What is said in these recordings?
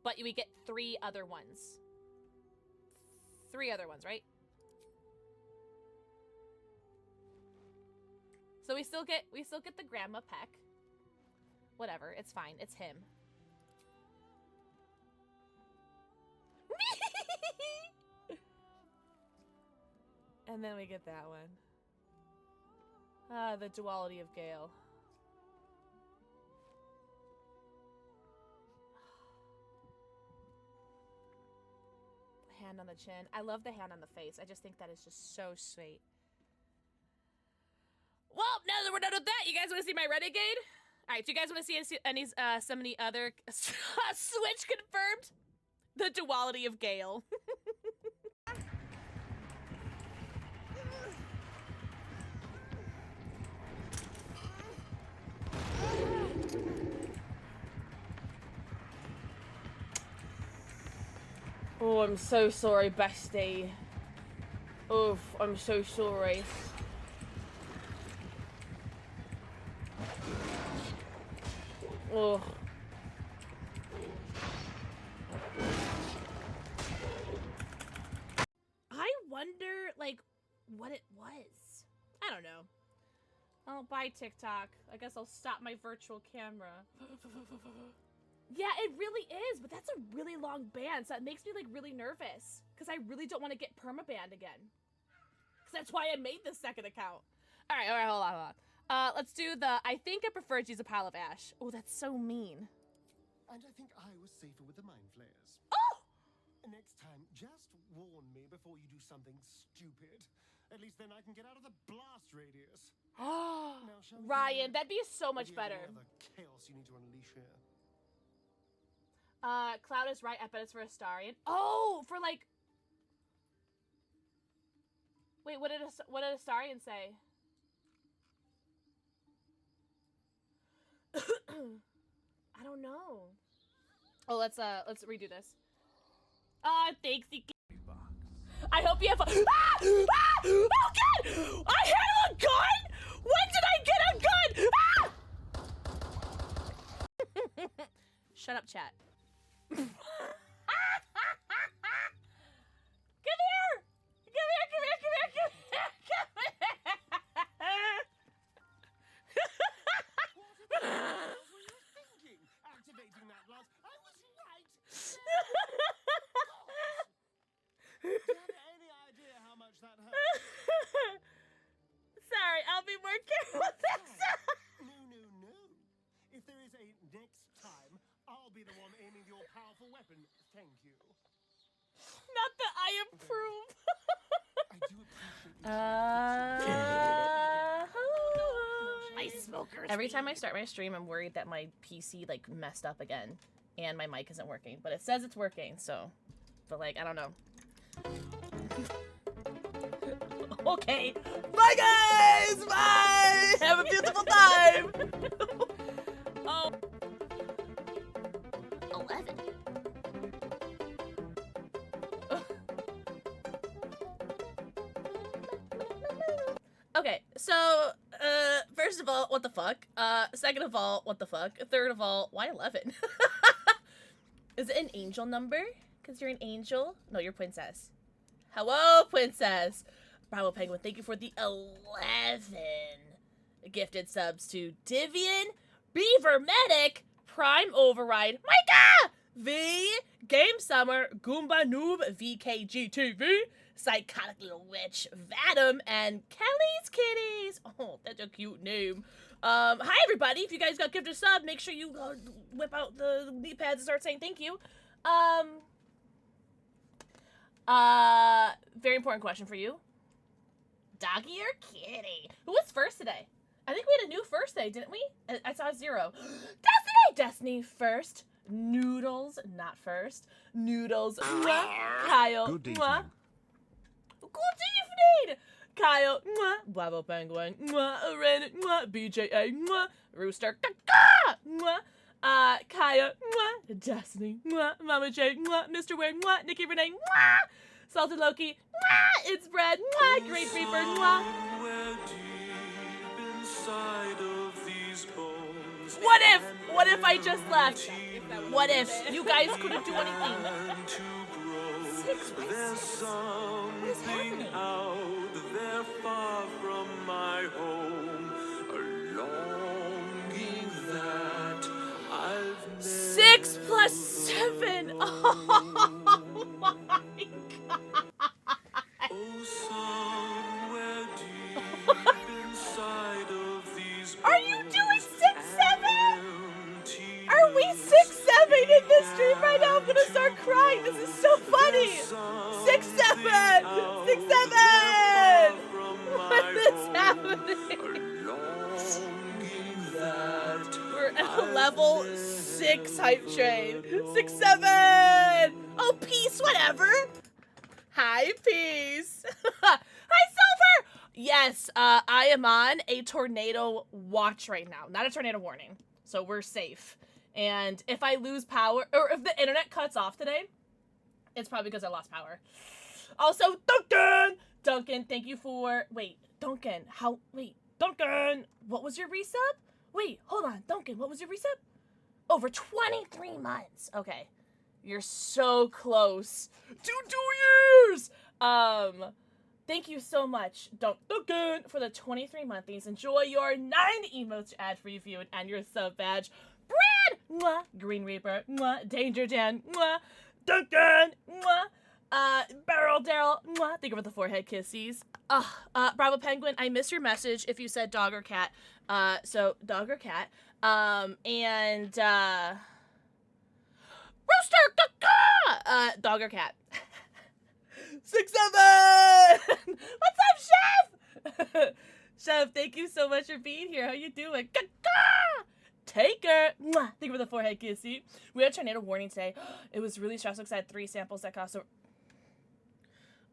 but we get 3 other ones. 3 other ones, right? So we still get the grandma peck. Whatever, it's fine. It's him. And then we get that one. Ah, the duality of Gale. The hand on the chin. I love the hand on the face. I just think that is just so sweet. Well, now that we're done with that, you guys want to see my Renegade? All right, do you guys want to see any some of the other Switch confirmed? The duality of Gale. Oh, I'm so sorry, bestie. Oof, I'm so sorry. Oh. I wonder, like, what it was. I don't know. Oh, bye, TikTok. I guess I'll stop my virtual camera. Yeah, it really is, but that's a really long ban, so it makes me, like, really nervous. Because I really don't want to get permabanned again. Because that's why I made this second account. Alright, hold on. Let's do the, I think I prefer to use a pile of ash. Oh, that's so mean. And I think I was safer with the mind flayers. Oh! Next time, just warn me before you do something stupid. At least then I can get out of the blast radius. Oh, Ryan, that'd be so much better. Chaos you need to unleash here. Cloud is right. I bet it's for Astarion. Oh, for like. Wait, what did Astarion say? I don't know. Oh, let's redo this. Thanks. I hope you have a- Ah! Ah! Oh god! I have a gun! When did I get a gun? Ah! Shut up, chat. Come here! Activating that blast. I was right. Do you have any idea how much that hurt? Sorry, I'll be more careful next time. No. If there is a next time, I'll be the one aiming your powerful weapon. Thank you. Not that I approve. I do appreciate Ice smokers. Every time I start my stream, I'm worried that my PC like messed up again and my mic isn't working, but it says it's working, so. But like, I don't know. Okay. Bye guys! Bye! Have a beautiful time! Oh. 11. Okay, so, first of all, what the fuck? Second of all, what the fuck? Third of all, why 11? Is it an angel number? Because you're an angel? No, you're princess. Hello, princess! Bravo Penguin, thank you for the 11 gifted subs to Divian, Beaver Medic, Prime Override, Micah, V, Game Summer, Goomba Noob, VKG TV, Psychotic Little Witch, Vadim, and Kelly's Kitties. Oh, that's a cute name. Hi everybody, if you guys got gifted sub, make sure you whip out the knee pads and start saying thank you. Very important question for you. Doggy or kitty? Who was first today? I think we had a new first today, didn't we? I saw 0. Destiny first. Noodles, not first. Noodles, mwah. Kyle, Good evening. mwah. Good evening! Kyle, mwah. Bravo Penguin, mwah. Ren, mwah. BJA, mwah. Rooster, caca, mwah. Kaya, mwah. Destiny, mwah. Mama J, mwah. Mr. Ware, mwah. Nikki Renee, mwah. Salted Loki, mwah. It's Brad, mwah. Great Reaper, mwah. What if I just left? What if you guys couldn't do anything? 6 by 6. What is happening? Out there far from my home, a longing that I've never 6 plus 7. Oh my god. Oh, somewhere deep inside of these Are you doing 6-7? empty Are we 6-7 in this stream right now? I'm gonna start crying. This is so funny. 6-7. 6-7. What is happening? longing that We're at a level 6 hype train. 6-7. Oh, peace, whatever. Hi, peace. Hi, Silver. Yes, I am on a tornado watch right now. Not a tornado warning. So we're safe. And if I lose power, or if the internet cuts off today, it's probably because I lost power. Also, Duncan, thank you for, Duncan, what was your resub? Wait, hold on, Duncan, what was your resub? Over 23 months. Okay, you're so close to 2 years. Thank you so much, Duncan, for the 23 monthlies. Enjoy your 9 emotes to add for you viewing and your sub badge. Brad, mwah, Green Reaper, mwah, Danger Dan, mwah, Duncan, mwah, Barrel Daryl, mwah, thank you for the forehead kissies. Bravo Penguin, I missed your message if you said dog or cat. So dog or cat. And Rooster, dog or cat. 6-7. What's up, Chef? Chef, thank you so much for being here. How you doing? Taker. Mwah. Thank you for the forehead kissy. We had a tornado warning today. It was really stressful because I had 3 samples that cost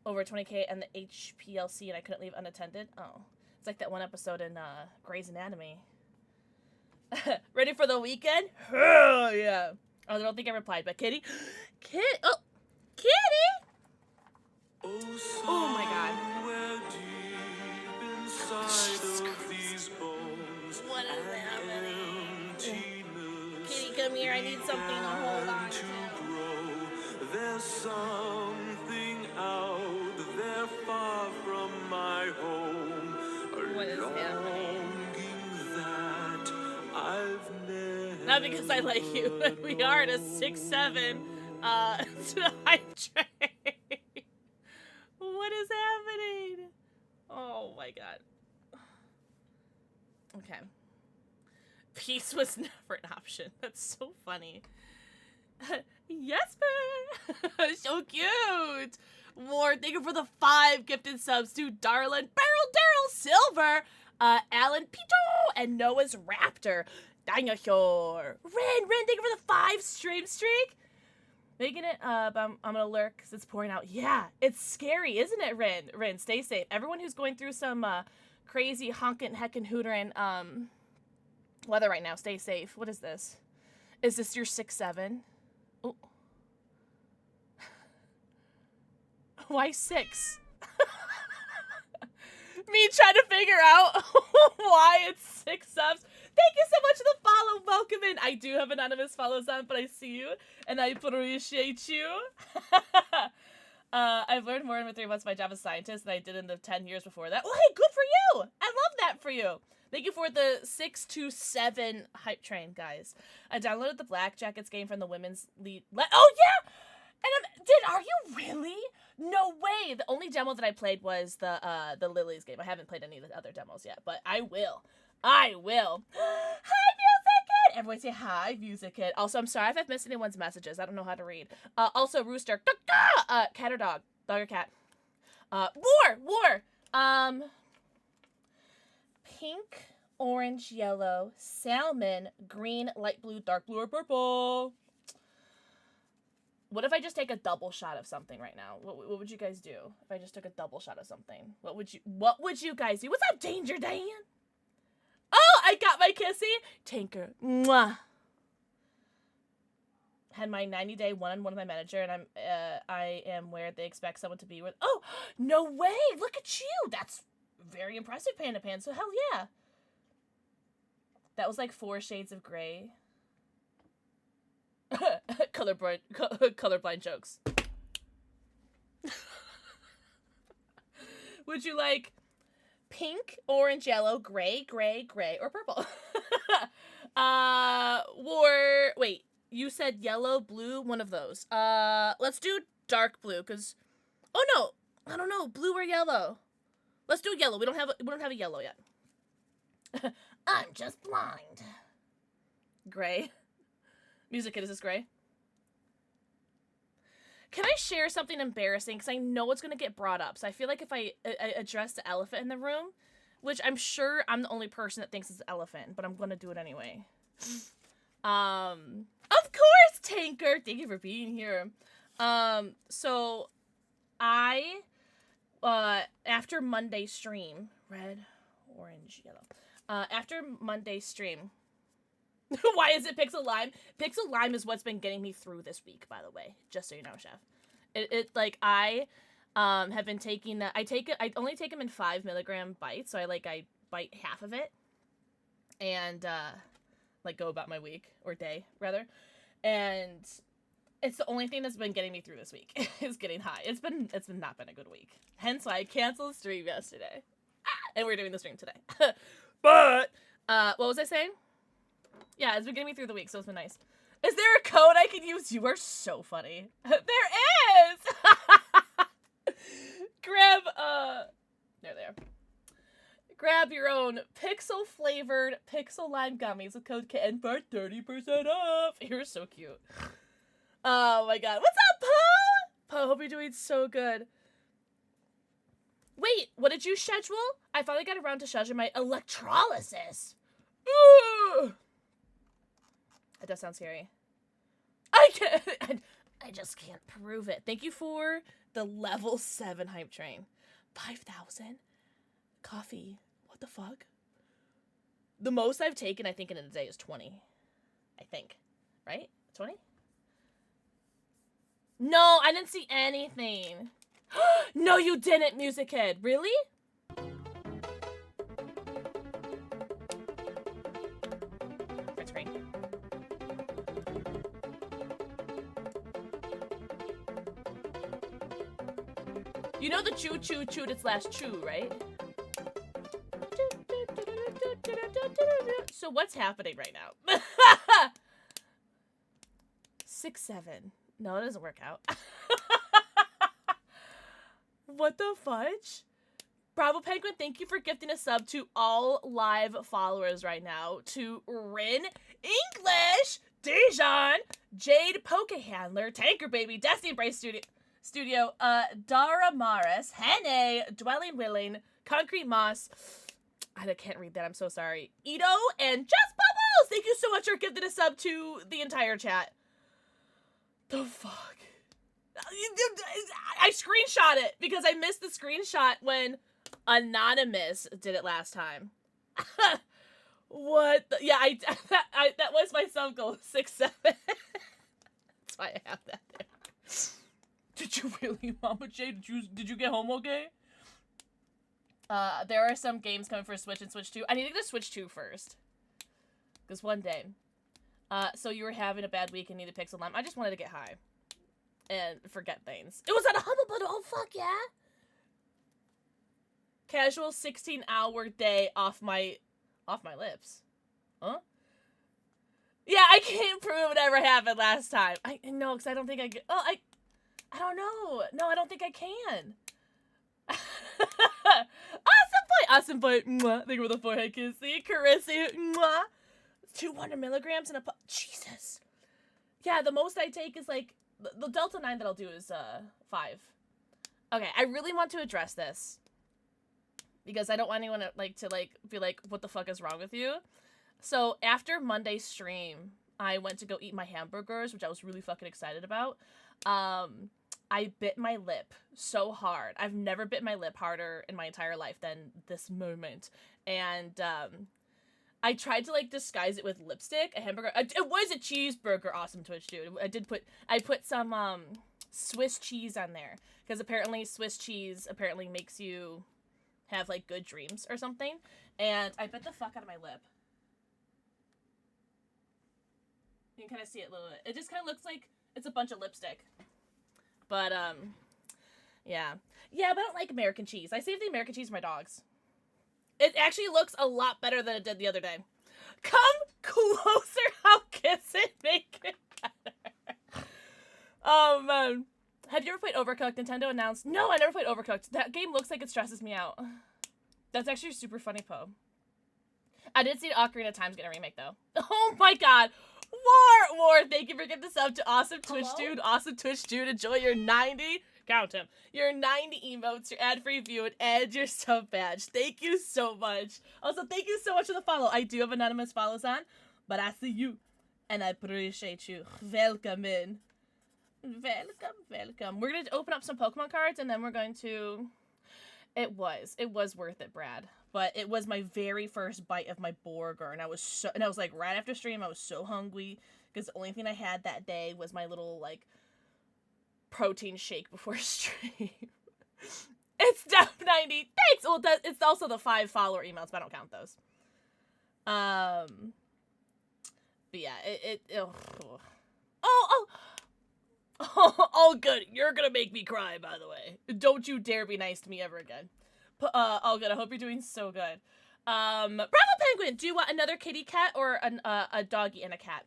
over 20K and the HPLC, and I couldn't leave unattended. Oh, it's like that one episode in Grey's Anatomy. Ready for the weekend? Oh yeah. Oh, I don't think I replied, but Kitty. Kitty. Oh my god. Jesus Christ. What is happening? Kitty, come here. I need something to hold on to. There's something out there far from my home. What is happening? That I've never Not because I like you, but we are at a 6-7 hype train. What is happening? Oh my god. Okay. Peace was never an option. That's so funny. Yesper! So cute! More, thank you for the 5 gifted subs to Darlin, Barrel Daryl, Silver, Alan Pito, and Noah's Raptor. Dinosaur. Rin, thank you for the 5 stream streak. Making it, but I'm gonna lurk because it's pouring out. Yeah, it's scary, isn't it, Rin? Rin, stay safe. Everyone who's going through some crazy honkin' heckin' hooterin' weather right now, stay safe. What is this? Is this your 6-7? Oh. Why 6? Me trying to figure out why it's 6 subs. Thank you so much for the follow. Welcome in. I do have anonymous follows on, but I see you, and I appreciate you. I've learned more in 3 months by job as scientist than I did in the 10 years before that. Well, hey, good for you. I love that for you. Thank you for the 6-7 hype train, guys. I downloaded the Black Jackets game from the women's lead. Oh, yeah! And are you really? No way. The only demo that I played was the Lilies game. I haven't played any of the other demos yet, but I will. Hi, Music Kid! Everyone say hi, Music Kid. Also, I'm sorry if I've missed anyone's messages. I don't know how to read. Also, Rooster. Cat or dog? Dog or cat? War! Pink, orange, yellow, salmon, green, light blue, dark blue, or purple. What if I just take a double shot of something right now? What would you guys do if I just took a double shot of something? What would you guys do? What's up, Danger Dan? Oh, I got my kissy. Tanker. Mwah. Had my 90-day one-on-one with my manager, and I am where they expect someone to be with. Oh, no way. Look at you. That's very impressive, Panda Pan. So hell yeah. That was like 4 shades of gray. colorblind jokes. Would you like pink, orange, yellow, gray, or purple? Wait, you said yellow, blue, one of those. Let's do dark blue, cause, oh no, I don't know, blue or yellow. Let's do yellow. We don't have a yellow yet. I'm just blind. Gray. Music Kid, is this gray? Can I share something embarrassing? Because I know it's going to get brought up. So I feel like if I address the elephant in the room, which I'm sure I'm the only person that thinks it's an elephant, but I'm going to do it anyway. Of course, Tanker! Thank you for being here. So I, after Monday stream, red, orange, yellow. After Monday stream, why is it Pixel Lime? Pixel Lime is what's been getting me through this week, by the way. Just so you know, Chef. I have been taking I only take them in 5 milligram bites, so I bite half of it and go about my week or day rather. And it's the only thing that's been getting me through this week is getting high. It's not been a good week. Hence why I canceled the stream yesterday. And we're doing the stream today. But what was I saying? Yeah, it's been getting me through the week, so it's been nice. Is there a code I can use? You are so funny. There is! There they are. Grab your own pixel-flavored Pixel Lime gummies with code KITTEN for 30% off. You're so cute. Oh my god. What's up, Poe? Poe, hope you're doing so good. Wait, what did you schedule? I finally got around to scheduling my electrolysis. Ooh! That does sound scary. I just can't prove it. Thank you for the level 7 hype train. 5,000? Coffee. What the fuck? The most I've taken, I think, in a day is 20. I think. Right? 20? No, I didn't see anything. No, you didn't, Music Kid. Really? Print screen. You know the choo choo chewed its last chew, right? So what's happening right now? 6-7. No, it doesn't work out. What the fudge? Bravo Penguin, thank you for gifting a sub to all live followers right now. To Rin, English, Dijon, Jade Pokehandler, Tanker Baby, Destiny Embrace Studio, Dara Maris, Henne, Dwelling Willing, Concrete Moss. I can't read that, I'm so sorry. Ito and Just Bubbles! Thank you so much for gifting a sub to the entire chat. The fuck? I screenshot it because I missed the screenshot when Anonymous did it last time. What? Yeah, that was my sub goal, 6-7. That's why I have that there. Did you really, Mama J? Did you get home okay? There are some games coming for Switch and Switch 2. I need to get a Switch 2 first. Because one day. So you were having a bad week and needed Pixel Lime. I just wanted to get high. And forget things. It was at a humble bundle. Oh, fuck yeah. Casual 16-hour day off my lips. Huh? Yeah, I can't prove it ever happened last time. I know, because I don't think I can. Oh, I don't know. No, I don't think I can. Awesome boy. Mwah. Thank you for the forehead kiss. See, Carissy. Mwah. 200 milligrams in a Jesus. Yeah, the most I take is like the Delta 9 that I'll do is 5. Okay, I really want to address this because I don't want anyone to be like, what the fuck is wrong with you? So after Monday's stream, I went to go eat my hamburgers, which I was really fucking excited about. I bit my lip so hard. I've never bit my lip harder in my entire life than this moment. And I tried to disguise it with lipstick, a hamburger. It was a cheeseburger. Awesome Twitch dude. I put some Swiss cheese on there because apparently Swiss cheese makes you have good dreams or something. And I bit the fuck out of my lip. You can kind of see it a little bit. It just kind of looks like it's a bunch of lipstick. But, yeah. Yeah, but I don't like American cheese. I save the American cheese for my dogs. It actually looks a lot better than it did the other day. Come closer, I'll kiss it, make it better. Oh, man. Have you ever played Overcooked? Nintendo announced... No, I never played Overcooked. That game looks like it stresses me out. That's actually super funny, Poe. I did see Ocarina of Time's getting a remake, though. Oh, my God. War, thank you for getting this up to Awesome Twitch Dude. Awesome Twitch Dude, enjoy your 90, count him, your 90 emotes, your ad-free view, and your sub badge. Thank you so much. Also, thank you so much for the follow. I do have anonymous follows on, but I see you, and I appreciate you. Welcome in. Welcome. We're going to open up some Pokemon cards, and then we're going to... It was worth it, Brad. But it was my very first bite of my burger, and I was like, right after stream, I was so hungry, because the only thing I had that day was my little, like, protein shake before stream. It's Def 90. Thanks! Well, it's also the 5 follower emails, but I don't count those. But yeah, Oh, good. You're gonna make me cry, by the way. Don't you dare be nice to me ever again. All good. I hope you're doing so good. Bravo Penguin, do you want another kitty cat or a doggy and a cat?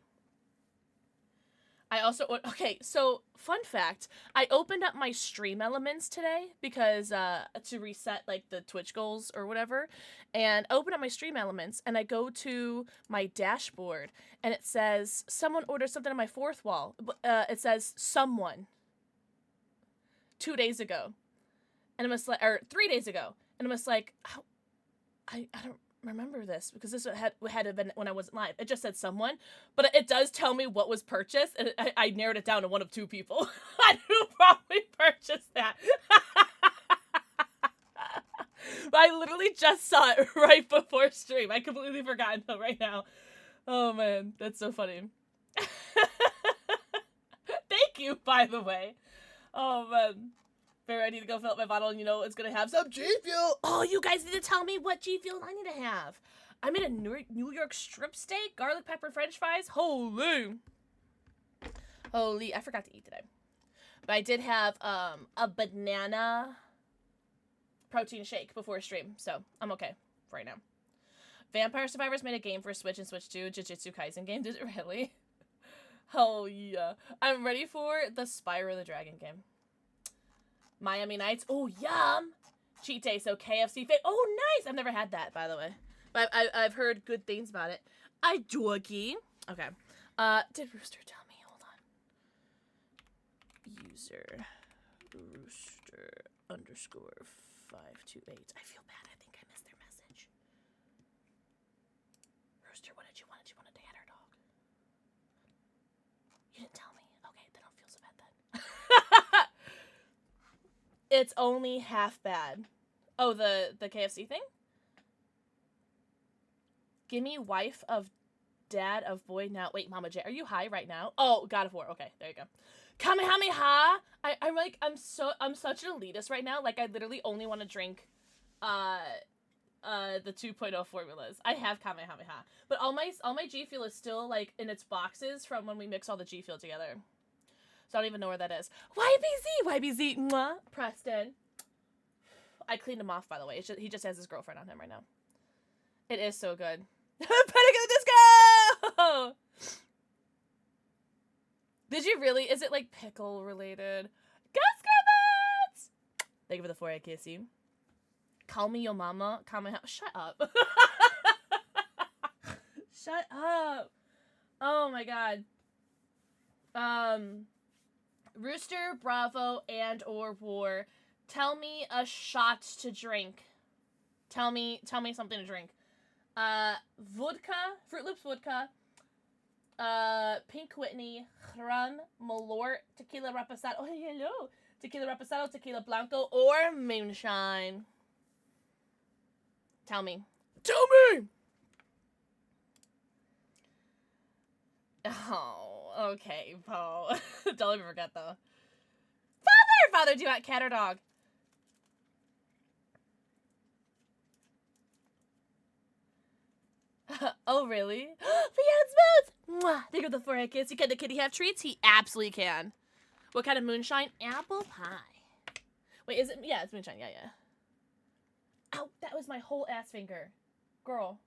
I also, okay, so fun fact, I opened up my stream elements today because, to reset, like, the Twitch goals or whatever, and I open up my stream elements, and I go to my dashboard, and it says, someone ordered something on my 4th wall. It says, someone, 2 days ago, and I was like, or 3 days ago, and I was like, I don't remember this, because this had been when I wasn't live. It just said someone, but it does tell me what was purchased, and I narrowed it down to one of 2 people who probably purchased that. But I literally just saw it right before stream. I completely forgot until right now. Oh man, that's so funny. Thank you, by the way. Oh man. Very, I need to go fill up my bottle, and you know it's gonna have some G Fuel. Oh, you guys need to tell me what G Fuel I need to have. I made a New York strip steak, garlic pepper French fries. Holy, I forgot to eat today, but I did have a banana protein shake before stream, so I'm okay for right now. Vampire Survivors made a game for Switch and Switch 2, Jujutsu Kaisen game. Did it really? Oh yeah, I'm ready for the Spyro the Dragon game. Miami Nights. Oh, yum! Cheat day, so KFC. Oh, nice! I've never had that, by the way. But I've heard good things about it. Dorky. Okay. Did Rooster tell me? Hold on. User. Rooster _ 528. I feel bad. I think I missed their message. Rooster, what did you want? Did you want a cat or dog? You didn't tell me. Okay, then I don't feel so bad then. It's only half bad. Oh, the KFC thing? Gimme wife of dad of boy now. Wait, Mama J, are you high right now? Oh, God of War. Okay, there you go. Kamehameha! I'm such an elitist right now. Like, I literally only want to drink, the 2.0 formulas. I have Kamehameha. But all my G Fuel is still, like, in its boxes from when we mix all the G Fuel together. So I don't even know where that is. YBZ, mwah, Preston. I cleaned him off, by the way. He just has his girlfriend on him right now. It is so good. Panic at the Disco! Did you really? Is it, like, pickle related? Gus. Thank you for the 4 kiss you. Call me your mama. Shut up. Shut up. Oh my god. Rooster, Bravo, and or War. Tell me a shot to drink. Tell me something to drink. Vodka, Fruit Loops vodka, Pink Whitney, rum, Malort, tequila reposado. Oh, hello. Tequila reposado, tequila blanco, or moonshine. Tell me. Oh, okay, Poe. Don't ever forget, though. Father, do you want cat or dog? Oh, really? Leon Smooth! Mwah. Think of the forehead kiss. Can the kitty have treats? He absolutely can. What kind of moonshine? Apple pie. Wait, is it? Yeah, it's moonshine. Yeah, yeah. Ow, that was my whole ass finger. Girl.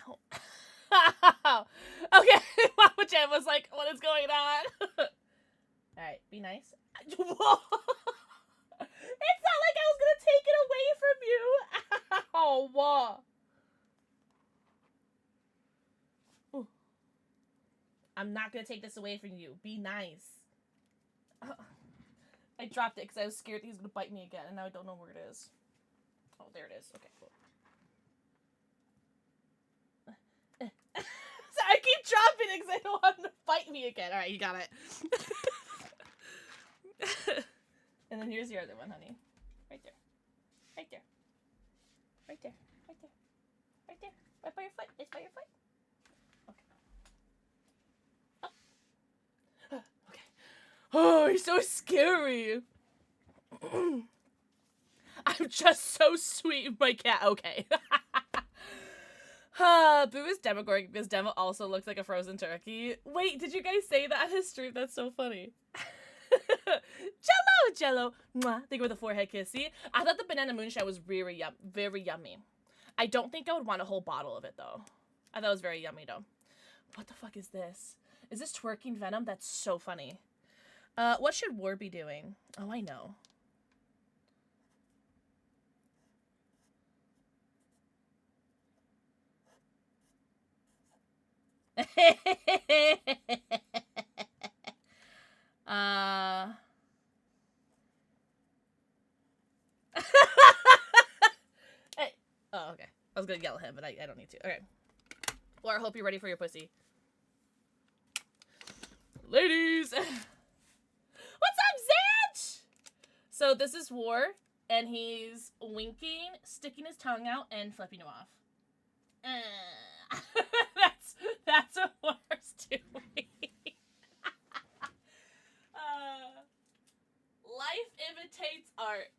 Ow. Okay, Mama Jen was like, what is going on? Alright, be nice. Whoa! It's not like I was gonna take it away from you. Oh, whoa. Ooh. I'm not gonna take this away from you. Be nice. I dropped it because I was scared he was gonna bite me again, and now I don't know where it is. Oh, there it is. Okay, cool. So I keep dropping it because I don't want him to bite me again. Alright, you got it. And then here's your other one, honey. Right there. Right there. Right there. Right there. Right there. Right by your foot. It's by your foot. Okay. Oh. Okay. Oh, he's so scary. I'm just so sweet, my cat. Okay. Boo is Demogorgon because Demo also looks like a frozen turkey. Wait, did you guys say that on his stream? That's so funny. Jello. Mwah. Think with a forehead kiss. See? I thought the banana moonshine was very yummy. I don't think I would want a whole bottle of it, though. I thought it was very yummy, though. What the fuck is this? Is this twerking venom? That's so funny. What should War be doing? Oh, I know. Hey. Oh, okay. I was gonna yell at him, but I don't need to. Okay. Or I hope you're ready for your pussy. Ladies! What's up, Zach? So this is War, and he's winking, sticking his tongue out, and flipping you off. That's what War's doing. Life imitates art.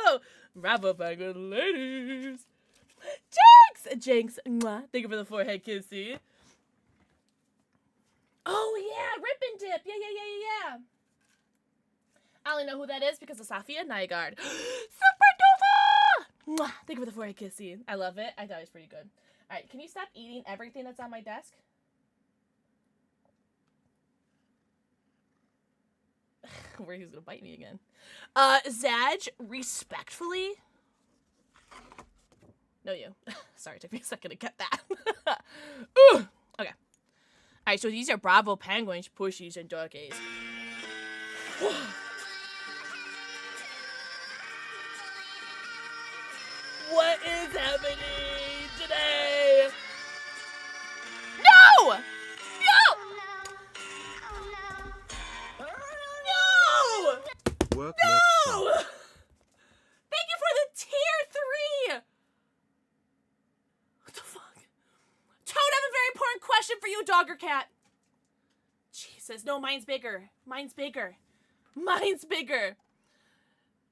Oh! Bravo, penguin ladies. Jinx. Mwah. Thank you for the forehead kissy. Oh yeah, Rip and Dip. Yeah. I only know who that is because of Safia Nygaard. Supernova! Mwah. Thank you for the forehead kissy. I love it. I thought it was pretty good. All right, can you stop eating everything that's on my desk? Where he's gonna bite me again. Zaj, respectfully. No, you. Sorry, it took me a second to get that. Ooh. Okay. Alright, so these are Bravo penguins, pushies, and darkies. What is happening today? No! Work No! next. Thank you for the tier 3! What the fuck? Toad, I have a very important question for you, dog or cat. Jesus, no, mine's bigger. Mine's bigger.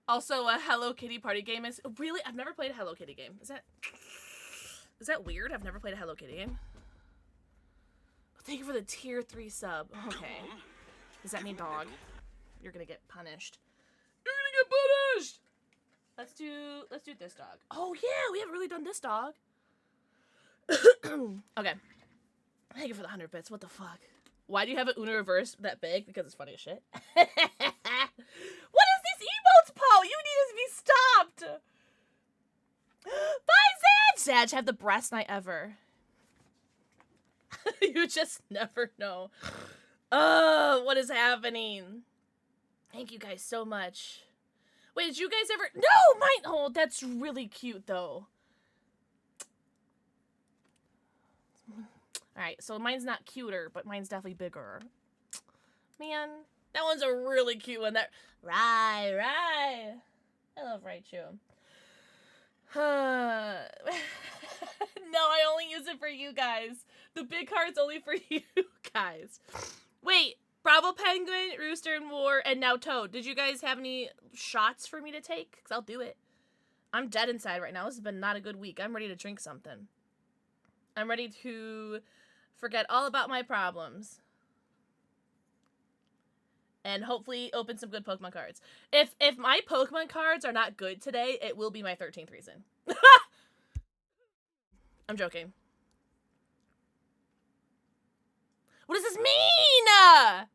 Also, a Hello Kitty party game is... Really? I've never played a Hello Kitty game. Is that weird? I've never played a Hello Kitty game. Thank you for the tier 3 sub. Okay. Does that mean dog? You're gonna get punished. Let's do this dog. Oh yeah, we haven't really done this dog. Okay. Thank you for the 100 bits. What the fuck? Why do you have an Uno reverse that big? Because it's funny as shit. What is this emotes, Paul? You need to be stopped. Bye, Zaj. Zaj, have the best night ever. You just never know. Oh, what is happening? Thank you guys so much. Wait, did you guys ever... No, mine... Oh, that's really cute, though. Alright, so mine's not cuter, but mine's definitely bigger. Man, that one's a really cute one. That... Right. I love Raichu. No, I only use it for you guys. The big card's only for you guys. Wait. Bravo Penguin, Rooster and War, and now Toad. Did you guys have any shots for me to take? Because I'll do it. I'm dead inside right now. This has been not a good week. I'm ready to drink something. I'm ready to forget all about my problems. And hopefully open some good Pokemon cards. If my Pokemon cards are not good today, it will be my 13th reason. I'm joking. What does this mean?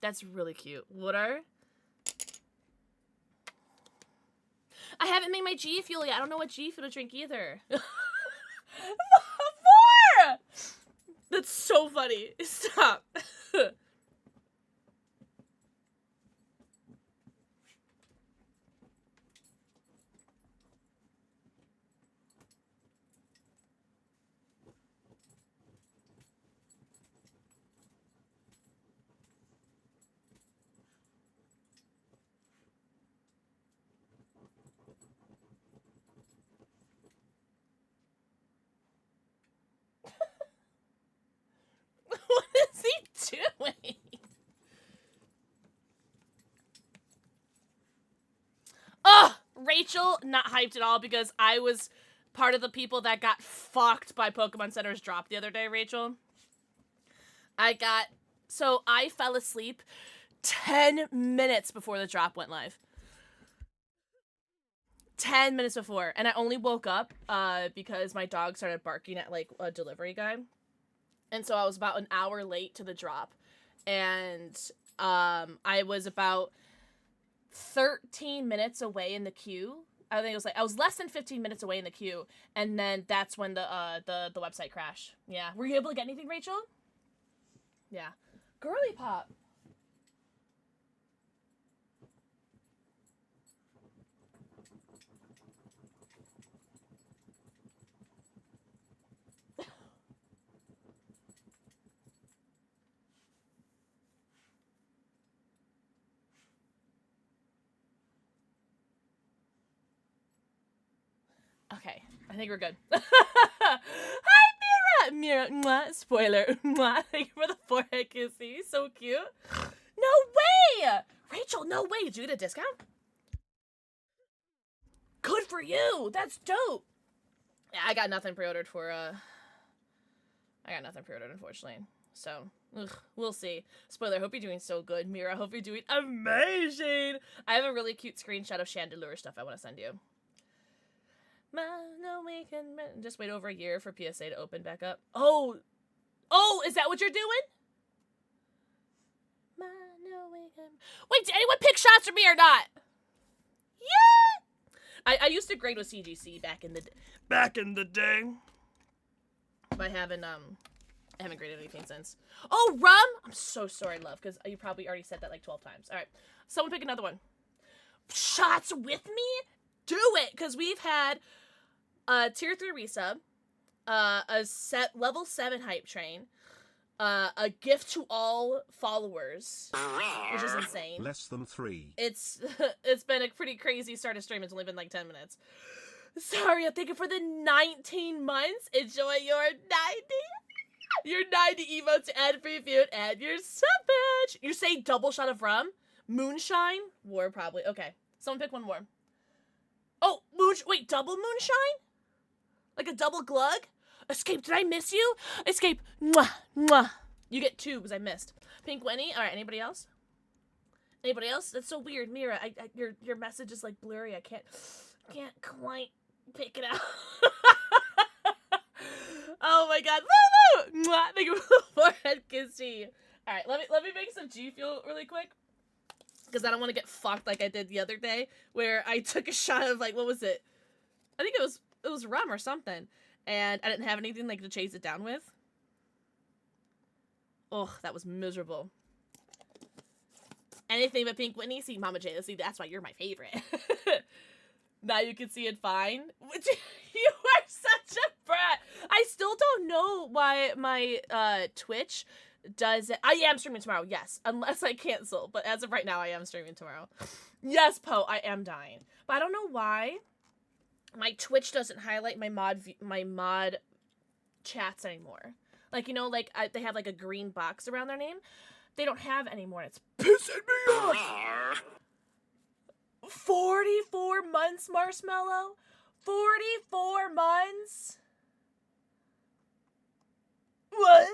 That's really cute. Water. I haven't made my G Fuel yet. I don't know what G Fuel to drink either. More! That's so funny. Stop. What is he doing? Ugh! Rachel, not hyped at all because I was part of the people that got fucked by Pokemon Center's drop the other day, Rachel. So I fell asleep 10 minutes before the drop went live. 10 minutes before. And I only woke up because my dog started barking at, like, a delivery guy. And so I was about an hour late to the drop. And I was about 13 minutes away in the queue. I think it was like, I was less than 15 minutes away in the queue. And then that's when the website crashed. Yeah. Were you able to get anything, Rachel? Yeah. Girly Pop. Okay, I think we're good. Hi, Mira! Mira, mwah, spoiler, mwah. Thank you for the forehead kissy. So cute. No way! Rachel, no way. Did you get a discount? Good for you. That's dope. Yeah, I got nothing pre-ordered for, unfortunately. So, we'll see. Spoiler, hope you're doing so good. Mira, hope you're doing amazing. I have a really cute screenshot of Chandelure stuff I want to send you. No, we can just wait over a year for PSA to open back up. Oh, is that what you're doing? Wait, did anyone pick shots for me or not? Yeah. I used to grade with CGC back in the day. But I haven't graded anything since. Oh, rum. I'm so sorry, love, because you probably already said that like 12 times. All right, someone pick another one. Shots with me? Do it, because we've had a tier 3 resub, level 7 hype train, a gift to all followers, which is insane. Less than 3. It's been a pretty crazy start of stream. It's only been like 10 minutes. Sorry, I'm thanking for the 19 months. Enjoy your 90 emotes and preview and your sub. You say double shot of rum? Moonshine? War, probably. Okay, someone pick one more. Oh, wait, double moonshine? Like a double glug? Escape, did I miss you? Escape, mwah, mwah. You get 2 because I missed. Pink Winnie, all right, anybody else? Anybody else? That's so weird, Mira. Your message is like blurry. I can't quite pick it out. Oh my god, Lulu! Mwah, thank you for the forehead kissy. All right, let me make some G Fuel really quick. Because I don't want to get fucked like I did the other day, where I took a shot of, like, what was it? I think it was rum or something, and I didn't have anything, like, to chase it down with. Ugh, that was miserable. Anything but Pink Whitney? See, Mama J, see, that's why you're my favorite. Now you can see it fine. You are such a brat. I still don't know why my Twitch does it. I am streaming tomorrow, yes, unless I cancel, but as of right now I am streaming tomorrow. Yes, Poe, I am dying, but I don't know why my Twitch doesn't highlight my mod chats anymore. Like, you know, like they have like a green box around their name. They don't have it anymore. It's pissing me off. 44 months, Marshmallow? 44 months? What?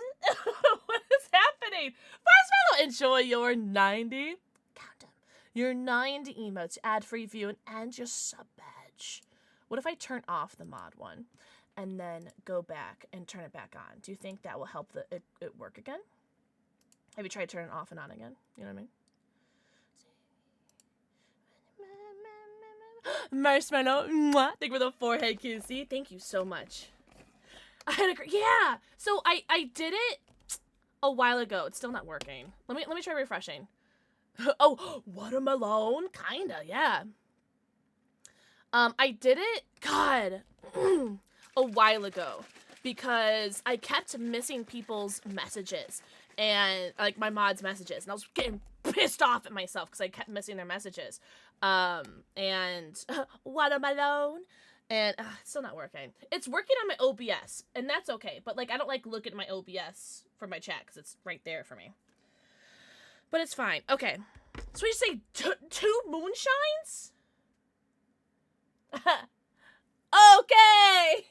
What is happening? Marshmallow, enjoy your 90. Count them. Your 90 emotes, ad-free viewing, and your sub badge. What if I turn off the mod one and then go back and turn it back on? Do you think that will help it work again? Have you tried turning it off and on again? You know what I mean? Marshmallow, mwah. Thank you for the forehead kissy. Thank you so much. I had a yeah. So I did it a while ago. It's still not working. Let me try refreshing. Oh, watermelon, kinda, yeah. I did it, God, a while ago because I kept missing people's messages and like my mods' messages, and I was getting pissed off at myself because I kept missing their messages. And watermelon, and it's still not working. It's working on my OBS, and that's okay. But like, I don't like look at my OBS for my chat because it's right there for me. But it's fine. Okay, so we just say two moonshines. Okay.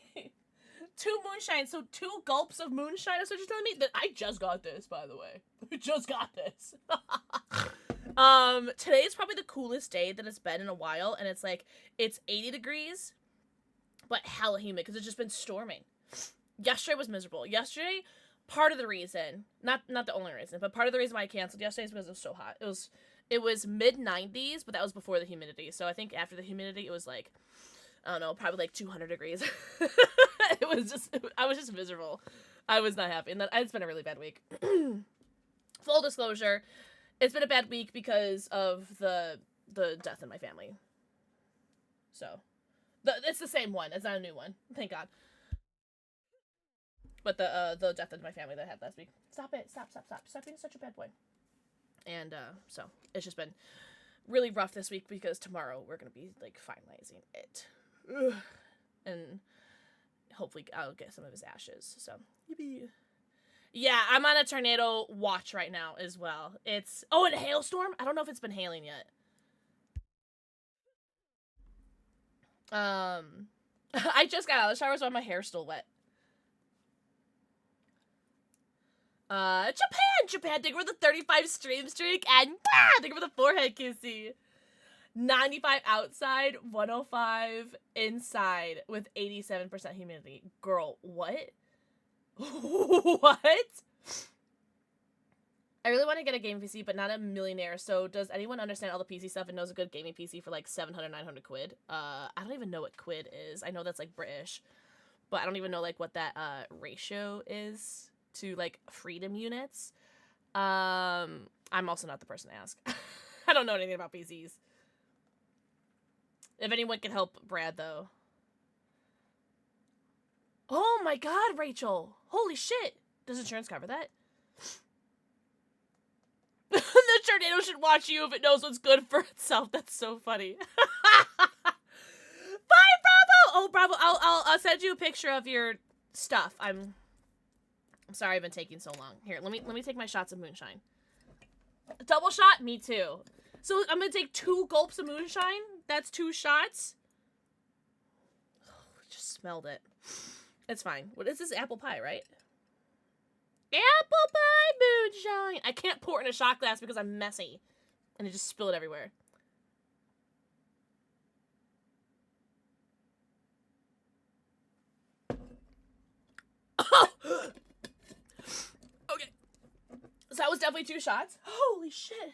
2 moonshine, so 2 gulps of moonshine. That's what you're telling me? That I just got this, by the way. I just got this. Today is probably the coolest day that it's been in a while, and it's like, it's 80 degrees, but hella humid, because it's just been storming. Yesterday was miserable. Yesterday, part of the reason, not the only reason, but part of the reason why I canceled yesterday is because it was so hot. It was mid-90s, but that was before the humidity, so I think after the humidity, it was like, I don't know, probably like 200 degrees. I was just miserable. I was not happy. And it's been a really bad week. Full disclosure, it's been a bad week because of the death in my family. So, it's the same one. It's not a new one. Thank God. But the death in my family that I had last week. Stop it. Stop. Stop being such a bad boy. And, so, it's just been really rough this week because tomorrow we're going to be, like, finalizing it. Ugh. And hopefully I'll get some of his ashes. So, yippee. Yeah, I'm on a tornado watch right now as well. It's and a hailstorm. I don't know if it's been hailing yet. I just got out of the shower, so my hair's still wet. Japan, thank you for the 35 stream streak, and thank you for the forehead kissy. 95 outside, 105 inside with 87% humidity. Girl, what? What? I really want to get a game PC, but not a millionaire. So does anyone understand all the PC stuff and knows a good gaming PC for like 700, 900 quid? I don't even know what quid is. I know that's like British, but I don't even know like what that ratio is to like freedom units. I'm also not the person to ask. I don't know anything about PCs. If anyone can help Brad, though. Oh my God, Rachel. Holy shit. Does insurance cover that? The tornado should watch you if it knows what's good for itself. That's so funny. Bye, Bravo. Oh, Bravo. I'll send you a picture of your stuff. I'm sorry I've been taking so long. Here, let me take my shots of moonshine. Double shot? Me too. So I'm gonna take 2 gulps of moonshine. That's 2 shots. Oh, just smelled it. It's fine. What is this? Apple pie, right? Apple pie moonshine. I can't pour it in a shot glass because I'm messy. And I just spill it everywhere. Oh! Okay. So that was definitely 2 shots. Holy shit.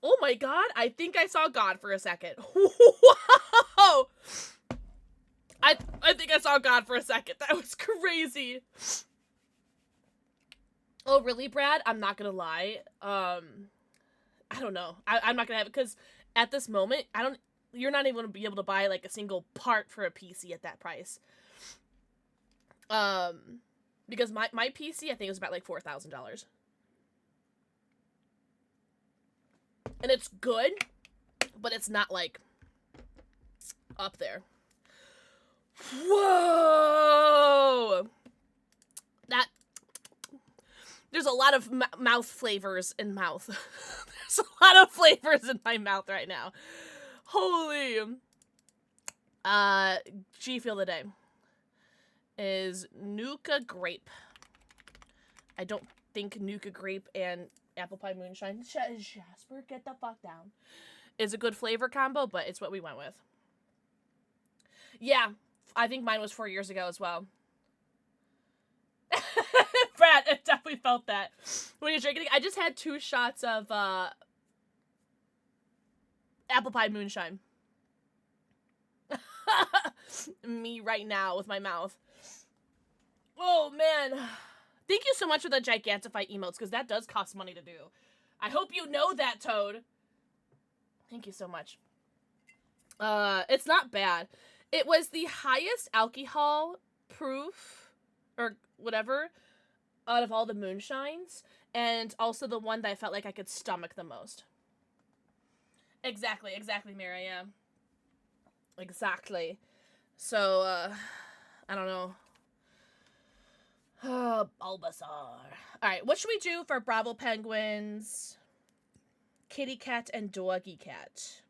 Oh my God, I think I saw God for a second. Whoa! I think I saw God for a second. That was crazy. Oh, really, Brad? I'm not gonna lie. I don't know. I'm not gonna have it, because at this moment, you're not even gonna be able to buy, like, a single part for a PC at that price. Because my PC, I think, was about, like, $4,000. And it's good, but it's not, like, up there. Whoa! There's a lot of mouth flavors in mouth. There's a lot of flavors in my mouth right now. Holy. G feel of the day is Nuka Grape. I don't think Nuka Grape and Apple Pie Moonshine, Jasper, get the fuck down, is a good flavor combo, but it's what we went with. Yeah, I think mine was 4 years ago as well. Brad, I definitely felt that. When you're drinking, I just had 2 shots of Apple Pie Moonshine. Me right now with my mouth. Oh, man. Thank you so much for the Gigantify emotes, because that does cost money to do. I hope you know that, Toad. Thank you so much. It's not bad. It was the highest alcohol proof, or whatever, out of all the moonshines, and also the one that I felt like I could stomach the most. Exactly, Mira, yeah. Exactly. So, I don't know. Bulbasaur. Alright, what should we do for Bravo Penguins, Kitty Cat, and Doggy Cat?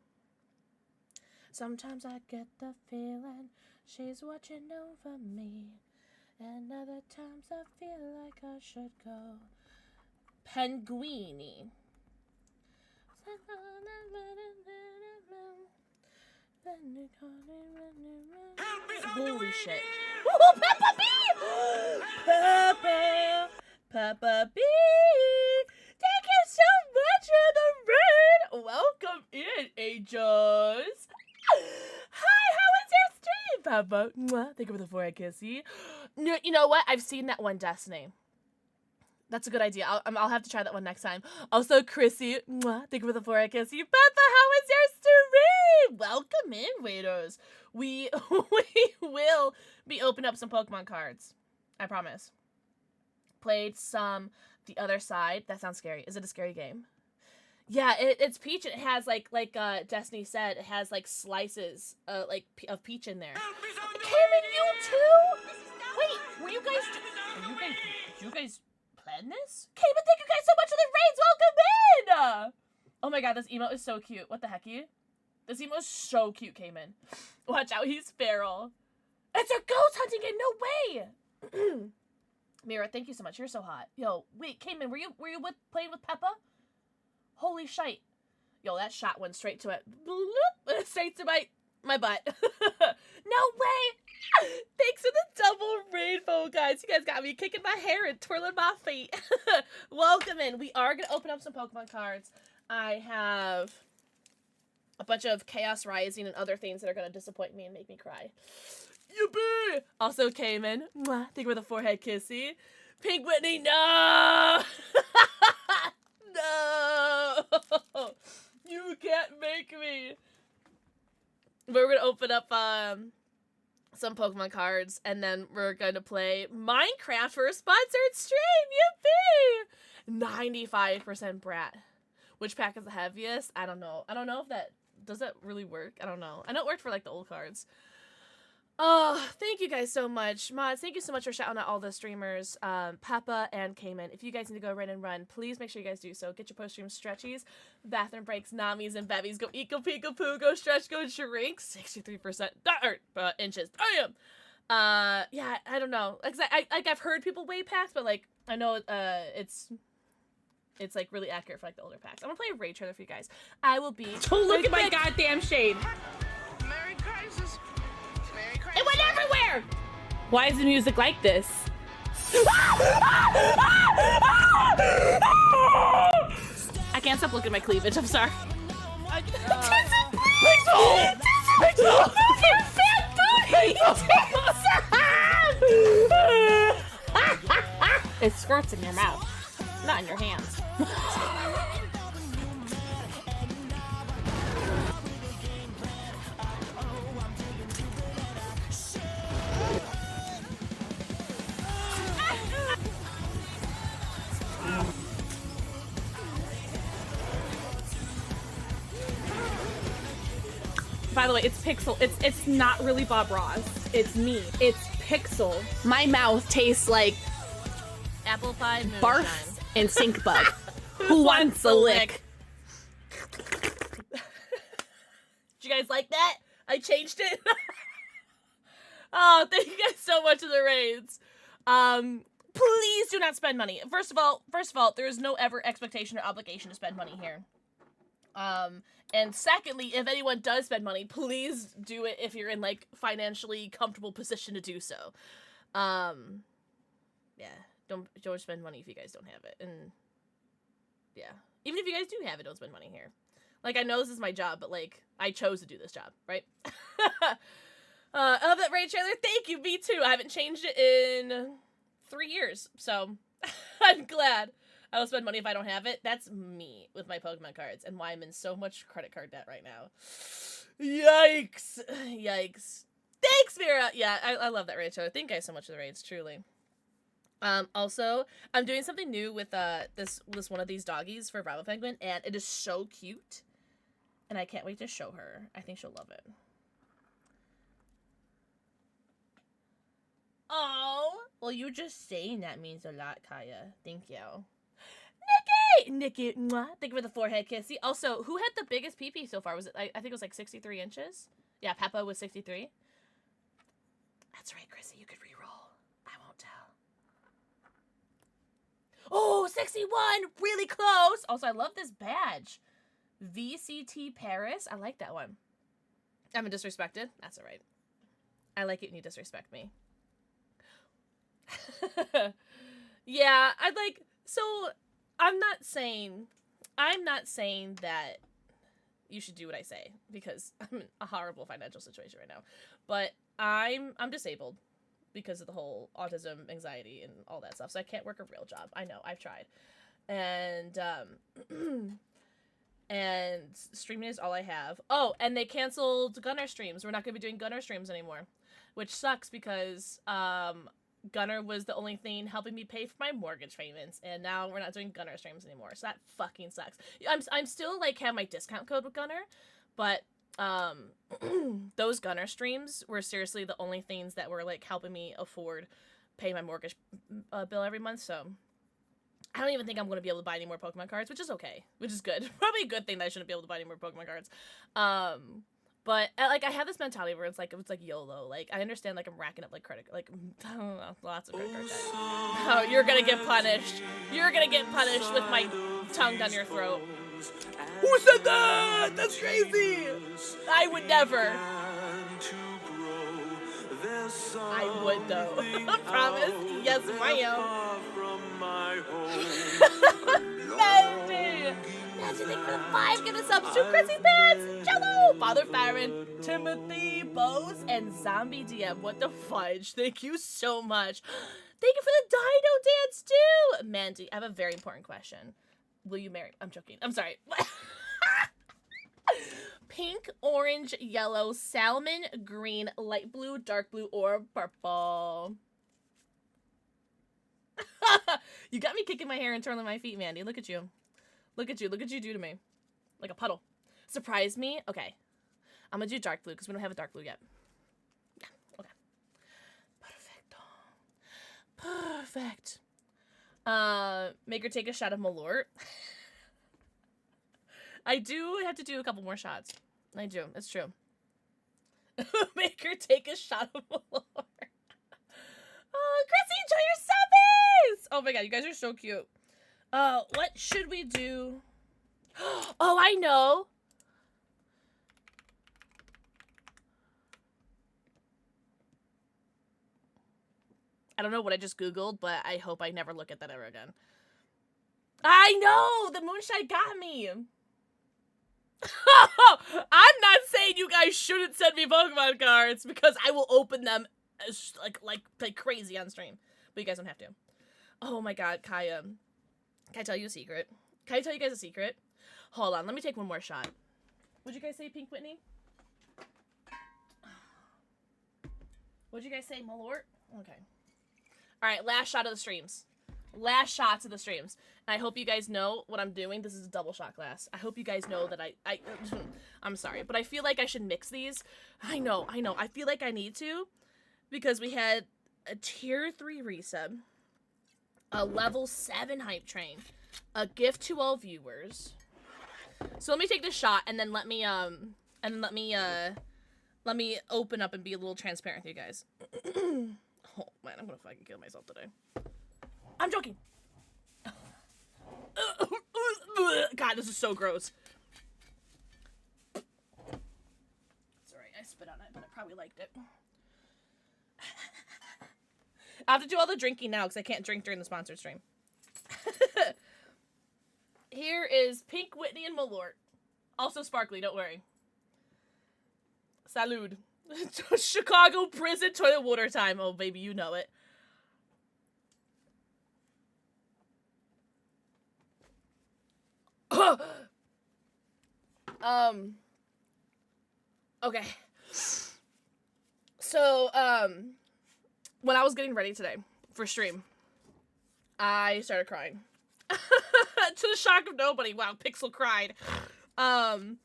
Sometimes I get the feeling she's watching over me, and other times I feel like I should go Penguini. Holy shit. Ooh, Peppa B! Peppa B! Thank you so much for the raid! Welcome in, angels! Hi, how was your stream, Peppa? Mwah. Thank you for the forehead kissy. You know what? I've seen that one, Destiny. That's a good idea. I'll have to try that one next time. Also, Chrissy, mwah, thank you for the forehead kissy. Peppa, how was your stream? Welcome in, waiters. We will be opening up some Pokemon cards. I promise. Played some The Other Side. That sounds scary. Is it a scary game? Yeah, it's peach. And it has like Destiny said, it has like slices of peach in there. Cameron, you too? Wait, were you guys plan this? Cayman, thank you guys so much for the raids. Welcome in! Oh my god, this emote is so cute. What the heck, you? This emote is so cute, Cayman. Watch out, he's feral. It's a ghost hunting game. No way! Mira, thank you so much. You're so hot. Yo, wait, Cayman, were you playing with Peppa? Holy shite. Yo, that shot went straight to it. Straight to my butt. No way! Thanks for the double rainbow, guys. You guys got me kicking my hair and twirling my feet. Welcome in. We are going to open up some Pokemon cards. I have a bunch of Chaos Rising and other things that are going to disappoint me and make me cry. Yippee! Also came in. Mwah. Thank you for the forehead kissy. Pink Whitney, no! No! You can't make me. But we're going to open up some Pokemon cards, and then we're going to play Minecraft for a sponsored stream. Yippee! 95% Brat. Which pack is the heaviest? I don't know. I don't know if that... Does that really work? I don't know. I know it worked for, like, the old cards. Oh, thank you guys so much. Mods, thank you so much for shouting out all the streamers, Peppa and Cayman. If you guys need to go run and run, please make sure you guys do so. Get your post-stream stretchies, bathroom breaks, namis, and bevies. Go eco, pico, poo, go stretch, go shrink. 63% inches. Damn! Yeah, I don't know. I've heard people weigh packs, but, like, I know, it's like, really accurate for, like, the older packs. I'm gonna play a raid trailer for you guys. I will be... Oh, look at my goddamn shade. Merry Crisis. It went everywhere! Why is the music like this? I can't stop looking at my cleavage, I'm sorry. Pixel! It squirts in your mouth, not in your hands. By the way, it's Pixel. It's not really Bob Ross. It's me. It's Pixel. My mouth tastes like apple pie moonshine. barf and Sink Bug. Who wants a lick? Did you guys like that? I changed it. Oh, thank you guys so much for the raids. Please do not spend money. First of all, there is no ever expectation or obligation to spend money here. And secondly, if anyone does spend money, please do it if you're in like financially comfortable position to do so. Yeah, don't spend money if you guys don't have it. And yeah, even if you guys do have it, don't spend money here. Like, I know this is my job, but like, I chose to do this job, right? I love that raid trailer. Thank you, me too. I haven't changed it in 3 years, so I'm glad. I will spend money if I don't have it. That's me with my Pokemon cards and why I'm in so much credit card debt right now. Yikes. Yikes. Thanks, Mira. Yeah, I love that raid trailer. Thank you guys so much for the raids, truly. Also, I'm doing something new with this one of these doggies for Bravo Penguin, and it is so cute. And I can't wait to show her. I think she'll love it. Oh, well, you just saying that means a lot, Kaya. Thank you. Nikki, mwah. Thank you for the forehead kissy. Also, who had the biggest PP so far? Was it, I think it was like 63 inches? Yeah, Peppa was 63. That's right, Chrissy, you could re-roll. I won't tell. Oh, 61! Really close! Also, I love this badge. VCT Paris. I like that one. I haven't disrespected. That's alright. I like it when you disrespect me. Yeah, I'd like... So, I'm not saying that you should do what I say, because I'm in a horrible financial situation right now. But I'm disabled because of the whole autism, anxiety, and all that stuff. So I can't work a real job. I know, I've tried. And, and streaming is all I have. Oh, and they canceled Gunner streams. We're not going to be doing Gunner streams anymore, which sucks because, Gunner was the only thing helping me pay for my mortgage payments, and now we're not doing Gunner streams anymore, so that fucking sucks. I'm still, like, have my discount code with Gunner, but, those Gunner streams were seriously the only things that were, like, helping me afford pay my mortgage bill every month, so I don't even think I'm going to be able to buy any more Pokemon cards, which is okay, which is good. Probably a good thing that I shouldn't be able to buy any more Pokemon cards. But, like, I have this mentality where it's like YOLO. Like, I understand, like, I'm racking up, like, credit, like, I don't know, lots of credit card debt. Oh, you're gonna get punished. You're gonna get punished with my tongue down your throat. Who said that? That's crazy! I would never. I would, though. I promise. Yes, ma'am. Magic! Magic, thank you for the 5 gift subs to Chrissy Pants, Jello, Father Farron, Timothy, Bose, and Zombie DM. What the fudge? Thank you so much. Thank you for the Dino Dance, too! Mandy, I have a very important question. Will you marry? I'm joking. I'm sorry. Pink, orange, yellow, salmon, green, light blue, dark blue, or purple. You got me kicking my hair and twirling my feet, Mandy. Look at you. Look at you. Look at you do to me. Like a puddle. Surprise me? Okay. I'm gonna do dark blue because we don't have a dark blue yet. Yeah, okay. Perfect. Make her take a shot of Malort. I do have to do a couple more shots. I do. It's true. Make her take a shot of Malort. Oh, Chrissy, enjoy your subbies! Oh my god, you guys are so cute. What should we do? Oh, I know! I don't know what I just Googled, but I hope I never look at that ever again. I know! The moonshine got me! I'm not saying you guys shouldn't send me Pokemon cards, because I will open them as, like crazy on stream. But you guys don't have to. Oh my god, Kaya. Can I tell you a secret? Can I tell you guys a secret? Hold on, let me take one more shot. What'd you guys say, Pink Whitney? What'd you guys say, Malort? Okay. Alright, last shot of the streams. Last shots of the streams. And I hope you guys know what I'm doing. This is a double shot glass. I hope you guys know that I'm sorry, but I feel like I should mix these. I know. I feel like I need to. Because we had a tier 3 resub. a level 7 hype train, a gift to all viewers. So let me take this shot and then let me open up and be a little transparent with you guys. Oh man, I'm gonna fucking kill myself today. I'm joking. God, this is so gross. Sorry, I spit on it, but I probably liked it. I have to do all the drinking now because I can't drink during the sponsored stream. Here is Pink, Whitney, and Malort. Also sparkly, don't worry. Salud. Chicago prison toilet water time. Oh, baby, you know it. Okay. So, when I was getting ready today for stream, I started crying. To the shock of nobody. Wow, Pixel cried. And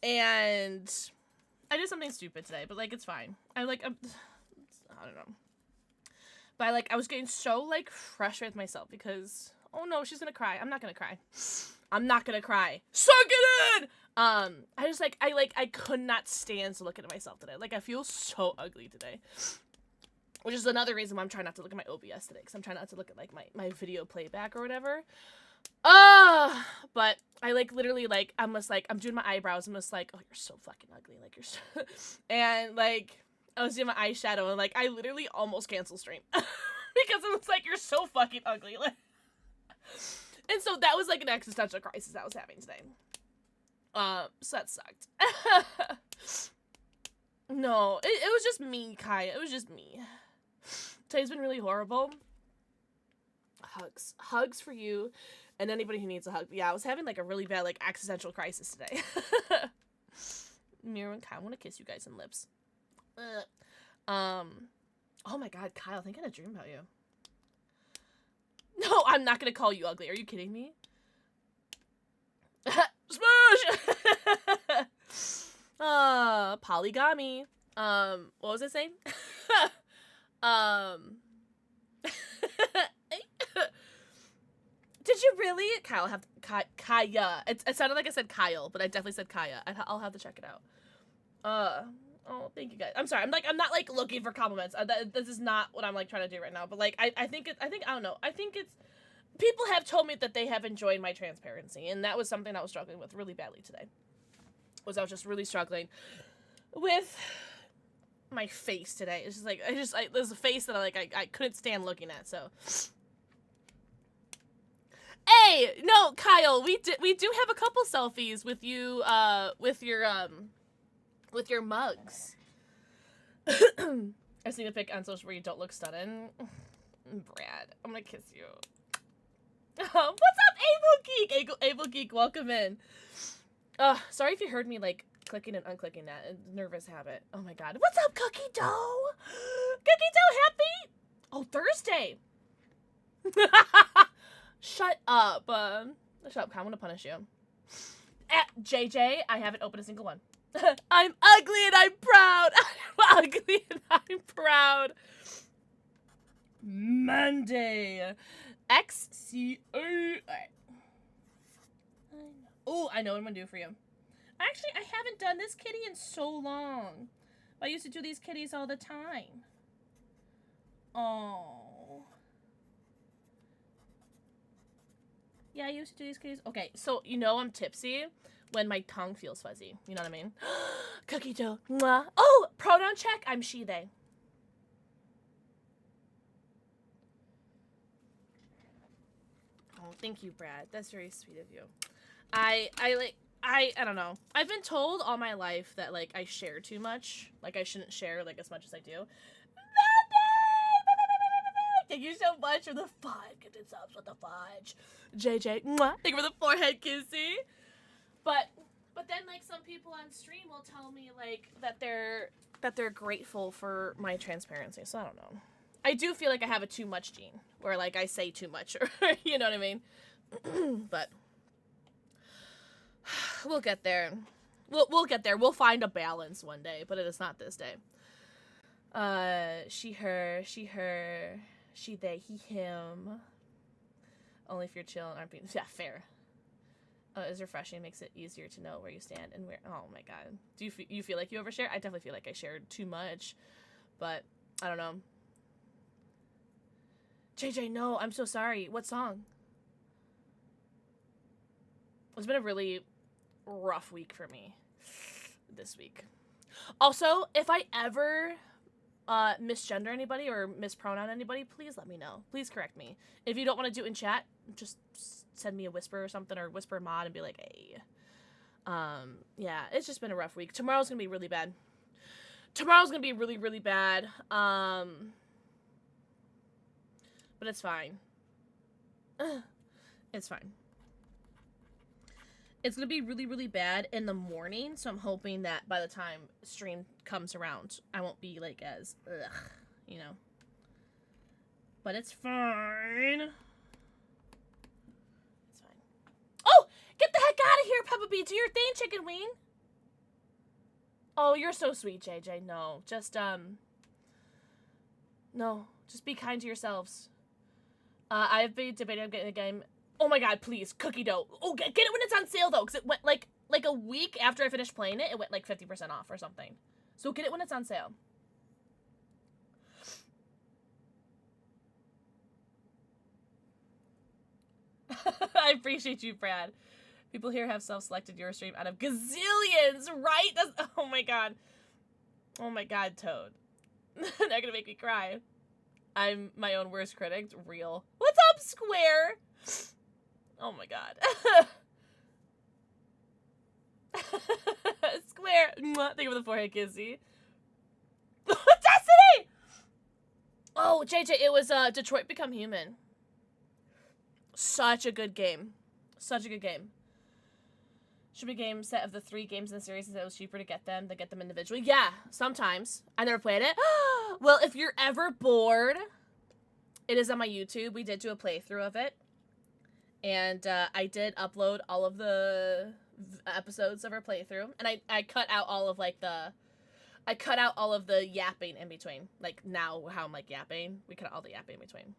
I did something stupid today, but, like, it's fine. I don't know. But, I was getting so, frustrated with myself because, oh no, she's gonna cry. I'm not gonna cry. I'm not gonna cry. Suck it in! I could not stand to look at myself today. Like, I feel so ugly today. Which is another reason why I'm trying not to look at my OBS today, because I'm trying not to look at, my video playback or whatever. But I, literally, I'm just, I'm doing my eyebrows. I'm just like, oh, you're so fucking ugly. Like, you're so... And, I was doing my eyeshadow, and, I literally almost canceled stream. Because it was like, you're so fucking ugly. And so that was, an existential crisis I was having today. So that sucked. No, it was just me, Kaya. It was just me. Today's been really horrible. Hugs. Hugs for you and anybody who needs a hug. Yeah, I was having, a really bad, existential crisis today. Mira and Kyle, I want to kiss you guys in lips. Oh my god, Kyle, I think I had a dream about you. No, I'm not gonna call you ugly. Are you kidding me? Smoosh! Polygamy. What was I saying? Did you really? Kyle, have Kaya. It sounded like I said Kyle, but I definitely said Kaya. I'll have to check it out. Oh, thank you guys. I'm sorry. I'm not looking for compliments. This is not what I'm trying to do right now. But I think I don't know. I think it's people have told me that they have enjoyed my transparency, and that was something I was struggling with really badly today. I was just really struggling with my face today. It's just there's a face that I couldn't stand looking at. So, hey, no, Kyle, we do have a couple selfies with you, with your mugs. I've seen a pic on social where you don't look stunning. Brad, I'm gonna kiss you. What's up, Able Geek? Able Geek, welcome in. Sorry if you heard me clicking and unclicking that. A nervous habit. Oh my god. What's up, Cookie Dough? Cookie Dough, happy? Oh, Thursday. Shut up. Shut up, I'm gonna punish you. JJ, I haven't opened a single one. I'm ugly and I'm proud. I'm ugly and I'm proud. Monday. XCO. Oh, I know what I'm gonna do for you. Actually, I haven't done this kitty in so long. I used to do these kitties all the time. Oh. Yeah, I used to do these kitties. Okay, so you know I'm tipsy when my tongue feels fuzzy. You know what I mean? Cookie dough. Mwah. Oh, pronoun check. I'm she, they. Oh, thank you, Brad. That's very sweet of you. I don't know. I've been told all my life that, I share too much. I shouldn't share, as much as I do. Thank you so much for the 5 gifted subs with the fudge. JJ, mwah. Thank you for the forehead kissy. But then, some people on stream will tell me, that they're grateful for my transparency. So I don't know. I do feel like I have a too much gene, where, I say too much, or, you know what I mean? But we'll get there. We'll get there. We'll find a balance one day, but it is not this day. She, her, she, they, he, him. Only if you're chill and aren't being... Yeah, fair. Is refreshing, makes it easier to know where you stand and where... Oh my god. Do you feel like you overshare? I definitely feel like I shared too much. But, I don't know. JJ, no, I'm so sorry. What song? It's been a really rough week for me this week. Also, if I ever misgender anybody or mispronoun anybody, please let me know. Please correct me. If you don't want to do it in chat, just send me a whisper or something, or whisper mod and be like, hey. Yeah, it's just been a rough week. Tomorrow's gonna be really bad. Tomorrow's gonna be really, really bad. But it's fine. It's fine. It's gonna be really, really bad in the morning, so I'm hoping that by the time stream comes around, I won't be, like, as, ugh, you know. But it's fine. It's fine. Oh! Get the heck out of here, Peppa B! Do your thing, Chicken Wing! Oh, you're so sweet, JJ. No, just, no. Just be kind to yourselves. I've been debating on getting a game... Oh my god, please, cookie dough. Oh, get it when it's on sale, though, because it went, like a week after I finished playing it, it went, like, 50% off or something. So get it when it's on sale. I appreciate you, Brad. People here have self-selected your stream out of gazillions, right? That's, oh my god. Oh my god, Toad. They're gonna make me cry. I'm my own worst critic. Real. What's up, Square? Oh my god. Square. Thank you for the forehead kissy. Destiny! Oh, JJ, it was Detroit Become Human. Such a good game. Such a good game. Should be a game set of the 3 games in the series, since it was cheaper to get them than get them individually. Yeah, sometimes. I never played it. Well, if you're ever bored, it is on my YouTube. We did do a playthrough of it. And I did upload all of the episodes of our playthrough. And I cut out all of, like, I cut out all of the yapping in between. Like, now, how I'm, like, yapping. We cut out all the yapping in between.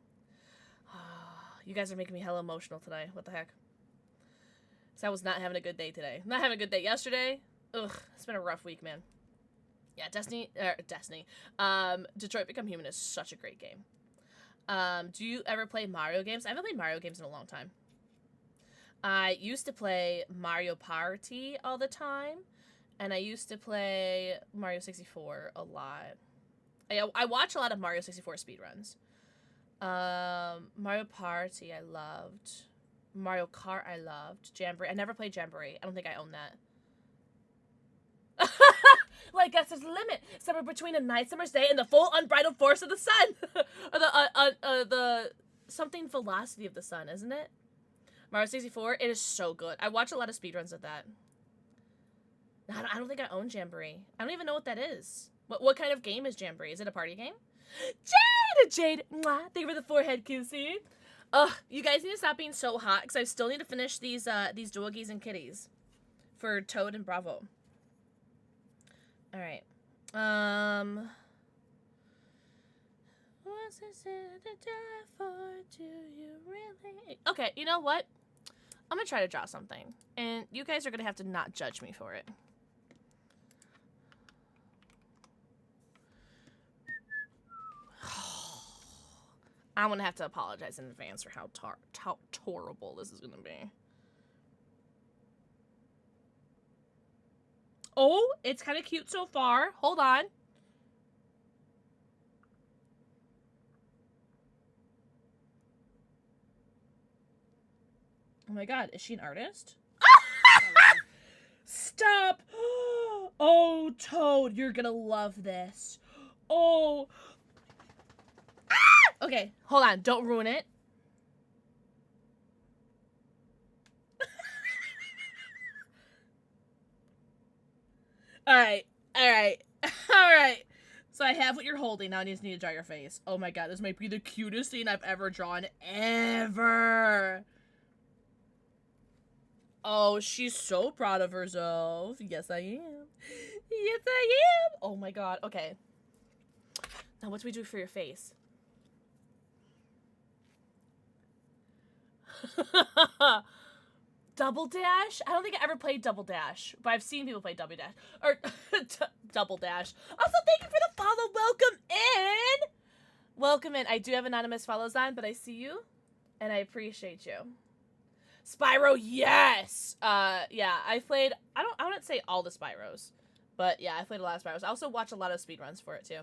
You guys are making me hella emotional today. What the heck? So I was not having a good day today. Not having a good day yesterday. Ugh, it's been a rough week, man. Yeah, Destiny. Detroit Become Human is such a great game. Do you ever play Mario games? I haven't played Mario games in a long time. I used to play Mario Party all the time, and I used to play Mario 64 a lot. I watch a lot of Mario 64 speedruns. Mario Party I loved. Mario Kart I loved. Jamboree. I never played Jamboree. I don't think I own that. Well, I guess there's a limit. Somewhere between a night summer's day and the full unbridled force of the sun. Or the something velocity of the sun, isn't it? Mario 64, it is so good. I watch a lot of speedruns of that. I don't think I own Jamboree. I don't even know what that is. What kind of game is Jamboree? Is it a party game? Jade! Mwah! Thank you for the forehead kissy. Ugh, you guys need to stop being so hot, because I still need to finish these doggies and kitties. For Toad and Bravo. Alright. What's this to die for? Do you really? Okay, you know what? I'm gonna try to draw something. And you guys are gonna have to not judge me for it. I'm gonna have to apologize in advance for how horrible this is gonna be. Oh, it's kind of cute so far. Hold on. Oh my god, is she an artist? Stop! Oh, Toad, you're gonna love this. Oh. Ah! Okay, hold on. Don't ruin it. Alright. Alright. Alright. So I have what you're holding. Now I just need to draw your face. Oh my god, this might be the cutest scene I've ever drawn. Ever. Oh, she's so proud of herself. Yes, I am. Yes, I am. Oh my god. Okay. Now what do we do for your face? Double Dash? I don't think I ever played Double Dash, but I've seen people play Double Dash. Or, Double Dash. Also, thank you for the follow. Welcome in! Welcome in. I do have anonymous follows on, but I see you, and I appreciate you. Spyro, yes! Yeah, I played, I wouldn't say all the Spyros, but yeah, I played a lot of Spyros. I also watch a lot of speedruns for it, too.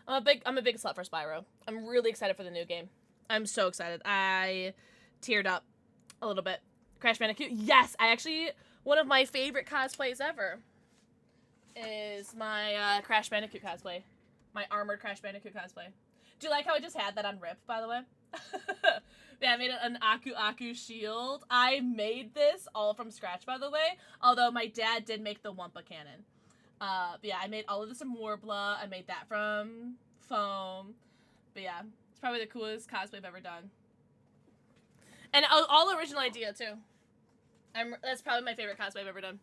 I'm a big slut for Spyro. I'm really excited for the new game. I'm so excited. I teared up a little bit. Crash Bandicoot, yes! I actually, one of my favorite cosplays ever is my Crash Bandicoot cosplay. My armored Crash Bandicoot cosplay. Do you like how I just had that on Rip, by the way? Yeah, I made an Aku Aku shield. I made this all from scratch, by the way, although my dad did make the Wumpa cannon. But yeah, I made all of this from Warbler. I made that from foam. But yeah, it's probably the coolest cosplay I've ever done. And all original idea, too. That's probably my favorite cosplay I've ever done.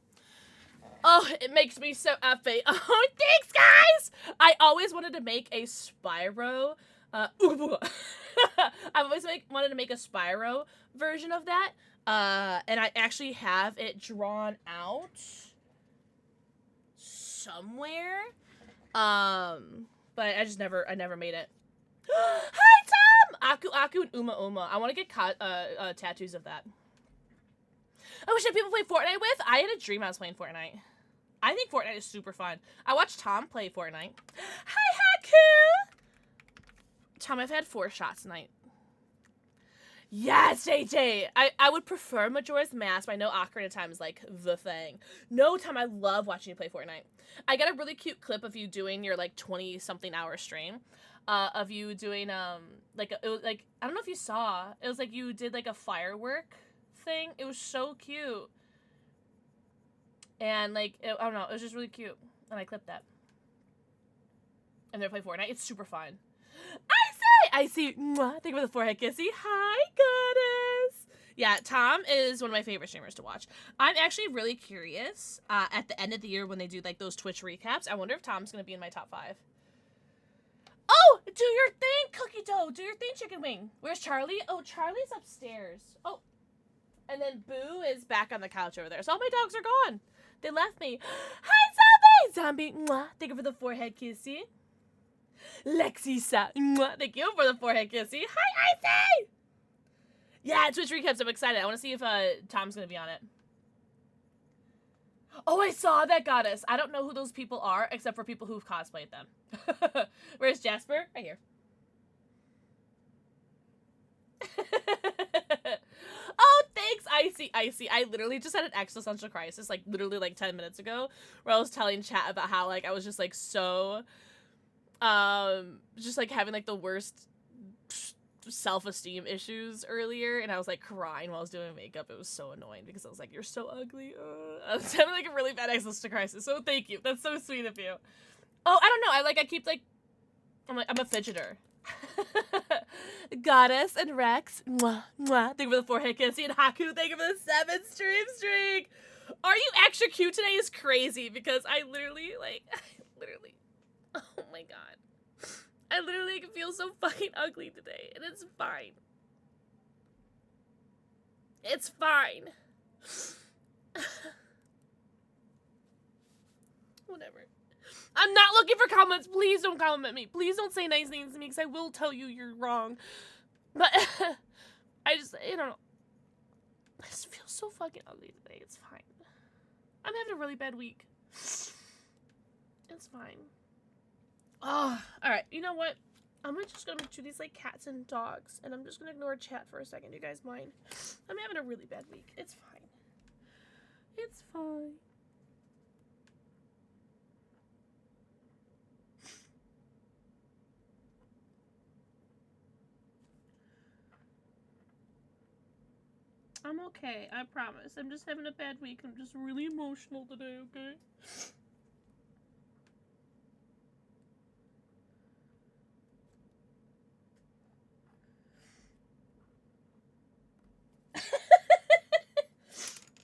Oh, it makes me so happy. Oh, thanks, guys! I always wanted to make a Spyro. I've always wanted to make a Spyro version of that. And I actually have it drawn out somewhere. But I never made it. Hi, Tom! Aku Aku and Uma Uma. I want to get tattoos of that. I wish I had people play Fortnite with. I had a dream I was playing Fortnite. I think Fortnite is super fun. I watched Tom play Fortnite. Hi, Haku! Tom, I've had 4 shots tonight. Yes, JJ! I would prefer Majora's Mask, but I know Ocarina of Time is, like, the thing. No, Tom, I love watching you play Fortnite. I got a really cute clip of you doing your, like, 20-something hour stream. Of you doing, I don't know if you saw. It was, like, you did, like, a firework thing. It was so cute. And, like, I don't know. It was just really cute. And I clipped that. And they're playing Fortnite. It's super fun. I see. Mwah. Thank you for the forehead kissy. Hi, goddess. Yeah, Tom is one of my favorite streamers to watch. I'm actually really curious, at the end of the year when they do, like, those Twitch recaps, I wonder if Tom's going to be in my top 5. Oh, do your thing, Cookie Dough. Do your thing, Chicken Wing. Where's Charlie? Oh, Charlie's upstairs. Oh. And then Boo is back on the couch over there. So all my dogs are gone. They left me. Hi, Zombie! Zombie, mwah. Thank you for the forehead kissy. Lexisa, mwah. Thank you for the forehead kissy. Hi, Icy! Yeah, Twitch recaps. I'm excited. I want to see if Tom's going to be on it. Oh, I saw that, goddess. I don't know who those people are, except for people who've cosplayed them. Where's Jasper? Right here. Oh, thanks, Icy. I literally just had an existential crisis, like, literally, like, 10 minutes ago, where I was telling chat about how, like, I was just, like, so, just, like, having, like, the worst self-esteem issues earlier, and I was, like, crying while I was doing makeup. It was so annoying, because I was like, you're so ugly. I was having, like, a really bad existential crisis, so thank you. That's so sweet of you. Oh, I don't know. I keep, like, I'm a fidgeter. Goddess and Rex, mwah, mwah. Thank you for the forehead kissy, and Haku, thank you for the 7 stream streak. Are you extra cute today is crazy, because I literally, oh my god. I literally feel so fucking ugly today, and it's fine. It's fine. Whatever. I'm not looking for comments. Please don't compliment me. Please don't say nice things to me, because I will tell you you're wrong. But, I don't know. I just feel so fucking ugly today. It's fine. I'm having a really bad week. It's fine. Oh, alright. You know what? I'm just gonna do these, like, cats and dogs, and I'm just gonna ignore chat for a second. You guys mind? I'm having a really bad week. It's fine. It's fine. I'm okay, I promise. I'm just having a bad week. I'm just really emotional today, okay?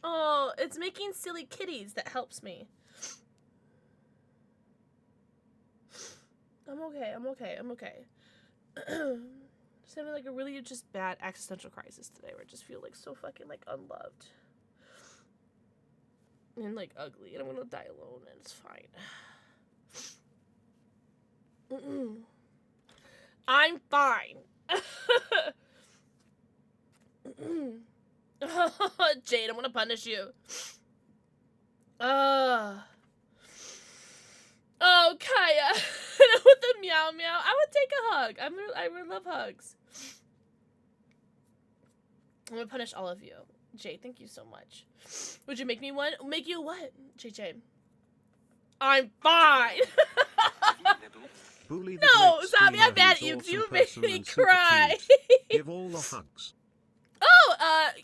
Oh, it's making silly kitties that helps me. I'm okay. Just having like a really just bad existential crisis today where I just feel like so fucking like unloved. And like ugly. And I'm gonna die alone and it's fine. I'm fine. Jade, I'm gonna punish you. Oh, Kaya. With the meow meow. I would take a hug. I really love hugs. I'm gonna punish all of you. Jade, thank you so much. Would you make me one? Make you what? JJ. I'm fine. No, Zombie, I'm mad at you because you made me cry. Give all the hugs. Oh,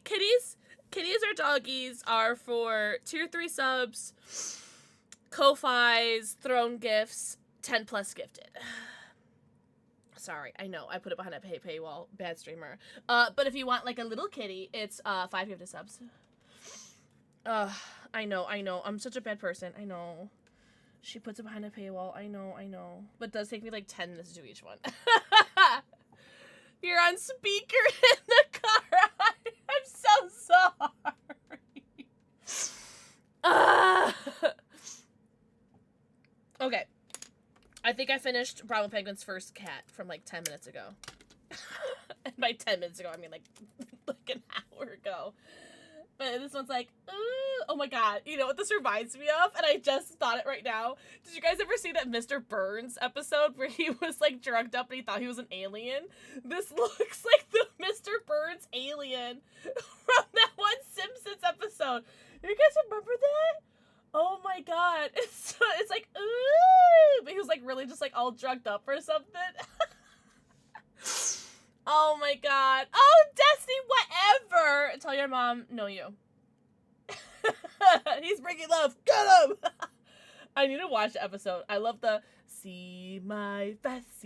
kitties. Kitties or doggies are for tier 3 subs, Ko-Fi's, throne gifts, 10 plus gifted. Sorry, I know, I put it behind a paywall, bad streamer. But if you want like a little kitty, it's 5 gifted subs. I know, I'm such a bad person, I know. She puts it behind a paywall, I know. But it does take me like 10 minutes to do each one. You're on speaker in the car. I'm so sorry. Okay. I think I finished Bravo Penguin's first cat from like 10 minutes ago. And by 10 minutes ago, I mean like an hour ago. But this one's like, ooh, oh my god. You know what this reminds me of? And I just thought it right now. Did you guys ever see that Mr. Burns episode where he was like drugged up and he thought he was an alien? This looks like the Mr. Burns alien from that one Simpsons episode. You guys remember that? Oh my god. It's like, ooh. But he was like really just like all drugged up or something. Oh my god. Oh, Destiny, whatever. Tell your mom, no you. He's bringing love. Get him. I need to watch the episode. I love the see my vest,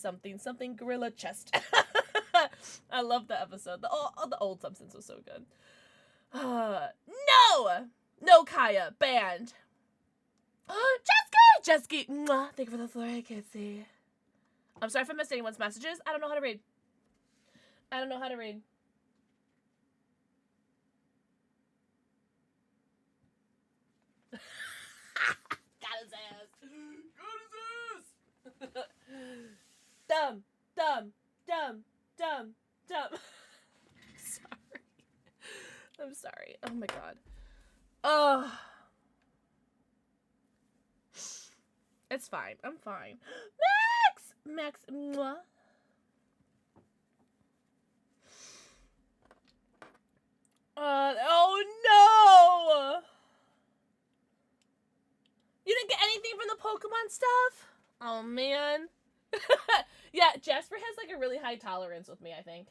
something gorilla chest. I love the episode. The old Simpsons was so good. No, Kaya, banned. Jesky, mwah. Thank you for the flurry, kissy. I'm sorry if I missed anyone's messages. I don't know how to read. Got his ass. Dumb. I'm sorry. Oh my god. Oh. It's fine. I'm fine. Max, mwah. Oh no! You didn't get anything from the Pokemon stuff? Oh man. Yeah, Jasper has like a really high tolerance with me, I think.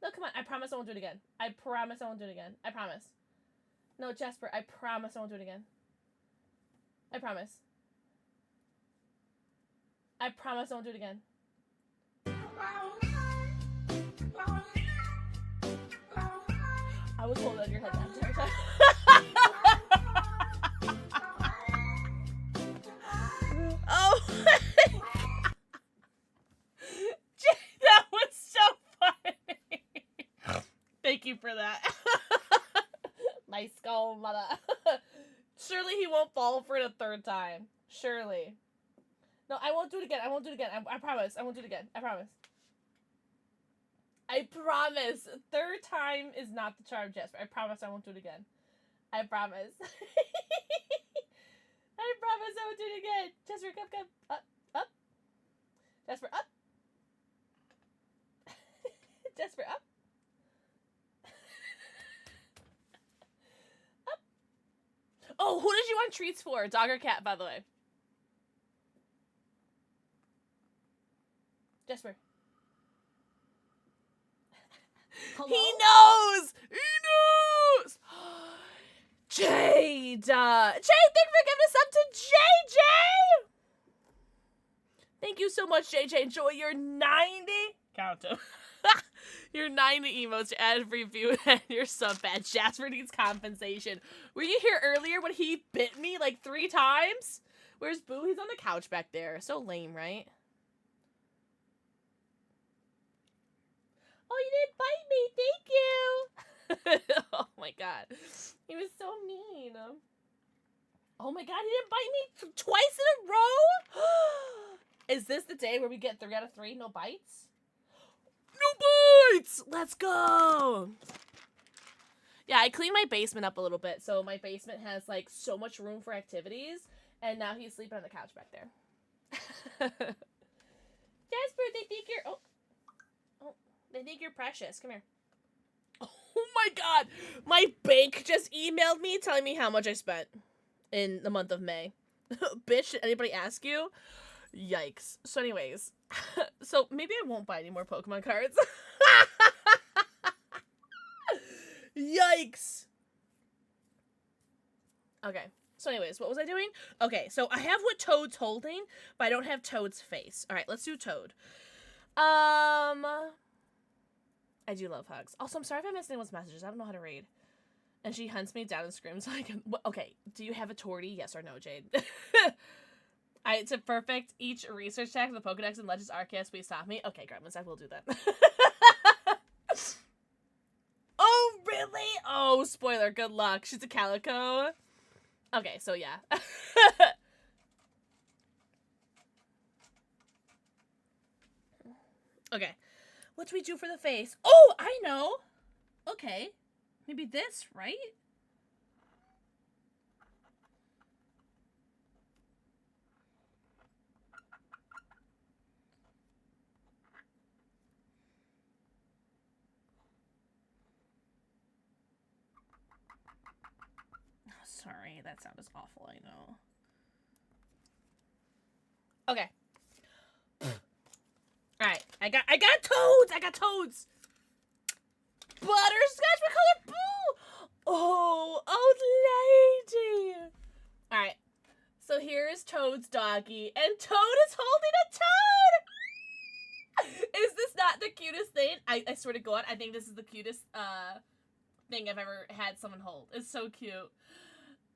No, come on. I promise I won't do it again. I promise. No, Jasper, I promise I won't do it again. I promise I won't do it again. I was holding on your head the entire time. Oh my god. That was so funny. Thank you for that. My skull, mother. Surely he won't fall for it a third time. Surely. No, I won't do it again. I promise. I won't do it again. I promise. Third time is not the charm, Jasper. I promise I won't do it again. I promise. I promise I won't do it again. Jasper, come. Up. Jasper, up. Jasper, up. Up. Oh, who did you want treats for? Dog or cat, by the way? Jasper. Hello? He knows! Jade! Jade, thank you for giving us up to JJ! Thank you so much, JJ. Enjoy your 90... Count them. Your 90 emotes, your ad review, and your sub badge. Jasper needs compensation. Were you here earlier when he bit me like 3 times? Where's Boo? He's on the couch back there. So lame, right? Oh, you didn't bite me. Thank you. Oh my god. He was so mean. Oh my god, he didn't bite me twice in a row? Is this the day where we get 3 out of 3? No bites? No bites! Let's go! Yeah, I cleaned my basement up a little bit, so my basement has, like, so much room for activities, and now he's sleeping on the couch back there. Jasper, they think you're... Oh, they think you're precious. Come here. Oh my god! My bank just emailed me telling me how much I spent in the month of May. Bitch, did anybody ask you? Yikes. So anyways, so maybe I won't buy any more Pokemon cards. Yikes. Okay. So anyways, what was I doing? Okay, so I have what Toad's holding, but I don't have Toad's face. All right, let's do Toad. I do love hugs. Also, I'm sorry if I missed anyone's messages. I don't know how to read. And she hunts me down and screams like, okay, do you have a tortie? Yes or no, Jade? To perfect each research tag of the Pokedex and Legends Arceus, please stop me. Okay, Gremlins, I will do that. Oh, really? Oh, spoiler, good luck. She's a Calico. Okay, so yeah. Okay. What do we do for the face? Oh, I know. Okay. Maybe this, right? Oh, sorry, that sound is awful, I know. Okay. Alright, I got toads! I got toads! Butterscotch, what color? Boo! Oh, old lady! Alright, so here is Toad's doggy, and Toad is holding a toad! Is this not the cutest thing? I swear to God, I think this is the cutest, thing I've ever had someone hold. It's so cute.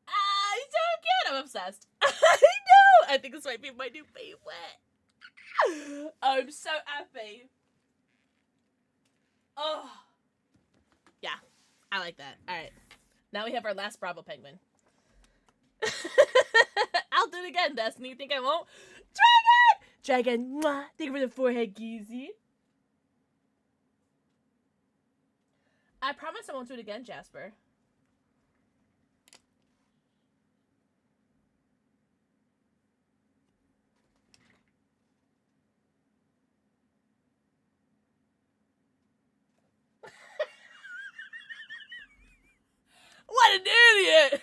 He's so cute! I'm obsessed. I know! I think this might be my new favorite. I'm so happy. Oh. Yeah, I like that. Alright. Now we have our last Bravo Penguin. I'll do it again, Destiny. You think I won't? Dragon! Dragon! Mwah! Thank you for the forehead, Geezy. I promise I won't do it again, Jasper. What an idiot!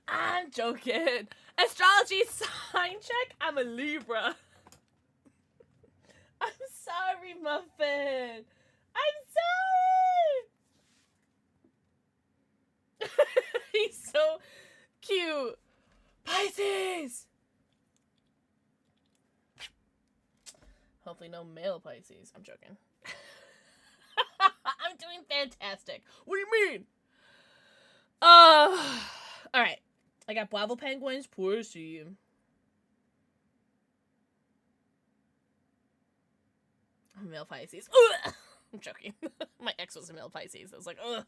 I'm joking. Astrology sign check? I'm a Libra. I'm sorry, Muffin. I'm sorry. He's so cute. Pisces. Hopefully no male Pisces. I'm joking. I'm doing fantastic. What do you mean? Alright. I got Bravo Penguins, pussy. I'm a male Pisces. Ugh! I'm joking. My ex was a male Pisces. I was like, ugh.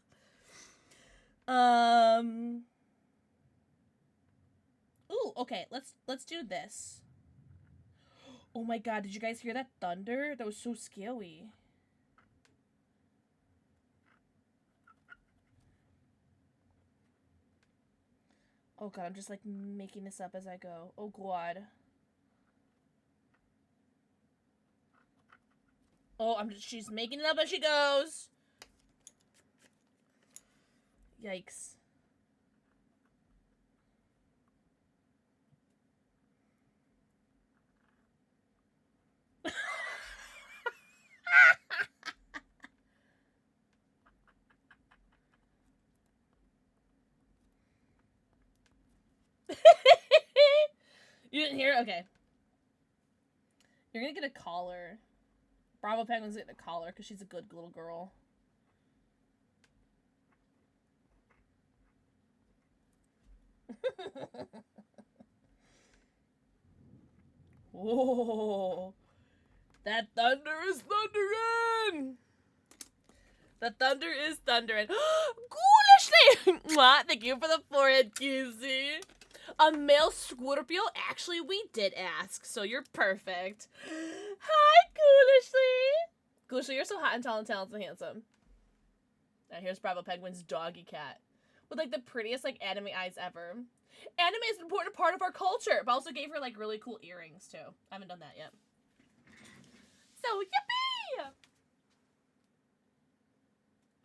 Ooh, okay. Let's do this. Oh my god, did you guys hear that thunder? That was so scary. Oh god, I'm just like making this up as I go. Oh god. Oh, she's making it up as she goes. Yikes. You didn't hear it? Okay. You're gonna get a collar. Bravo Penguin's getting a collar because she's a good little girl. Whoa. That thunder is thundering. The thunder is thundering. Ghoulishly! Mwah, thank you for the forehead, Kizzy. A male Scorpio? Actually, we did ask, so you're perfect. Hi, Ghoulishly. Ghoulishly, you're so hot and tall and talented and handsome. Now here's Bravo Penguin's doggy cat. With, like, the prettiest, like, anime eyes ever. Anime is an important part of our culture, but also gave her, like, really cool earrings, too. I haven't done that yet. So, yippee!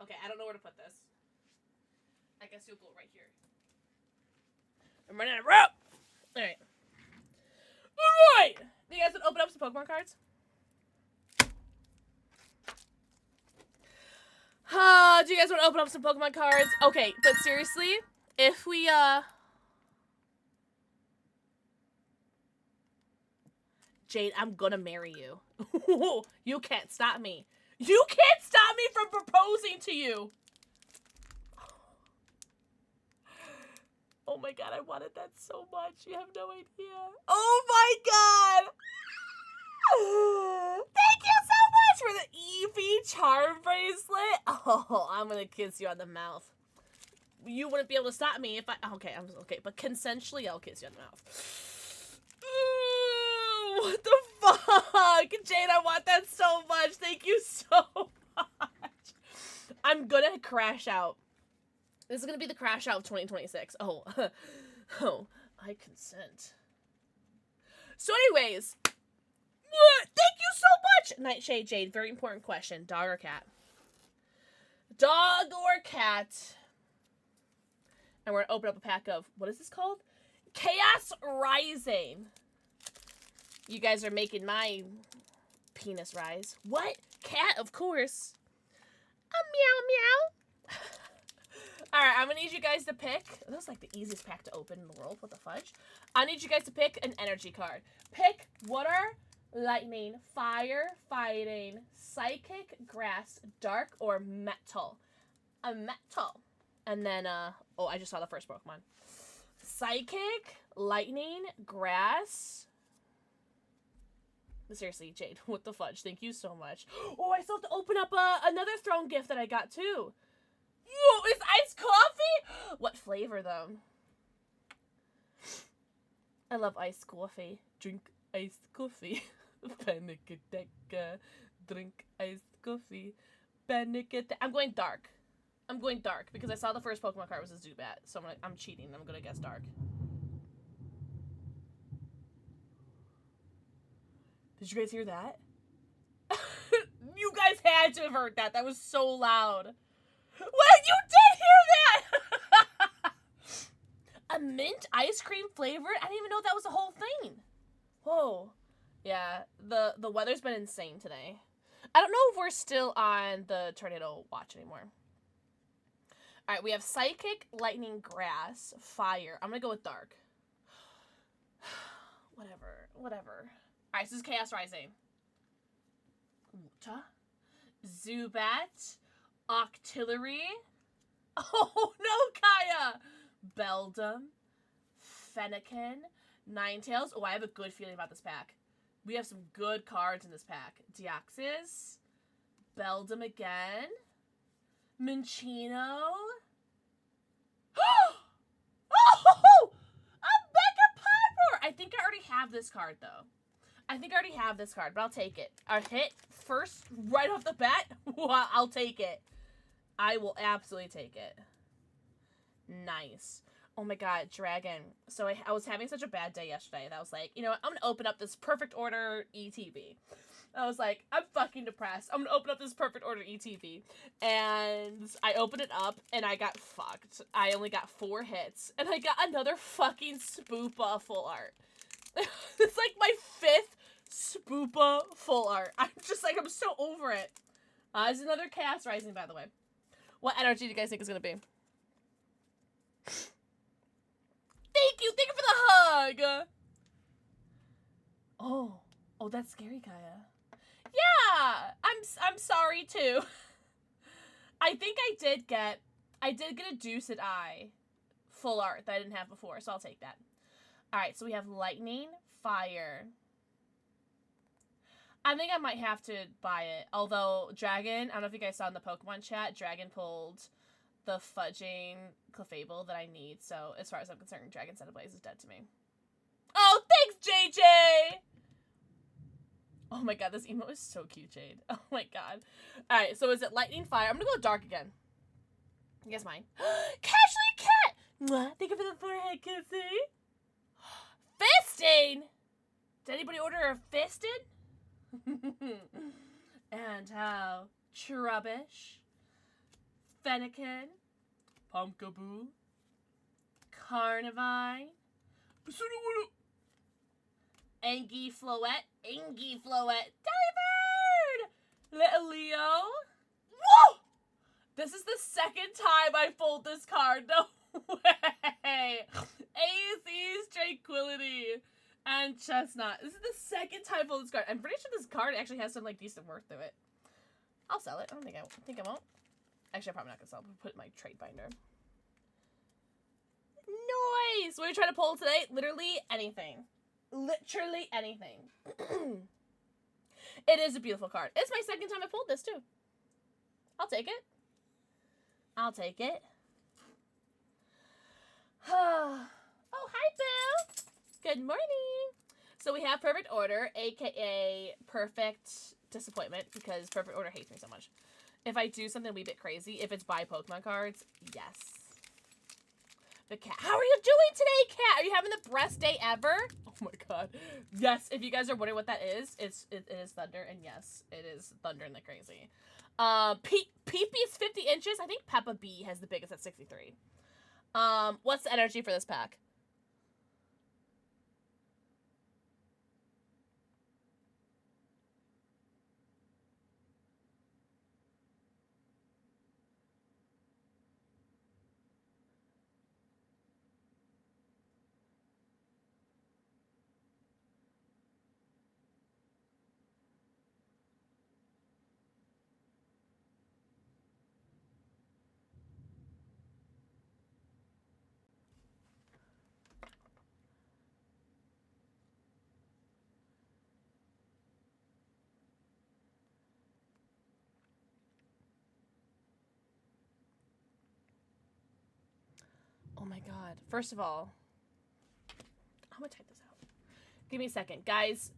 Okay, I don't know where to put this. I guess you'll go right here. I'm running out of rope! Alright. Alright! Do you guys want to open up some Pokemon cards? Do you guys want to open up some Pokemon cards? Okay, but seriously, if we, Jade, I'm gonna marry you. You can't stop me. You can't stop me from proposing to you! Oh my god, I wanted that so much. You have no idea. Oh my god! Thank you so much for the Eevee charm bracelet. Oh, I'm gonna kiss you on the mouth. You wouldn't be able to stop me if I... Okay, okay, but consensually, I'll kiss you on the mouth. Ooh, what the fuck? Jade, I want that so much. Thank you so much. I'm gonna crash out. This is gonna be the crash out of 2026. Oh, oh, I consent. So anyways, thank you so much! Nightshade Jade, very important question. Dog or cat? Dog or cat? And we're gonna open up a pack of, what is this called? Chaos Rising. You guys are making my penis rise. What? Cat, of course. Meow, meow. Alright, I'm gonna need you guys to pick. That was like the easiest pack to open in the world. What the fudge? I need you guys to pick an energy card. Pick water, lightning, fire, fighting, psychic, grass, dark, or metal. A metal. And then, oh, I just saw the first Pokemon. Psychic, lightning, grass. Seriously, Jade, what the fudge? Thank you so much. Oh, I still have to open up another throne gift that I got, too. Whoa, is iced coffee? What flavor, though? I love iced coffee. Drink iced coffee. Panic-a-deca. Drink iced coffee. Panic-a-deca. I'm going dark. I'm going dark because I saw the first Pokemon card was a Zubat, so I'm cheating. I'm gonna guess dark. Did you guys hear that? You guys had to have heard that. That was so loud. Well, you did hear that! A mint ice cream flavored? I didn't even know that was a whole thing. Whoa. Yeah, the weather's been insane today. I don't know if we're still on the tornado watch anymore. Alright, we have psychic, lightning, grass, fire. I'm gonna go with dark. Whatever. Alright, so this is Chaos Rising. Wuta, Zubat, Octillery. Oh no, Kaya! Beldum, Fennekin, Ninetales. Oh, I have a good feeling about this pack. We have some good cards in this pack. Deoxys, Beldum again, Minccino. Oh! A Becca Piper! I think I already have this card, though. But I'll take it. A hit first, right off the bat? I'll take it. I will absolutely take it. Nice. Oh my god, Dragon. So I was having such a bad day yesterday that I was like, you know what, I'm gonna open up this Perfect Order ETB. I was like, I'm fucking depressed. I'm gonna open up this Perfect Order ETB. And I opened it up, and I got fucked. I only got 4 hits. And I got another fucking Spoopa full art. It's like my 5th Spoopa full art. I'm so over it. This is another Chaos Rising, by the way. What energy do you guys think is gonna be? Thank you for the hug! Oh, that's scary, Kaya. Yeah, I'm sorry too. I think I did get a Deuced Eye full art that I didn't have before, so I'll take that. Alright, so we have lightning, fire. I think I might have to buy it. Although, Dragon, I don't know if you guys saw in the Pokemon chat, Dragon pulled the fudging Clefable that I need. So, as far as I'm concerned, Dragon Set Ablaze is dead to me. Oh, thanks, JJ! Oh my god, this emote is so cute, Jade. Oh my god. Alright, so is it Lightning Fire? I'm gonna go dark again. Guess mine. Casually Cat! Mwah. Thank you for the forehead kissing. Fisting! Did anybody order a fisted? And how Trubbish, Fennekin, Pumpkaboo, Carnivine, Angie Floette, Delibird, Little Leo. Whoa! This is the second time I pulled this card. No way. AC's Tranquility and Chestnut. This is the second time I pulled this card. I'm pretty sure this card actually has some like decent worth to it. I'll sell it. I don't think I won't. Actually, I'm probably not gonna sell it. I'll put it in my trade binder. Nice! What are you trying to pull today? Literally anything. Literally anything. It is a beautiful card. It's my second time I pulled this too. I'll take it. I'll take it. Oh, hi, Boo. Good morning. So we have Perfect Order, aka Perfect Disappointment, because Perfect Order hates me so much. If I do something a wee bit crazy, if it's buy Pokemon cards, yes. The cat. How are you doing today, Cat? Are you having the best day ever? Oh my god. Yes, if you guys are wondering what that is, it is Thunder, and yes, it is Thunder and the crazy. Peepee is 50 inches. I think Peppa B has the biggest at 63. What's the energy for this pack? Oh my god. First of all, I'm gonna type this out. Give me a second. Guys,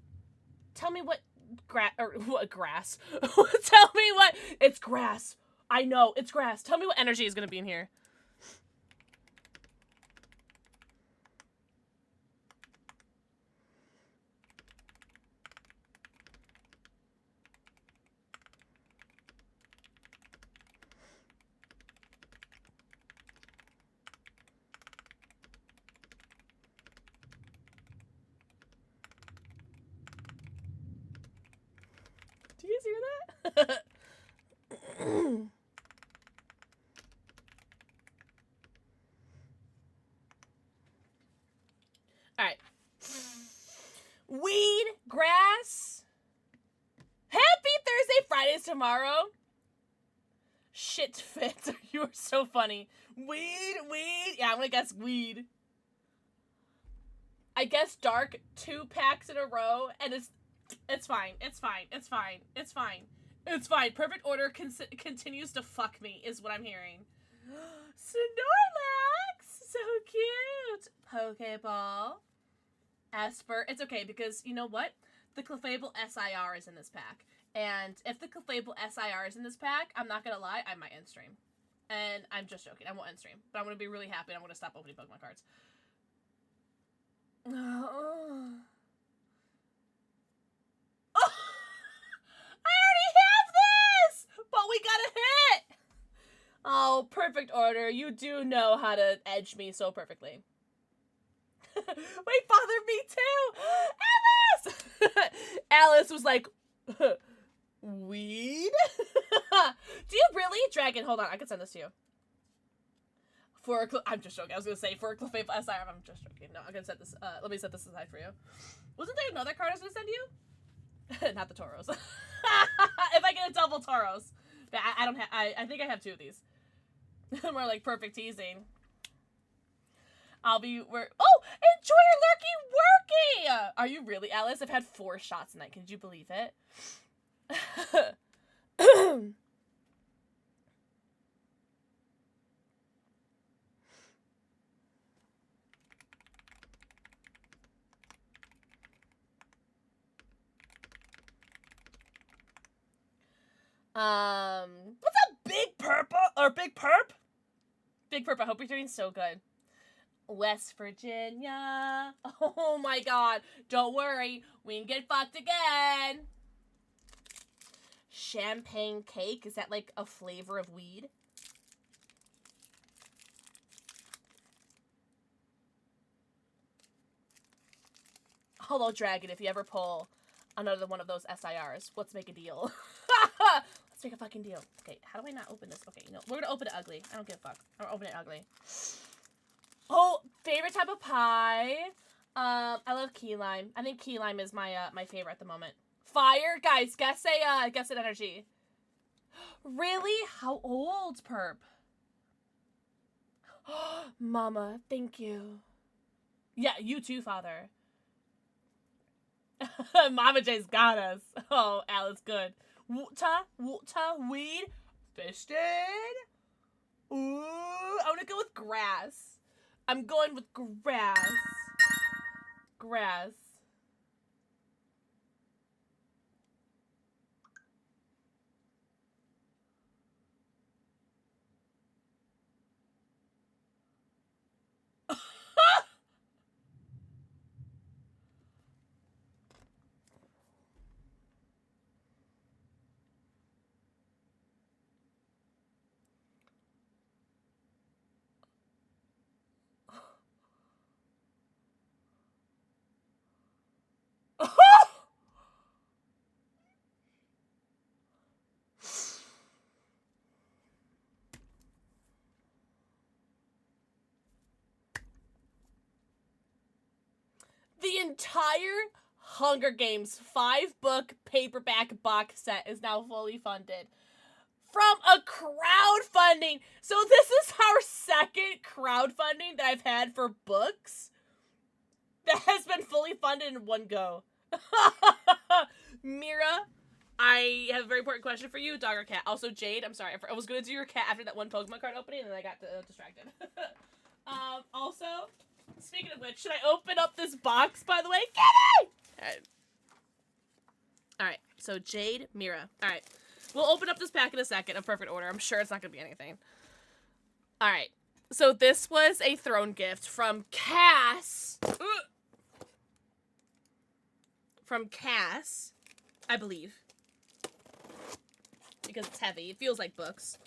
tell me what grass. Tell me what. It's grass. I know, it's grass. Tell me what energy is gonna be in here. Do you guys hear that? Alright. Weed, grass. Happy Thursday, Fridays tomorrow. Shit fit. You are so funny. Weed. Yeah, I'm gonna guess weed. I guess dark 2 packs in a row, and it's fine. It's fine. Perfect Order continues to fuck me, is what I'm hearing. Snorlax! So cute! Pokeball. Esper. It's okay, because you know what? The Clefable SIR is in this pack. And if the Clefable SIR is in this pack, I'm not gonna lie, I might end stream. And I'm just joking. I won't end stream. But I'm gonna be really happy and I'm gonna stop opening Pokemon cards. Oh. I already have this! But we got a hit! Oh, Perfect Order. You do know how to edge me so perfectly. Wait, bothered me too! Alice! Alice was like, weed? Do you really? Dragon, hold on. I can send this to you. I'm just joking. I was going to say, for a Clefable SIR, I'm just joking. No, I'm going to set this, let me set this aside for you. Wasn't there another card I was going to send you? Not the Tauros. If I get a double Tauros. But I don't have, I think I have 2 of these. More like perfect teasing. I'll be Oh, enjoy your lurky worky. Are you really, Alice? I've had 4 shots tonight. Could you believe it? What's up, Big Purple or Big Perp? Big Perp, I hope you're doing so good. West Virginia. Oh my god. Don't worry. We can get fucked again. Champagne cake. Is that like a flavor of weed? Hello, Dragon. If you ever pull another one of those SIRs, let's make a deal. Let's make a fucking deal. Okay, how do I not open this? Okay, you know, we're gonna open it ugly. I don't give a fuck. I'm gonna open it ugly. Oh, favorite type of pie. I love key lime. I think key lime is my my favorite at the moment. Fire, guys. Guess an energy. Really? How old, Perp? Mama, thank you. Yeah, you too, Father. Mama J's got us. Oh, Alice, good. Water, weed, fisted. Ooh, I'm gonna go with grass. I'm going with grass. Grass. The entire Hunger Games 5-book paperback box set is now fully funded from a crowdfunding. So this is our second crowdfunding that I've had for books that has been fully funded in one go. Mira, I have a very important question for you, dog or cat. Also, Jade, I'm sorry. I was going to do your cat after that one Pokemon card opening, and then I got distracted. Also, speaking of which, should I open up this box, by the way? Kitty! Alright, so Jade, Mira. Alright, we'll open up this pack in a second in perfect order. I'm sure it's not going to be anything. Alright, so this was a throne gift from Cass. From Cass, I believe. Because it's heavy. It feels like books.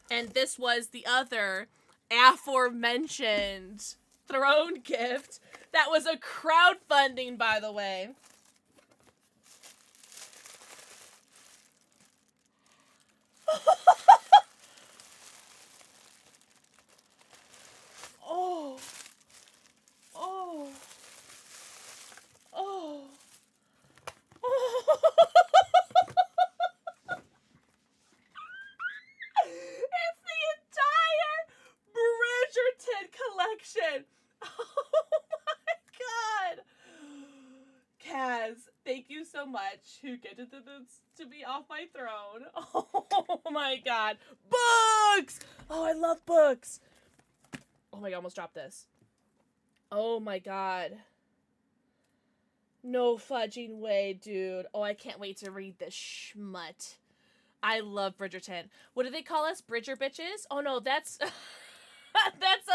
And this was the other aforementioned throne gift that was a crowdfunding, by the way. Oh. Oh. Oh. It's the entire Bridgerton collection. Oh my god. Kaz, thank you so much. Who gifted this to be off my throne? Oh my god. Books! Oh, I love books. Oh my god, I almost dropped this. Oh my god. No fudging way, dude. Oh, I can't wait to read this schmut. I love Bridgerton. What do they call us? Bridger bitches? Oh no, that's that's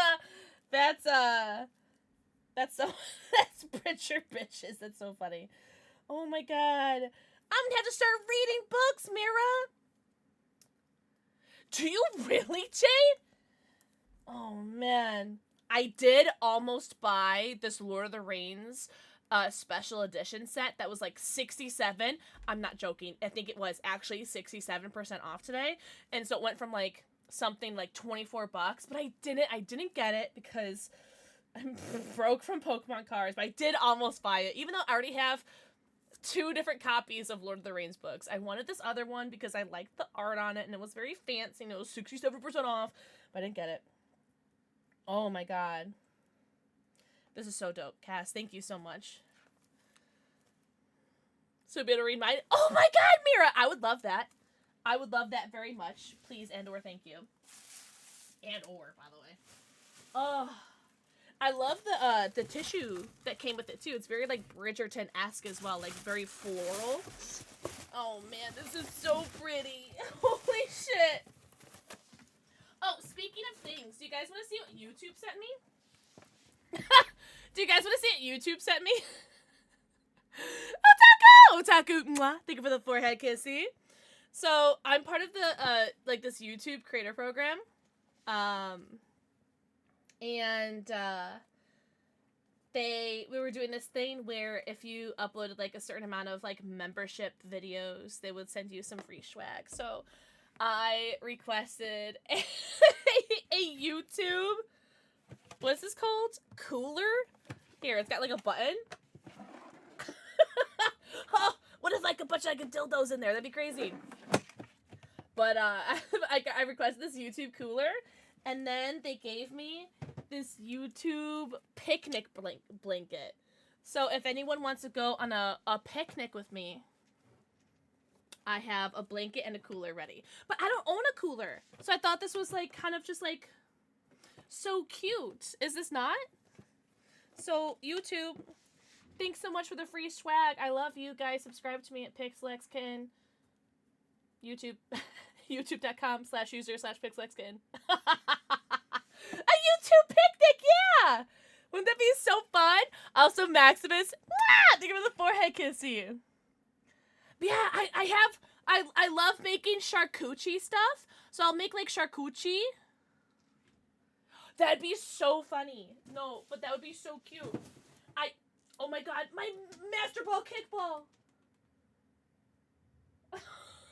Bridger bitches. That's so funny. Oh my god. I'm gonna have to start reading books, Mira. Do you really, Jade? Oh man. I did almost buy this Lord of the Rings special edition set that was like 67. I'm not joking. I think it was actually 67% off today. And so it went from like something like $24, but I didn't get it because I'm broke from Pokemon cards, but I did almost buy it, even though I already have 2 different copies of Lord of the Rings books. I wanted this other one because I liked the art on it and it was very fancy and it was 67% off, but I didn't get it. Oh my god. This is so dope, Cass. Thank you so much. So be able to read mine. Oh my god, Mira! I would love that. I would love that very much. Please and or thank you. And or, by the way. Oh, I love the tissue that came with it too. It's very like Bridgerton-esque as well, like very floral. Oh man, this is so pretty. Holy shit. Oh, speaking of things, do you guys want to see what YouTube sent me? Do you guys want to see what YouTube sent me? Otaku! Otaku! Mwah. Thank you for the forehead kissy. So, I'm part of the, like, this YouTube creator program. We were doing this thing where if you uploaded, like, a certain amount of, like, membership videos, they would send you some free swag. So, I requested a YouTube, what's this called? Cooler? Here, it's got, like, a button. Oh, what if I could put like a dildos in there? That'd be crazy. But I requested this YouTube cooler, and then they gave me this YouTube picnic blanket. So if anyone wants to go on a picnic with me, I have a blanket and a cooler ready. But I don't own a cooler, so I thought this was like kind of just like so cute. Is this not? So YouTube, thanks so much for the free swag. I love you guys. Subscribe to me at PixelxKitten. YouTube. YouTube.com/user/PixelxKitten. A YouTube picnic, yeah! Wouldn't that be so fun? Also, Maximus, thank you for the forehead kissy. But yeah, I love making charcuterie stuff. So I'll make like charcuterie. That'd be so funny. No, but that would be so cute. Oh my god, my master ball kickball!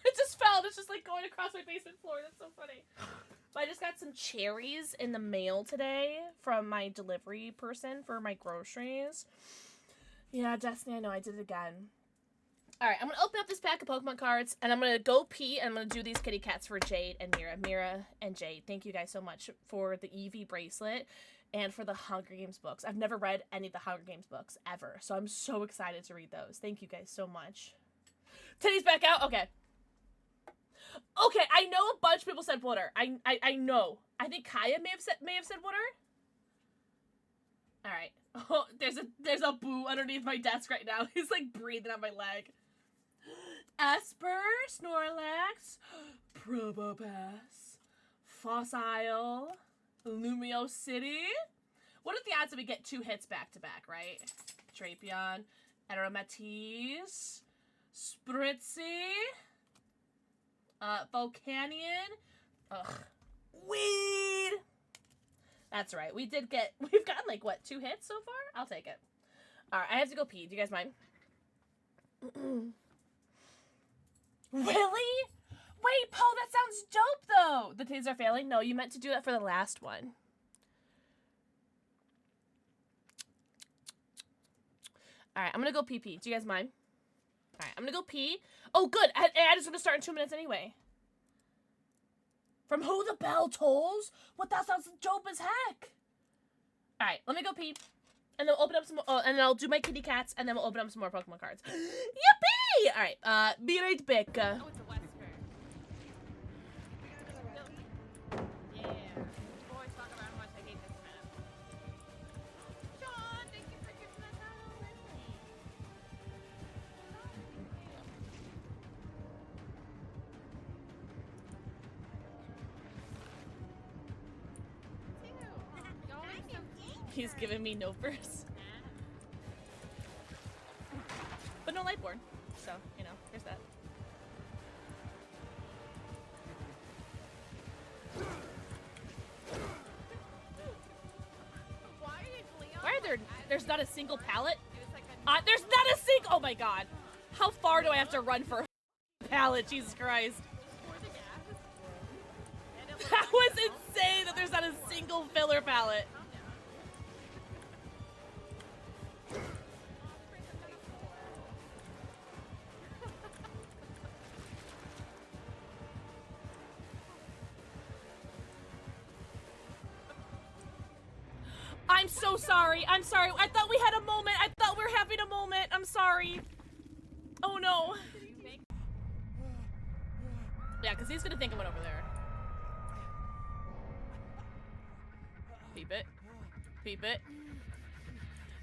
It just fell. It's just like going across my basement floor. That's so funny. But I just got some cherries in the mail today from my delivery person for my groceries. Yeah, Destiny, I know I did it again. Alright, I'm gonna open up this pack of Pokemon cards, and I'm gonna go pee, and I'm gonna do these kitty cats for Jade and Mira. Mira and Jade, thank you guys so much for the Eevee bracelet and for the Hunger Games books. I've never read any of the Hunger Games books, ever, so I'm so excited to read those. Thank you guys so much. Titties back out? Okay. Okay, I know a bunch of people said water. I know. I think Kaya may have said water. All right. Oh, there's a boo underneath my desk right now. He's like breathing on my leg. Esper, Snorlax, Probopass, Fossil, Lumio City. What are the odds that we get 2 hits back to back, right? Drapion, Aromatisse, Spritzy, Volcanion, Weed. That's right. We've gotten like what, 2 hits so far? I'll take it. All right, I have to go pee. Do you guys mind? Really? Wait, Poe, that sounds dope though. The titties are failing? No, you meant to do that for the last one. All right, I'm gonna go pee. Do you guys mind? All right, I'm gonna go pee. Oh, good. Ad is gonna start in 2 minutes anyway. From Who the Bell Tolls? What, that sounds dope as heck. All right, let me go pee, and then we'll open up some. And then I'll do my kitty cats, and then we'll open up some more Pokemon cards. Yippee! All right, be right back. Oh, it's a Wesker. Yeah. Boys talk about how much I hate this map. Sean, thank you for giving us that over to me. He's giving me no first. But no Lightborn. So, you know, there's that. Why are there's not a single pallet? There's not a single, oh my god. How far do I have to run for a pallet? Jesus Christ. That was insane that there's not a single filler pallet. I'm so sorry. I'm sorry. I thought we had a moment. I thought we were having a moment. I'm sorry. Oh no. Yeah, because he's gonna think I went over there. Peep it. Peep it.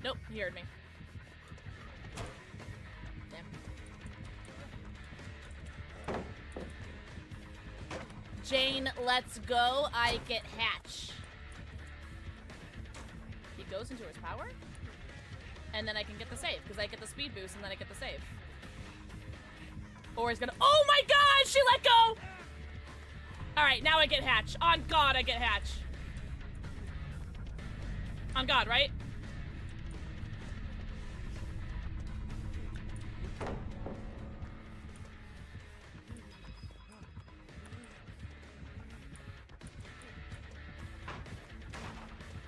Nope, he heard me. Damn. Jane, let's go. I get hatch. He goes into his power? And then I can get the save, because I get the speed boost and then I get the save. Or he's gonna— oh my god, she let go! Alright, now I get hatch. On God, I get hatch. On God, right?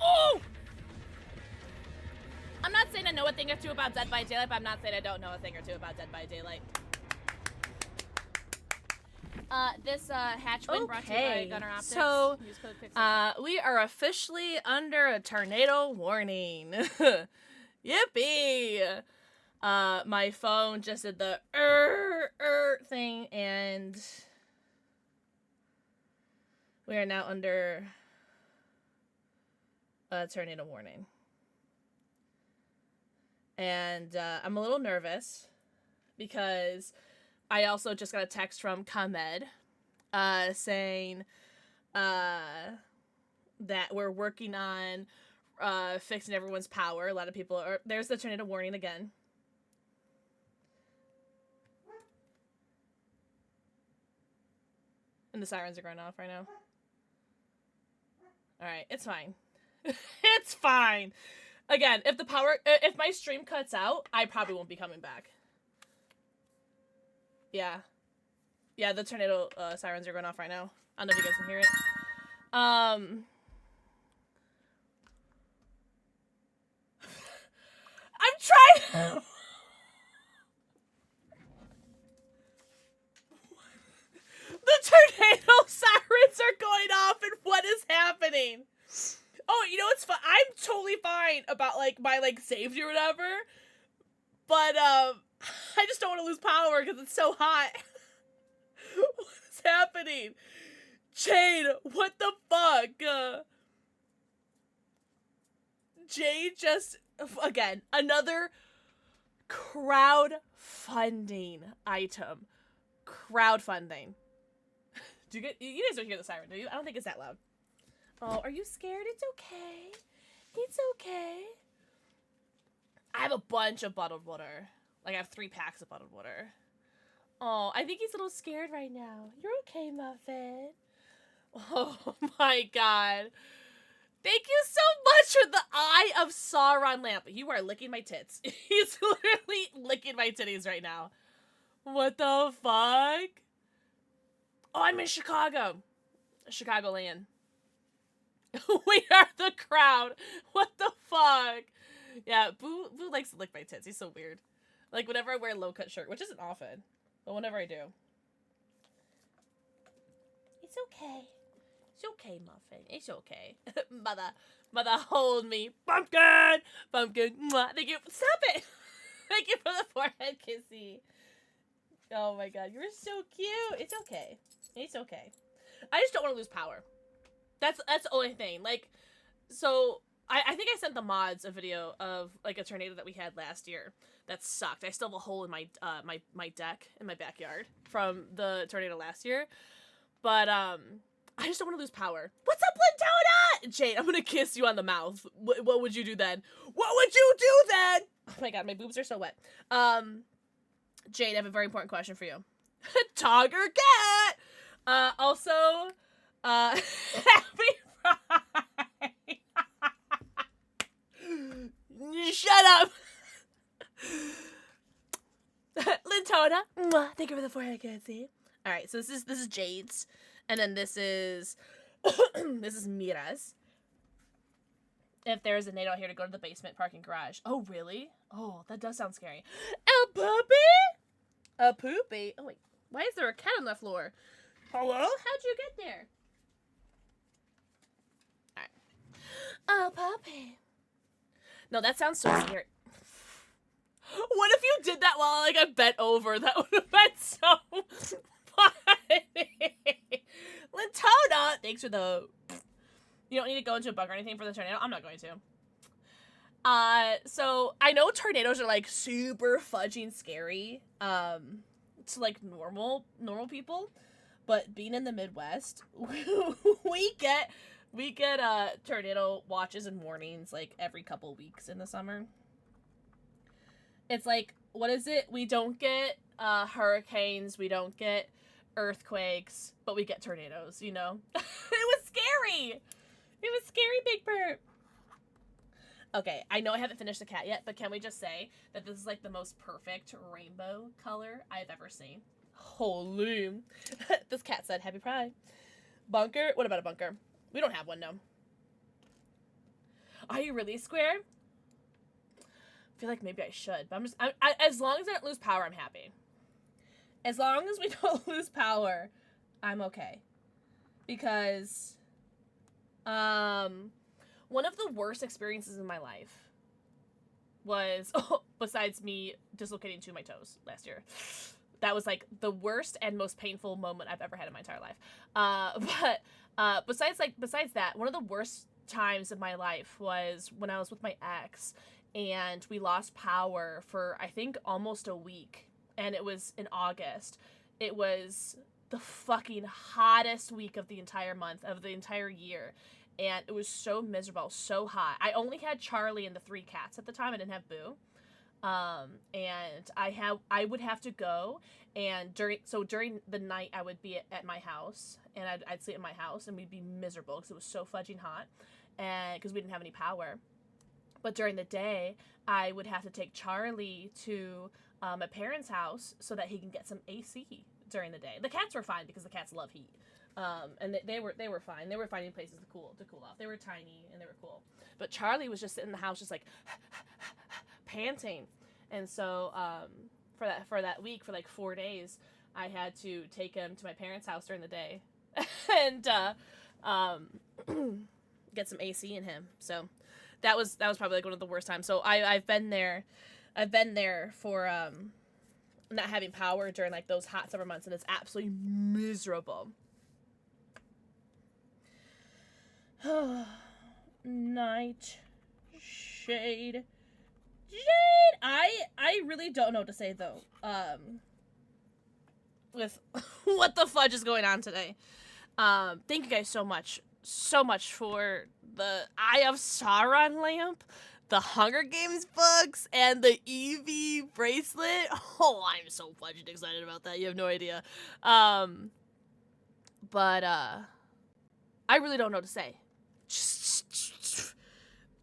Oh! I'm not saying I know a thing or two about Dead by Daylight, but I'm not saying I don't know a thing or two about Dead by Daylight. This hatch win brought to you by Gunner Optics. So, use code PixelxKitten. We are officially under a tornado warning. Yippee! My phone just did the thing, and we are now under a tornado warning. And I'm a little nervous because I also just got a text from ComEd saying that we're working on fixing everyone's power. A lot of people are— there's the tornado warning again. And the sirens are going off right now. Alright, it's fine. It's fine. Again, if the power— if my stream cuts out, I probably won't be coming back. Yeah. Yeah, the tornado sirens are going off right now. I don't know if you guys can hear it. I'm trying— the tornado sirens are going off, and what is happening? Oh, you know what's fun? I'm totally fine about, like, my, like, safety or whatever. But, I just don't want to lose power because it's so hot. What is happening? Jade, what the fuck? Jade just— again, another crowdfunding item. Crowdfunding. Do you get— you guys don't hear the siren, do you? I don't think it's that loud. Oh, are you scared? It's okay. It's okay. I have a bunch of bottled water. Like, I have 3 packs of bottled water. Oh, I think he's a little scared right now. You're okay, Muffin. Oh my god. Thank you so much for the Eye of Sauron lamp. You are licking my tits. He's literally licking my titties right now. What the fuck? Oh, I'm in Chicago. Chicagoland. We are the crowd. What the fuck? Yeah, Boo likes to lick my tits. He's so weird. Like, whenever I wear a low-cut shirt, which isn't often, but whenever I do. It's okay. It's okay, Muffin. It's okay. Mother, hold me. Pumpkin! Pumpkin. Mwah. Thank you. Stop it! Thank you for the forehead kissy. Oh my god, you're so cute. It's okay. It's okay. I just don't want to lose power. That's the only thing. Like, so I think I sent the mods a video of, like, a tornado that we had last year that sucked. I still have a hole in my my deck in my backyard from the tornado last year. But I just don't want to lose power. What's up, Lintona? Jade, I'm gonna kiss you on the mouth. What would you do then? What would you do then? Oh my god, my boobs are so wet. Jade, I have a very important question for you. Dog or cat? Also, happy Friday. Shut up. Lintona. Mwah. Thank you for the forehead kissy. Alright, so this is Jade's. And then this is this is Mira's. If there's a NATO here to go to the basement parking garage. Oh, really? Oh, that does sound scary. A puppy? A poopy? Oh, wait. Why is there a cat on the floor? Hello? How'd you get there? Alright. A puppy. No, that sounds so scary. What if you did that while like I bent over? That would have been so funny. Latona, thanks for the. You don't need to go into a bug or anything for the tornado. I'm not going to. So I know tornadoes are like super fudging scary. To like normal people, but being in the Midwest, we get tornado watches and warnings like every couple weeks in the summer. It's like, what is it? We don't get hurricanes, we don't get earthquakes, but we get tornadoes, you know? It was scary. It was scary, Big Bird. Okay, I know I haven't finished the cat yet, but can we just say that this is like the most perfect rainbow color I've ever seen? Holy. This cat said, Happy Pride. Bunker? What about a bunker? We don't have one, no. Are you really square? I feel like maybe I should, but as long as I don't lose power, I'm happy. As long as we don't lose power, I'm okay. Because, one of the worst experiences in my life was, besides me dislocating 2 of my toes last year, that was like the worst and most painful moment I've ever had in my entire life. But besides that, one of the worst times of my life was when I was with my ex, and we lost power for I think almost a week, and it was in August. It was the fucking hottest week of the entire month, of the entire year. And it was so miserable, so hot. I only had Charlie and the 3 cats at the time. I didn't have Boo. And I would have to go, and during the night I would be at my house, and I'd sleep in my house, and we'd be miserable because it was so fudging hot, and because we didn't have any power. But during the day, I would have to take Charlie to my parents' house so that he can get some AC during the day. The cats were fine because the cats love heat. And they were fine. They were finding places to cool off. They were tiny and they were cool. But Charlie was just sitting in the house, just like panting. And so for that week, for like 4 days, I had to take him to my parents' house during the day and get some AC in him. So that was probably like one of the worst times. So I've been there for not having power during like those hot summer months, and it's absolutely miserable. Night shade. I really don't know what to say though. With what the fudge is going on today. Thank you guys so much for the Eye of Sauron lamp, the Hunger Games books, and the Eevee bracelet. Oh, I'm so fudging excited about that. You have no idea. But I really don't know what to say.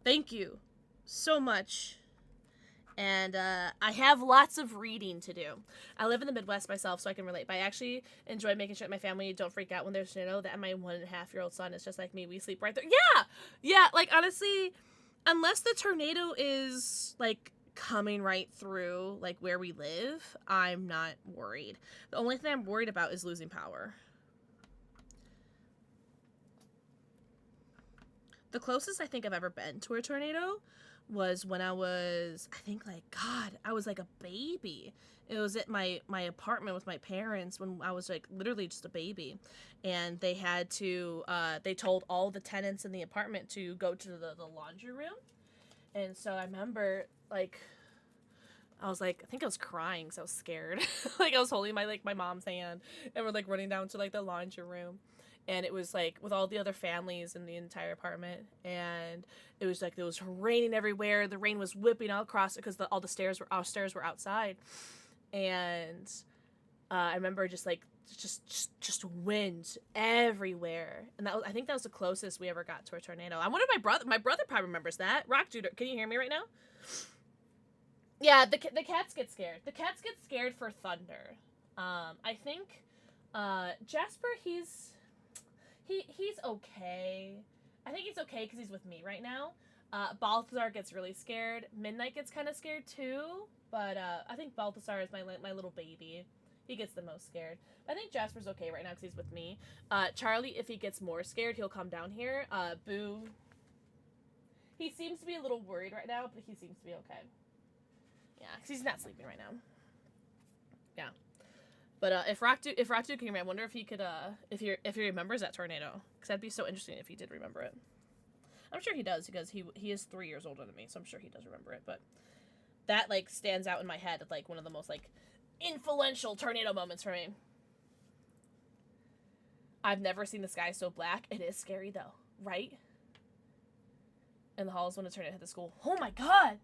Thank you so much. And I have lots of reading to do. I live in the Midwest myself, so I can relate. But I actually enjoy making sure that my family don't freak out when there's snow. That my 1.5-year-old son is just like me. We sleep right there. Yeah. Like honestly, unless the tornado is like coming right through like where we live, I'm not worried. The only thing I'm worried about is losing power. The closest I think I've ever been to a tornado was when I was, I think like, God, I was like a baby. It was at my apartment with my parents when I was like literally just a baby. And they had to, they told all the tenants in the apartment to go to the laundry room. And so I remember like, I was like, I think I was crying because I was scared. Like I was holding my mom's hand and we're like running down to like the laundry room. And it was like with all the other families in the entire apartment, and it was like it was raining everywhere. The rain was whipping all across it because all the stairs were outside, and I remember just wind everywhere, and I think that was the closest we ever got to a tornado. I wonder if my brother probably remembers that. Rock Judah, can you hear me right now? Yeah, the cats get scared. The cats get scared for thunder. I think Jasper, he's okay. I think he's okay because he's with me right now. Balthazar gets really scared. Midnight gets kind of scared too, but I think Balthazar is my little baby. He gets the most scared. I think Jasper's okay right now because he's with me. Charlie, if he gets more scared, he'll come down here. Boo, He seems to be a little worried right now, but he seems to be okay. Yeah, because he's not sleeping right now. Yeah. But if Ratu can hear me, I wonder if he could if he remembers that tornado, because that'd be so interesting if he did remember it. I'm sure he does, because he is 3 years older than me, so I'm sure he does remember it. But that like stands out in my head as like one of the most like influential tornado moments for me. I've never seen the sky so black. It is scary though, right? In the halls when a tornado hit the school. Oh my god!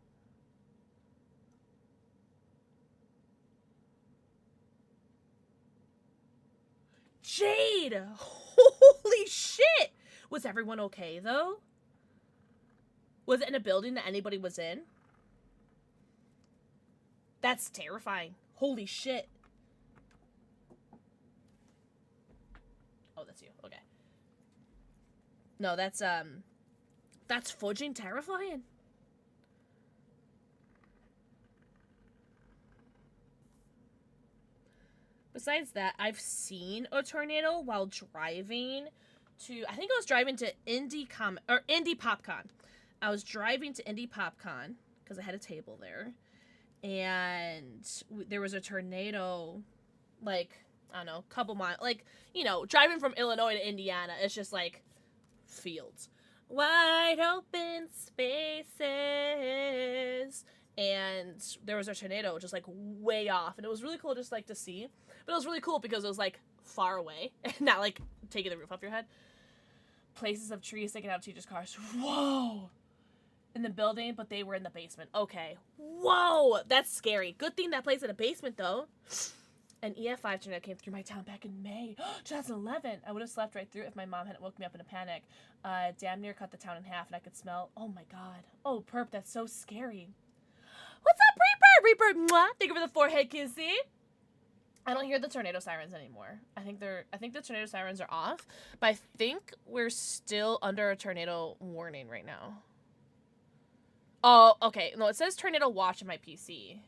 Jade! Holy shit! Was everyone okay, though? Was it in a building that anybody was in? That's terrifying. Holy shit. Oh, that's you. Okay. No, that's fudging terrifying. Besides that, I've seen a tornado while driving to, I think I was driving to Indie PopCon. I was driving to Indie PopCon because I had a table there, and there was a tornado, like, I don't know, couple miles, like, you know, driving from Illinois to Indiana, it's just like fields, wide open spaces, and there was a tornado just like way off, and it was really cool just like to see. But it was really cool because it was like far away and not like taking the roof off your head. Places of trees sticking out of teachers' cars. Whoa! In the building, but they were in the basement. Okay. Whoa! That's scary. Good thing that place in a basement though. An EF5 tornado came through my town back in May 2011. I would have slept right through if my mom hadn't woke me up in a panic. Damn near cut the town in half, and I could smell. Oh my god. Oh, perp, that's so scary. What's up, Reaper? Reaper, mwah! Thank you for the forehead kissy. I don't hear the tornado sirens anymore. I think the tornado sirens are off, but I think we're still under a tornado warning right now. Oh, okay. No, it says tornado watch on my PC.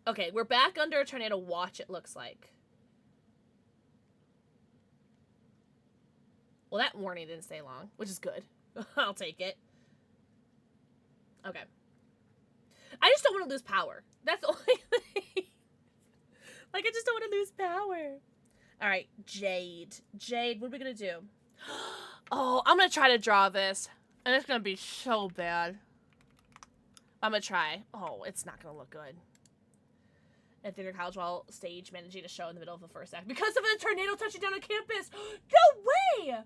Okay, we're back under a tornado watch, it looks like. Well, that warning didn't stay long, which is good. I'll take it. Okay. I just don't want to lose power. That's the only thing. Like, I just don't want to lose power. Alright, Jade. Jade, what are we gonna do? Oh, I'm gonna try to draw this. And it's gonna be so bad. I'm gonna try. Oh, it's not gonna look good. At theater college while stage managing a show in the middle of the first act because of a tornado touching down on campus. No way!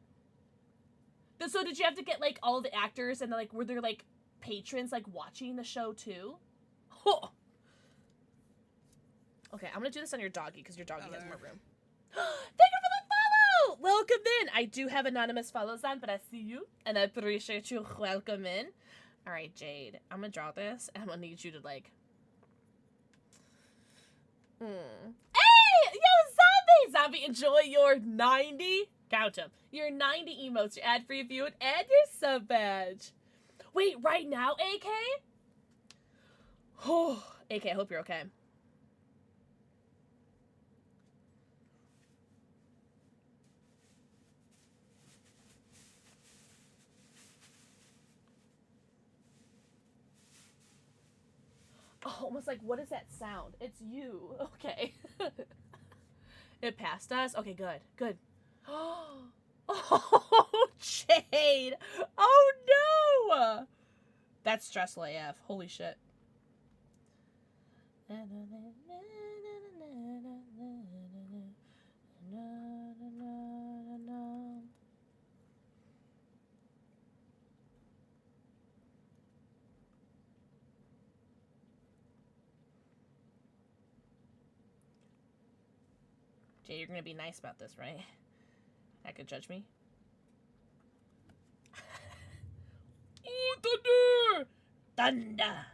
So did you have to get, like, all the actors and, like, were there, like, patrons, like, watching the show, too? Oh. Okay, I'm gonna do this on your doggy, because your doggy has more room. Thank you for the follow! Welcome in! I do have anonymous follows on, but I see you, and I appreciate you. Welcome in. Alright, Jade, I'm gonna draw this, and I'm gonna need you to, like... Hey! Yo, Zombie! Zombie, enjoy your 90... Count them. Your 90 emotes, your ad-free view, and your sub badge. Wait, right now, AK? Oh, AK, I hope you're okay. Oh, almost like, what is that sound? It's you. Okay. It passed us? Okay, good. Good. Oh, Jade. Oh, no. That's stressful AF. Holy shit. Jay, you're gonna be nice about this, right? That could judge me. Oh, thunder! Thunder!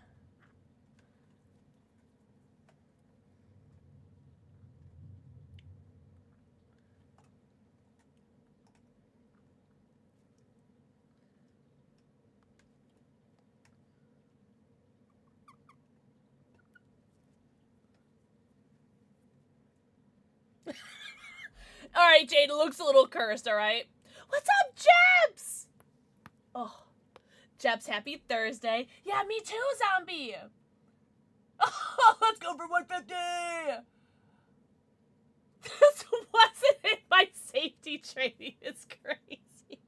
All right, Jade looks a little cursed. All right. What's up, Jebs? Oh, Jebs, happy Thursday. Yeah, me too, zombie. Oh, let's go for 150. This wasn't in my safety training. It's crazy.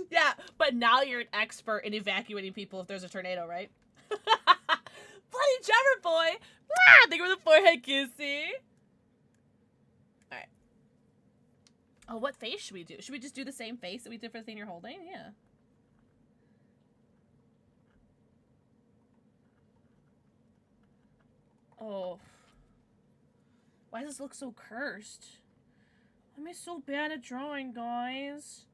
Yeah, but now you're an expert in evacuating people if there's a tornado, right? Bloody Trevor boy. Ah, thank you for the forehead kissy. Alright. Oh, what face should we do? Should we just do the same face that we did for the thing you're holding? Yeah. Oh. Why does this look so cursed? I'm so bad at drawing, guys.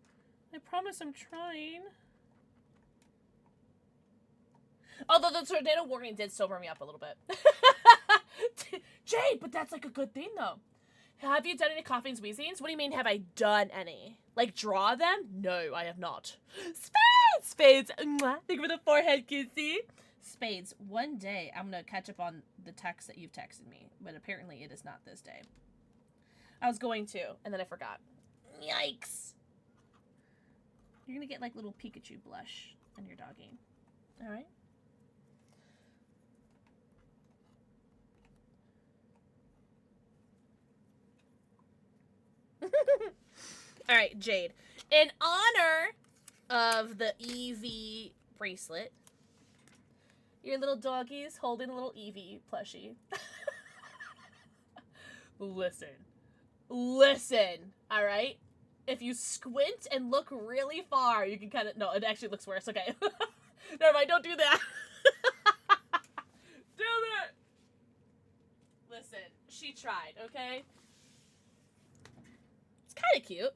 I promise I'm trying. Although the tornado warning did sober me up a little bit. Jade, but that's like a good thing, though. Have you done any coughings, wheezings? What do you mean, have I done any? Like, draw them? No, I have not. Spades! Spades! Mwah. Thank you for the forehead, kissy. Spades, one day I'm gonna catch up on the text that you've texted me, but apparently it is not this day. I was going to, and then I forgot. Yikes! You're gonna get like little Pikachu blush on your doggy. Alright? Alright, Jade. In honor of the Eevee bracelet, your little doggy's holding a little Eevee plushie. Listen. Listen, alright? If you squint and look really far, you can kind of... No, it actually looks worse. Okay. Never mind, don't do that. Damn it! Listen, she tried, okay? It's kind of cute.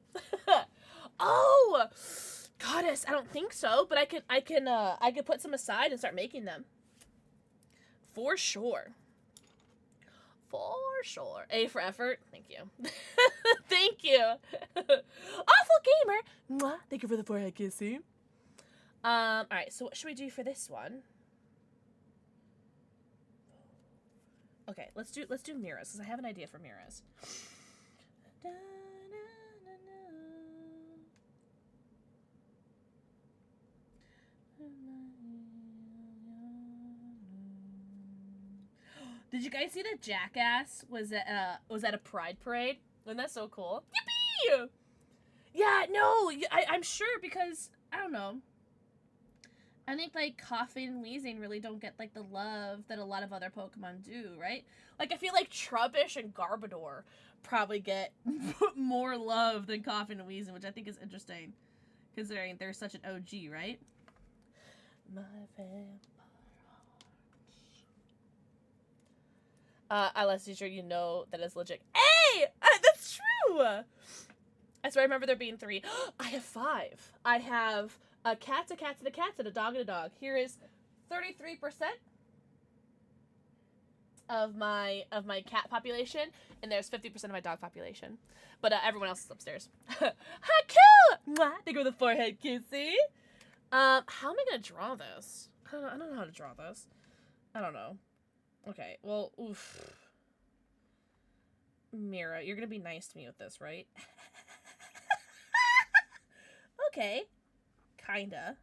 Oh! Goddess, I don't think so, but I could put some aside and start making them. For sure. For sure. A for effort. Thank you. Thank you. Awful gamer. Mwah. Thank you for the forehead kissy. Alright, so what should we do for this one? Okay, let's do mirrors, because I have an idea for mirrors. Did you guys see that Jackass was at a pride parade? Wasn't that so cool? Yippee! Yeah, no, I'm sure because, I don't know. I think, like, coughing and wheezing really don't get, like, the love that a lot of other Pokemon do, right? Like, I feel like Trubbish and Garbodor probably get more love than coughing and wheezing, which I think is interesting, considering they're such an OG, right? My vampire heart. Unless teacher, you know that is legit. Hey! That's true! I swear I remember there being 3. I have 5. I have a cat, a cat, and a cat, and a dog, and a dog. Here is 33% of my cat population, and there's 50% of my dog population. But everyone else is upstairs. Haku! Mwah! Thank you for the forehead kissy. How am I gonna draw this? I don't know how to draw this. I don't know. Okay, well, oof. Mira, you're gonna be nice to me with this, right? Okay. Kinda.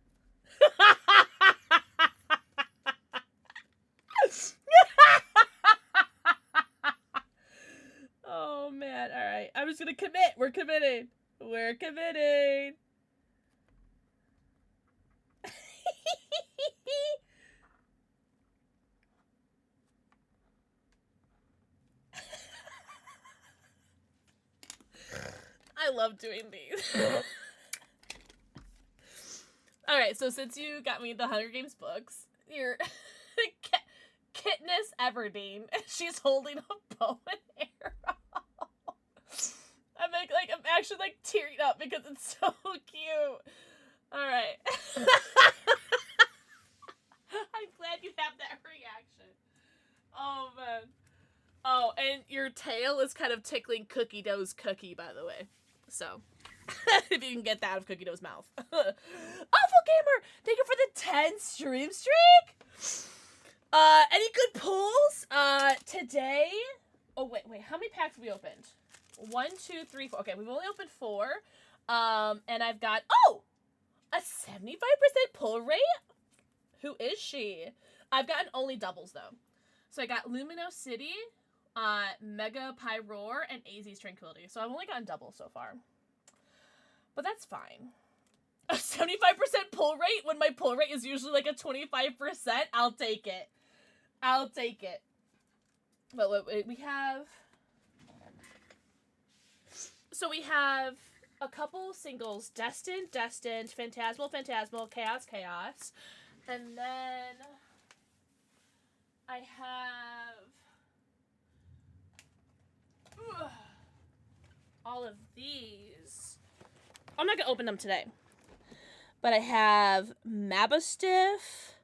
Oh, man. All right. I'm just gonna commit. We're committing. We're committing. I love doing these. Alright, so since you got me the Hunger Games books, you're Kitness Everdeen. She's holding a bow and arrow. I'm actually like tearing up because it's so cute. Alright. I'm glad you have that reaction. Oh man. Oh, and your tail is kind of tickling Cookie Dough's cookie, by the way. So, if you can get that out of Cookie Dough's mouth. Awful Gamer! Thank you for the 10 stream streak! Any good pulls? Today... Oh, wait. How many packs have we opened? 1, 2, 3, 4. Okay, we've only opened 4. And I've got, a 75% pull rate? Who is she? I've gotten only doubles, though. So I got Lumino City, Mega Pyroar, and AZ's Tranquility. So I've only gotten doubles so far. But that's fine. A 75% pull rate when my pull rate is usually like a 25%? I'll take it. I'll take it. But wait, we have... So we have a couple singles. Destined, Phantasmal, Chaos. And then I have all of these. I'm not going to open them today. But I have Mabastiff,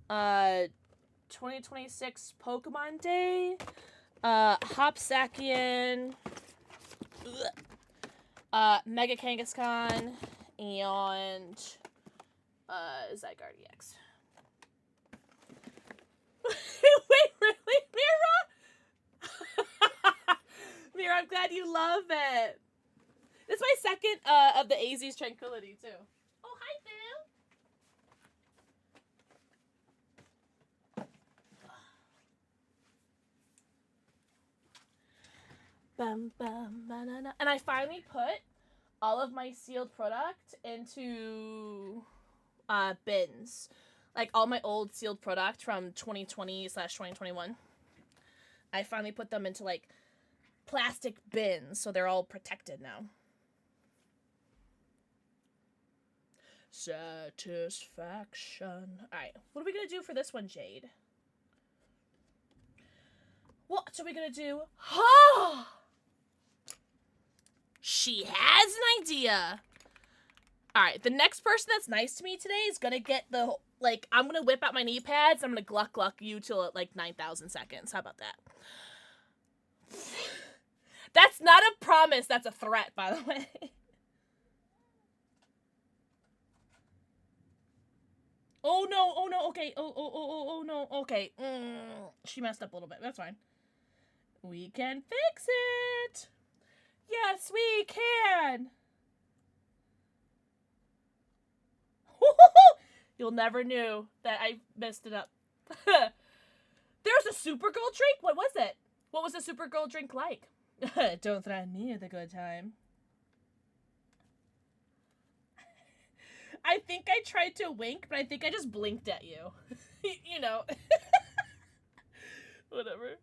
2026 Pokemon Day, Hopsakian, Mega Kangaskhan, and Zygarde EX. Wait, really, Mira? Mira, I'm glad you love it. This is my second of the AZ's Tranquility, too. Oh, hi, Boo. Bum, bum, banana. And I finally put all of my sealed product into bins. Like all my old sealed product from 2020/2021. I finally put them into like plastic bins, so they're all protected now. Satisfaction. Alright, what are we gonna do for this one, Jade? What are we gonna do? She has an idea. Alright, the next person that's nice to me today is gonna get the, like, I'm gonna whip out my knee pads. I'm gonna gluck you till like 9,000 seconds. How about that? That's not a promise. That's a threat, by the way. Oh no, okay. Oh no, okay. She messed up a little bit. That's fine. We can fix it. Yes, we can. You'll never knew that I messed it up. There's a Supergirl drink? What was it? What was the Supergirl drink like? Don't threaten me with a good time. I think I tried to wink, but I think I just blinked at you. You know. Whatever.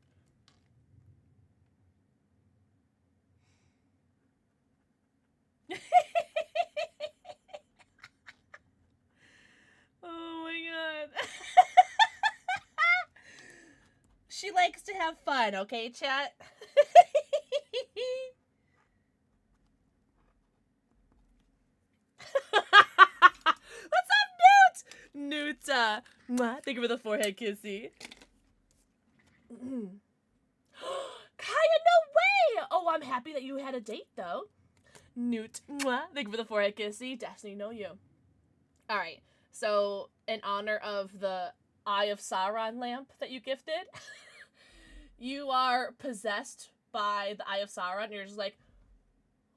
Oh my god. She likes to have fun, okay, chat? What's up, Newt? Newt, mwah, thank you for the forehead kissy. Kaya, no way! Oh, I'm happy that you had a date, though. Newt, mwah, thank you for the forehead kissy. Destiny, know you. Alright, so in honor of the Eye of Sauron lamp that you gifted, you are possessed by the Eye of Sauron, and you're just like,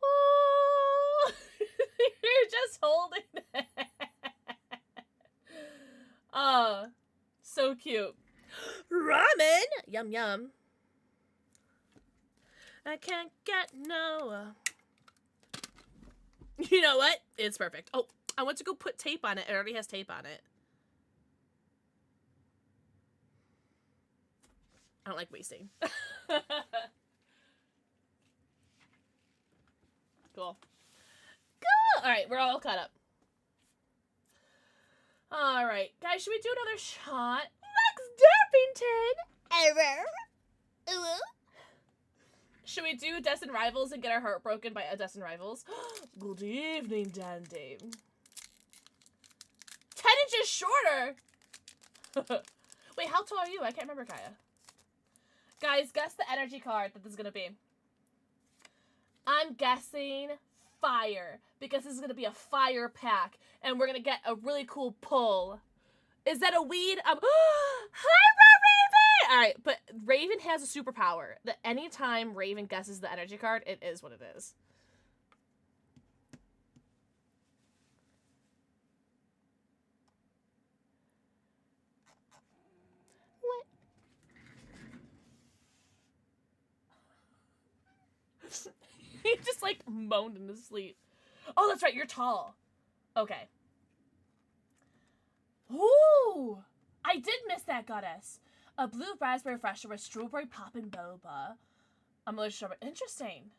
oh, you're just holding it. Oh, so cute. Ramen! Yum, yum. I can't get no... You know what? It's perfect. Oh, I went to go put tape on it. It already has tape on it. I don't like wasting. Cool. Cool! Alright, we're all caught up. Alright, guys, should we do another shot? Max Derpington! Error! Should we do Destin Rivals and get our heart broken by a Destin Rivals? Good evening, Dandy. 10 inches shorter! Wait, how tall are you? I can't remember, Kaya. Guys, guess the energy card that this is gonna be. I'm guessing fire, because this is gonna be a fire pack, and we're gonna get a really cool pull. Is that a weed? Hi, All right, but Raven has a superpower that anytime Raven guesses the energy card, it is what it is. What? He just like moaned in his sleep. Oh, that's right, you're tall. Okay. Ooh! I did miss that, goddess. A blue raspberry fresher with strawberry poppin' boba. I'm a little strawberry. Interesting.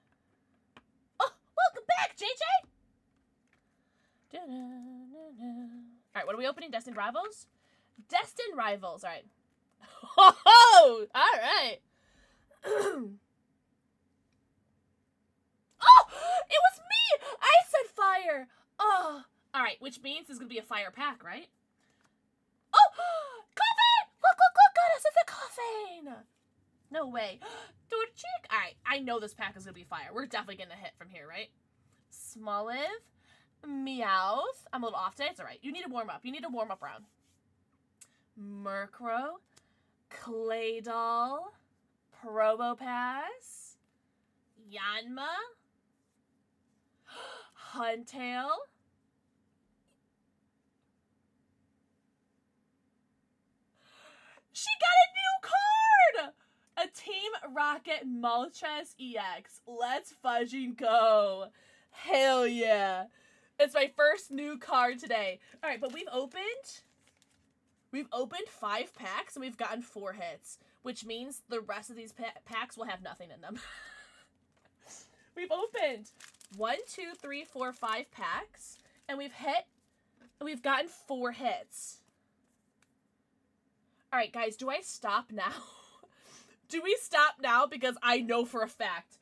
Oh, welcome back, JJ! Alright, what are we opening? Destined Rivals? Destined Rivals, alright. Oh, alright. Oh! It was me! I said fire! Oh. Alright, which means there's gonna be a fire pack, right? Oh! Coffin! Look, goddess, it's a coffin! No way. Dude, chick. Alright, I know this pack is gonna be fire. We're definitely getting a hit from here, right? Smoliv. Meowth. I'm a little off today. It's alright. You need to warm up. You need a warm up round. Murkrow. Claydol. Probopass. Yanma. Huntail. She got a new card! A Team Rocket Moltres EX. Let's fudging go. Hell yeah. It's my first new card today. Alright, but we've opened 5 packs and we've gotten 4 hits, which means the rest of these packs will have nothing in them. We've opened 1, 2, 3, 4, 5 packs, and we've gotten 4 hits. Alright, guys, do I stop now? Do we stop now? Because I know for a fact,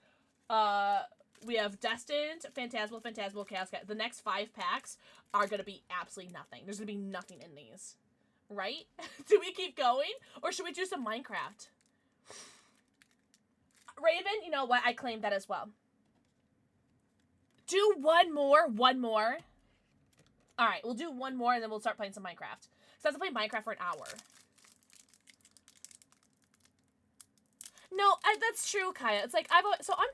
we have Destined, Phantasmal, Chaos Cat. The next 5 packs are gonna be absolutely nothing. There's gonna be nothing in these. Right? Do we keep going? Or should we do some Minecraft? Raven, you know what? I claim that as well. Do one more. Alright, we'll do one more and then we'll start playing some Minecraft. So I have to play Minecraft for an hour. No, that's true, Kaya. It's like, I'm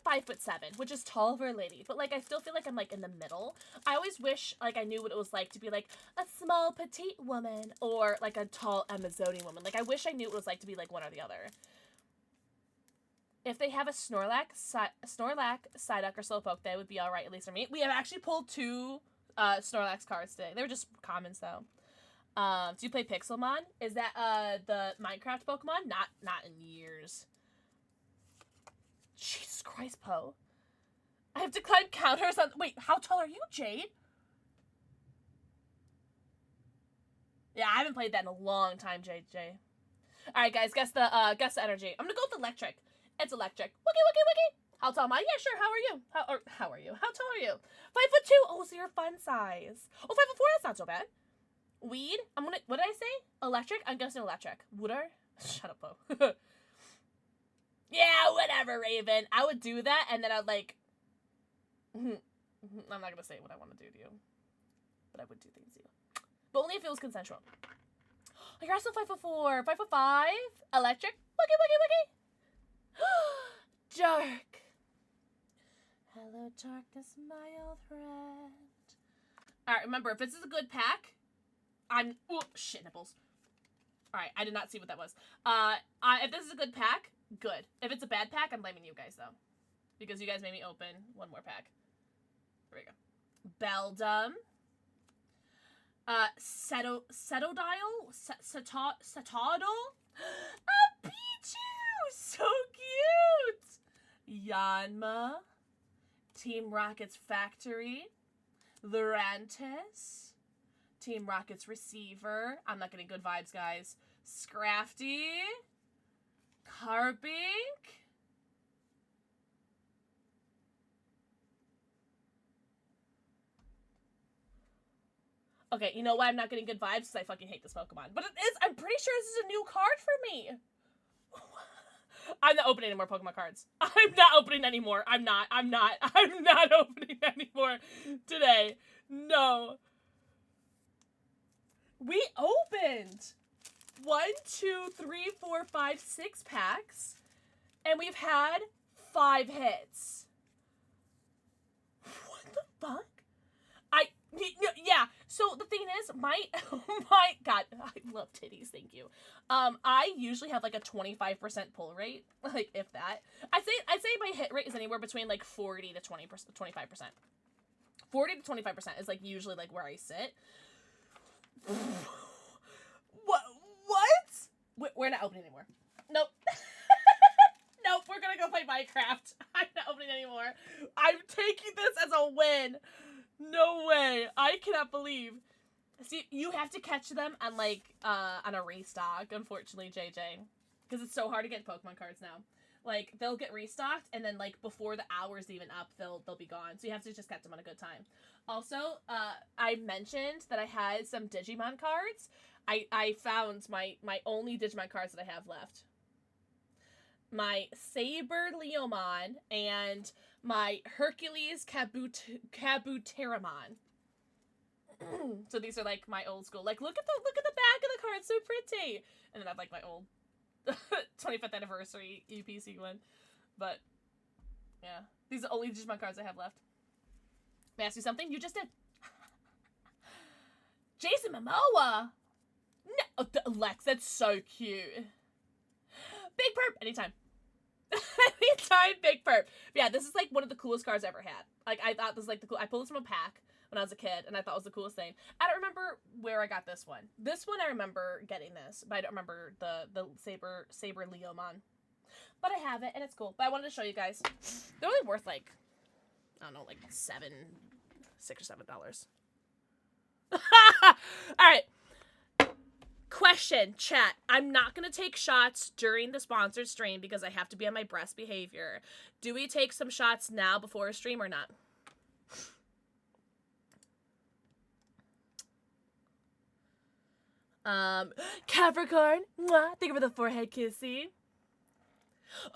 5'7", which is tall for a lady, but like, I still feel like I'm like in the middle. I always wish like I knew what it was like to be like a small petite woman or like a tall Amazonian woman. Like, I wish I knew what it was like to be like one or the other. If they have a Snorlax, Psyduck, or Slowpoke, that would be alright, at least for me. We have actually pulled 2 Snorlax cards today. They were just commons, though. Do you play Pixelmon? Is that the Minecraft Pokemon? Not in years. Jesus Christ, Poe. I have to climb counters on... Wait, how tall are you, Jade? Yeah, I haven't played that in a long time, JJ. Alright, guys, guess the energy. I'm gonna go with electric. It's electric. Wookie. How tall am I? Yeah, sure. How are you? How are you? How tall are you? 5'2". Oh, so you're fun size. Oh, 5'4". That's not so bad. Weed. What did I say? Electric? I'm guessing electric. Wooder? Shut up, Poe. Yeah, whatever, Raven. I would do that, and then I'd like... I'm not gonna say what I want to do to you. But I would do things to you. But only if it was consensual. Oh, you're also 5'4". 5'5". Electric? Wookie. Dark. Hello, darkness, my old friend. Alright, remember, if this is a good pack, oh, shit, nipples. Alright, I did not see what that was. If this is a good pack, good. If it's a bad pack, I'm blaming you guys, though. Because you guys made me open one more pack. Here we go. Beldum. Setodile? Setodile? A Pichu! So cute! Yanma. Team Rocket's Factory. Lurantis. Team Rocket's Receiver. I'm not getting good vibes, guys. Scrafty. Carbink. Okay, you know why I'm not getting good vibes? Because I fucking hate this Pokemon. But it is, I'm pretty sure this is a new card for me. I'm not opening any more Pokemon cards. I'm not opening anymore. I'm not opening anymore today. No. We opened 1, 2, 3, 4, 5, 6 packs, and we've had 5 hits. What the fuck? Yeah. So the thing is, my God, I love titties. Thank you. I usually have like a 25% pull rate, like if that. I'd say my hit rate is anywhere between like 40 to 20%, 25%. 40 to 25% is like usually like where I sit. What? We're not opening anymore. Nope. Nope, we're gonna go play Minecraft. I'm not opening anymore. I'm taking this as a win. No way. I cannot believe. See, you have to catch them on like on a restock, unfortunately, JJ. Because it's so hard to get Pokemon cards now. Like, they'll get restocked, and then like before the hour's even up, they'll be gone. So you have to just catch them on a good time. Also, I mentioned that I had some Digimon cards. I found my only Digimon cards that I have left. My Saber Leomon and my Hercules Kabuteramon. So these are like my old school. Like, look at the back of the card, so pretty. And then I have like my old 25th anniversary UPC one. But yeah, these are the only Digimon cards I have left. May I ask you something? You just did. Jason Momoa. No, Lex, that's so cute. Big Perp, anytime. Anytime, Big Perp. Yeah, this is like one of the coolest cards I ever had. Like, I thought this was like the cool. I pulled this from a pack when I was a kid, and I thought it was the coolest thing. I don't remember where I got this one. This one I remember getting this, but I don't remember the Saber Leomon. But I have it, and it's cool. But I wanted to show you guys. They're only worth like, I don't know, like $6 or $7. All right. Question, chat. I'm not going to take shots during the sponsored stream because I have to be on my best behavior. Do we take some shots now before a stream or not? Capricorn. Mwah, thank you for the forehead kissy.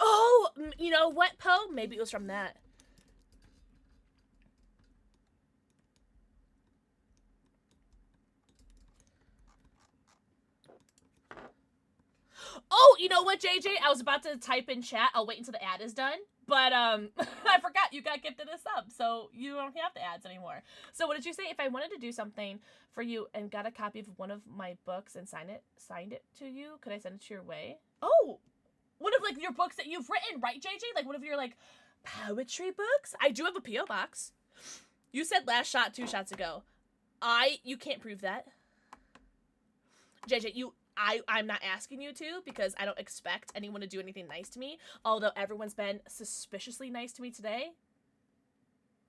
Oh, you know what, Poe? Maybe it was from that. Oh, you know what, JJ? I was about to type in chat. I'll wait until the ad is done. But, I forgot you got gifted a sub, so you don't have the ads anymore. So what did you say? If I wanted to do something for you and got a copy of one of my books and signed it to you, could I send it to your way? Oh, one of, like, your books that you've written, right, JJ? Like, one of your, like, poetry books? I do have a P.O. box. You said last shot 2 shots ago. You can't prove that. JJ, I'm not asking you to because I don't expect anyone to do anything nice to me, although everyone's been suspiciously nice to me today.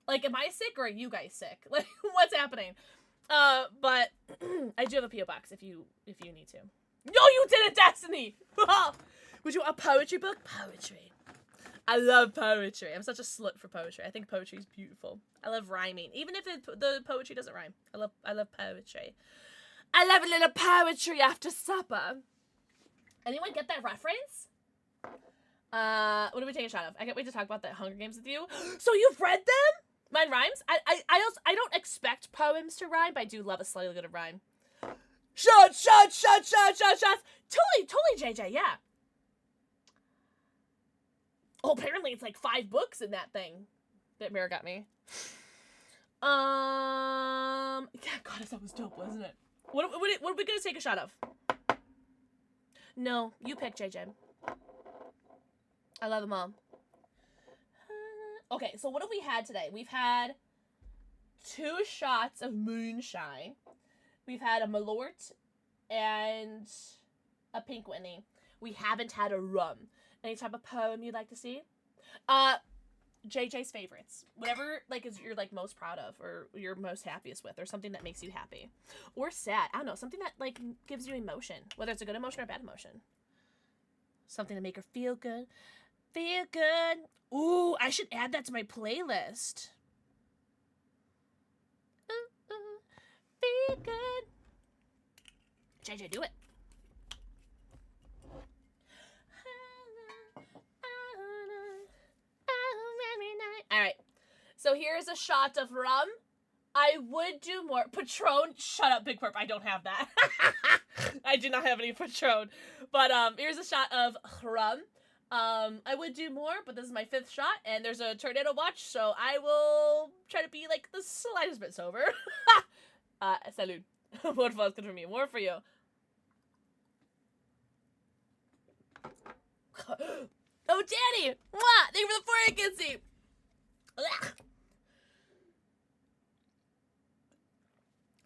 Like, am I sick or are you guys sick? Like, what's happening? But I do have a P.O. box if you need to. No, you didn't, Destiny! Would you want a poetry book? Poetry. I love poetry. I'm such a slut for poetry. I think poetry is beautiful. I love rhyming. Even if the poetry doesn't rhyme. I love poetry. I love a little poetry after supper. Anyone get that reference? What do we take a shot of? I can't wait to talk about the Hunger Games with you. So you've read them? Mine rhymes? I don't expect poems to rhyme, but I do love a slightly good rhyme. Shots! Totally, JJ, yeah. Oh, apparently it's like 5 books in that thing that Mira got me. Yeah, God, that was dope, wasn't it? What are we gonna take a shot of? No, you pick, JJ. I love them all. Okay, so what have we had today? We've had 2 shots of moonshine. We've had a Malort and a Pink Whitney. We haven't had a rum. Any type of poem you'd like to see? JJ's favorites. Whatever, like, is you're, like, most proud of or you're most happiest with or something that makes you happy. Or sad. I don't know. Something that, like, gives you emotion. Whether it's a good emotion or a bad emotion. Something to make her feel good. Feel good. Ooh, I should add that to my playlist. Feel good. JJ, do it. Alright, so here's a shot of rum. I would do more. Patron, shut up, Big Perp, I don't have that. I do not have any Patron. But here's a shot of rum. I would do more, but this is my 5th shot, and there's a tornado watch, so I will try to be like the slightest bit sober. Salud. More for good for me. More for you. Oh, Danny! Mwah! Thank you for the forehead kissy! Ugh.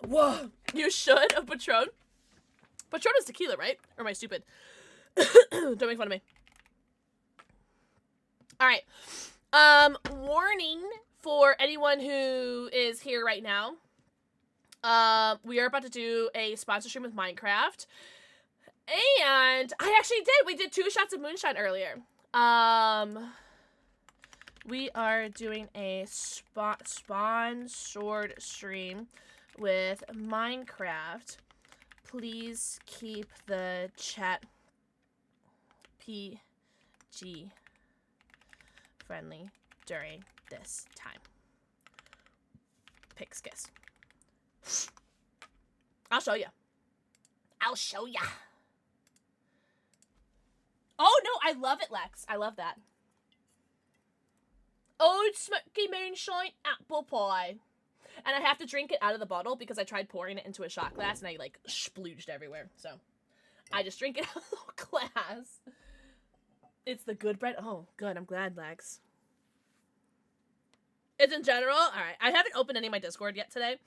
Whoa! You should of Patron. Patron is tequila, right? Or am I stupid? Don't make fun of me. Alright. Warning for anyone who is here right now. We are about to do a sponsor stream with Minecraft. And I actually did. We did 2 shots of moonshine earlier. We are doing a sponsored stream with Minecraft. Please keep the chat PG friendly during this time. Pixkiss. I'll show you. I'll show ya. Oh no, I love it, Lex. I love that. Old smoky moonshine apple pie. And I have to drink it out of the bottle because I tried pouring it into a shot glass and I like splooged everywhere. So I just drink it out of the glass. It's the good bread. Oh, good. I'm glad, Lex. It's in general. All right. I haven't opened any of my Discord yet today.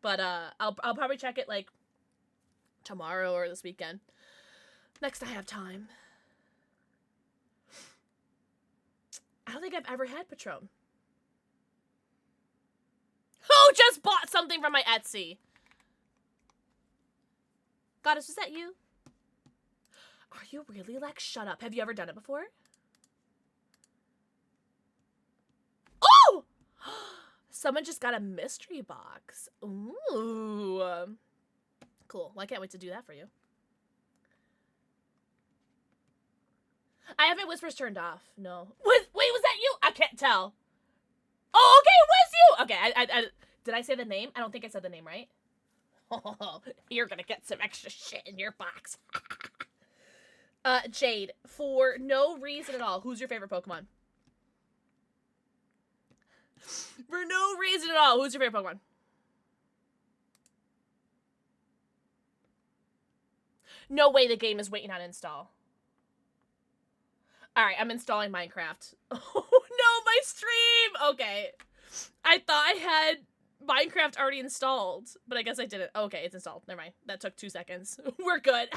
But I'll probably check it like tomorrow or this weekend. Next I have time. I don't think I've ever had Patron. Who just bought something from my Etsy? Goddess, is that you? Are you really, Lex? Shut up. Have you ever done it before? Oh! Someone just got a mystery box. Ooh. Cool. Well, I can't wait to do that for you. I have my whispers turned off. No. Wait, was that you? I can't tell. Oh, okay, it was you! Okay, I did I say the name? I don't think I said the name, right? Oh, you're gonna get some extra shit in your box. Jade, for no reason at all, who's your favorite Pokemon? For no reason at all, who's your favorite Pokemon? No way the game is waiting on install. Alright, I'm installing Minecraft. Oh no, my stream! Okay. I thought I had Minecraft already installed, but I guess I didn't. Okay, it's installed. Never mind. That took 2 seconds. We're good.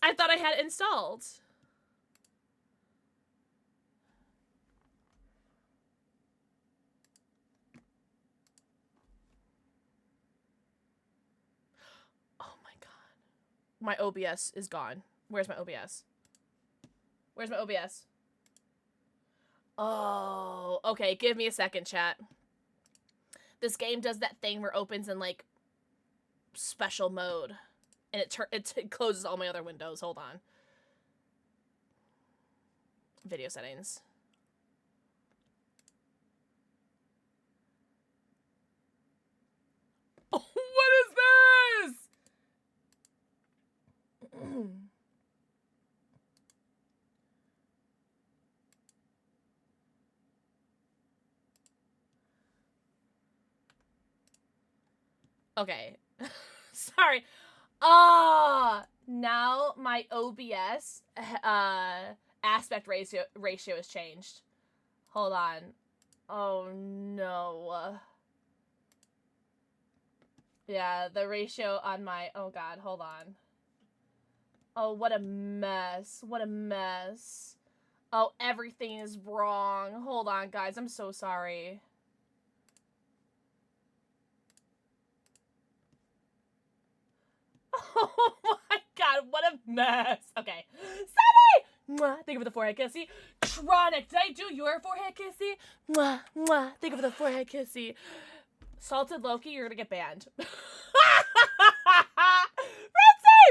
I thought I had it installed. Oh my god. My OBS is gone. Where's my OBS? Where's my OBS? Oh, okay. Give me a second, chat. This game does that thing where it opens in, like, special mode. And it closes all my other windows. Hold on. Video settings. Oh, what is this? Okay. Sorry. Now my OBS aspect ratio is changed. Hold on. Oh no. Yeah, the ratio on my, oh god, hold on. Oh, what a mess. What a mess. Oh, everything is wrong. Hold on, guys. I'm so sorry. Oh my god, what a mess. Okay. Sunny! Mwah, thank you for the forehead kissy. Tronic, did I do your forehead kissy? Mwah, mwah, thank you for the forehead kissy. Salted Loki, you're gonna get banned.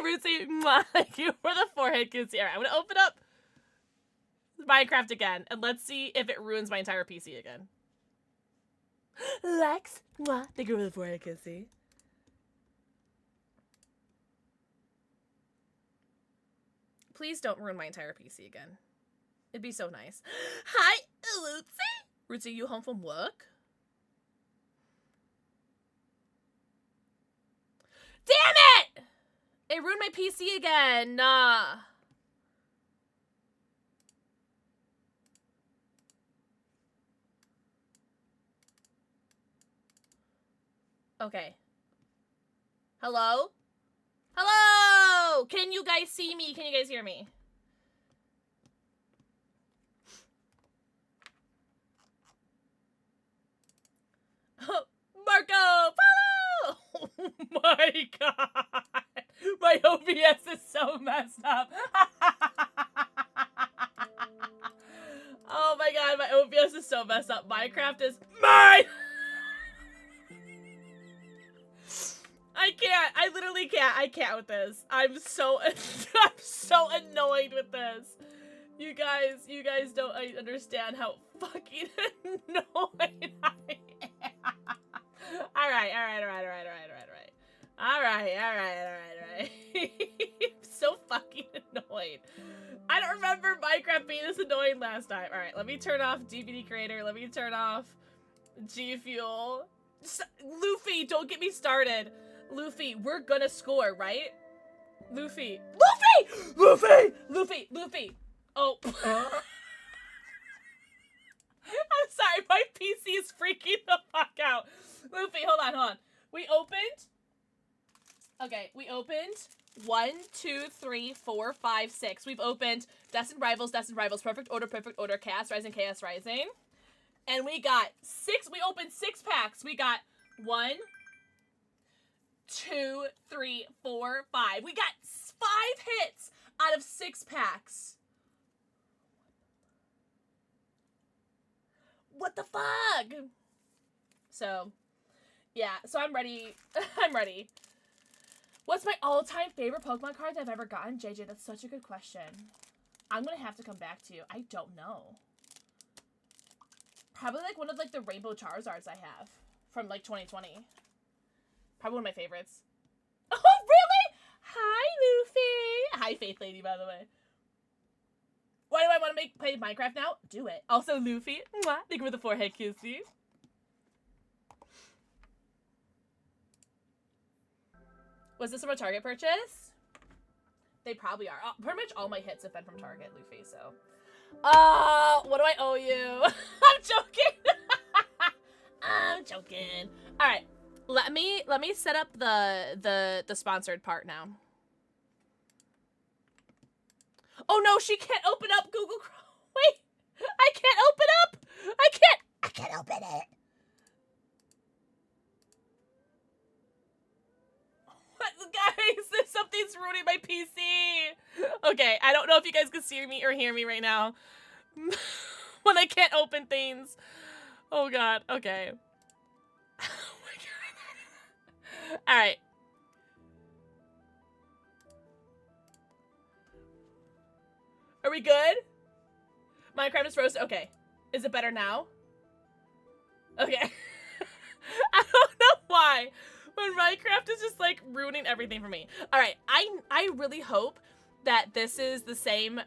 Rootsy, mwah, thank you for the forehead kissy. Alright, I'm gonna open up Minecraft again, and let's see if it ruins my entire PC again. Lex, mwah, thank you for the forehead kissy. Please don't ruin my entire PC again. It'd be so nice. Hi, Rootsy. Rootsy, you home from work? Damn it! It ruined my PC again. Nah. Okay. Hello? Hello! Can you guys see me? Can you guys hear me? Marco! Follow! Oh my god! My OBS is so messed up. Oh my god, my OBS is so messed up. Minecraft is mine! I can't. I literally can't. I can't with this. I'm so annoyed with this. You guys don't understand how fucking annoyed I am. Alright. I'm so fucking annoyed. I don't remember Minecraft being this annoying last time. Alright, let me turn off DVD Creator. Let me turn off G Fuel. Luffy, don't get me started. Luffy, we're gonna score, right? Luffy. Oh. I'm sorry, my PC is freaking the fuck out. Luffy, hold on. We opened. Okay, we opened 1, 2, 3, 4, 5, 6. We've opened Destined Rivals, Perfect Order, Chaos Rising. And we got 6, we opened 6 packs. We got 1, 2, 3, 4, 5. We got 5 hits out of 6 packs. What the fuck? So, yeah, so I'm ready. I'm ready. What's my all-time favorite Pokemon card that I've ever gotten? JJ, that's such a good question. I'm gonna have to come back to you. I don't know. Probably like one of like the Rainbow Charizards I have from like 2020. Probably one of my favorites. Oh, really? Hi, Luffy. Hi, Faith Lady, by the way. Why do I want to play Minecraft now? Do it. Also, Luffy. Mwah. Thank you for the forehead kisses. Was this from a Target purchase? They probably are. Pretty much all my hits have been from Target, Luffy, so. What do I owe you? I'm joking. I'm joking. All right. Let me set up the sponsored part now. Oh no, she can't open up Google Chrome. Wait, I can't open up. I can't open it. What, guys? Something's ruining my PC. Okay, I don't know if you guys can see me or hear me right now. When I can't open things. Oh god. Okay. Oh my god. All right. Are we good? Minecraft is roasted. Okay. Is it better now? Okay. I don't know why, but Minecraft is just like ruining everything for me. All right. I really hope that this is the same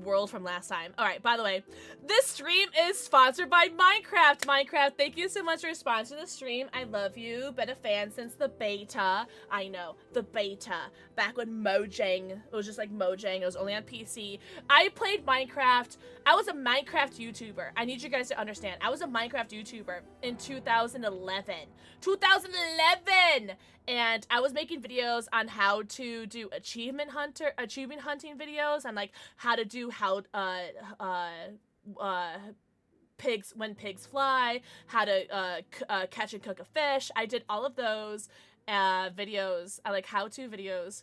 world from last time. All right, by the way, this stream is sponsored by Minecraft. Thank you so much for sponsoring the stream. I love you. Been a fan since the beta. I know, the beta. Back when Mojang, it was just like Mojang. It was only on PC. I played Minecraft. I was a Minecraft YouTuber. I need you guys to understand. I was a Minecraft YouTuber in 2011. 2011! And I was making videos on how to do achievement hunting videos, and like how to do pigs when pigs fly, how to catch and cook a fish. I did all of those videos, like how-to videos.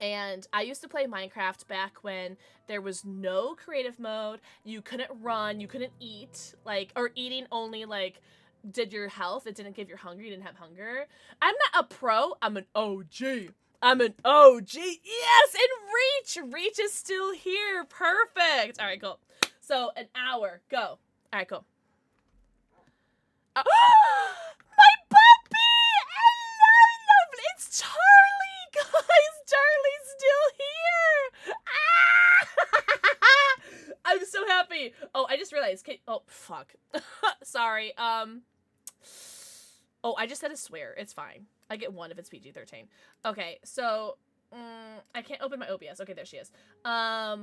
And I used to play Minecraft back when there was no creative mode. You couldn't run, you couldn't eat, like, or eating only like did your health. It didn't give you hunger. You didn't have hunger. I'm not a pro. I'm an OG. Yes, and Reach is still here. Perfect. All right, cool. So an hour. Go. All right, cool. My puppy! Hello, lovely. It's Charlie, guys. Charlie's still here. so happy. Oh, I just realized. Oh, fuck. Sorry. Oh, I just said a swear. It's fine. I get 1 if it's PG-13. Okay, so I can't open my OBS. Okay, there she is. I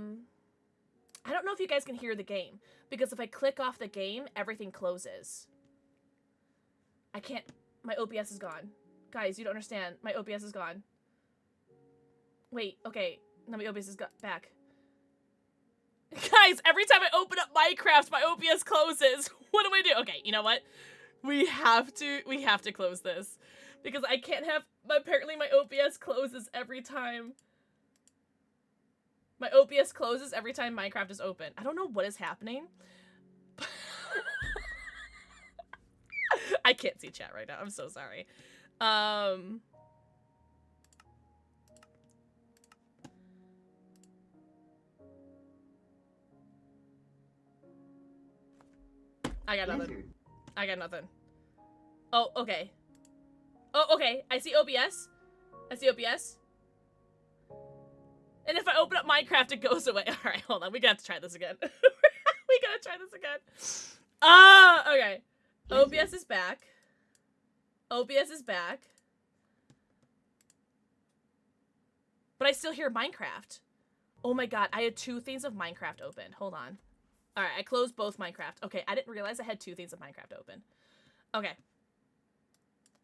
don't know if you guys can hear the game because if I click off the game, everything closes. I can't. My OBS is gone. Guys, you don't understand. My OBS is gone. Wait, okay. Now my OBS is back. Guys, every time I open up Minecraft, my OBS closes. What do I do? Okay, you know what? We have to close this. Because I can't have, apparently my OBS closes every time. My OBS closes every time Minecraft is open. I don't know what is happening. I can't see chat right now. I'm so sorry. I got nothing. I got nothing. Oh, okay. Oh, okay. I see OBS. I see OBS. And if I open up Minecraft, it goes away. All right, hold on. We got to try this again. We gotta try this again. Okay. OBS is back. OBS is back. But I still hear Minecraft. Oh my god, I had 2 things of Minecraft open. Hold on. Alright, I closed both Minecraft. Okay, I didn't realize I had 2 things of Minecraft open. Okay.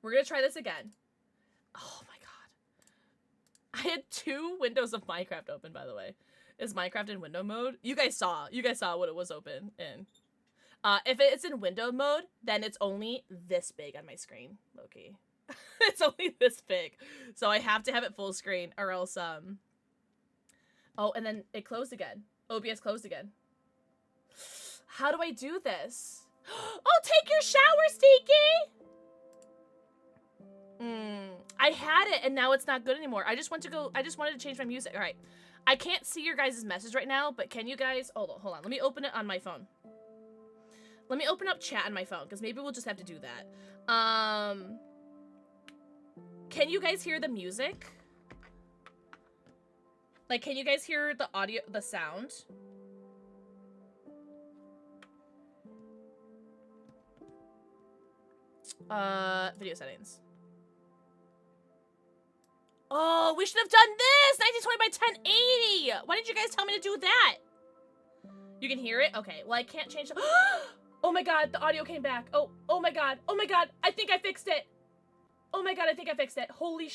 We're gonna try this again. Oh my god. I had 2 windows of Minecraft open, by the way. Is Minecraft in window mode? You guys saw what it was open in. If it's in window mode, then it's only this big on my screen, low-key. It's only this big. So I have to have it full screen or else, oh, and then it closed again. OBS closed again. How do I do this? Oh, take your shower, Stinky! I had it and now it's not good anymore. I just wanted to change my music. All right. I can't see your guys' message right now, but can you guys, hold on. Let me open it on my phone. Let me open up chat on my phone because maybe we'll just have to do that. Can you guys hear the music? Like, can you guys hear the audio, the sound? Video settings. Oh, we should have done this! 1920 by 1080! Why didn't you guys tell me to do that? You can hear it? Okay, well I can't change the- Oh my god, the audio came back. Oh my god, I think I fixed it. Oh my god, I think I fixed it. Holy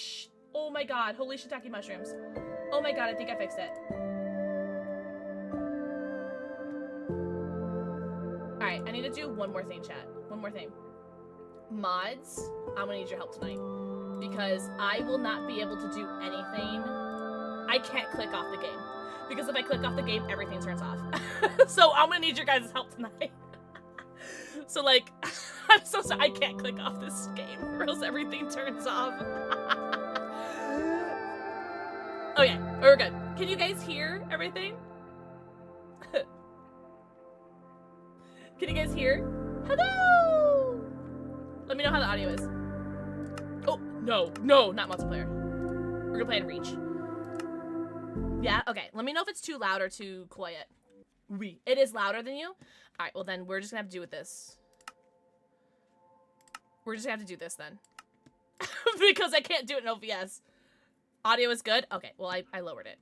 oh my god, holy shiitake mushrooms. Oh my god, I think I fixed it. Alright, I need to do one more thing, chat. One more thing. Mods, I'm gonna need your help tonight. Because I will not be able to do anything. I can't click off the game. Because if I click off the game, everything turns off. So I'm gonna need your guys' help tonight. So like, I'm so sorry, I can't click off this game or else everything turns off. Okay, we're good. Can you guys hear everything? Can you guys hear? Hello! Let me know how the audio is. Oh, no, not multiplayer. We're gonna play in Reach. Yeah, okay. Let me know if it's too loud or too quiet. It is louder than you? Alright, well then we're just gonna have to do with this. We're just gonna have to do this then. Because I can't do it in OBS. Audio is good? Okay, well I lowered it.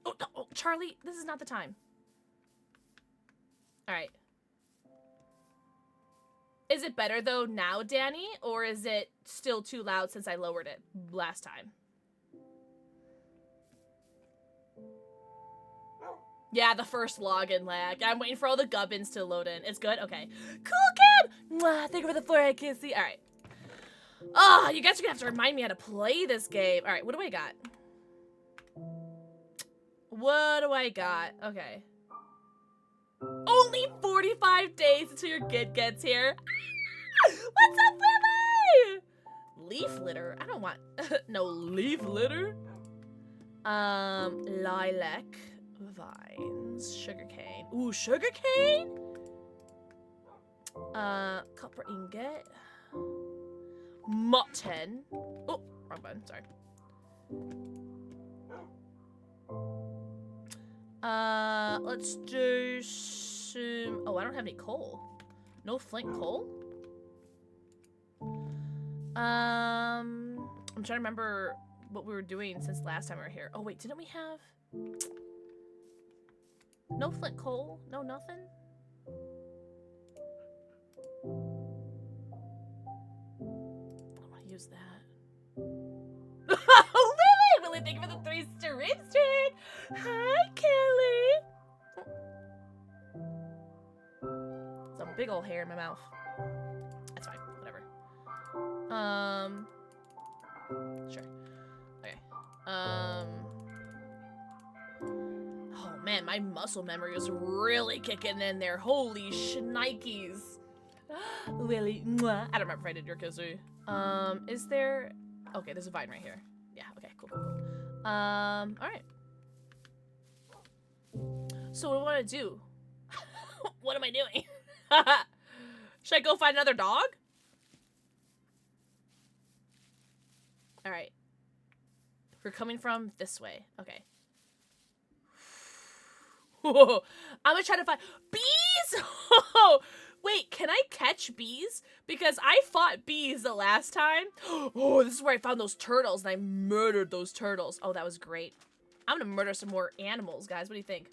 Oh, no, oh, Charlie, this is not the time. Alright. Is it better though now, Danny? Or is it still too loud since I lowered it last time? Yeah, the first login lag. I'm waiting for all the gubbins to load in. It's good? Okay. Cool, Kim! Mwah, thank you for the forehead kissy. Alright. Oh, you guys are gonna have to remind me how to play this game. Alright, what do I got? What do I got? Okay. Only 45 days until your kid gets here. What's up, Lily? Leaf litter? I don't want no leaf litter. Lilac vines, sugarcane. Ooh, sugarcane? Copper ingot. Mutton. Oh, wrong button, sorry. Let's do some... Oh, I don't have any coal. No flint coal? I'm trying to remember what we were doing since last time we were here. Oh, wait, didn't we have... No flint coal? No nothing? I don't want to use that. Oh, Lily! Lily, thank you for the 3 streams, dude! Hi, Kelly! There's a big old hair in my mouth. That's fine, whatever. Sure. Okay. Oh man, my muscle memory is really kicking in there. Holy shnikes. Lily, mwah. I don't remember if I did your kizzy. Is there... Okay, there's a vine right here. Yeah, okay, cool. Alright. So what do I want to do? What am I doing? Should I go find another dog? Alright. We're coming from this way. Okay. I'm gonna try to find bees. Wait, can I catch bees? Because I fought bees the last time. Oh, this is where I found those turtles and I murdered those turtles. Oh, that was great. I'm gonna murder some more animals, guys. What do you think?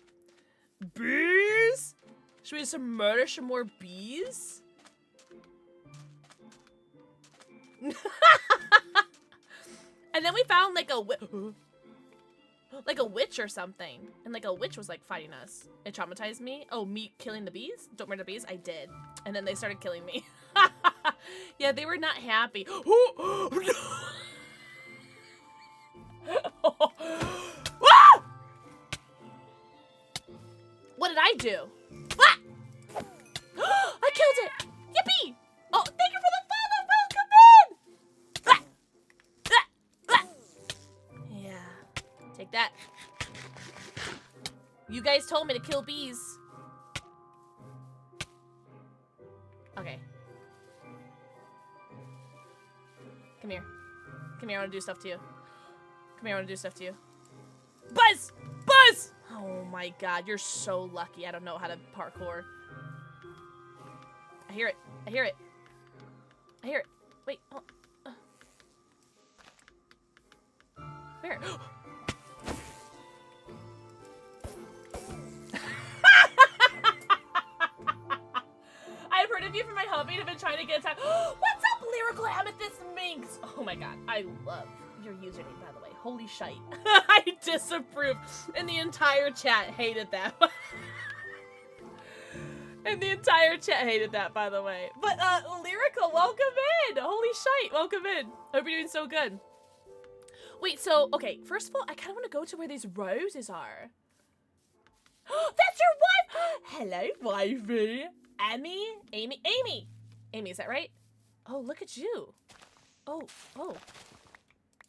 Bees? Should we just murder some more bees? And then we found like a witch or something. And like a witch was like fighting us. It traumatized me. Oh, me killing the bees? Don't murder bees? I did. And then they started killing me. Yeah, they were not happy. What did I do? Ah! I killed it! Yippee! Oh, thank you for the follow! Welcome in! Yeah. Take that. You guys told me to kill bees. Okay. Come here. Come here, I want to do stuff to you. Come here, I want to do stuff to you. Buzz! Buzz! Oh my god, you're so lucky. I don't know how to parkour. I hear it. I hear it. I hear it. Wait. Oh. Where? I've heard of you from my hubby. I've been trying to get time. What's up, Lyrical Amethyst Minx? Oh my god, I love your username, by the way. Holy shite. I disapprove. And the entire chat hated that. And the entire chat hated that, by the way. But, Lyrical, welcome in! Holy shite, welcome in. Hope you're doing so good. Wait, so, okay, first of all, I kind of want to go to where these roses are. That's your wife! Hello, wifey. Amy? Amy? Amy, is that right? Oh, look at you. Oh.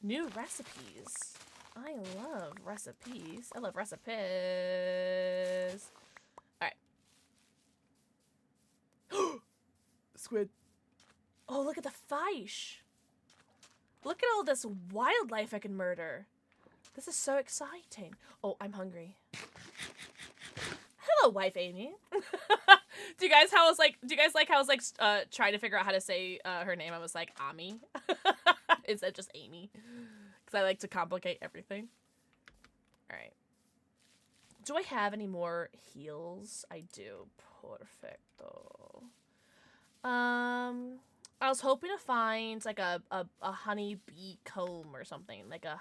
New recipes. I love recipes. I love recipes. Alright. Squid. Oh, look at the fish. Look at all this wildlife I can murder. This is so exciting. Oh, I'm hungry. Hello, wife Amy. Do you guys like how I was like trying to figure out how to say her name? I was like Ami. Instead of just Amy. Because I like to complicate everything. Alright. Do I have any more heals? I do. Perfecto. I was hoping to find like a honey bee comb or something. Like a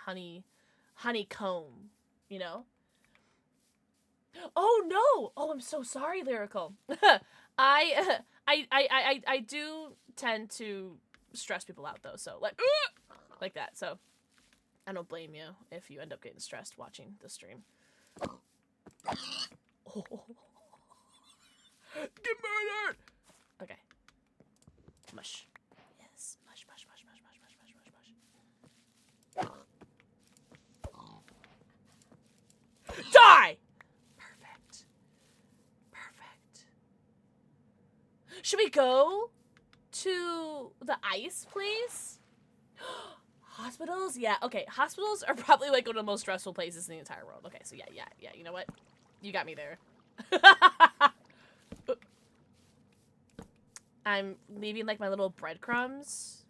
honeycomb, you know? Oh no! Oh, I'm so sorry, Lyrical. I do tend to stress people out though, so like that. So I don't blame you if you end up getting stressed watching the stream. Oh. Get murdered! Okay. Mush. Yes. Mush. Die! Perfect. Should we go to the ice place? Hospitals? Yeah, okay. Hospitals are probably like one of the most stressful places in the entire world. Okay, so yeah. You know what? You got me there. I'm leaving like my little breadcrumbs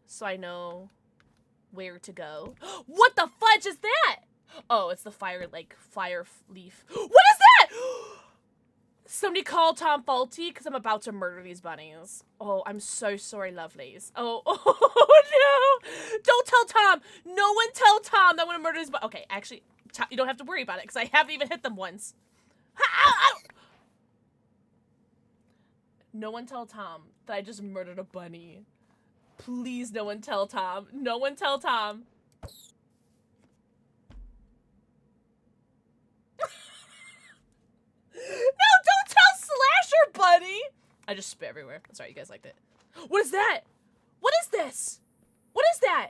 so I know where to go. What the fudge is that? Oh, it's the fire leaf. What is that? Somebody call Tom Faulty because I'm about to murder these bunnies. Oh, I'm so sorry, lovelies. Oh, oh no. Don't tell Tom. No one tell Tom that I'm going to murder these bunnies. Okay, actually, you don't have to worry about it because I haven't even hit them once. No one tell Tom that I just murdered a bunny. Please, no one tell Tom. No one tell Tom. No, don't tell Slasher, buddy! I just spit everywhere. Sorry, you guys liked it. What is that? What is this? What is that?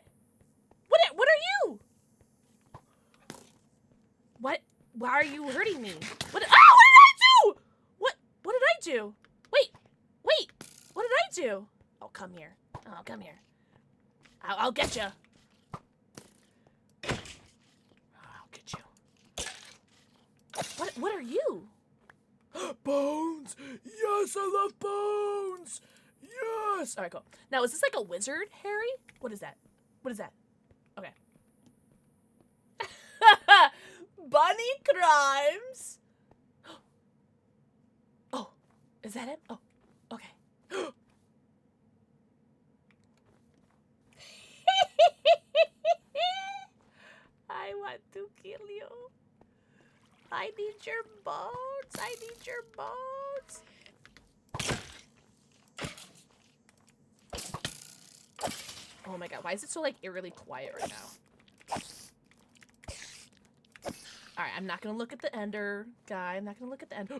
What are you? What? Why are you hurting me? What did I do? What did I do? Wait. What did I do? Oh, come here. Oh, come here. I'll get you. I'll get you. What are you? Bones! Yes, I love bones! Yes! Alright, cool. Now, is this like a wizard, Harry? What is that? What is that? Okay. Bunny crimes! Oh, is that it? Oh, okay. I want to kill you. I need your bones. I need your bones. Oh my god, why is it so like eerily quiet right now? Alright, I'm not gonna look at the ender guy. I'm not gonna look at the ender.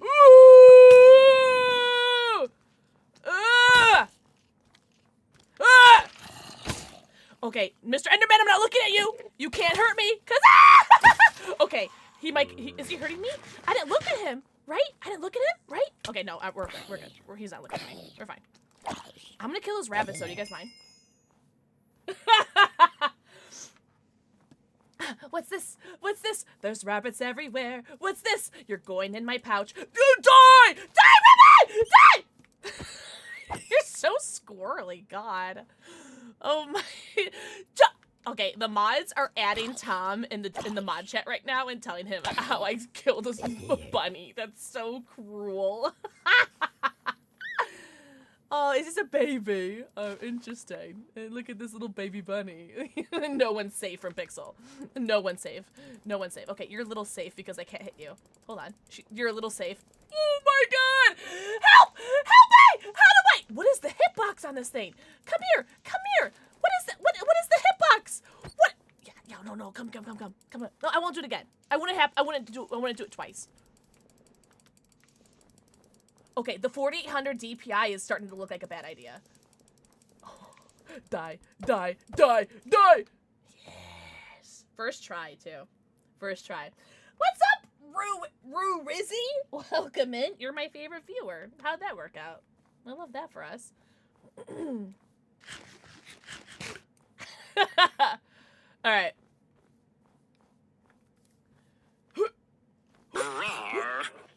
Okay, Mr. Enderman, I'm not looking at you. You can't hurt me, cause okay. Is he hurting me? I didn't look at him, right? I didn't look at him, right? Okay, no, we're good. We're good. He's not looking at me. We're fine. I'm gonna kill those rabbits, though. Do you guys mind? What's this? What's this? There's rabbits everywhere. What's this? You're going in my pouch. You die! Die, rabbit! Die! You're so squirrely, God. Oh my. Okay, the mods are adding Tom in the mod chat right now and telling him how I killed this bunny. That's so cruel. Oh, is this a baby? Oh, interesting. And look at this little baby bunny. No one's safe from Pixel. No one's safe. No one's safe. Okay, you're a little safe because I can't hit you. Hold on. You're a little safe. Oh my god! Help! Help me! How do I? What is the hitbox on this thing? Come here! Come here! What is that? What is the hitbox? What? Yeah, no, come on. No, I won't do it again. I wouldn't do it twice. Okay, the 4800 DPI is starting to look like a bad idea. Oh, die. Yes. First try, too. First try. What's up, Rue Rizzy? Welcome in. You're my favorite viewer. How'd that work out? I love that for us. All right.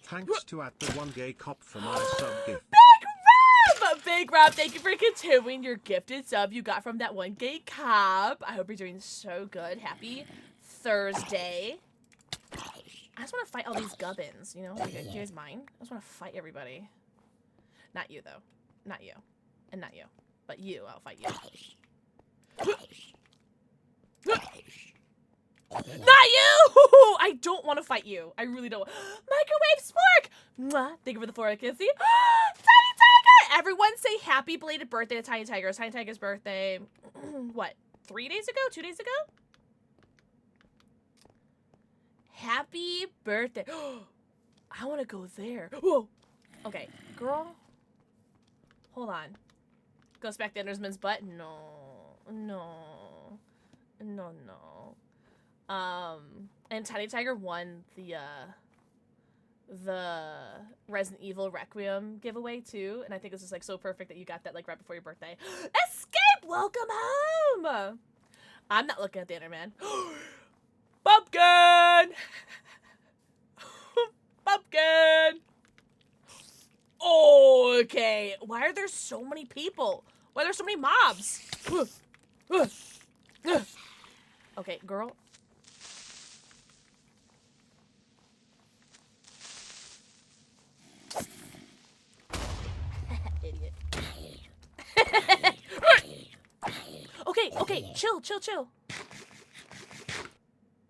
Thanks to at the one gay cop for my sub gift. Big Rob, thank you for continuing your gifted sub you got from that one gay cop. I hope you're doing so good. Happy Thursday. I just want to fight all these gubbins, you know? Do you guys mind? I just want to fight everybody. Not you, though. Not you. And not you. But you, I'll fight you. Not you! I don't want to fight you. I really don't. Microwave Spork! Mwah. Thank you for the 4 kissy. Tiny Tiger! Everyone say happy belated birthday to Tiny Tiger. Tiny Tiger's birthday, what, 3 days ago? 2 days ago? Happy birthday. I want to go there. Whoa. Okay, girl. Hold on. Goes back to Endersman's butt? No. And Tiny Tiger won the Resident Evil Requiem giveaway too, and I think this is like so perfect that you got that like right before your birthday. Escape! Welcome home! I'm not looking at the Enderman. Pumpkin! Pumpkin! Oh, okay. Why are there so many people? Why are there so many mobs? Okay, girl. Idiot. Okay, okay, chill, chill, chill.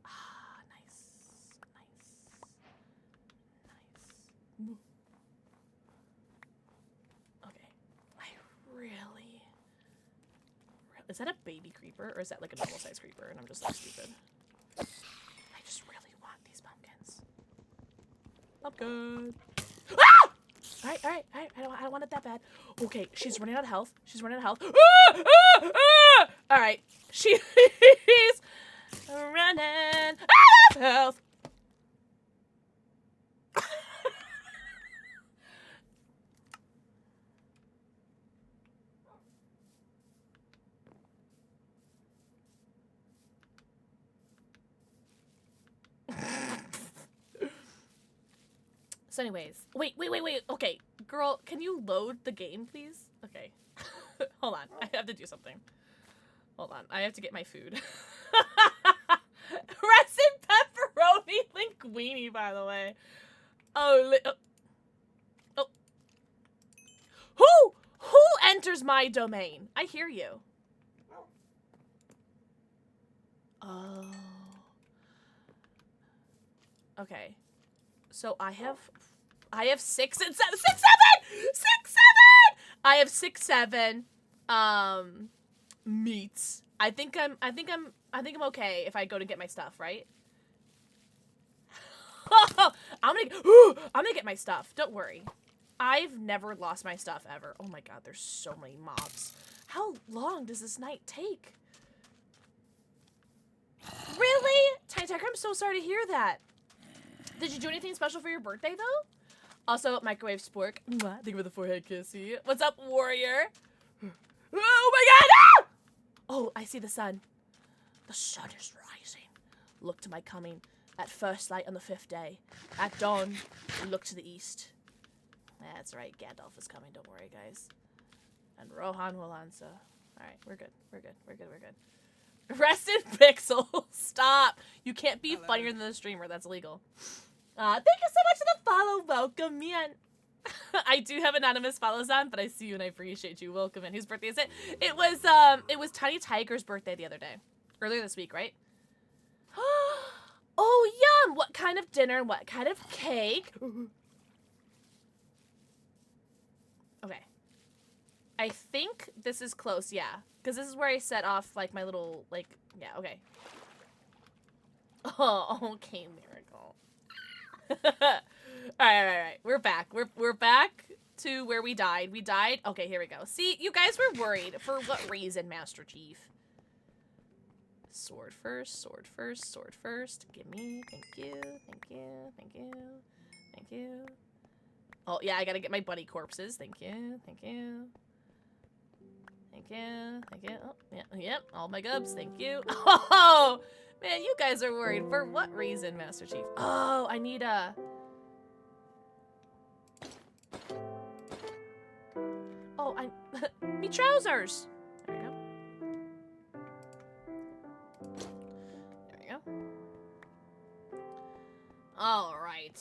Ah, nice, nice, nice. Okay, I really... Is that a baby creeper, or is that like a normal-sized creeper, and I'm just like stupid? I just really want these pumpkins. Pumpkin! Ah! Alright, alright, alright. I don't want it that bad. Okay, she's running out of health. She's running out of health. Ah! Ah! Ah! Alright. She's running out of health. So anyways, wait. Okay, girl, can you load the game, please? Okay. Hold on. I have to do something. Hold on. I have to get my food. Resin pepperoni linguine, by the way. Oh, oh. Who enters my domain? I hear you. Oh. Okay. So I have 6 and 7. 6, 7! 6, 7! I have 6, 7 meats. I think I'm okay if I go to get my stuff, right? I'm gonna get my stuff. Don't worry. I've never lost my stuff ever. Oh my god, there's so many mobs. How long does this night take? Really? Tiny Tiger, I'm so sorry to hear that. Did you do anything special for your birthday, though? Also, microwave spork. Thank you for the forehead kissy. What's up, warrior? Oh my god! Ah! Oh, I see the sun. The sun is rising. Look to my coming. At first light on the 5th day. At dawn, look to the east. That's right, Gandalf is coming. Don't worry, guys. And Rohan will answer. Alright, we're good. We're good. We're good. We're good. Rest in Pixel. Stop. You can't be funnier than the streamer. That's illegal. Thank you so much for the follow. Welcome, man. I do have anonymous follows on, but I see you and I appreciate you. Welcome in. Whose birthday is it? It was Tiny Tiger's birthday the other day. Earlier this week, right? Oh, yum! What kind of dinner? What kind of cake? Okay. I think this is close, yeah. Because this is where I set off, like, my little, like, yeah, okay. Oh, okay, Miracle. Alright. We're back. We're back to where we died. We died. Okay, here we go. See, you guys were worried. For what reason, Master Chief? Sword first, sword first, sword first. Gimme. Thank you. Thank you. Thank you. Thank you. Oh, yeah, I gotta get my bunny corpses. Thank you. Thank you. Thank you. Thank you. Oh, yeah, yep. All my gubs. Thank you. Oh, man, you guys are worried. For what reason, Master Chief? Oh, I need a... Oh, me trousers. There we go. There we go. All right.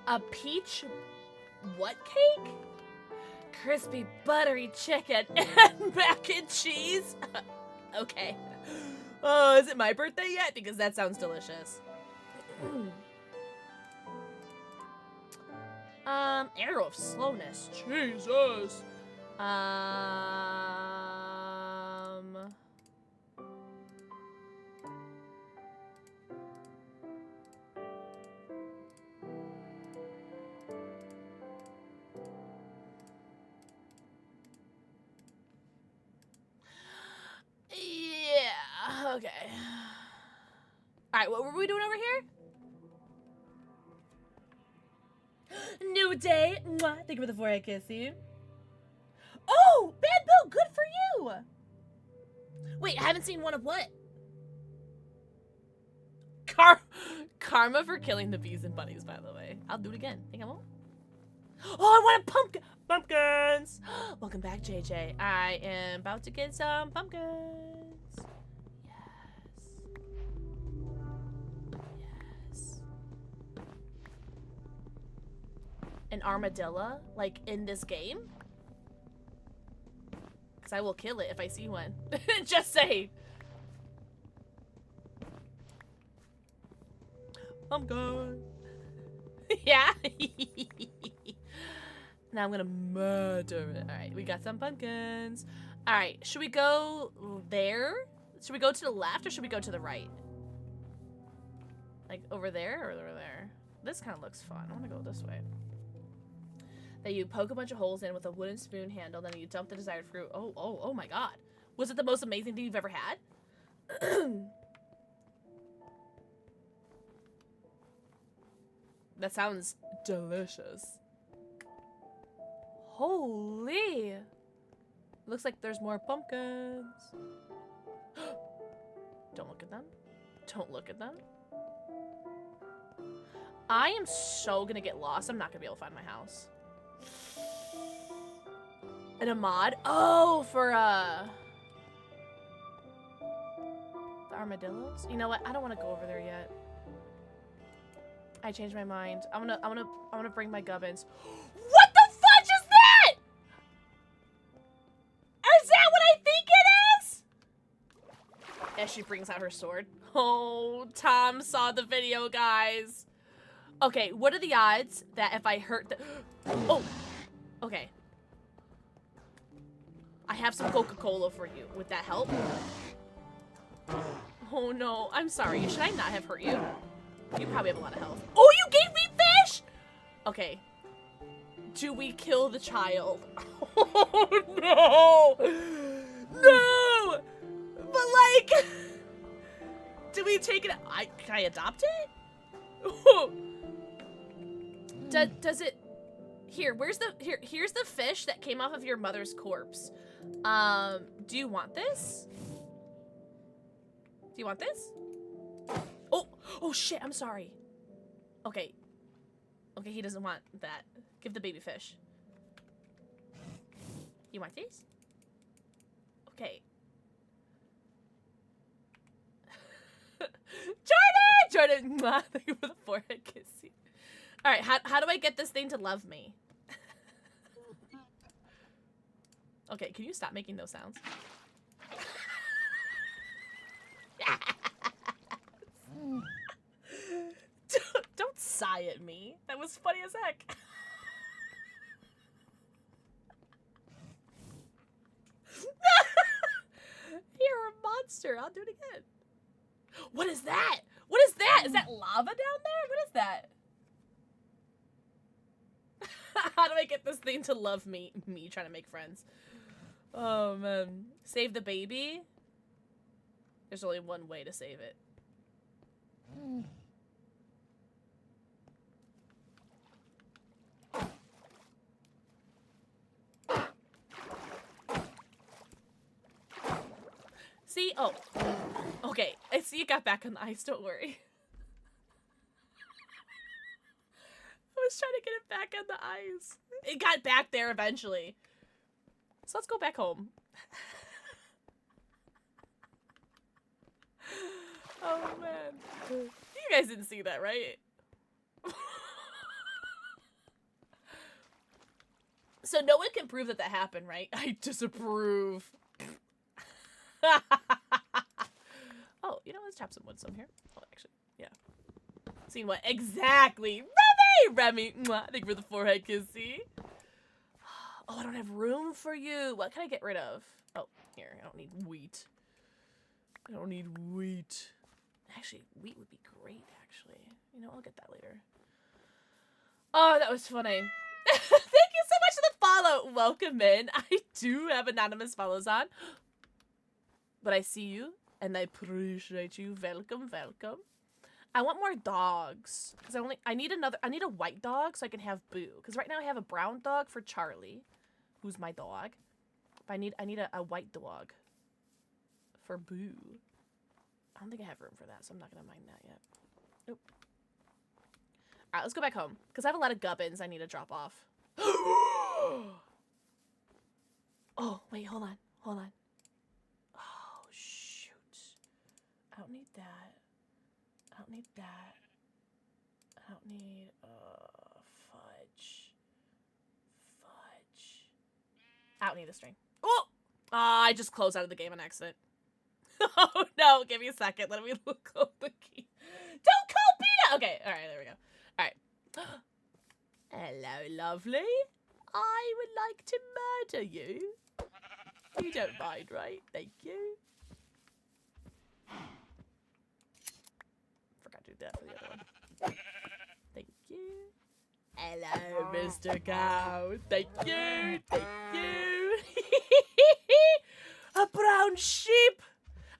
A peach what cake? Crispy buttery chicken and mac and cheese? Okay. Oh, is it my birthday yet? Because that sounds delicious. Arrow of slowness. Jesus. Yeah, okay. Alright, what were we doing over here? New day. Mwah. Thank you for the forehead kissy. Oh, Bad Bill, good for you. Wait, I haven't seen one of what? Karma for killing the bees and bunnies, by the way. I'll do it again. Think I won't? Oh, I want a pumpkin! Pumpkins! Welcome back, JJ. I am about to get some pumpkins. Yes. Yes. An armadillo? Like, in this game? Because I will kill it if I see one. Just saying. Pumpkin! Yeah? Now I'm gonna murder it. Alright, we got some pumpkins. Alright, should we go there? Should we go to the left or should we go to the right? Like over there or over there? This kind of looks fun. I want to go this way. That you poke a bunch of holes in with a wooden spoon handle, then you dump the desired fruit. Oh my god. Was it the most amazing thing you've ever had? That sounds delicious. Holy! Looks like there's more pumpkins. Don't look at them. Don't look at them. I am so gonna get lost. I'm not gonna be able to find my house. And a mod? Oh, for the armadillos? You know what? I don't want to go over there yet. I changed my mind. I'm gonna bring my gubbins. What the fudge is that? Is that what I think it is? As she brings out her sword. Oh, Tom saw the video, guys. Okay, what are the odds that if I hurt the... Oh, okay. I have some Coca-Cola for you. Would that help? Oh no, I'm sorry. Should I not have hurt you? You probably have a lot of health. Oh, you gave me fish! Okay. Do we kill the child? Oh, no! No! But, like... Do we take it... Can I adopt it? Does it... Here, where's the... Here's the fish that came off of your mother's corpse. Do you want this? Do you want this? Oh shit, I'm sorry. Okay. Okay, he doesn't want that. Give the baby fish. You want these? Okay. Jordan! Thank you for the forehead kissy. Alright, how do I get this thing to love me? Okay, can you stop making those sounds? Don't sigh at me. That was funny as heck. You're a monster. I'll do it again. What is that? What is that? Is that lava down there? What is that? How do I get this thing to love me? Me trying to make friends. Oh, man. Save the baby? There's only one way to save it. See? Oh. Okay. I see it got back on the ice. Don't worry. I was trying to get it back on the ice. It got back there eventually. So let's go back home. Oh, man. You guys didn't see that, right? So no one can prove that that happened, right? I disapprove. Oh, you know, let's chop some wood some here. Oh, actually, yeah. Seeing what exactly? Remy! Mwah, thank you for the forehead kissy. Oh, I don't have room for you. What can I get rid of? Oh, here. I don't need wheat. I don't need wheat. Actually, wheat would be great, actually. You know, I'll get that later. Oh, that was funny. Thank you so much for the follow. Welcome in. I do have anonymous follows on. But I see you, and I appreciate you. Welcome, welcome. I want more dogs. Because I need a white dog so I can have Boo. Because right now I have a brown dog for Charlie, who's my dog. But I need a white dog for Boo. I don't think I have room for that, so I'm not gonna mine that yet. Nope. Alright, let's go back home. Because I have a lot of gubbins I need to drop off. Oh, wait, hold on. Hold on. Oh, shoot. I don't need that. I don't need that. I don't need, fudge. Fudge. I don't need a string. Oh! I just closed out of the game on accident. Oh, no. Give me a second. Let me look up the key. Don't call Peter! Okay, alright, there we go. Alright. Hello, lovely. I would like to murder you. You don't mind, right? Thank you. Forgot to do that for the other one. Thank you. Hello, Mr. Cow. Thank you. Thank you. A brown sheep.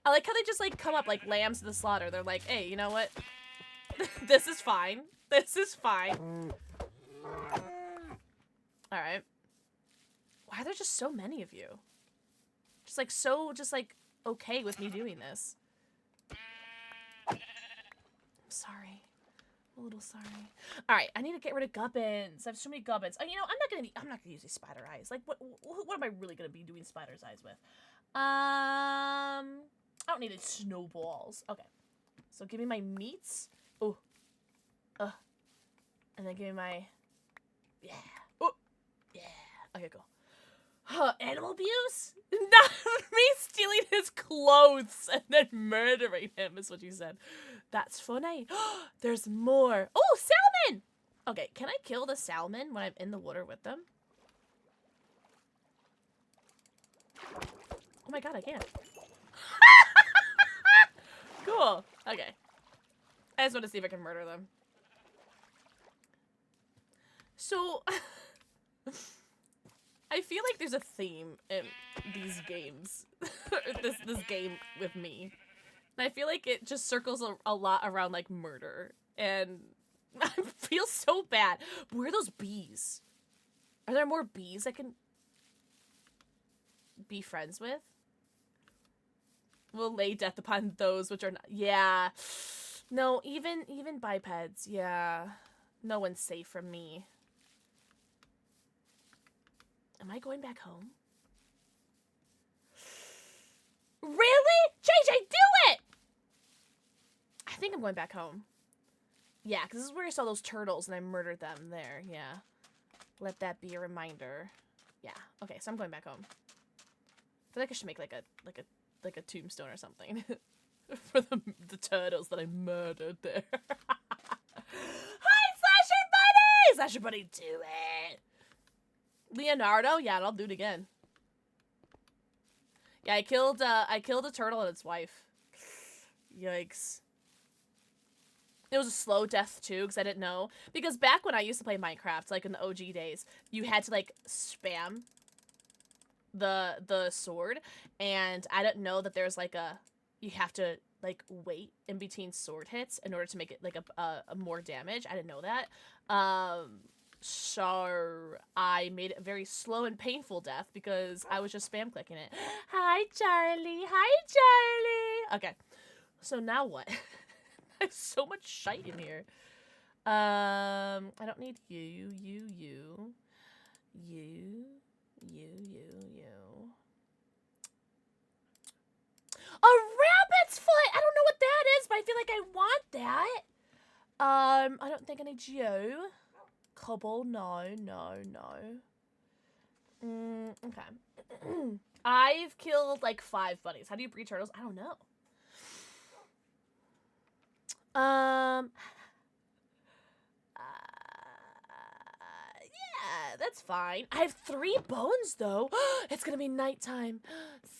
I like how they just like come up like lambs to the slaughter. They're like, hey, you know what? This is fine. This is fine. All right. Why are there just so many of you? Just like okay with me doing this. I'm sorry. I'm a little sorry. All right, I need to get rid of gubbins. I have so many gubbins. You know, I'm not gonna use these spider eyes. Like, what am I really gonna be doing spider's eyes with? I don't need any snowballs. Okay, so give me my meats. Oh, and then give me my, yeah. Oh, yeah. Okay, cool. Animal abuse? Not me stealing his clothes and then murdering him is what you said. That's funny. There's more. Oh, salmon! Okay, can I kill the salmon when I'm in the water with them? Oh my god, I can. Cool. Okay. I just want to see if I can murder them. So... I feel like there's a theme in these games. this game with me. And I feel like it just circles a lot around, like, murder. And I feel so bad. Where are those bees? Are there more bees I can be friends with? We'll lay death upon those which are not. Yeah. No, even bipeds. Yeah. No one's safe from me. Am I going back home? Really? JJ, do it! I think I'm going back home. Yeah, because this is where I saw those turtles and I murdered them there. Yeah. Let that be a reminder. Yeah. Okay, so I'm going back home. I feel like I should make like a tombstone or something for the turtles that I murdered there. Hi, Slasher Buddy! Slasher Buddy, do it! Leonardo? Yeah, I'll do it again. Yeah, I killed a turtle and its wife. Yikes. It was a slow death too, because I didn't know. Because back when I used to play Minecraft, like in the OG days, you had to like spam the sword, and I didn't know that there's like you have to like wait in between sword hits in order to make it like a more damage. I didn't know that. So I made it a very slow and painful death because I was just spam clicking it. Hi, Charlie. Hi, Charlie. Okay. So now what? I have so much shite in here. I don't need you. A rabbit's foot! I don't know what that is, but I feel like I want that. I don't think I need you. Cobble, no. Okay. I've killed like 5 bunnies. How do you breed turtles? I don't know. Yeah, that's fine. I have 3 bones though. It's gonna be nighttime.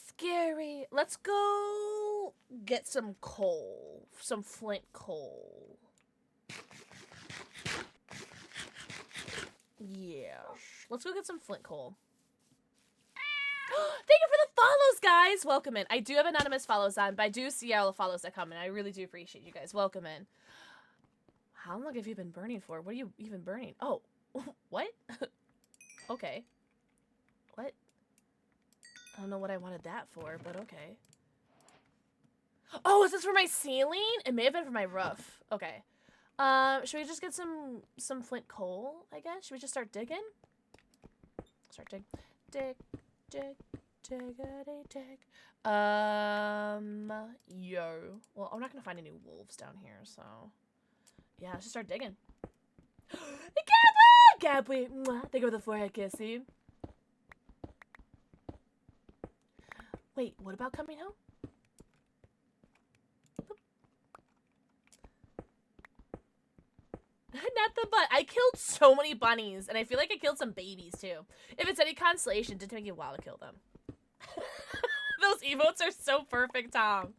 Scary. Let's go get some coal. Some flint coal. Yeah. Let's go get some flint coal. Thank you for the follows, guys. Welcome in. I do have anonymous follows on, but I do see all the follows that come in. I really do appreciate you guys. Welcome in. How long have you been burning for? What are you even burning? Oh, what? Okay. What? I don't know what I wanted that for, but okay. Oh, is this for my ceiling? It may have been for my roof. Okay. Should we just get some flint coal, I guess? Should we just start digging? Start dig. Dig. Dig. Diggity dig. Yo. Well, I'm not gonna find any wolves down here, so yeah, let's just start digging. Gabby! Mwah. Thank you for the forehead kissy. Wait, what about coming home? Not the butt. I killed so many bunnies, and I feel like I killed some babies too. If it's any consolation, it did take me a while to kill them. Those emotes are so perfect, Tom.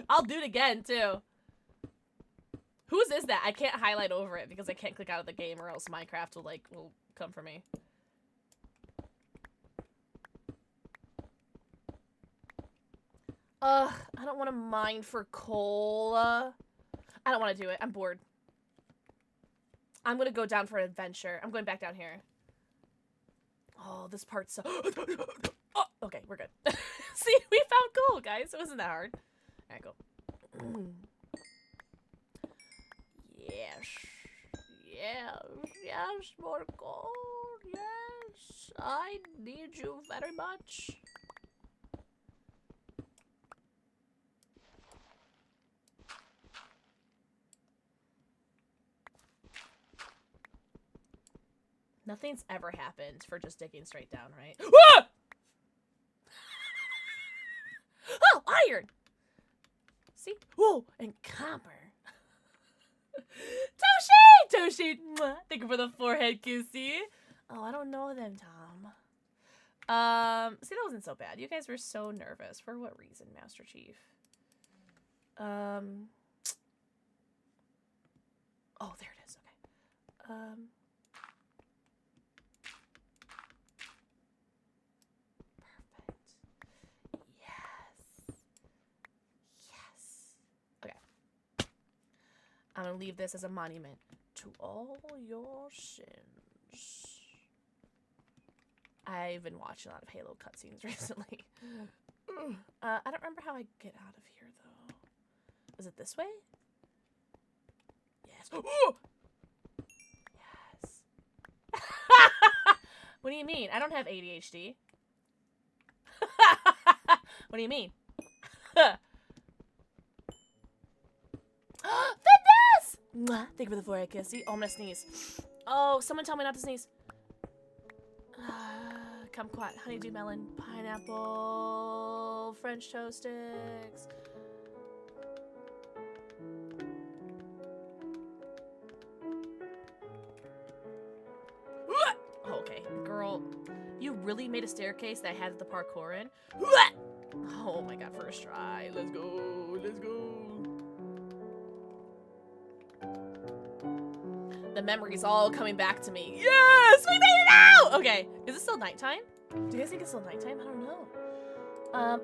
I'll do it again too. Whose is that? I can't highlight over it because I can't click out of the game, or else Minecraft will come for me. I don't want to mine for coal. I don't want to do it. I'm bored. I'm gonna go down for an adventure. I'm going back down here. Oh, this part's so... Oh, okay, we're good. See, we found coal, guys. It wasn't that hard. Alright, go. Yes. Yes. Yes, more coal. Yes. I need you very much. Nothing's ever happened for just digging straight down, right? Ah! Oh, iron! See? Whoa, and copper. Toshi! Mwah. Thank you for the forehead kissy. Oh, I don't know them, Tom. See, that wasn't so bad. You guys were so nervous. For what reason, Master Chief? Oh, there it is. Okay. I'm gonna leave this as a monument to all your sins. I've been watching a lot of Halo cutscenes recently. I don't remember how I get out of here, though. Is it this way? Yes. Ooh! Yes. What do you mean? I don't have ADHD. What do you mean? Fitness! Mwah. Thank you for the forehead kissy. Oh, I'm gonna sneeze. Oh, someone tell me not to sneeze. Kumquat, honeydew melon, pineapple, French toast sticks. Oh, okay, girl, you really made a staircase that had the parkour in? Oh my god, first try. Let's go, let's go. The memories all coming back to me. Yes, we made it out! Okay, is it still nighttime? Do you guys think it's still nighttime? I don't know.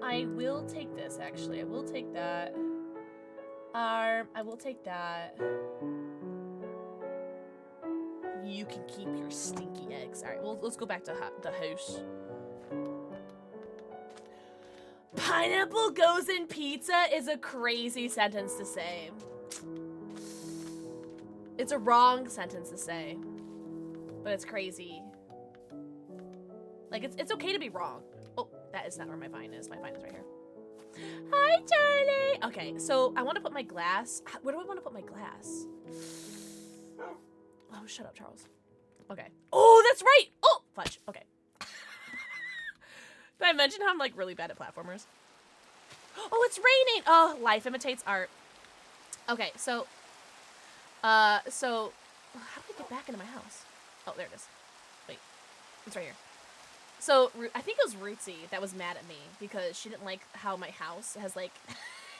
I will take this, actually. I will take that. I will take that. You can keep your stinky eggs. All right, well, let's go back to the house. Pineapple goes in pizza is a crazy sentence to say. It's a wrong sentence to say, but it's crazy. Like, it's okay to be wrong. Oh, that is not where my vine is. My vine is right here. Hi, Charlie! Okay, so I want to put my glass. Where do I want to put my glass? Oh, shut up, Charles. Okay. Oh, that's right! Oh, fudge. Okay. Did I mention how I'm, like, really bad at platformers? Oh, it's raining! Oh, life imitates art. Okay, so how do I get back into my house? Oh, there it is. Wait, it's right here. So, I think it was Rootsy that was mad at me because she didn't like how my house has, like,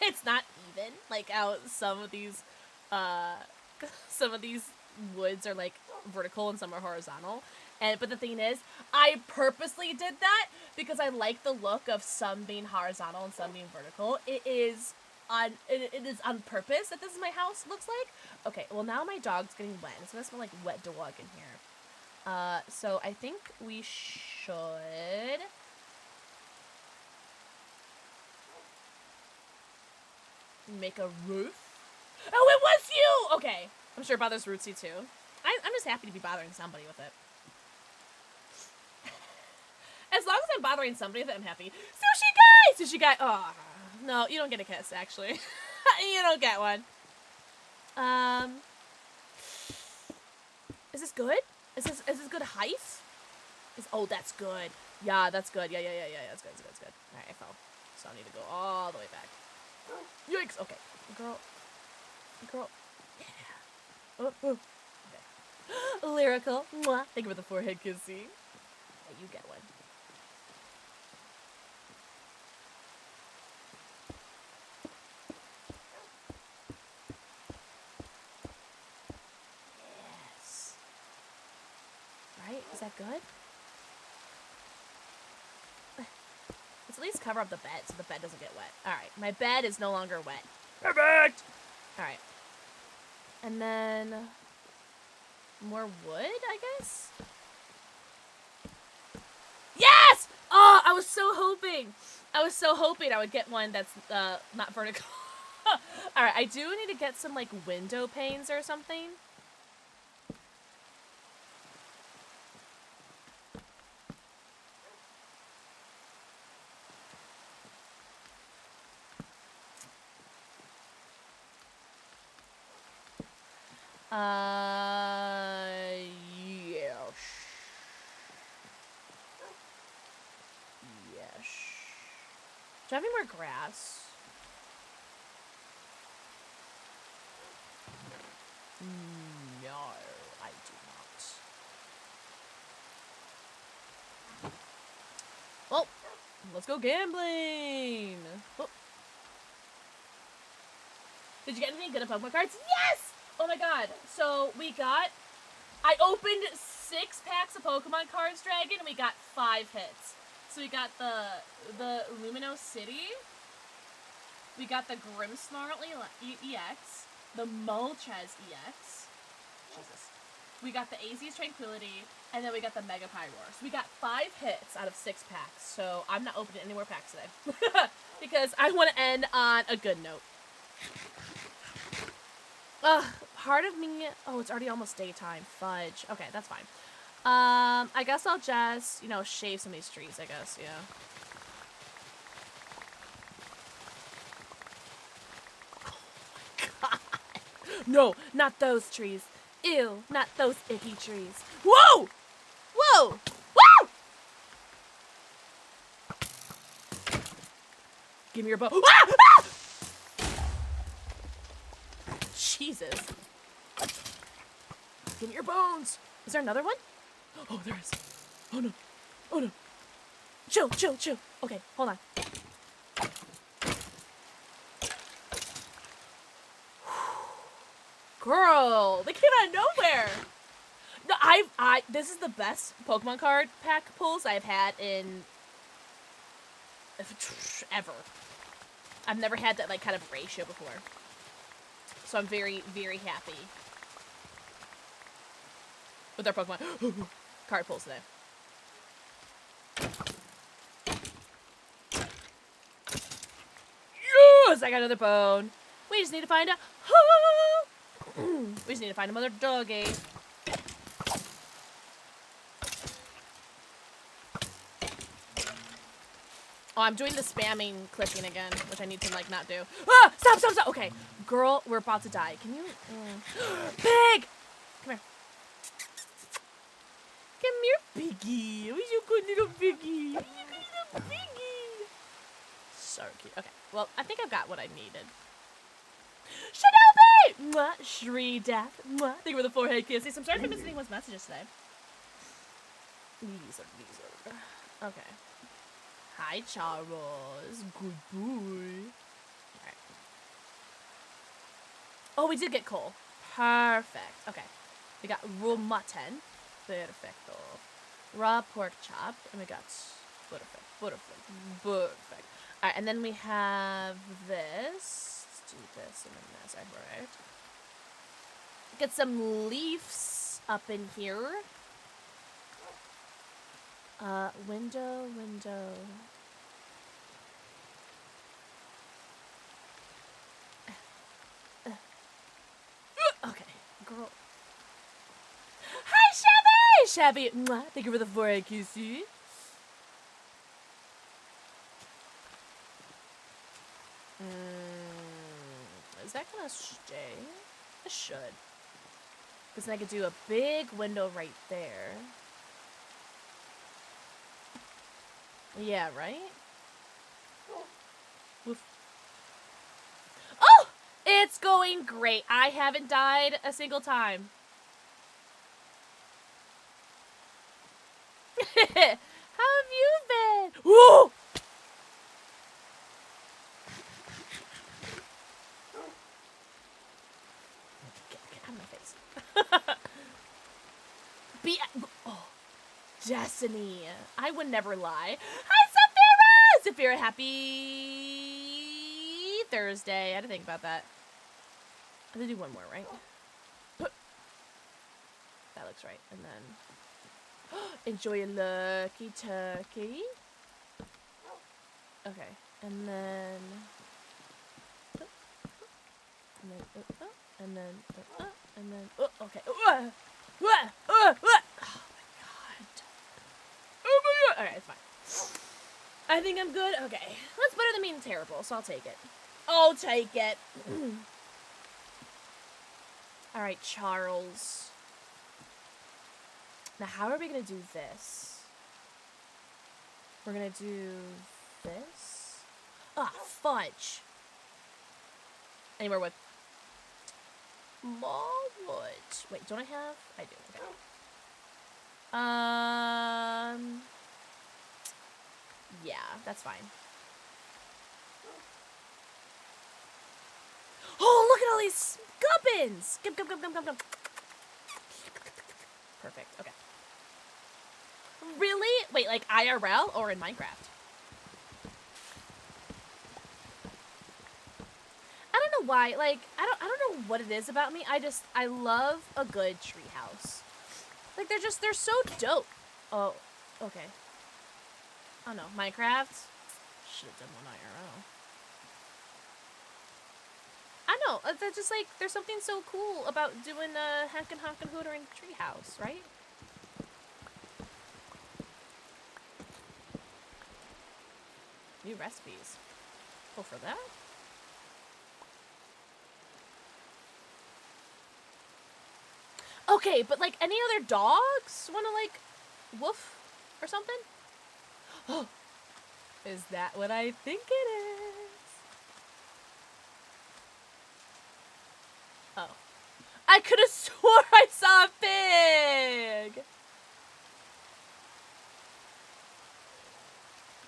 it's not even. Like, how some of these woods are, like, vertical and some are horizontal. But the thing is, I purposely did that because I like the look of some being horizontal and some being vertical. It is on purpose that this is my house looks like. Okay, well now my dog's getting wet. It's gonna smell like wet dog in here. So I think we should Make a roof? Oh, it was you! Okay. I'm sure it bothers Rootsy too. I'm just happy to be bothering somebody with it. As long as I'm bothering somebody with it, I'm happy. Sushi guy! Sushi guy. Oh, no, you don't get a kiss, actually. You don't get one. Is this good? Is this good height? Oh, that's good. Yeah, that's good. Yeah. That's good. All right, I fell. So I need to go all the way back. Yikes. Okay. Girl. Yeah. Oh. Okay. Lyrical. Mwah. Thank you for the forehead kissy. Yeah, you get one. Yes. Right? Is that good? Let's at least cover up the bed so the bed doesn't get wet. Alright, my bed is no longer wet. Perfect! Alright. And then... more wood, I guess? Yes! Oh, I was so hoping I would get one that's not vertical. Alright, I do need to get some, like, window panes or something. Yes. Yes. Do I have any more grass? No, I do not. Well, let's go gambling. Oh. Did you get anything good at Pokemon cards? Yes! Oh my god. So I opened 6 packs of Pokemon cards, Dragon, and we got 5 hits. So we got the Lumino City, we got the Grimmsnarl EX, the Moltres EX, Jesus. We got the AZ's Tranquility, and then we got the Mega Pyroar. So we got 5 hits out of 6 packs, so I'm not opening any more packs today. Because I want to end on a good note. Part of me... Oh, it's already almost daytime. Fudge. Okay, that's fine. I guess I'll just, shave some of these trees, I guess, yeah. Oh my god. No, not those trees. Ew, not those icky trees. Whoa! Whoa! Whoa! Give me your bow. Ah! Ah! Jesus. Give me your bones. Is there another one? Oh, there is. Oh, no. Oh, no. Chill. Okay, hold on. Girl, they came out of nowhere. No, this is the best Pokemon card pack pulls I've had in ever. I've never had that, kind of ratio before. So I'm very, very happy with our Pokemon card pulls today. Yes! I got another bone. We just need to find another doggy. Oh, I'm doing the spamming clicking again, which I need to, not do. Ah! Stop! Okay. Girl, we're about to die. Can you... Pig! Come here. Come here, piggy. Who's your good little piggy? Who's your good little piggy? So cute. Okay. Well, I think I've got what I needed. Shinobi! Mwah. Shri Death. Mwah. Thank you for the forehead kisses. I'm sorry if I'm missing anyone's messages today. These are. Okay. Hi, Charles. Good boy. Alright. Oh, we did get coal. Perfect. Okay. We got raw mutton. Perfecto. Raw pork chop. And we got Perfect. Alright, and then we have this. Let's do this and then this. Alright. Get some leaves up in here. Window. Shabby. Mwah. Thank you for the 4 QC. Is that gonna stay? It should. Because then I could do a big window right there. Yeah, right? Woof. Oh! It's going great. I haven't died a single time. How have you been? Whoa! Get out of my face. Oh, Destiny. I would never lie. Hi, Saphira! Saphira, happy Thursday. I had to think about that. I have to do one more, right? That looks right. And then... enjoy your lucky turkey. Okay. And then... and then... and then... and then... okay. Oh my god. Oh my god. Alright, it's fine. I think I'm good. Okay. That's better than being terrible, so I'll take it. I'll take it. Alright, Charles. Now, how are we going to do this? We're going to do this. Ah, fudge. Any more wood? More wood. Wait, don't I have? I do. Okay. Yeah, that's fine. Oh, look at all these gubbins! Gum. Perfect. Okay. Really? Wait, like IRL or in Minecraft? I don't know why. Like, I don't know what it is about me. I love a good treehouse. Like, they're so dope. Oh, okay. Oh no, Minecraft. Should have done one IRL. I know. That's just like there's something so cool about doing a Hankin' Honkin' Hooter in treehouse, right? New recipes. Go for that. Okay, but like any other dogs want to like woof or something? Oh, is that what I think it is? Oh, I could have swore I saw a pig.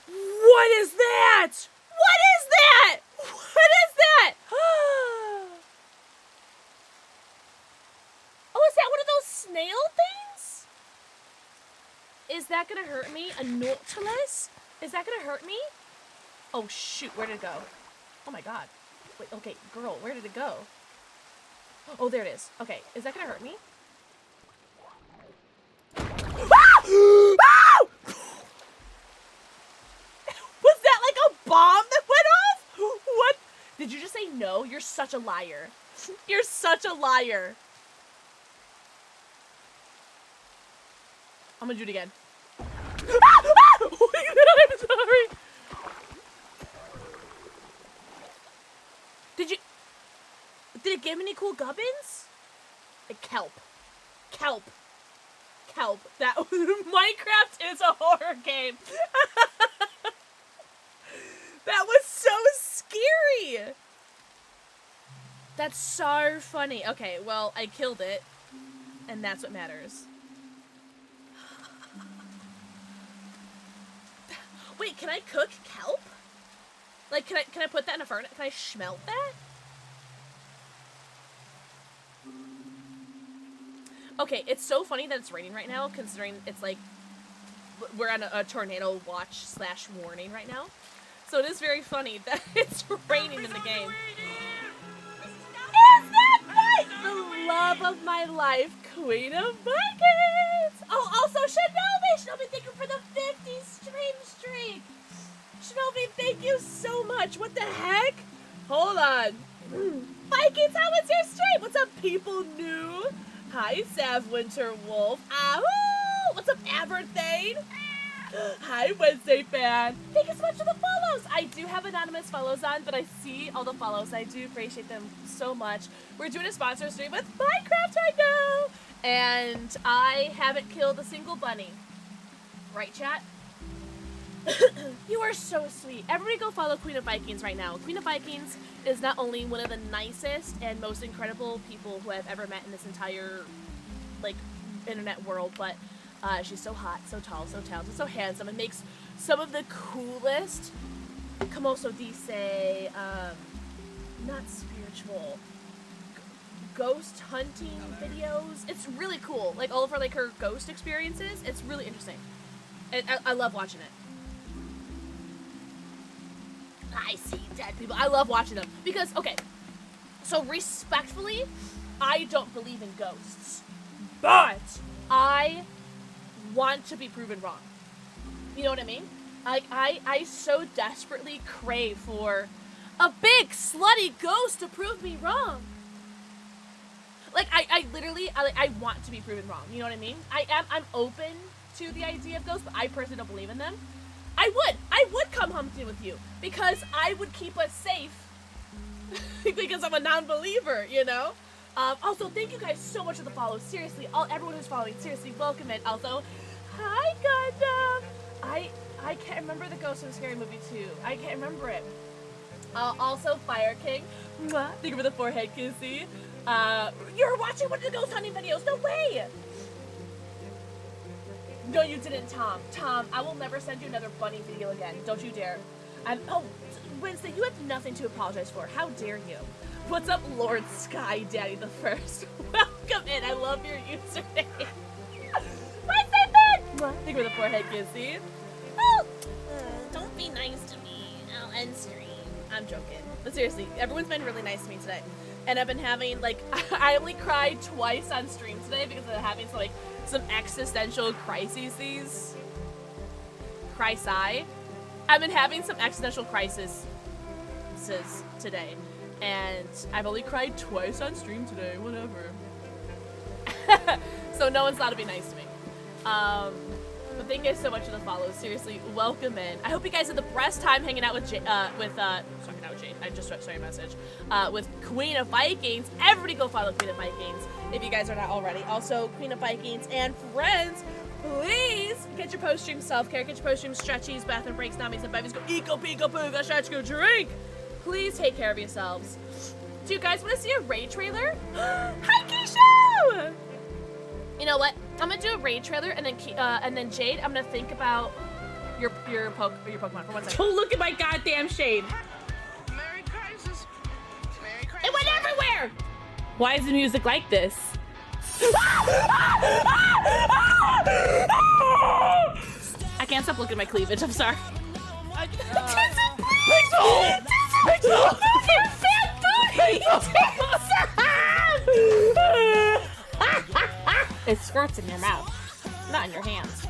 What is that? What is that? What is that? Oh, is that one of those snail things? Is that gonna hurt me? A Nautilus? Is that gonna hurt me? Oh shoot, where did it go? Oh my god. Wait, okay, girl, where did it go? Oh, there it is. Okay, is that gonna hurt me? Ah! Ah! Was that like a bomb that went off? What? Did you just say no? You're such a liar. You're such a liar. I'm gonna do it again. Ah! Ah! Oh my god, I'm sorry. Did it give me any cool gubbins? Like kelp. Kelp. Kelp. That Minecraft is a horror game. That was so scary. That's so funny. Okay, well, I killed it. And that's what matters. Wait, can I cook kelp? Like, can I put that in a furnace? Can I smelt that? Okay, it's so funny that it's raining right now, considering it's like, we're on a tornado watch / warning right now. So it is very funny that it's raining in the game. Is that right? The love of my life, Queen of Buckets! Oh, also Shinobi! Shinobi, thank you for the 50 streak! Shinobi, thank you so much! What the heck? Hold on. Vikings, how was your stream? What's up, people new? Hi, Sav Winter Wolf. Ahoo! What's up, Aberthane? Hi, Wednesday fan. Thank you so much for the follows. I do have anonymous follows on, but I see all the follows. I do appreciate them so much. We're doing a sponsor stream with Minecraft right now, and I haven't killed a single bunny. Right, chat? You are so sweet. Everybody go follow Queen of Vikings right now. Queen of Vikings is not only one of the nicest and most incredible people who I've ever met in this entire, like, internet world, but she's so hot, so tall, so talented, so handsome, and makes some of the coolest, como so dice, not spiritual, ghost hunting videos. It's really cool. Like, all of her, like, her ghost experiences. It's really interesting. I love watching it. I see dead people. I love watching them. Because, okay, so respectfully, I don't believe in ghosts. But I want to be proven wrong. You know what I mean? Like, I so desperately crave for a big, slutty ghost to prove me wrong. Like, I literally, I want to be proven wrong. You know what I mean? I'm open to the idea of ghosts, but I personally don't believe in them. I would come hunting with you because I would keep us safe because I'm a non-believer, you know? Also, thank you guys so much for the follows. Seriously, everyone who's following, seriously, welcome in. Also, hi, Gundam. I can't remember the Ghost in Scary Movie 2. I can't remember it. Also, Fire King. Mwah. Thank you for the forehead kissy. You're watching one of the ghost hunting videos. No way. No, you didn't, Tom. Tom, I will never send you another bunny video again. Don't you dare. Oh, Wednesday, you have nothing to apologize for. How dare you? What's up, Lord Sky Daddy the First? Welcome in. I love your username. Wednesday, Ben! Thank you for the forehead kissy. Oh, don't be nice to me. I'll end stream. I'm joking. But seriously, everyone's been really nice to me today. And I've been having, like, I only cried twice on stream today because I'm having some existential crises. I've been having some existential crises today. And I've only cried twice on stream today, whatever. So no one's allowed to be nice to me. But thank you guys so much for the follows. Seriously, welcome in. I hope you guys had the best time hanging out with Jade. I just saw your message. With Queen of Vikings. Everybody go follow Queen of Vikings if you guys are not already. Also, Queen of Vikings and friends, please get your post-stream self-care, get your post-stream stretchies, bathroom breaks, namis, and babies. Go eco, pico, pooga, stretch, go drink. Please take care of yourselves. Do you guys want to see a raid trailer? Hi, Keisha! You know what? I'm gonna do a raid trailer, and then Jade, I'm gonna think about your Pokemon for 1 second. Don't look at my goddamn shade. Merry Crisis. Merry Crisis. It went everywhere. Why is the music like this? I can't stop looking at my cleavage. I'm sorry. Pixel! Pixel! You fat booty! It squirts in your mouth, not in your hands.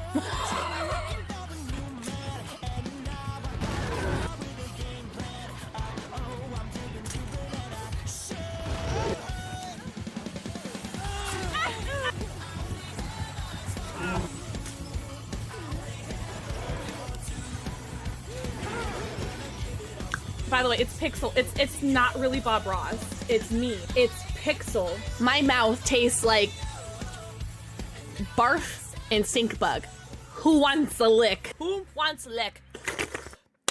By the way, it's Pixel. It's not really Bob Ross. It's me. It's Pixel. My mouth tastes like barf and stink bug. Who wants a lick? Who wants a lick?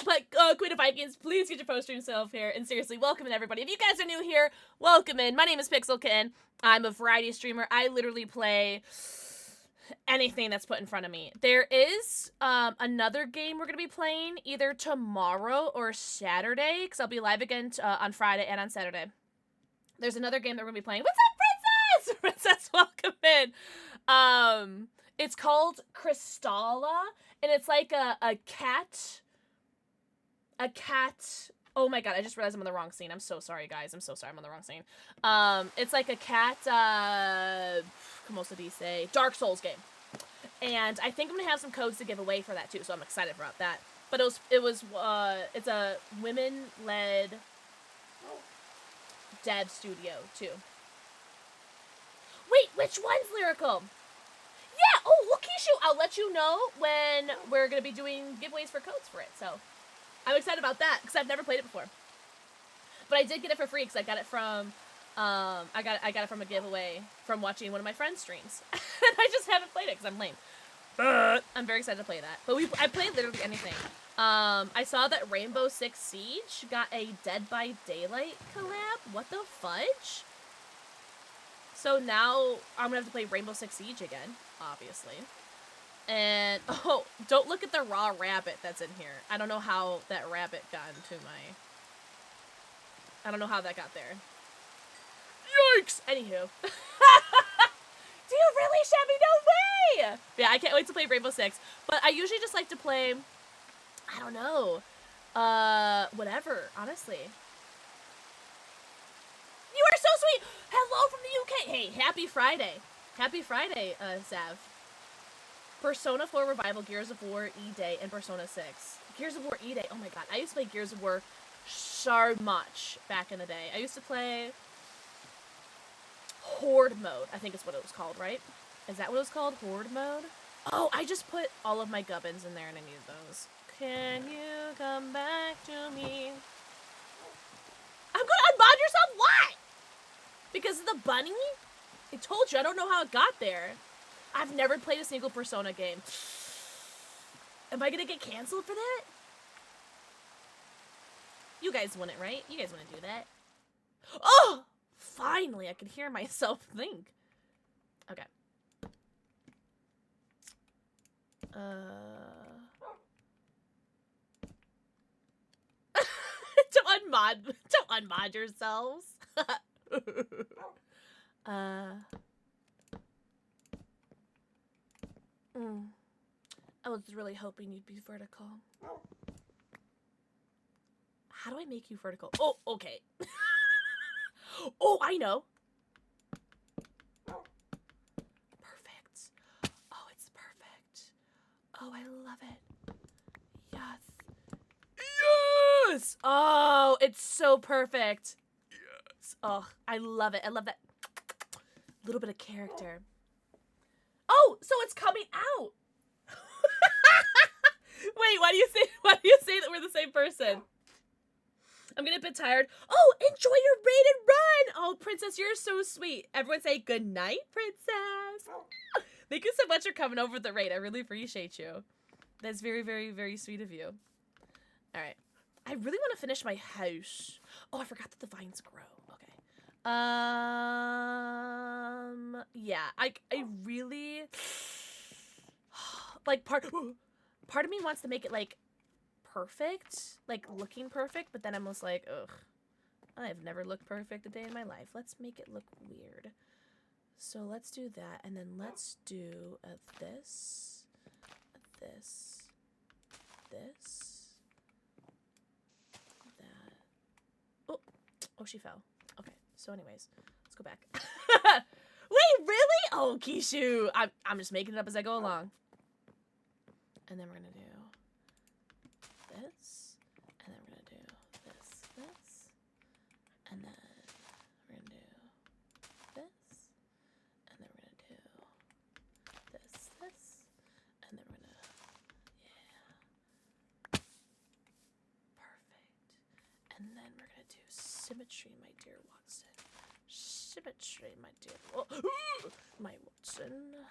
But Queen of Vikings, please get your post-stream self here. And seriously, welcome in everybody. If you guys are new here, welcome in. My name is PixelxKitten. I'm a variety streamer. I literally play anything that's put in front of me. There is another game we're gonna be playing either tomorrow or Saturday, because I'll be live again on Friday and on Saturday. There's another game that we're gonna be playing. What's up, Princess? Princess, welcome in. It's called Crystalla, and it's like a cat. Oh my god, I just realized I'm on the wrong scene. I'm so sorry, guys. I'm so sorry I'm on the wrong scene. It's like a cat, como se dice, Dark Souls game. And I think I'm gonna have some codes to give away for that too, so I'm excited about that. But it's a women-led dev studio too. Wait, which one's lyrical? Yeah, Oh, well, Kishu, I'll let you know when we're going to be doing giveaways for codes for it. So I'm excited about that because I've never played it before. But I did get it for free because I got it from, I got it from a giveaway from watching one of my friends' streams. And I just haven't played it because I'm lame. But I'm very excited to play that. But I played literally anything. I saw that Rainbow Six Siege got a Dead by Daylight collab. What the fudge? So now I'm gonna have to play Rainbow Six Siege again, obviously. And, oh, don't look at the raw rabbit that's in here. I don't know how that rabbit got into my... I don't know how that got there. Yikes! Anywho. Do you really, Chevy? No way! Yeah, I can't wait to play Rainbow Six. But I usually just like to play, I don't know, whatever, honestly. You are so sweet! Hello from the UK! Hey, happy Friday. Happy Friday, Zav. Persona 4 Revival, Gears of War, E-Day, and Persona 6. Gears of War, E-Day. Oh my god, I used to play Gears of War so much back in the day. I used to play Horde mode, I think is what it was called, right? Is that what it was called? Horde mode? Oh, I just put all of my gubbins in there and I need those. Can you come back to me? I'm gonna unmod yourself? Why? Because of the bunny? I told you, I don't know how it got there. I've never played a single Persona game. Am I gonna get canceled for that? You guys wouldn't, right? You guys wouldn't do that. Oh! Finally, I can hear myself think. Okay. Don't unmod yourselves. I was really hoping you'd be vertical. How do I make you vertical? Oh, okay. Oh, I know. Perfect. Oh, it's perfect. Oh, I love it. Yes. Yes! Oh, it's so perfect. Yes. Oh, I love it. I love that little bit of character. Oh, so it's coming out. Wait, why do you say that we're the same person? I'm getting a bit tired. Oh, enjoy your raid and run! Oh, Princess, you're so sweet. Everyone say good night, Princess. Thank you so much for coming over the raid. I really appreciate you. That's very, very, very sweet of you. All right. I really want to finish my house. Oh, I forgot that the vines grow. Okay. Yeah, I really, like, part of me wants to make it, like, perfect, like, looking perfect, but then I'm just like, ugh, I've never looked perfect a day in my life. Let's make it look weird. So let's do that, and then let's do this, this, that. Oh, she fell. Okay, so anyways, let's go back. Wait, really? Oh, Kishu, I'm just making it up as I go along. And then we're gonna do this, and then we're gonna do this, and then we're gonna do this, and then we're gonna do this, and then we're gonna, yeah, perfect. And then we're gonna do symmetry, my dear Watson. Symmetry, my dear, my Watson.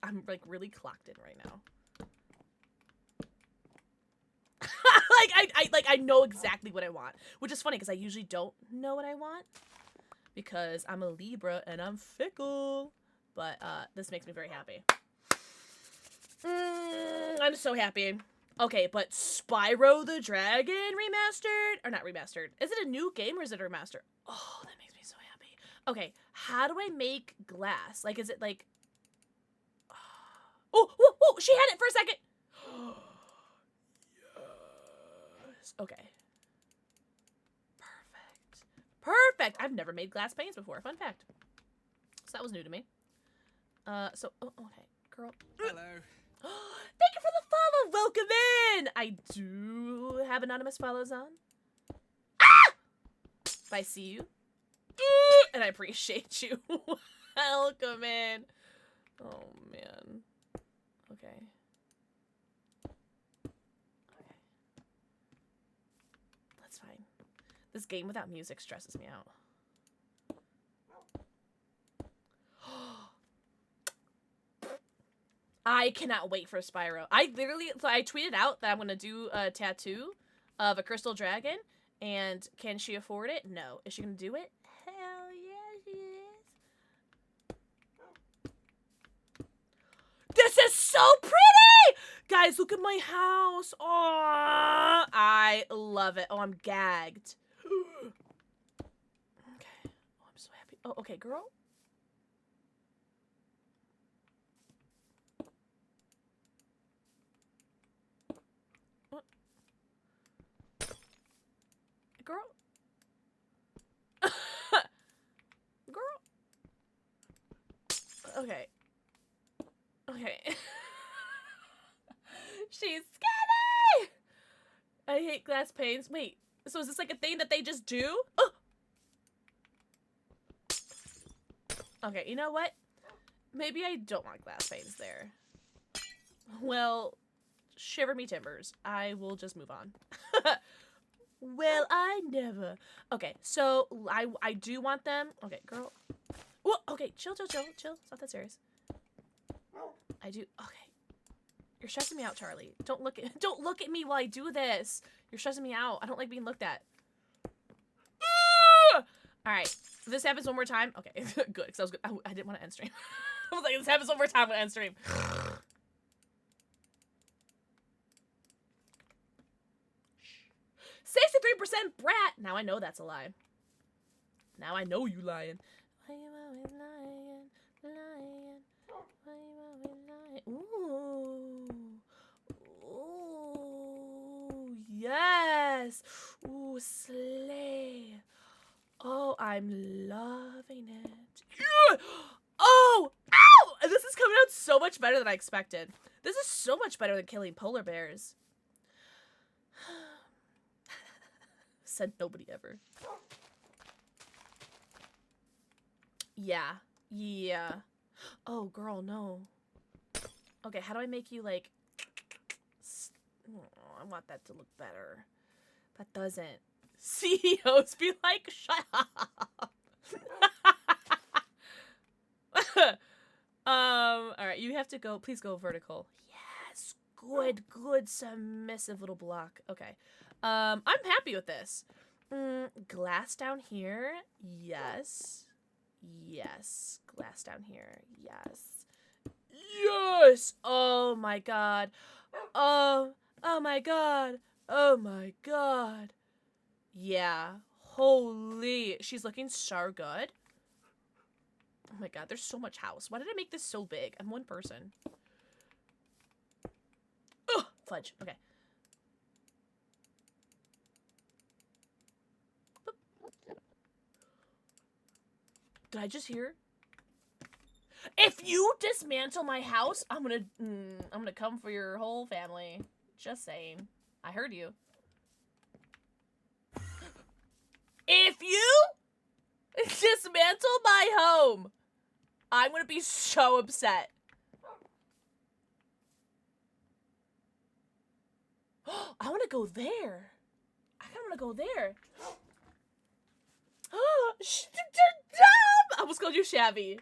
I'm really clocked in right now. I know exactly what I want, which is funny because I usually don't know what I want because I'm a Libra and I'm fickle. But this makes me very happy. I'm so happy. Okay, but Spyro the Dragon remastered, or not remastered? Is it a new game or is it a remaster? Oh, that makes me so happy. Okay, how do I make glass? Like, is it like? Oh, whoa, whoa, she had it for a second. Yes. Okay. Perfect. Perfect. I've never made glass panes before. Fun fact. So that was new to me. Oh, okay. Girl. Hello. Thank you for the follow, welcome in! I do have anonymous follows on. Ah! If I see you. And I appreciate you. Welcome in. Oh, man. Okay. Okay. That's fine. This game without music stresses me out. I cannot wait for Spyro. I tweeted out that I'm gonna do a tattoo of a crystal dragon, and can she afford it? No. Is she gonna do it? Hell yeah, she is. This is so pretty! Guys, look at my house. Oh, I love it. Oh, I'm gagged. Okay. Oh, I'm so happy. Oh, okay, girl. Girl. Girl. Okay. Okay. She's skinny! I hate glass panes. Wait, so is this like a thing that they just do? Oh! Okay, you know what? Maybe I don't want glass panes there. Well, shiver me timbers. I will just move on. Well, I never. Okay, so I do want them. Okay, girl. Whoa, okay, chill. It's not that serious. I do. Okay. You're stressing me out, Charlie. Don't look at me while I do this. You're stressing me out. I don't like being looked at. All right. If this happens one more time. Okay, good. Because I didn't want to end stream. I was like, if this happens one more time, I'm gonna end stream. 63% brat. Now I know that's a lie. Now I know you lying. Why you always lying? Lying. Why you always lying? Ooh. Ooh. Yes. Ooh, slay. Oh, I'm loving it. Oh! Ow! This is coming out so much better than I expected. This is so much better than killing polar bears. Said nobody ever. Yeah. Yeah. Oh, girl, no. Okay, how do I make you, like... Oh, I want that to look better. That doesn't. CEOs be like, shut up. Alright, you have to go. Please go vertical. Yes. Good, submissive little block. Okay. I'm happy with this. Glass down here. Yes. Yes. Glass down here. Yes. Yes! Oh my god. Oh my god. Oh my god. Yeah. Holy. She's looking so good. Oh my god, there's so much house. Why did I make this so big? I'm one person. Ugh! Fudge. Okay. Did I just hear? If you dismantle my house, I'm gonna come for your whole family. Just saying. I heard you. If you dismantle my home, I'm gonna be so upset. I wanna go there. I wanna go there. I almost called you shabby.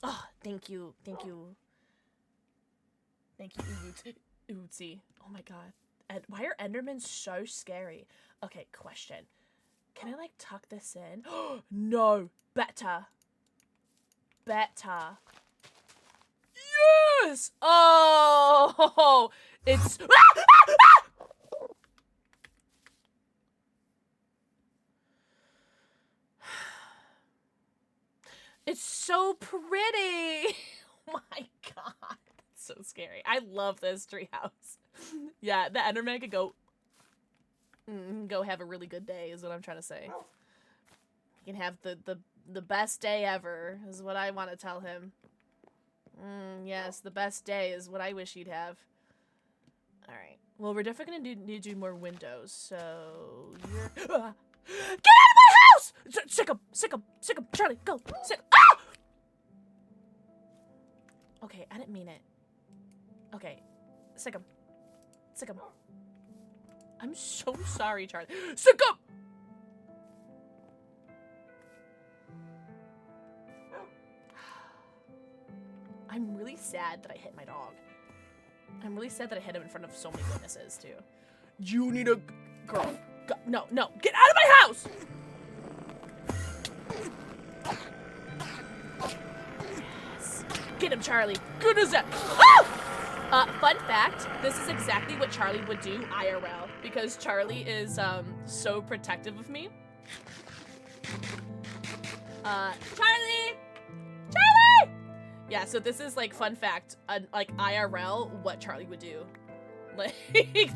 Oh, thank you. Thank you. Thank you, Ootsie. Oh my god. And why are Endermen so scary? Okay, question. Can I, like, tuck this in? No. Better. Better. Yes! Oh! It's... It's so pretty! Oh my god. It's so scary. I love this treehouse. Yeah, the Enderman could go have a really good day is what I'm trying to say. He can have the best day ever is what I want to tell him. Yes, the best day is what I wish he'd have. Alright. Well, we're definitely gonna need to do more windows, so you're... Get out of my house! Sick him! Charlie, go! Ah! Okay, I didn't mean it. Okay. Sick him. I'm so sorry, Charlie. Sick him! I'm really sad that I hit my dog. I'm really sad that I hit him in front of so many witnesses, too. You need a... Girl. No. Get out of my house! Yes. Get him, Charlie. Good as that. Ah! Fun fact, this is exactly what Charlie would do IRL, because Charlie is, so protective of me. Charlie! Yeah, so this is, like, fun fact, like, IRL, what Charlie would do. Like,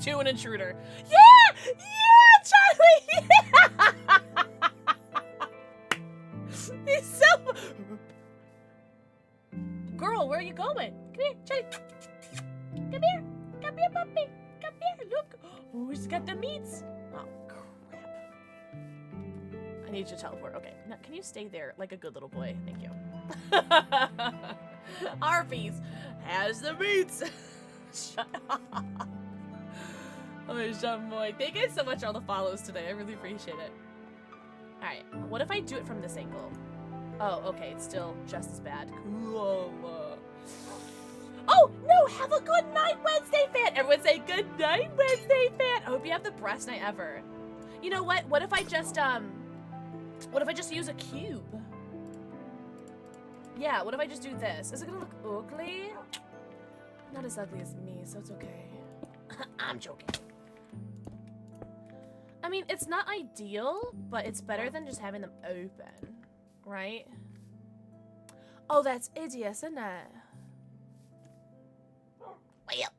to an intruder. Yeah, Charlie! Yeah! He's so... Girl, where are you going? Come here, Charlie. Come here, puppy. Come here, look. Oh, he's got the meats. Oh, crap. I need you to teleport. Okay, now, can you stay there like a good little boy? Thank you. Harpies has the meats. Shut up. Oh, Jean-Moy. Thank you so much for all the follows today. I really appreciate it. Alright, what if I do it from this angle? Oh, okay, it's still just as bad. Cool. Oh, no, have a good night, Wednesday fan. Everyone say good night, Wednesday fan. I hope you have the best night ever. You know what? What if I just use a cube? Yeah, what if I just do this? Is it gonna look ugly? Not as ugly as me, so it's okay. I'm joking. I mean, it's not ideal, but it's better than just having them open, right? Oh, that's hideous, isn't it? Wait up.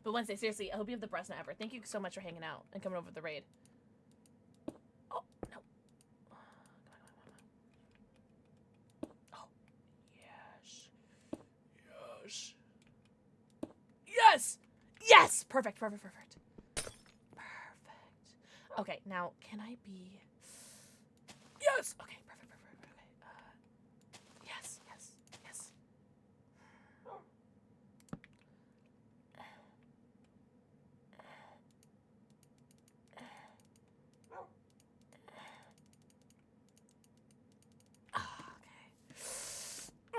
But Wednesday, seriously, I hope you have the best night ever. Thank you so much for hanging out and coming over to the raid. Oh, no. Oh, yes. Yes! Perfect. Okay, now, can I be... Yes! Okay, perfect. Okay, yes.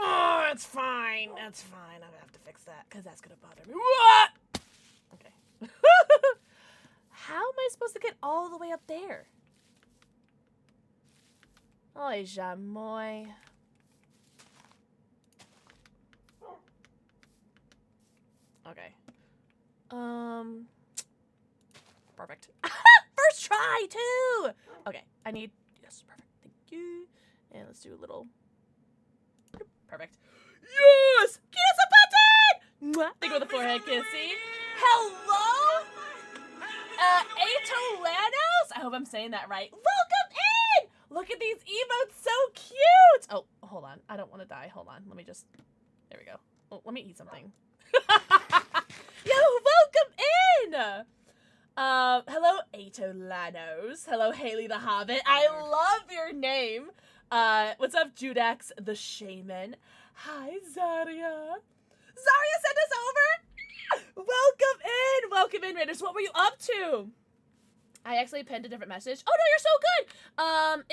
Oh, it's fine. That's fine. I'm gonna have to fix that because that's gonna bother me. What? Okay. How am I supposed to get all the way up there? Oh, Jean-Moy. Okay. Perfect. First try, too! Okay, I need... Yes, perfect. Thank you. And let's do a little... Perfect. Yes! Kiss a button! Mwah. Think with the forehead kissy. Hello? Atolanos? I hope I'm saying that right. Welcome in! Look at these emotes, so cute! Oh, hold on. I don't want to die. Hold on. Let me just... There we go. Oh, let me eat something. Yo, welcome in! Hello, Atolanos. Hello, Haley the Hobbit. I love your name. What's up, Judax the Shaman? Hi, Zarya. Zarya sent us over! Welcome in, Raiders. What were you up to? I actually pinned a different message. Oh, no, you're so good!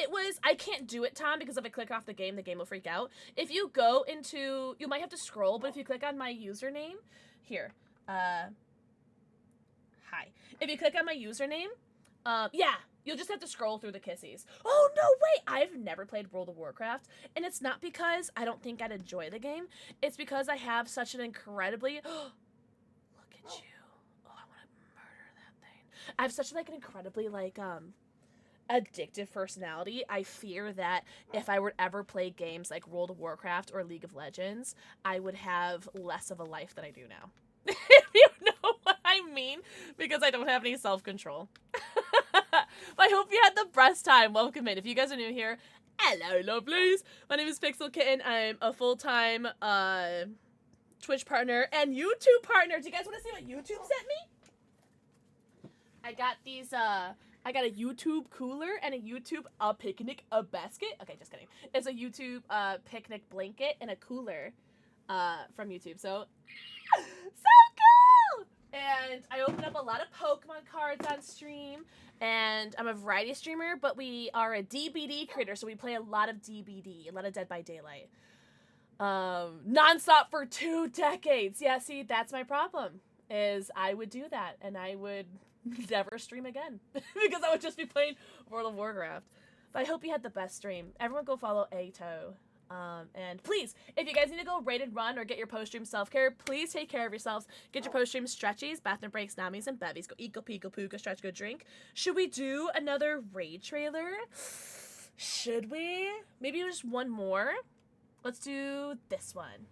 It was, I can't do it, Tom, because if I click off the game will freak out. If you go into, you might have to scroll, but if you click on my username, here, hi. If you click on my username, yeah, you'll just have to scroll through the kissies. Oh, no, wait! I've never played World of Warcraft, and it's not because I don't think I'd enjoy the game. It's because I have such an incredibly... Look at you. Oh, I want to murder that thing. I have such, like, an incredibly, like, addictive personality. I fear that if I were to ever play games like World of Warcraft or League of Legends, I would have less of a life than I do now. If you know what I mean, because I don't have any self-control. I hope you had the best time. Welcome in. If you guys are new here, Hello, lovelies. My name is PixelxKitten. I'm a full-time Twitch partner and YouTube partner. Do you guys want to see what YouTube sent me? I got these. I got a YouTube cooler and a YouTube picnic basket. Okay, just kidding. It's a YouTube picnic blanket and a cooler from YouTube. So cool! And I opened up a lot of Pokemon cards on stream. And I'm a variety streamer, but we are a DBD creator, so we play a lot of DBD, a lot of Dead by Daylight. Non-stop for 2 decades. Yeah, see, that's my problem, is I would do that, and I would never stream again, because I would just be playing World of Warcraft. But I hope you had the best stream. Everyone go follow Ato. And please, if you guys need to go raid and run or get your post-stream self-care, please take care of yourselves. Get your post-stream stretchies, bathroom breaks, namis, and bevies. Go eat, go pee, go poo, go stretch, go drink. Should we do another raid trailer? Should we? Maybe just one more? Let's do this one.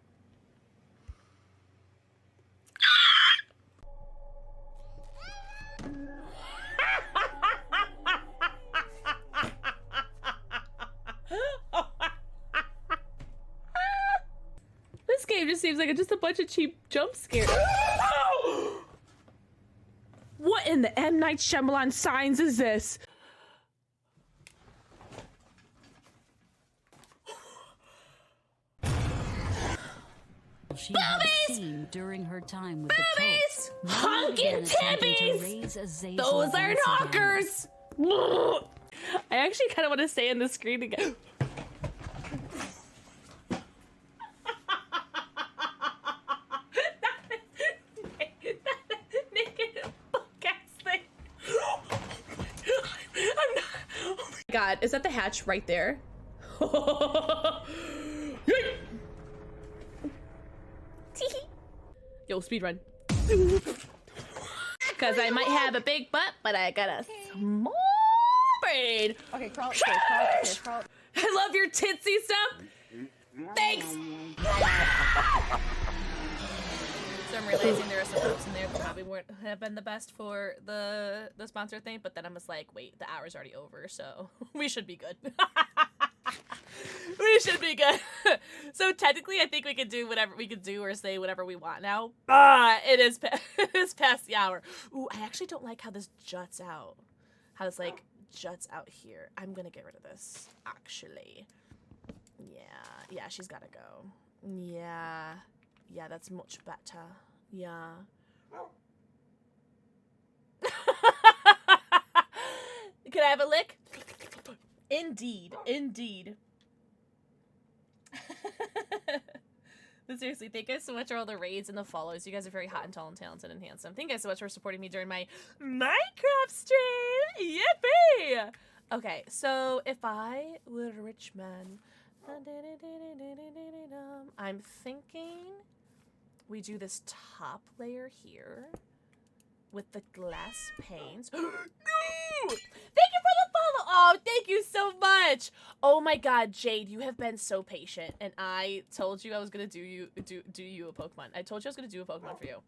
This game just seems like just a bunch of cheap jump scares. What in the M. Night Shyamalan signs is this? She had seen during her time with Boobies! the Pope. Honkin' tibbies! Those are knockers! I actually kind of want to stay in the screen again. God, is that the hatch right there? Yo, speedrun. Cause I might have a big butt, but I got a small brain. Okay, crawl upstairs, crawl upstairs, crawl up. I love your titsy stuff. Thanks. So I'm realizing there are some hoops in there that probably wouldn't have been the best for the sponsor thing, but then I'm just like, wait, the hour's already over, so we should be good. We should be good. So technically, I think we could do whatever we could do or say whatever we want now. It is past the hour. Ooh, I actually don't like how this juts out. How this like juts out here. I'm gonna get rid of this. Actually, yeah, she's gotta go. Yeah, that's much better. Yeah. Can I have a lick? Indeed. But seriously, thank you guys so much for all the raids and the follows. You guys are very hot and tall and talented and handsome. Thank you guys so much for supporting me during my Minecraft stream. Yippee! Okay, so if I were a rich man, I'm thinking we do this top layer here with the glass panes. No! Thank you for the follow. Oh, thank you so much. Oh my God, Jade, you have been so patient, and I told you I was gonna do you a Pokemon. I told you I was gonna do a Pokemon for you,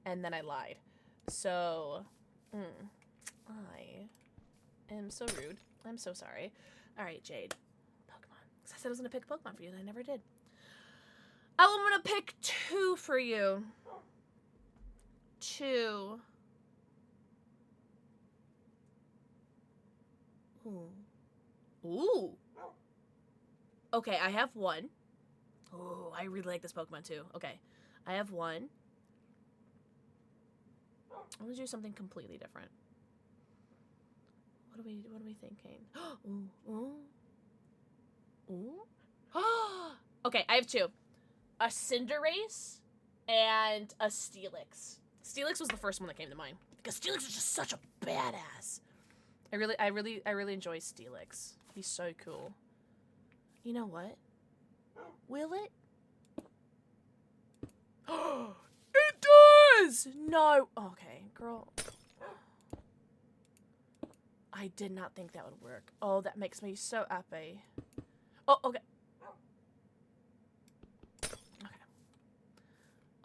and then I lied. So, I am so rude. I'm so sorry. All right, Jade, Pokemon. 'Cause I said I was gonna pick a Pokemon for you, and I never did. Oh, I'm gonna pick 2 for you. 2. Ooh. Okay, I have 1. Oh, I really like this Pokemon too. Okay, I have 1. I'm gonna do something completely different. What are we thinking? Ooh. Okay, I have 2. A Cinderace and a Steelix. Steelix was the first one that came to mind because Steelix is just such a badass. I really enjoy Steelix. He's so cool. You know what? Will it? It does! No. Okay, girl. I did not think that would work. Oh, that makes me so happy. Oh, okay. Okay.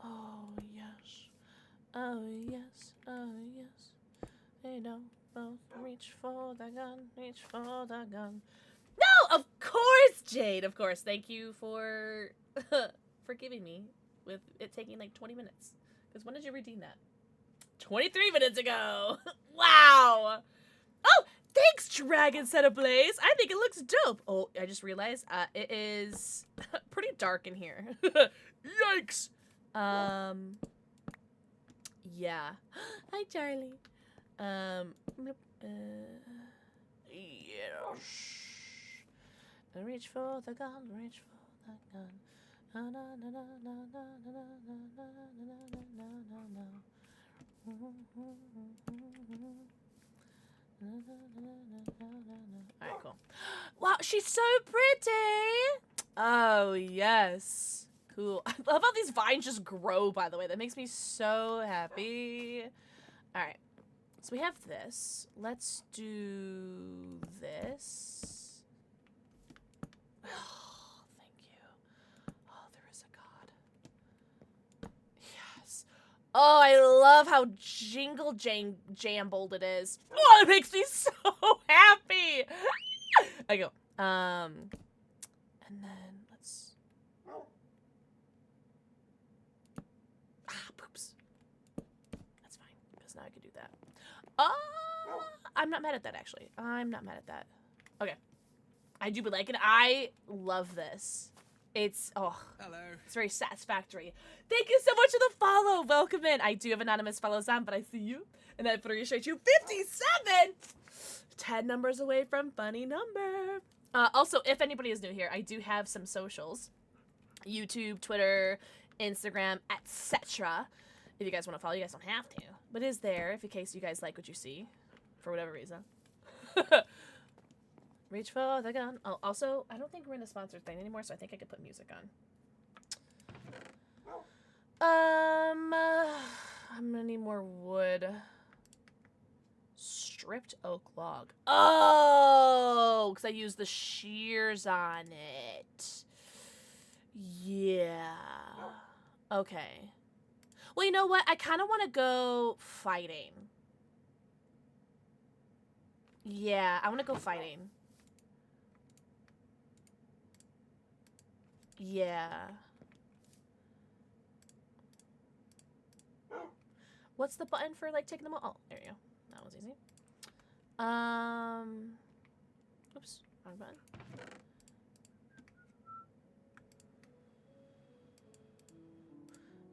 Oh, yes. Oh, yes. Oh, yes. They don't both reach for the gun. Reach for the gun. No! Oh, of course, Jade. Of course. Thank you for forgiving me with it taking like 20 minutes. Because when did you redeem that? 23 minutes ago. Wow. Oh, thanks, Dragon Set Ablaze. I think it looks dope. Oh, I just realized it is pretty dark in here. Yikes. Yeah. Hi, Charlie. Yes. Reach for the gun, reach for the gun. Na, na, na, na, na, na, na, na, na, na, na, Alright, cool. Wow, she's so pretty! Oh, yes. Cool. I love how these vines just grow, by the way. That makes me so happy. Alright. So we have this. Let's do this. Oh, thank you. Oh, there is a god. Yes. Oh, I love how jambled it is. Oh, it makes me so happy. I go. And then let's. Poops. That's fine, because now I can do that. I'm not mad at that, actually. I'm not mad at that. Okay. I do like it. I love this. It's, oh. Hello. It's very satisfactory. Thank you so much for the follow. Welcome in. I do have anonymous follows on, but I see you. And I appreciate you. 57! 10 numbers away from funny number. Also, if anybody is new here, I do have some socials. YouTube, Twitter, Instagram, etc. If you guys want to follow, you guys don't have to. But it is there, if in case you guys like what you see. For whatever reason. Reach for the gun. Oh, also, I don't think we're in a sponsored thing anymore, so I think I could put music on. I'm gonna need more wood. Stripped oak log. Oh, because I used the shears on it. Yeah. Okay. Well, you know what? I kind of want to go fighting. Yeah, I want to go fighting. Yeah. What's the button for, like, taking them all? Oh, there you go. That was easy. Oops. Wrong button.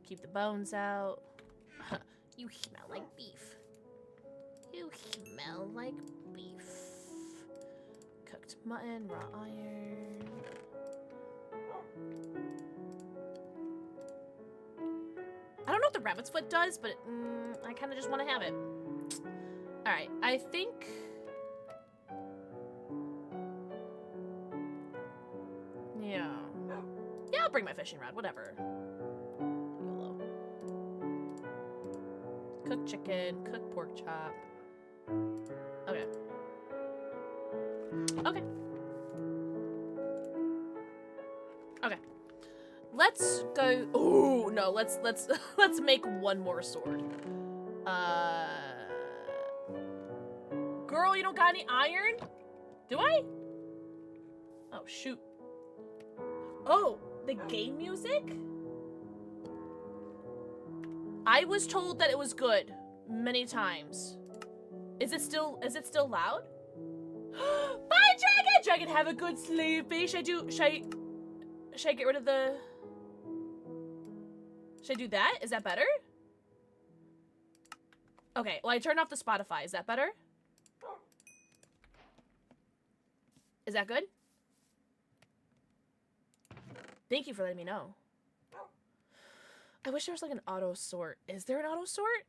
Keep the bones out. You smell like beef. You smell like beef. Cooked mutton, raw iron. I don't know what the rabbit's foot does, but I kind of just want to have it. Alright, I think... Yeah. Yeah, I'll bring my fishing rod, whatever. YOLO. Cooked chicken, cooked pork chop. Okay. Okay. Okay. Let's go. Ooh, no. Let's let's make one more sword. Girl, you don't got any iron? Do I? Oh shoot. Oh, the game music? I was told that it was good many times. Is it still loud? Bye, Dragon! Dragon, have a good sleepy. Should I get rid of the... Should I do that? Is that better? Okay, well, I turned off the Spotify. Is that better? Is that good? Thank you for letting me know. I wish there was like an auto sort. Is there an auto sort?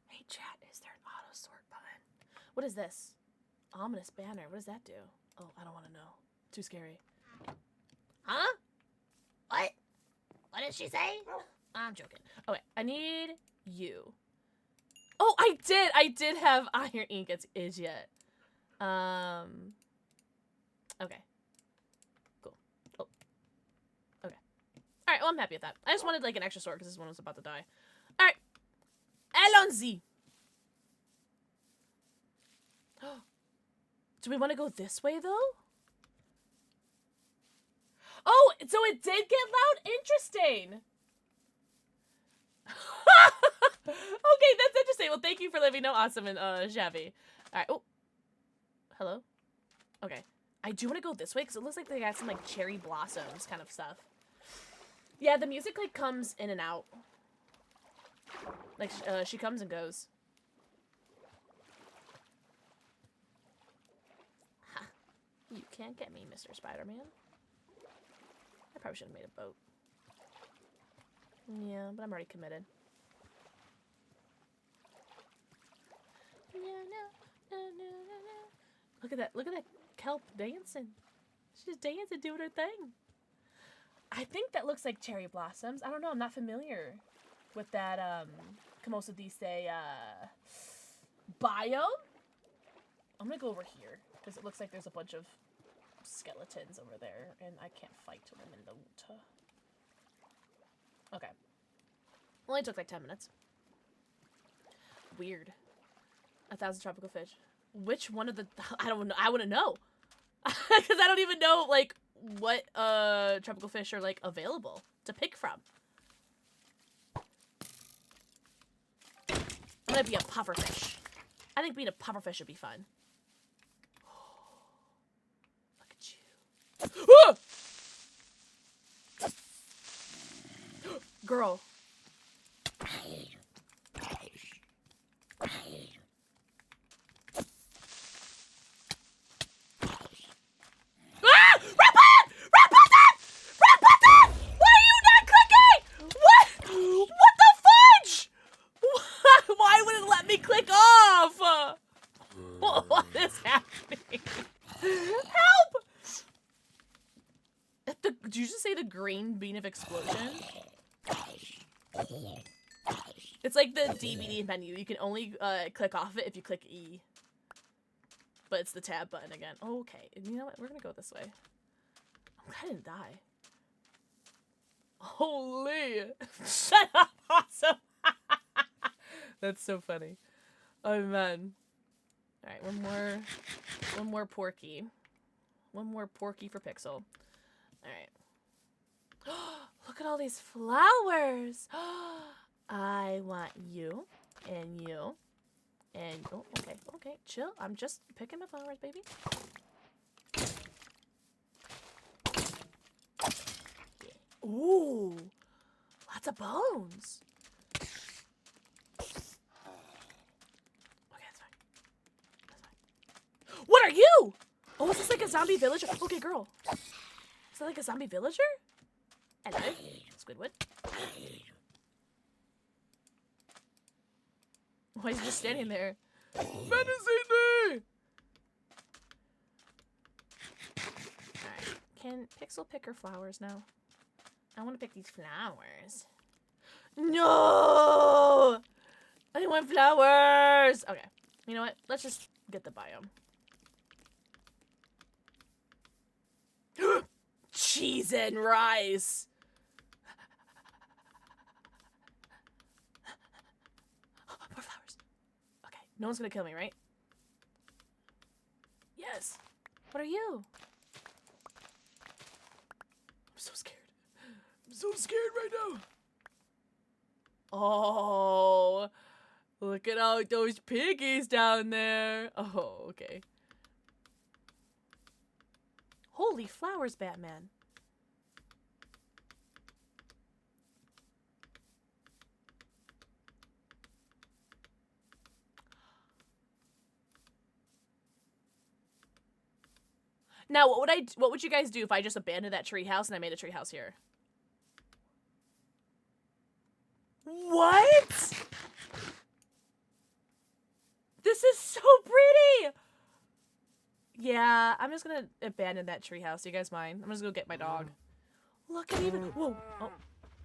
Hey chat, is there an auto sort button? What is this? Ominous banner. What does that do? Oh, I don't want to know. Too scary. Huh? What? What did she say? I'm joking. Okay, I need you. Oh, I did have iron ingots is yet. Okay. Cool. Oh. Okay. Alright, well, I'm happy with that. I just wanted, like, an extra sword because this one was about to die. Alright. Allons-y. Do we want to go this way, though? Oh, so it did get loud? Interesting. Okay, that's interesting. Well, thank you for letting me know, Awesome and Javi. Alright, oh. Hello? Okay. I do want to go this way because it looks like they got some like cherry blossoms kind of stuff. Yeah, the music like comes in and out. Like she comes and goes. Ha. You can't get me, Mr. Spider-Man. I probably should have made a boat. Yeah, but I'm already committed. Look at that. Look at that kelp dancing. She's dancing, doing her thing. I think that looks like cherry blossoms. I don't know. I'm not familiar with that, como se dice, biome. I'm gonna go over here because it looks like there's a bunch of skeletons over there and I can't fight them in the water. Okay. Only took like 10 minutes. Weird. 1,000 tropical fish. Which one of the... I don't know. I want to know. Because I don't even know, like, what tropical fish are, like, available to pick from. I'm going to be a pufferfish. I think being a pufferfish would be fun. Look at you. Girl. Why would it let me click off? What is happening? Help! Did you just say the green bean of explosion? It's like the DVD menu. You can only click off it if you click E. But it's the tab button again. Okay, you know what? We're gonna go this way. I'm glad I didn't die. Holy! Shut up, Awesome! That's so funny. Oh man. Alright, one more porky. One more porky for Pixel. Alright. Look at all these flowers! I want you, and you, and oh, okay, chill. I'm just picking my flowers, baby. Ooh, lots of bones. Okay, that's fine. What are you? Oh, is this like a zombie villager? Okay, girl. Is that like a zombie villager? Hello, Squidward. Why is he just standing there? Menacing me! Alright, can Pixel pick her flowers now? I want to pick these flowers. No! I want flowers! Okay, you know what? Let's just get the biome. Cheese and rice! More flowers. Okay, no one's gonna kill me, right? Yes. What are you? I'm so scared. I'm so scared right now. Oh, look at all those piggies down there. Oh, okay. Holy flowers, Batman. Now, what would you guys do if I just abandoned that treehouse and I made a treehouse here? What? This is so pretty. Yeah, I'm just gonna abandon that treehouse. You guys mind? I'm just gonna go get my dog. Look at even. Whoa. Oh,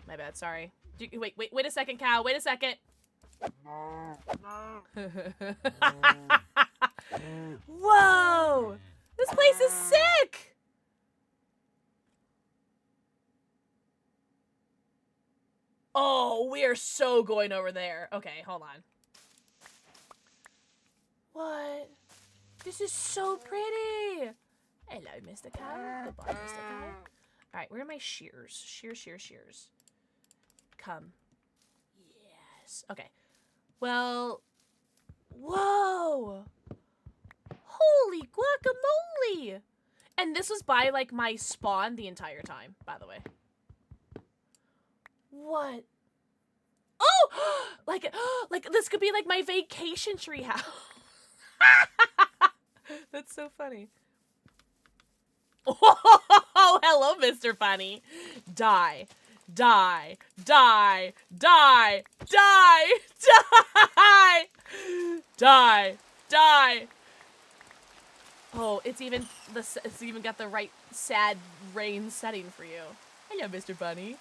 my bad. Sorry. Wait a second, cow. Wait a second. Whoa! This place is sick! Oh, we are so going over there. Okay, hold on. What? This is so pretty! Hello, Mr. Cow. Goodbye, Mr. Cow. Alright, where are my shears? Shears. Come. Yes. Okay. Well... Whoa! Holy guacamole! And this was by, like, my spawn the entire time, by the way. What? Oh! like this could be, like, my vacation tree house. That's so funny. Oh, hello, Mr. Funny. Die. Die. Die. Die. Die. Die. Die. Die. Oh, it's even got the right sad rain setting for you. Hello, Mr. Bunny.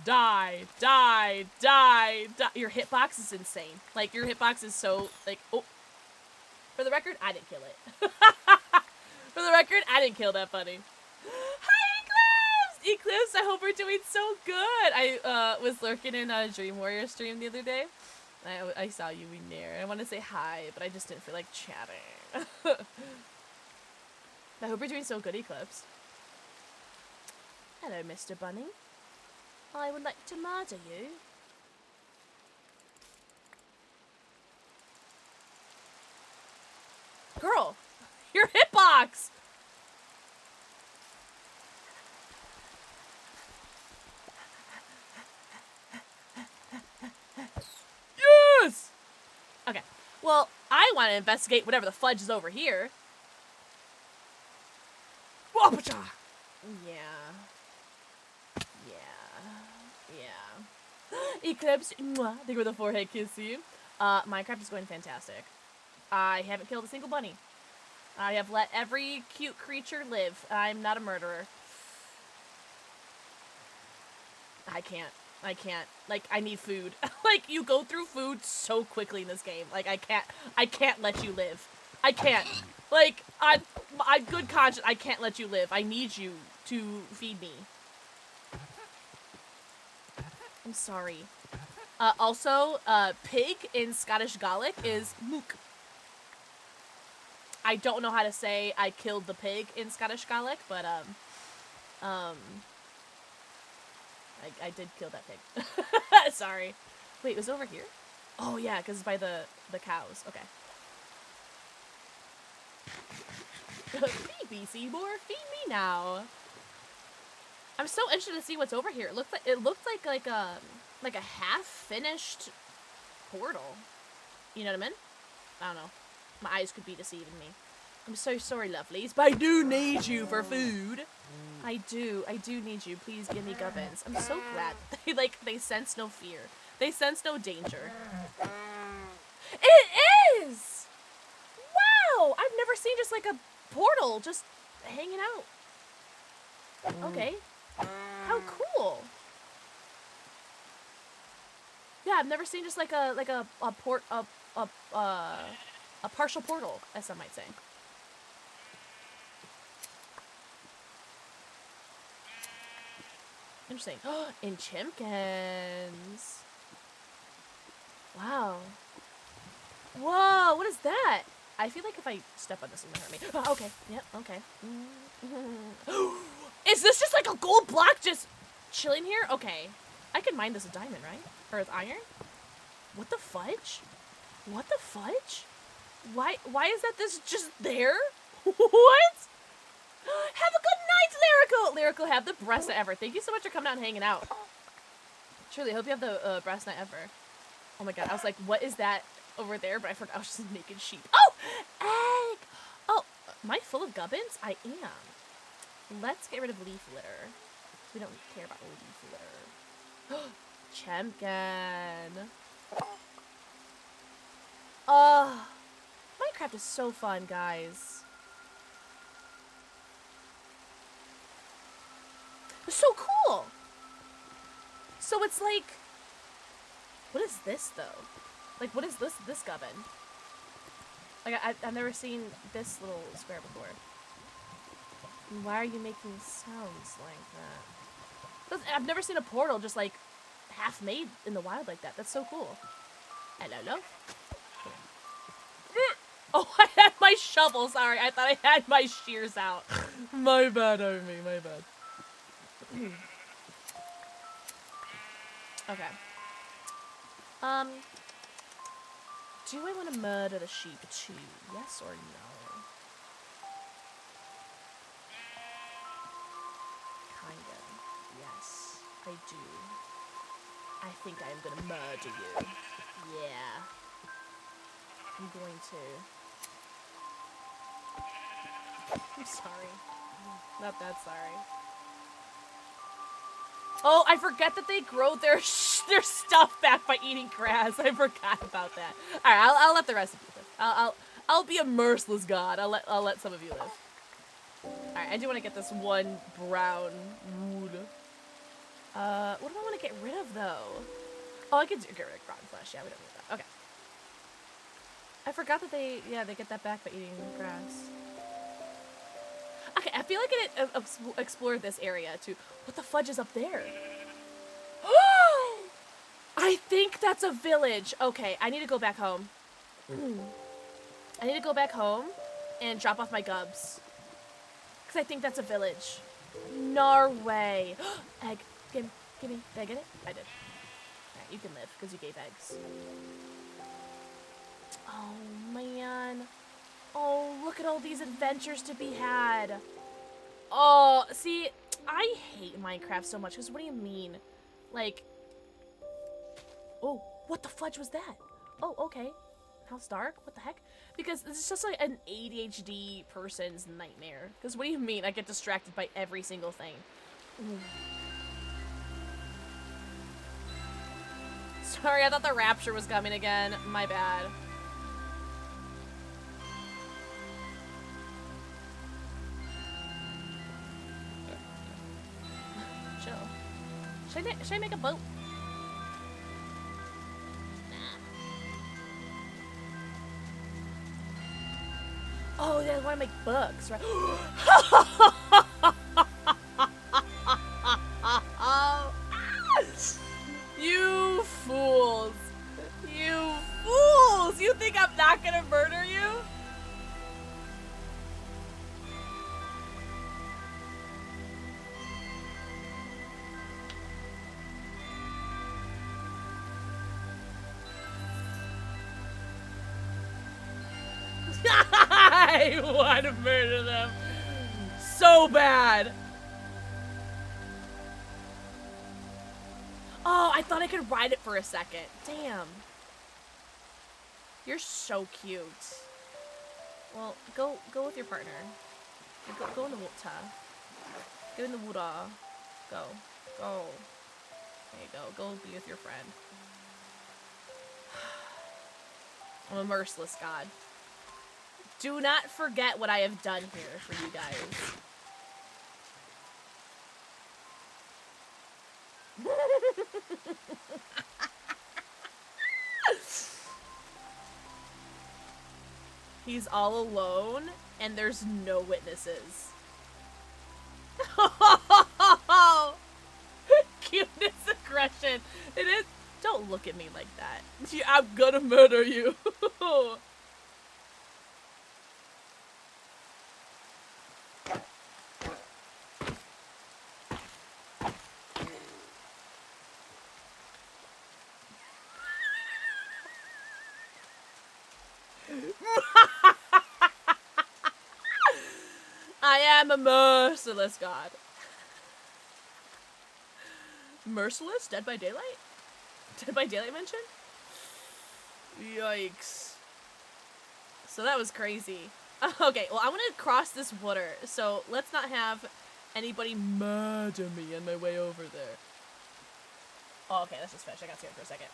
Die. Die. Die. Die. Your hitbox is insane. Like, your hitbox is so, like, oh. For the record, I didn't kill it. For the record, I didn't kill that bunny. Hi, Eclipse! Eclipse, I hope we're doing so good. I was lurking in a Dream Warrior stream the other day. I saw you in there. I want to say hi, but I just didn't feel like chatting. I hope you're doing so good, Eclipse. Hello, Mr. Bunny. I would like to murder you. Girl, your hitbox! Yes! Okay, well, I want to investigate whatever the fudge is over here. Whoop-a-cha! Yeah. Eclipse, mwah, thank you for the forehead kissy. Minecraft is going fantastic. I haven't killed a single bunny. I have let every cute creature live. I'm not a murderer. I can't. Like, I need food. Like, you go through food so quickly in this game. Like, I can't let you live. I can't. Like, on good conscience, I can't let you live. I need you to feed me. I'm sorry. Also, pig in Scottish Gaelic is mook. I don't know how to say I killed the pig in Scottish Gaelic, but, I did kill that pig. Sorry. Wait, it was over here? Oh, yeah, because it's by the cows. Okay. Feed me, Seymour. Feed me now. I'm so interested to see what's over here. It looked like a half-finished portal. You know what I mean? I don't know. My eyes could be deceiving me. I'm so sorry, lovelies, but I do need you for food. I do need you. Please give me gubbins. I'm so glad. They sense no fear. They sense no danger. It is! Wow! I've never seen just like a portal just hanging out. Okay. How cool. Yeah, I've never seen just like a partial portal, as some might say. Interesting. In Chimkins. Wow. Whoa, what is that? I feel like if I step on this, it's gonna hurt me. Oh, okay. Yep, okay. Is this just like a gold block just chilling here? Okay. I can mine this with diamond, right? Or with iron? What the fudge? What the fudge? Why is that this just there? What? Have a good night, Lyrical! Lyrical, have the best night ever. Thank you so much for coming out and hanging out. Truly, I hope you have the best night ever. Oh my god, I was like, what is that over there? But I forgot I was just a naked sheep. Oh! Egg! Oh, am I full of gubbins? I am. Let's get rid of leaf litter. We don't care about leaf litter. Chempkin. Minecraft is so fun, guys. It's so cool. So it's like, what is this though? Like, what is this gubbin? Like, I've never seen this little square before. Why are you making sounds like that? I've never seen a portal just like half made in the wild like that. That's so cool. Hello. Oh, I had my shovel. Sorry, I thought I had my shears out. My bad, Omi. My bad. Okay. Do I want to murder the sheep too? Yes or no? Kind of. Yes, I do. I think I am gonna murder you. Yeah. I'm going to. I'm sorry. Not that sorry. Oh, I forget that they grow their stuff back by eating grass. I forgot about that. All right, I'll let the rest of you live. I'll be a merciless god. I'll let some of you live. All right, I do want to get this one brown wood. What do I want to get rid of though? Oh, I could get rid of rotten flesh. Yeah, we don't need that. Okay. I forgot that they get that back by eating grass. Okay, I feel like I didn't explore this area too. What the fudge is up there? I think that's a village. Okay, I need to go back home. I need to go back home and drop off my gubs. Because I think that's a village. Norway. Egg. Give me. Did I get it? I did. Alright, you can live because you gave eggs. Oh, man. Oh, look at all these adventures to be had. Oh, see, I hate Minecraft so much, because what do you mean? Like, oh, what the fudge was that? Oh, okay. House dark? What the heck? Because this is just like an ADHD person's nightmare. Because what do you mean I get distracted by every single thing? Ooh. Sorry, I thought the rapture was coming again. My bad. Chill. Should I make a boat? Nah. Oh, yeah, I want to make books, right? You fools! You fools! You think I'm not gonna murder you? I want to murder them so bad. Oh, I thought I could ride it for a second. Damn. You're so cute. Well, go with your partner. Go in the water. Go in the water. Go. Go. There you go. Go be with your friend. I'm a merciless god. Do not forget what I have done here for you guys. He's all alone, and there's no witnesses. Cuteness aggression. It is. Don't look at me like that. I'm gonna murder you. I am a merciless god. Merciless? Dead by Daylight? Dead by Daylight mentioned? Yikes. So that was crazy. Okay, well, I want to cross this water, so let's not have anybody murder me on my way over there. Oh, okay, that's just fish. I got scared for a second.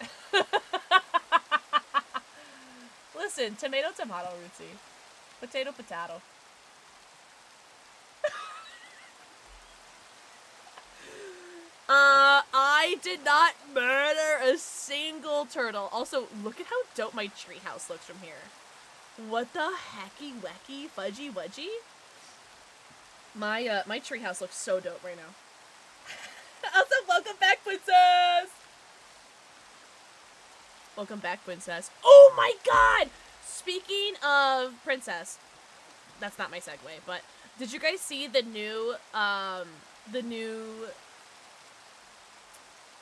Listen, tomato, tomato, Rootsy. Potato, potato. I did not murder a single turtle. Also, look at how dope my treehouse looks from here. What the hecky wecky fudgy wudgy? My my treehouse looks so dope right now. Also, welcome back, princess. Welcome back, princess. Oh my god! Speaking of princess, that's not my segue, but did you guys see the new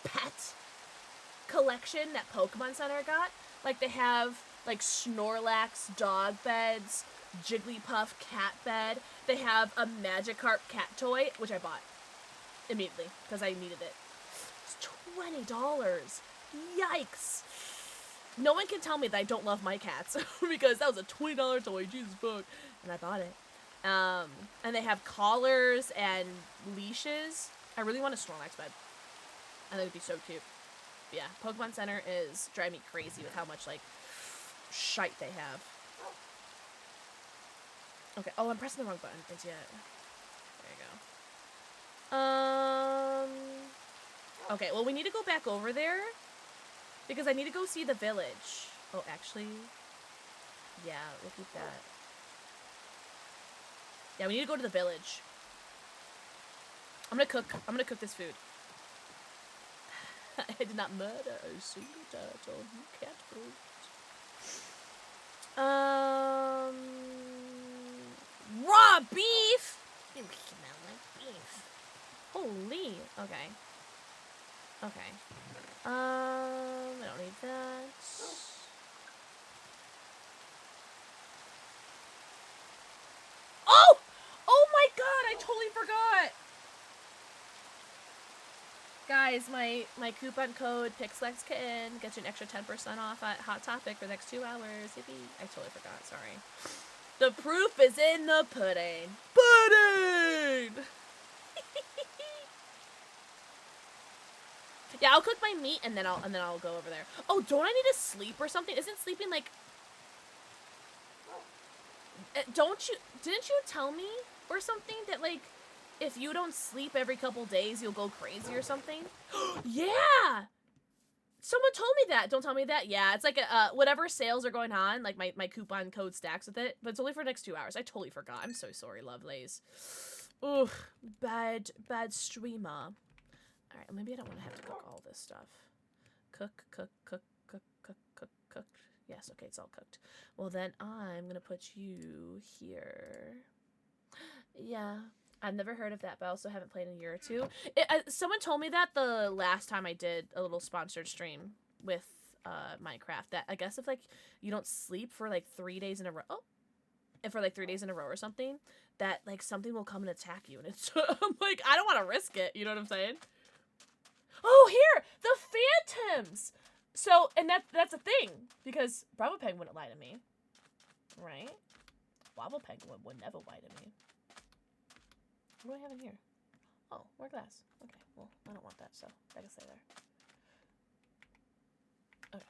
pet collection that Pokemon Center got. Like, they have, like, Snorlax dog beds, Jigglypuff cat bed. They have a Magikarp cat toy, which I bought immediately because I needed it. It's $20. Yikes. No one can tell me that I don't love my cats because that was a $20 toy. Jesus fuck. And I bought it. And they have collars and leashes. I really want a Snorlax bed. I think it'd be so cute. But yeah, Pokemon Center is driving me crazy with how much, like, shite they have. Okay. Oh, I'm pressing the wrong button. Idiot. There you go. Okay, well, we need to go back over there because I need to go see the village. Oh, actually, yeah, we'll keep that. Yeah, we need to go to the village. I'm gonna cook this food. I did not murder a single turtle. You can't prove it. Raw beef! You smell like beef. Holy. Okay. Okay. I don't need that. Oh! Oh my god, I totally forgot! Guys, my coupon code PixelxKitten gets you an extra 10% off at Hot Topic for the next 2 hours. Yippee. I totally forgot, sorry. The proof is in the pudding. Pudding! Yeah, I'll cook my meat and then I'll go over there. Oh, don't I need to sleep or something? Isn't sleeping like didn't you tell me or something that, like, if you don't sleep every couple days, you'll go crazy or something? Yeah! Someone told me that. Don't tell me that. Yeah, it's like whatever sales are going on, like my coupon code stacks with it, but it's only for the next 2 hours. I totally forgot. I'm so sorry, lovelies. Ugh, bad streamer. All right, maybe I don't want to have to cook all this stuff. Cook. Yes, okay, it's all cooked. Well, then I'm gonna put you here. Yeah, I've never heard of that, but I also haven't played in a year or two. Someone told me that the last time I did a little sponsored stream with Minecraft, that I guess if, like, you don't sleep for, like, 3 days in a row, and for, like, 3 days in a row or something, that, like, something will come and attack you, and it's, I'm like, I don't want to risk it, you know what I'm saying? Oh, here! The phantoms! So, and that's a thing, because Bravo Penguin wouldn't lie to me, right? Wobble Penguin would never lie to me. What do I have in here? Oh, more glass. Okay, well, I don't want that, so I can stay there. Okay.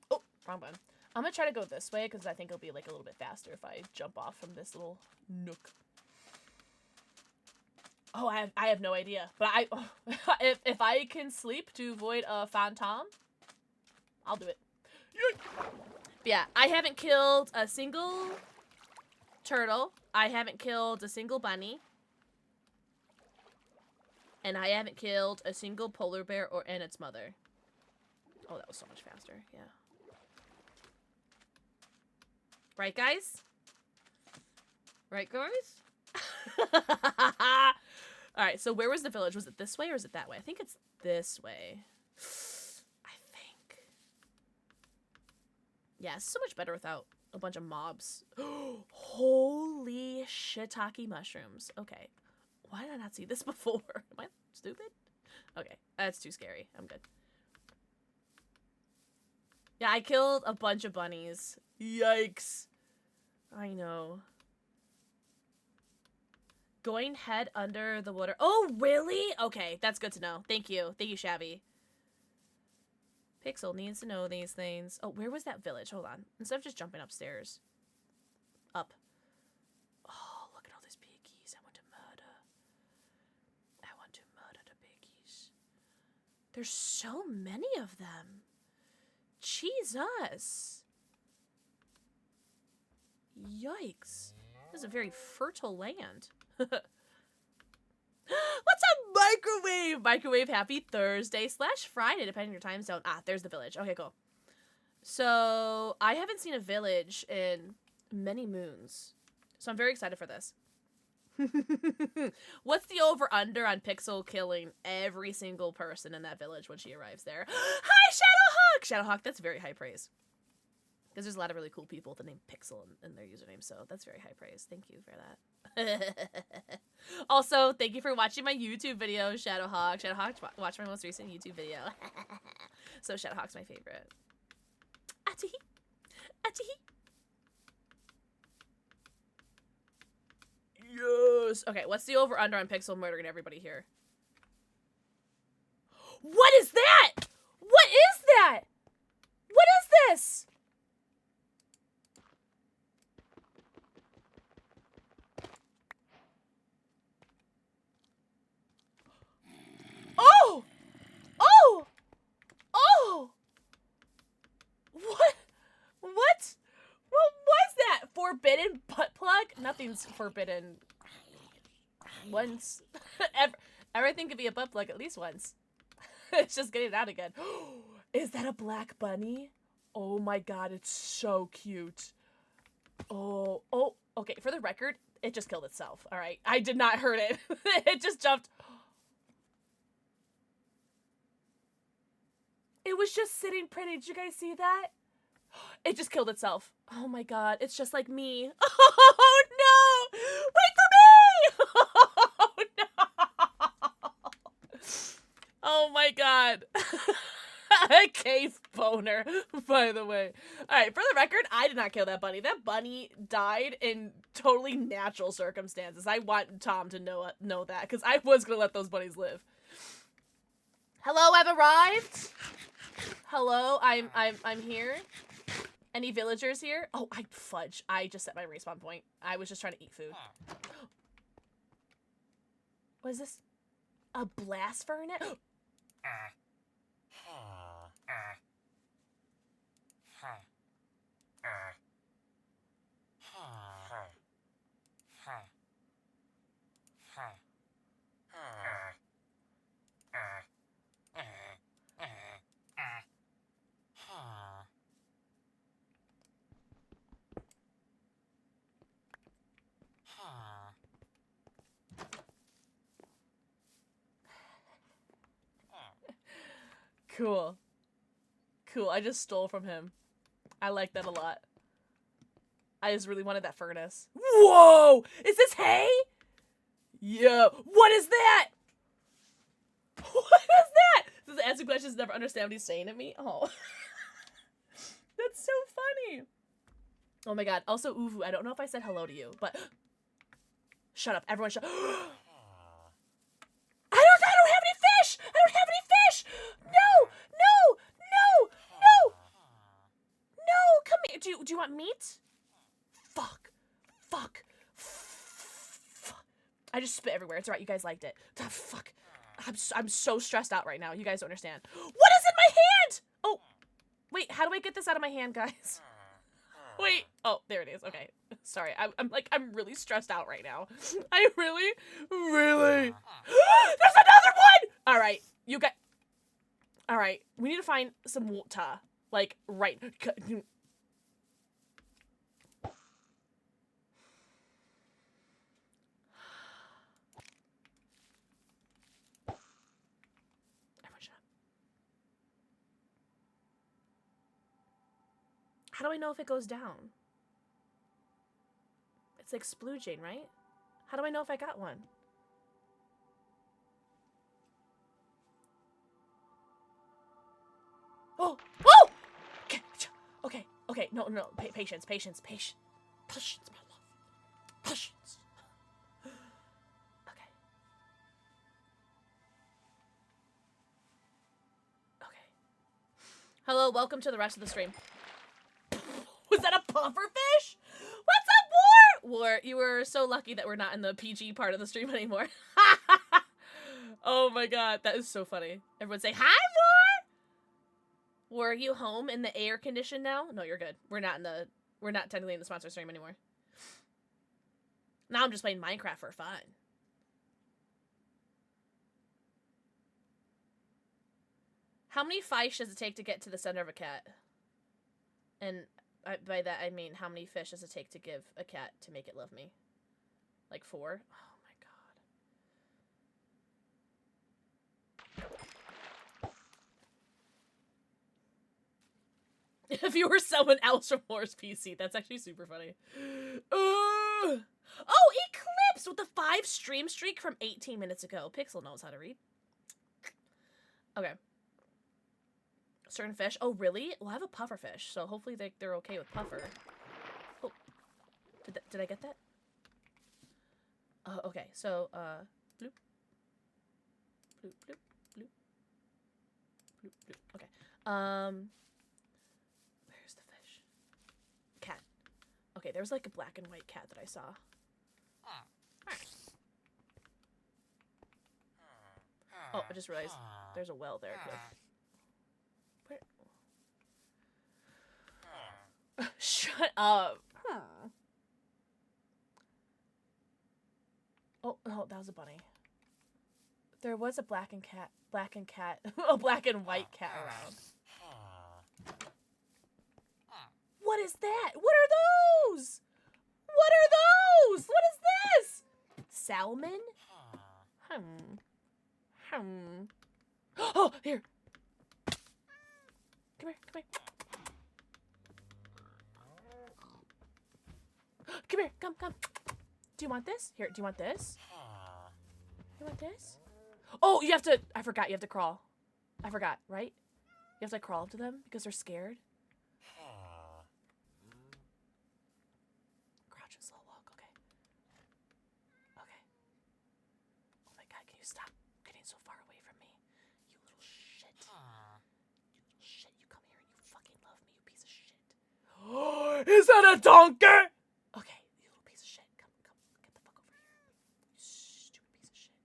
Oh, wrong button. I'm gonna try to go this way, because I think it'll be, like, a little bit faster if I jump off from this little nook. Oh, I have no idea. But if I can sleep to avoid a phantom, I'll do it. But yeah, I haven't killed a single turtle. I haven't killed a single bunny. And I haven't killed a single polar bear and its mother. Oh, that was so much faster. Yeah. Right, guys? Right, guys? Alright, so where was the village? Was it this way or is it that way? I think it's this way. I think. Yeah, it's so much better without a bunch of mobs. Holy shiitake mushrooms. Okay. Why did I not see this before? Am I stupid? Okay, that's too scary. I'm good. Yeah, I killed a bunch of bunnies. Yikes. I know. Going head under the water. Oh, really? Okay, that's good to know. Thank you. Thank you, Shabby. Pixel needs to know these things. Oh, where was that village? Hold on. Instead of just jumping upstairs. Up. Oh, look at all these piggies. I want to murder. I want to murder the piggies. There's so many of them. Jesus. Yikes. This is a very fertile land. What's up, Microwave? Microwave, happy Thursday / Friday, depending on your time zone. Ah, there's the village. Okay, cool. So, I haven't seen a village in many moons. So I'm very excited for this. What's the over-under on Pixel killing every single person in that village when she arrives there? Hi, Shadowhawk! Shadowhawk, that's very high praise. Because there's a lot of really cool people with the name Pixel in their username, so that's very high praise. Thank you for that. Also, thank you for watching my YouTube video, Shadowhawk. Shadowhawk, watch my most recent YouTube video. So Shadowhawk's my favorite. Achihi! Achihi! Yes! Okay, what's the over-under on Pixel murdering everybody here? What is that? What is that? What is this? Oh! Oh! Oh! What? What? What was that? Forbidden butt plug? Nothing's forbidden. Once. Everything could be a butt plug at least once. It's just getting it out again. Is that a black bunny? Oh my god, it's so cute. Oh, okay, for the record, it just killed itself, alright? I did not hurt it. It just jumped. It was just sitting pretty. Did you guys see that? It just killed itself. Oh my god, it's just like me. Oh no! Wait for me! Oh no! Oh my god. A cave boner, by the way. Alright, for the record, I did not kill that bunny. That bunny died in totally natural circumstances. I want Tom to know that, because I was gonna let those bunnies live. Hello, I've arrived. Hello, I'm here. Any villagers here? Oh, I fudge. I just set my respawn point. I was just trying to eat food. What is this? A blast furnace? Cool. Cool, I just stole from him. I like that a lot. I just really wanted that furnace. Whoa! Is this hay? Yeah. What is that? What is that? Does it answer questions, never understand what he's saying to me? Oh. That's so funny. Oh my god. Also, Uvu, I don't know if I said hello to you, but... Shut up. Everyone shut... I don't have any fish! I don't have any fish! No! No! No! No! No! Come here. Do you want meat? Fuck. Fuck. Fuck. I just spit everywhere. It's alright. You guys liked it. Ah, fuck. I'm so stressed out right now. You guys don't understand. What is in my hand? Oh. Wait, how do I get this out of my hand, guys? Wait. Oh, there it is. Okay. Sorry. I'm really stressed out right now. I really. There's another one! Alright. You got... Alright. We need to find some water. Like, right. Everyone shut up. How do I know if it goes down? It's like splooging, right? How do I know if I got one? Oh! Oh! Okay, okay, okay. No, patience, my love. Patience. Okay. Okay. Hello, welcome to the rest of the stream. Was that a pufferfish? What's up, War? War, you were so lucky that we're not in the PG part of the stream anymore. Oh my god, that is so funny. Everyone say, hi, War! War, are you home in the air condition now? No, you're good. We're not technically in the sponsor stream anymore. Now I'm just playing Minecraft for fun. How many fish does it take to get to the center of a cat? And by that I mean, how many fish does it take to give a cat to make it love me? Like 4? Oh my god. If you were someone else from Moore's PC, that's actually super funny. Oh, Eclipse with the 5 stream streak from 18 minutes ago. Pixel knows how to read. Okay. Certain fish. Oh, really? Well, I have a puffer fish, so hopefully they're okay with puffer. Oh. Did I get that? Oh, okay. So, bloop. Bloop, bloop, bloop. Bloop, bloop. Okay. Where's the fish? Cat. Okay, there's like a black and white cat that I saw. Oh, I just realized there's a well there, too. Where? Shut up. Oh, that was a bunny. There was a black and white cat around. What is that? What are those? What are those? What is this? Salmon? Oh, here. Come here, come here. Come here, come. Do you want this? Here, do you want this? You want this? Oh, you have to, I forgot, you have to crawl. I forgot, right? You have to crawl up to them because they're scared. Crouch and slow walk, okay. Okay. Oh my god, can you stop getting so far away from me? You little shit. You little shit, you come here and you fucking love me, you piece of shit. Is that a donkey? Okay, you little piece of shit. Come, get the fuck over here. You stupid piece of shit.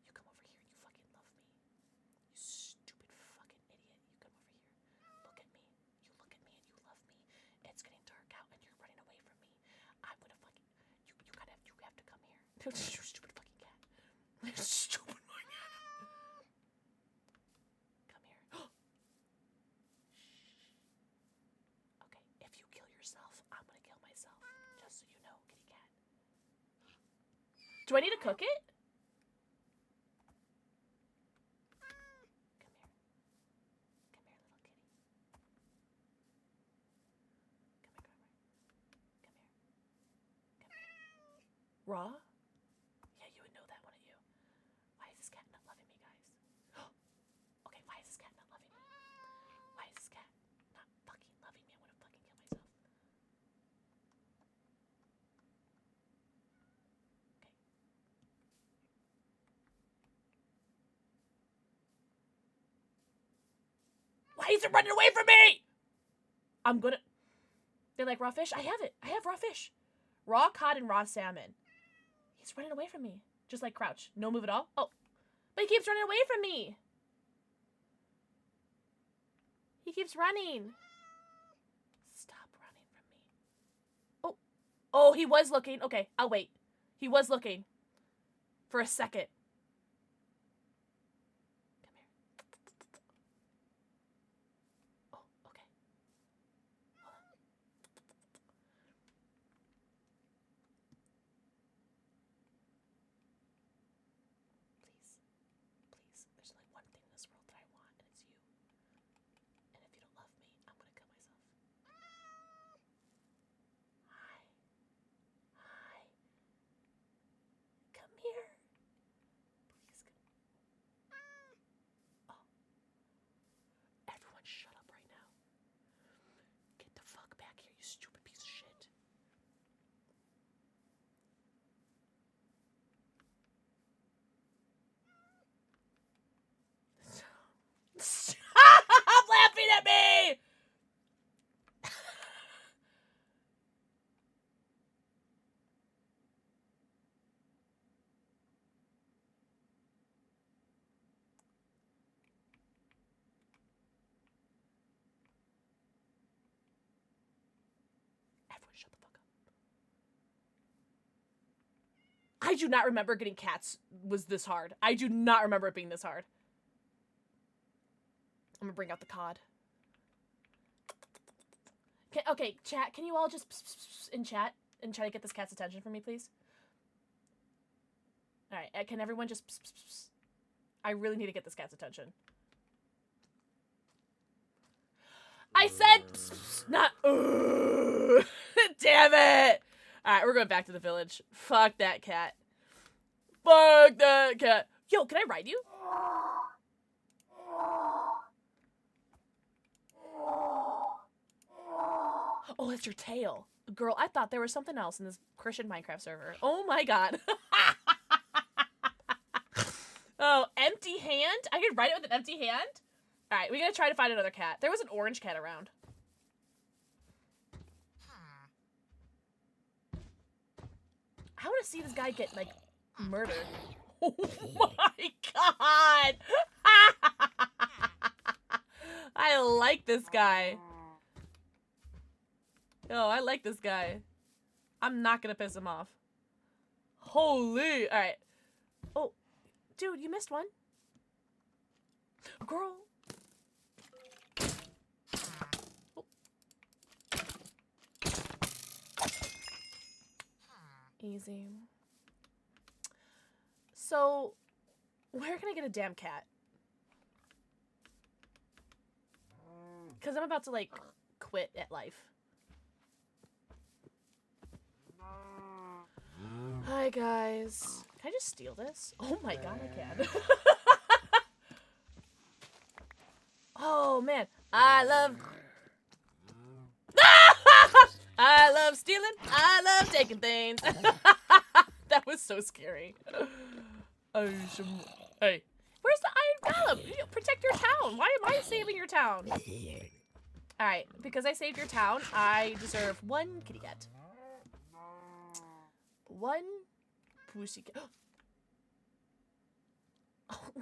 You come over here and you fucking love me. You stupid fucking idiot. You come over here. Look at me. You look at me and you love me. It's getting dark out and you're running away from me. I'm gonna fucking... You have to come here. You stupid fucking cat. Stupid fucking cat. Come here. Okay, if you kill yourself, I'm gonna kill myself. Just so you know, kitty cat. Do I need to cook it? Come here. Come here, little kitty. Come here. Raw? Yeah, you would know that, wouldn't you? Why is this cat not loving me, guys? Okay, why is this cat not loving me? Why is this cat not fucking loving me? I want to fucking kill myself. Okay. Why is it running away from me? I'm gonna... They like raw fish? I have it. I have raw fish. Raw cod and raw salmon. He's running away from me. Just like crouch. No move at all. Oh. But he keeps running away from me. He keeps running. Stop running from me. Oh. Oh, he was looking. Okay, I'll wait. He was looking. For a second. Come here. Oh, okay. Hold on. Please. Please. There's only one thing in this world that I want, and it's you. And if you don't love me, I'm gonna kill myself. Hi. Hi. Come here. Please come. Oh. Everyone shut up right now. Get the fuck back here, you stupid piece of shit. Stop laughing at me! Everyone shut the fuck up. I do not remember getting cats was this hard. I do not remember it being this hard. I'm gonna bring out the cod. Okay, chat, can you all just in chat and try to get this cat's attention for me, please? Alright, can everyone just... Pss, pss, pss. I really need to get this cat's attention. I said... Pss, pss, not... Damn it! Alright, we're going back to the village. Fuck that cat. Fuck that cat. Yo, can I ride you? Oh, that's your tail. Girl, I thought there was something else in this Christian Minecraft server. Oh my god. Oh, empty hand? I could ride it with an empty hand? Alright, we gotta try to find another cat. There was an orange cat around. I wanna see this guy get, like, murdered. Oh my god! I like this guy. Oh, I like this guy. I'm not gonna piss him off. Holy! Alright. Oh, dude, you missed one. Girl. Oh. Easy. So, where can I get a damn cat? Because I'm about to, like, quit at life. Hi, guys. Can I just steal this? Oh my god, I can. Oh, man. I love... I love stealing. I love taking things. That was so scary. Hey, where's the iron golem? You protect your town. Why am I saving your town? Alright, because I saved your town, I deserve one kitty cat. One pussycat.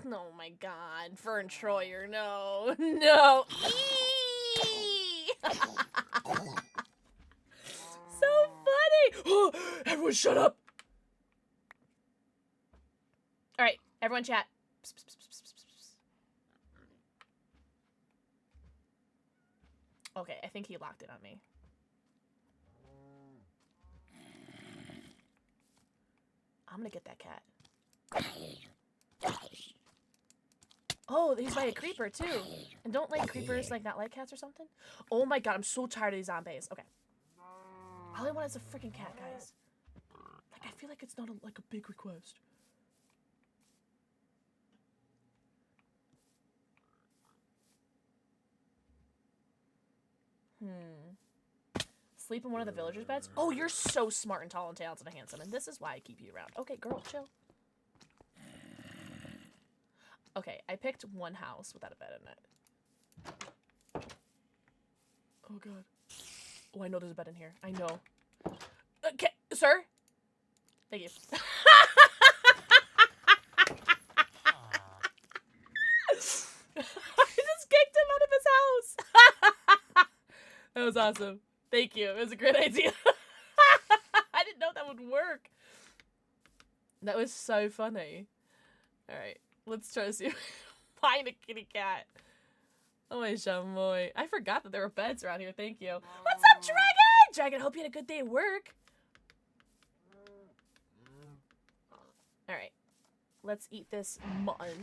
Oh my god. Fern Troyer, no. No. Eee! So funny. Everyone shut up. Alright, everyone chat. Psst, psst, psst, psst, psst, psst. Okay, I think he locked it on me. I'm gonna get that cat. Oh, he's by a creeper too. And don't like creepers like not like cats or something? Oh my god, I'm so tired of these zombies. Okay. All I want is a freaking cat, guys. Like, I feel like it's not like a big request. Sleep in one of the villagers' beds? Oh, you're so smart and tall and talented and handsome, and this is why I keep you around. Okay, girl, chill. Okay, I picked one house without a bed in it. Oh, God. Oh, I know there's a bed in here. I know. Okay, sir? Thank you. I just kicked him out of his house. That was awesome. Thank you. It was a great idea. I didn't know that would work. That was so funny. Alright, let's try to see if we can find a kitty cat. Oh my chamoy. I forgot that there were beds around here. Thank you. What's up, Dragon? Dragon, hope you had a good day at work. Alright. Let's eat this mutton.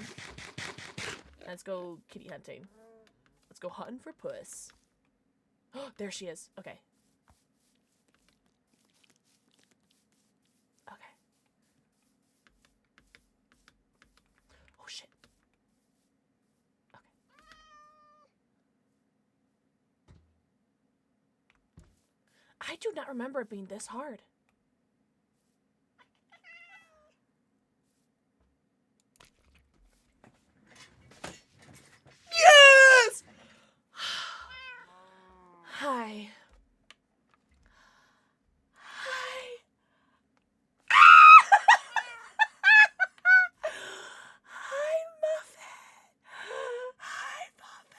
Let's go kitty hunting. Let's go hunting for puss. There she is. Okay. Okay. Oh, shit. Okay. I do not remember it being this hard. Yes! Hi. Hi. Hi, Muffin. Hi, Muffin.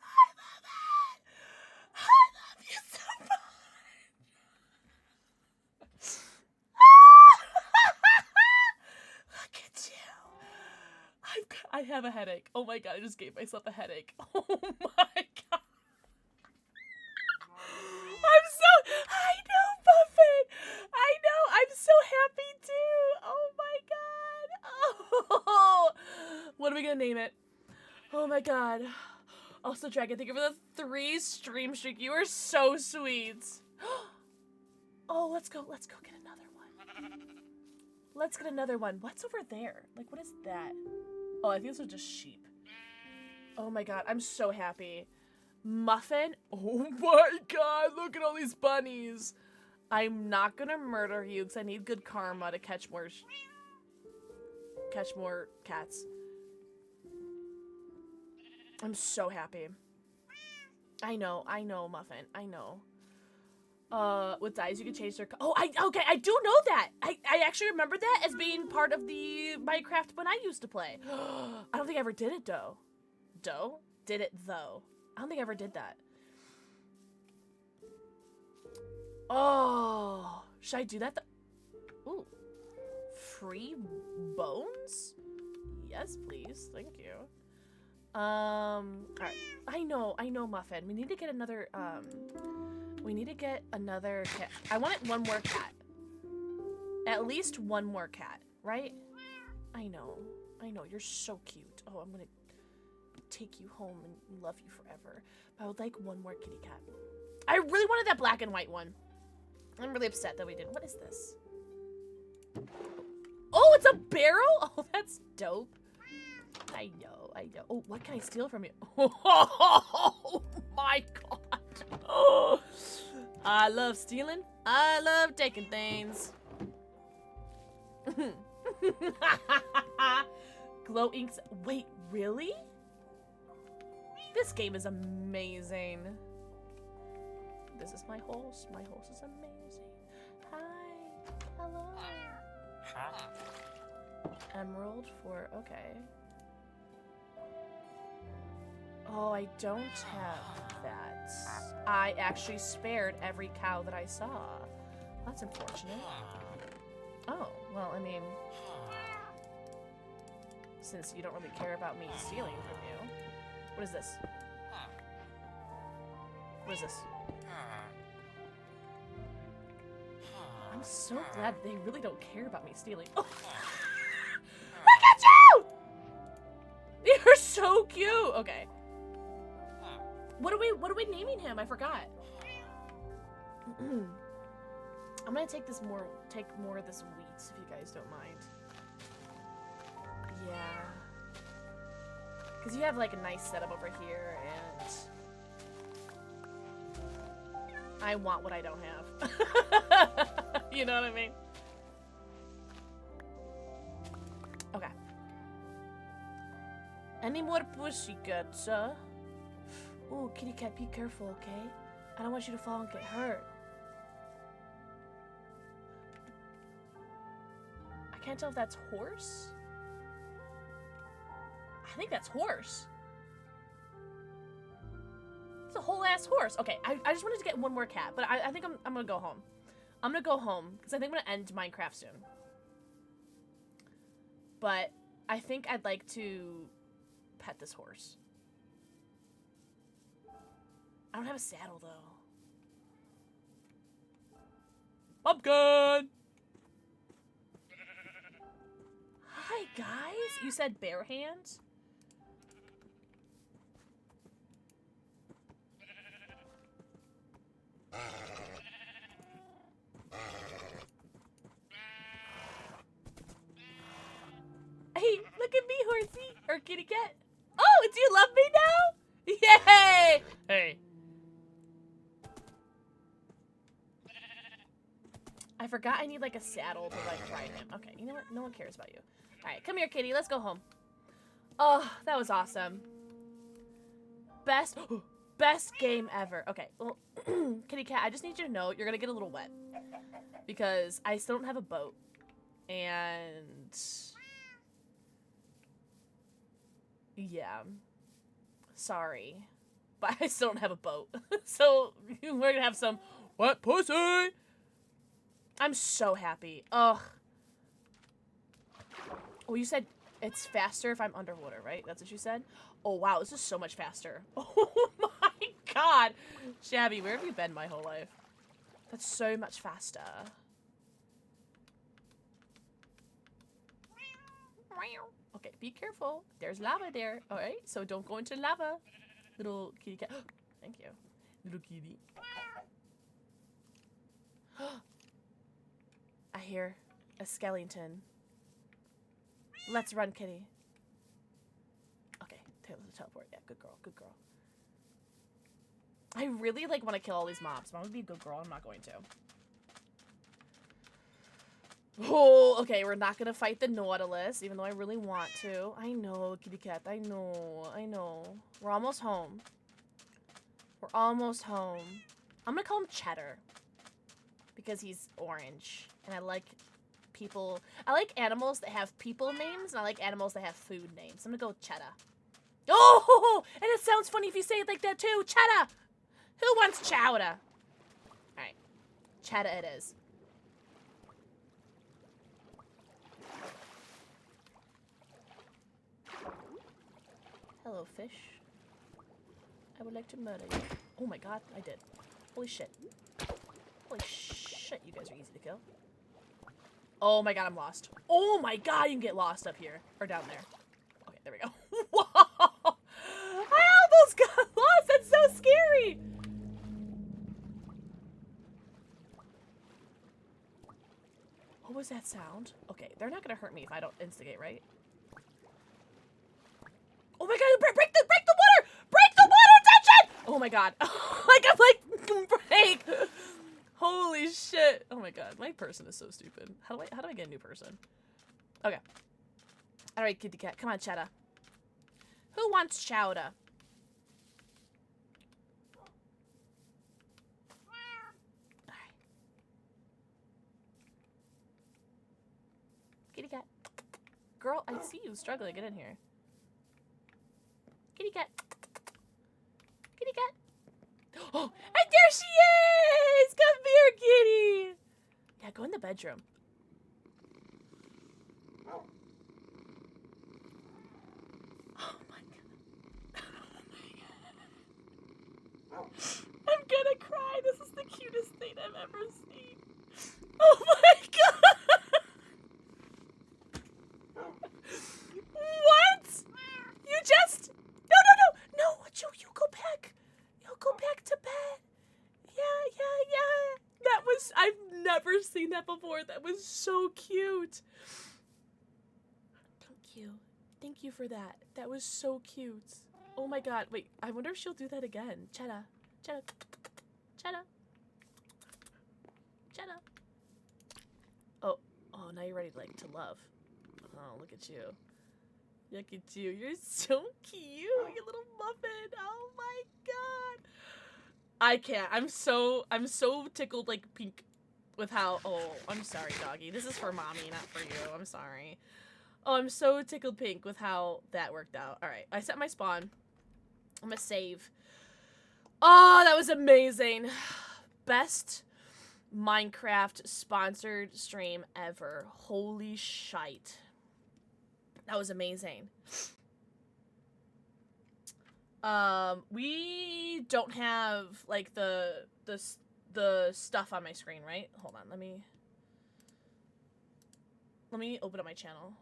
Hi, Muffin. I love you so much. Look at you. I have a headache. Oh my god, I just gave myself a headache. Oh my god. I know, Buffett. I know. I'm so happy too. Oh are we gonna name it? Oh my god. Also, Dragon, thank you for the 3 stream streak. You are so sweet. Oh, let's go get another one. Let's get another one. What's over there? Like, what is that? Oh, I think this was just sheep. Oh my god, I'm so happy. Muffin? Oh my god, look at all these bunnies. I'm not gonna murder you because I need good karma to catch more cats. I'm so happy. I know, Muffin. I know. With dice you can change their okay, I do know that. I actually remember that as being part of the Minecraft when I used to play. I don't think I ever did it though. Did it though. I don't think I ever did that. Oh, should I do that? Ooh. Free bones? Yes, please. Thank you. Alright. I know, Muffin. We need to get another, cat. I want one more cat. At least one more cat, right? I know. You're so cute. Oh, I'm gonna take you home and love you forever. But I would like one more kitty cat. I really wanted that black and white one. I'm really upset that we didn't. What is this? Oh, it's a barrel? Oh, that's dope. I know. Oh, what can I steal from you? Oh my god. Oh, I love stealing. I love taking things. Glow inks. Wait, really? This game is amazing. This is my host. My host is amazing. Hi. Hello. Emerald for, okay. Oh, I don't have that. I actually spared every cow that I saw. That's unfortunate. Oh, well, I mean, since you don't really care about me stealing from you. What is this? What is this? I'm so glad they really don't care about me stealing. Oh. Look at you! You're so cute. Okay. What are we naming him? I forgot. I'm gonna take more of this wheat if you guys don't mind. Yeah. Cause you have like a nice setup over here and I want what I don't have. You know what I mean? Okay. Any more pussycats, Ooh, kitty cat, be careful, okay? I don't want you to fall and get hurt. I can't tell if that's horse. I think that's horse. It's a whole ass horse. Okay, I just wanted to get one more cat, but I think I'm gonna go home. I'm gonna go home because I think I'm gonna end Minecraft soon. But I think I'd like to pet this horse. I don't have a saddle though. Pumpkin! Hi guys, you said bare hands? Hey, look at me, horsey! Or kitty cat. Oh, do you love me now? Yay! Hey. I forgot I need like a saddle to like ride him. Okay, you know what? No one cares about you. Alright, come here, kitty. Let's go home. Oh, that was awesome. Best game ever. Okay, well, kitty cat, I just need you to know you're gonna get a little wet. Because I still don't have a boat. And yeah. Sorry. But I still don't have a boat. So we're gonna have some wet pussy. I'm so happy. Ugh. Oh, you said it's faster if I'm underwater, right? That's what you said? Oh, wow. This is so much faster. Oh, my God. Shabby, where have you been my whole life? That's so much faster. Okay, be careful. There's lava there. All right, so don't go into lava. Little kitty cat. Thank you. Little kitty. I hear a skeleton. Let's run, kitty. Okay, teleport. Yeah, good girl, good girl. I really like want to kill all these mobs. Mom would be a good girl. I'm not going to. Oh, okay, we're not gonna fight the Nautilus, even though I really want to. I know, kitty cat. I know. We're almost home. We're almost home. I'm gonna call him Cheddar because he's orange, and I like people. I like animals that have people names, and I like animals that have food names. I'm gonna go with Cheddar. Oh, and it sounds funny if you say it like that too. Cheddar. Who wants chowder? All right, Cheddar it is. Hello, fish. I would like to murder you. Oh my god, I did. Holy shit. Holy shit, you guys are easy to kill. Oh my god, I'm lost. Oh my god, you can get lost up here. Or down there. Okay, there we go. Whoa! I almost got lost! That's so scary! What was that sound? Okay, they're not gonna hurt me if I don't instigate, right? Oh my god, break the water! Break the water, attention! Oh my god. I'm like, break! Holy shit. Oh my god, my person is so stupid. How do I get a new person? Okay. Alright, kitty cat. Come on, Cheddar. Who wants chowder? Alright. Kitty cat. Girl, I see you struggling. Get in here. Kitty cat. Kitty cat. Oh, and there she is! Come here, kitty! Yeah, go in the bedroom. Oh my god. I'm gonna cry. This is the cutest thing I've ever seen. Oh my god! What? You just... No, you go back. You go back to bed. Yeah. That was... I've never seen that before. That was so cute. Thank you. Thank you for that. That was so cute. Oh my god. Wait, I wonder if she'll do that again. Cheddar. Oh, now you're ready to love. Oh, look at you. Look at you. You're so cute. You little muffin. Oh my god. I can't. I'm so tickled pink with how... Oh, I'm sorry, doggy. This is for mommy, not for you. I'm sorry. Oh, I'm so tickled pink with how that worked out. All right. I set my spawn. I'm gonna save. Oh, that was amazing. Best Minecraft sponsored stream ever. Holy shite. That was amazing. We don't have the stuff on my screen, right? Hold on, let me open up my channel.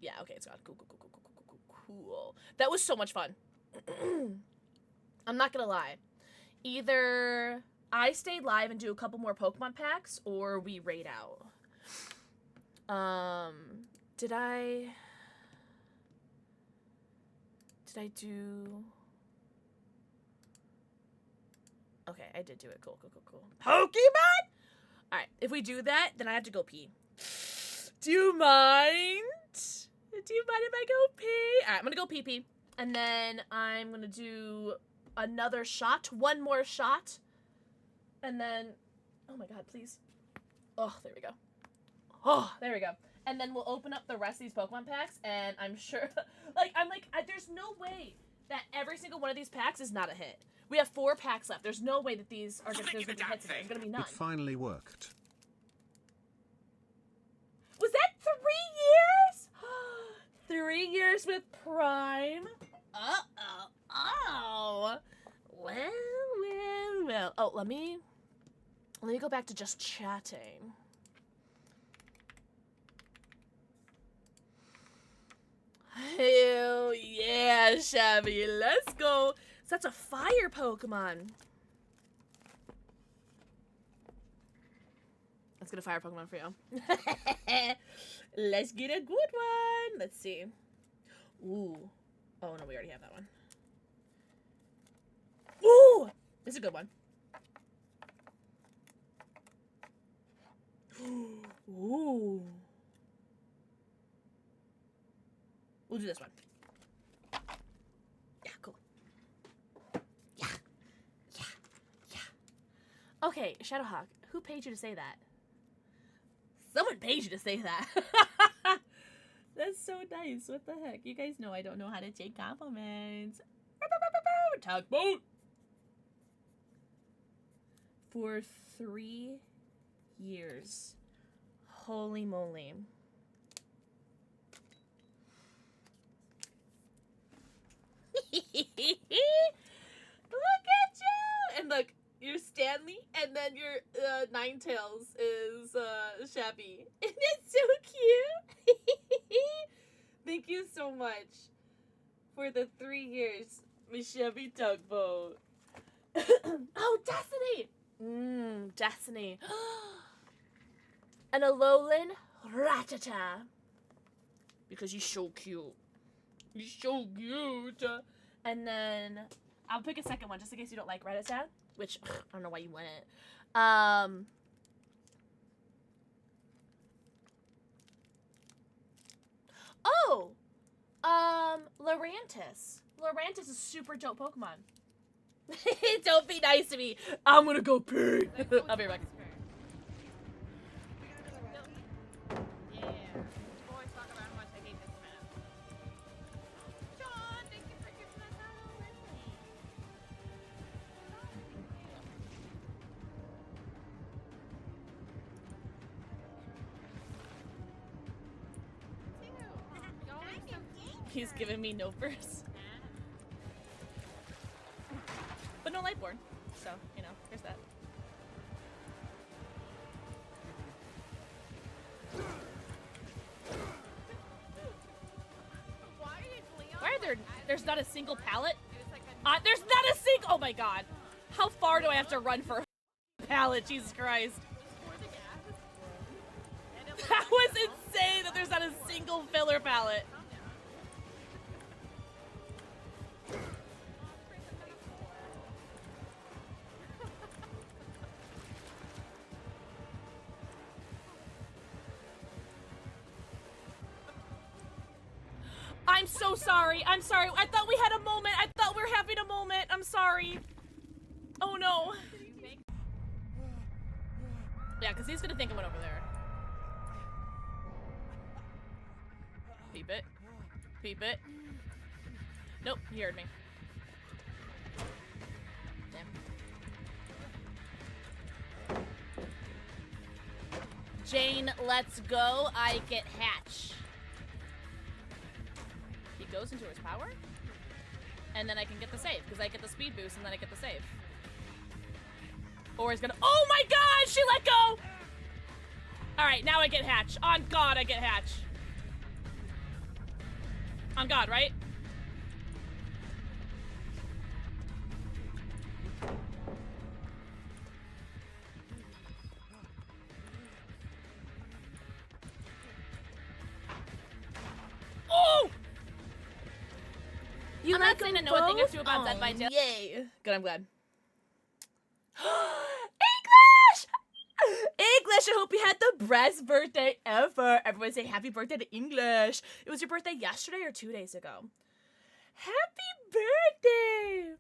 Yeah, okay, it's got cool. That was so much fun. I'm not gonna lie. Either I stay live and do a couple more Pokemon packs, or we raid out. Did I do... Okay, I did do it. Cool. Pokemon? Alright, if we do that, then I have to go pee. Do you mind? Do you mind if I go pee? Alright, I'm gonna go pee. And then I'm gonna do another shot. One more shot. And then... Oh my god, please. Oh, there we go. And then we'll open up the rest of these Pokemon packs, and I'm sure... there's no way that every single one of these packs is not a hit. We have 4 packs left. There's no way that these are going to be hits. There's going to be none. It finally worked. Was that 3 years? 3 years with Prime? Oh. Well. Oh, let me go back to just chatting. Hell yeah, Shabby. Let's go. So that's a fire Pokemon. Let's get a fire Pokemon for you. Let's get a good one. Let's see. Ooh. Oh, no, we already have that one. Ooh! This is a good one. Ooh. We'll do this one. Yeah, cool. Yeah. Yeah. Yeah. Okay, Shadowhawk, who paid you to say that? Someone paid you to say that. That's so nice. What the heck? You guys know I don't know how to take compliments. Tugboat! For 3 years. Holy moly. Look at you! And look, you're Stanley, and then your Ninetales is Shabby. Isn't it so cute? Thank you so much for the 3 years, Miss Shabby Tugboat. Oh, Destiny! Destiny. An Alolan Rattata. Because he's so cute. He's so cute. And then I'll pick a second one just in case you don't like Reddit sound, which I don't know why you want it. Lurantis. Lurantis is a super dope Pokemon. Don't be nice to me. I'm gonna go pee. I'll be right back. Yeah. Boys talk about how much I hate this map. Sean, thank you for giving us that already. Y'all are so cute. He's giving me no verse. But no Lightborn. So, you know, there's that. Why are there's not a single pallet? There's not a single, oh my god. How far do I have to run for a pallet? Jesus Christ. That was insane that there's not a single filler pallet. I'm so sorry. I'm sorry. I thought we had a moment. I thought we were having a moment. I'm sorry. Oh no. Yeah, because he's gonna think I went over there. Peep it. Peep it. Nope, he heard me. Damn. Jane, let's go. I get Hatch. He goes into his power, and then I can get the save, because I get the speed boost, and then I get the save. Or he's gonna- oh my god, she let go! Alright, now I get Hatch. On God, I get Hatch. On God, right? Oh! I'm not saying to know a thing or two about Dead by Daylight. Yay. Good, I'm glad. English! English, I hope you had the best birthday ever. Everyone say happy birthday to English. It was your birthday yesterday or 2 days ago. Happy birthday!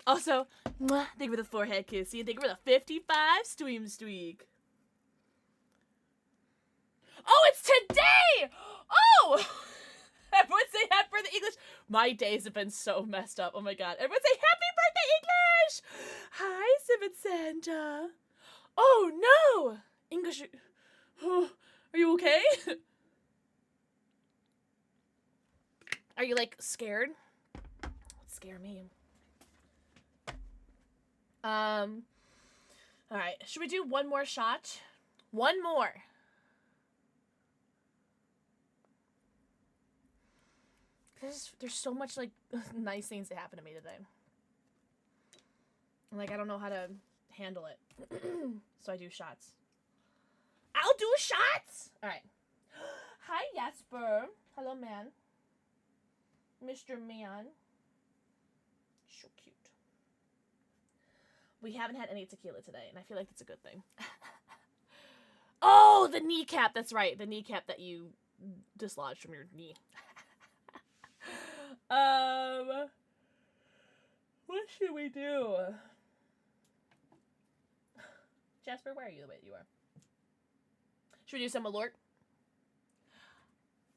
Also, mwah, thank you for the forehead kissy, and thank you for the 55 stream streak. Oh, it's today! Oh! Everyone say happy birthday, English. My days have been so messed up. Oh my god. Everyone say happy birthday, English! Hi, Civet Santa. Oh no! English, oh, are you okay? Are you like scared? Scare me. Alright, should we do one more shot? One more. There's so much, like, nice things that happen to me today. Like, I don't know how to handle it. So I do shots. I'll do shots! Alright. Hi, Jasper. Hello, man. Mr. Man. So cute. We haven't had any tequila today, and I feel like that's a good thing. Oh, the kneecap. That's right. The kneecap that you dislodged from your knee. What should we do? Jasper, where are you the way you are? Should we do some alert?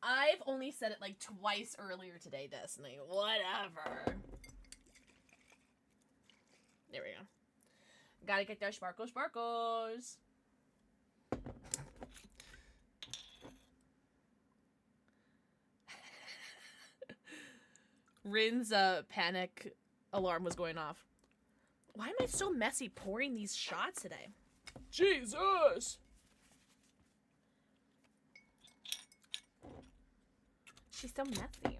I've only said it like twice earlier today, Destiny. Whatever. There we go. Gotta get those sparkles. Rin's panic alarm was going off. Why am I so messy pouring these shots today? Jesus! She's so messy.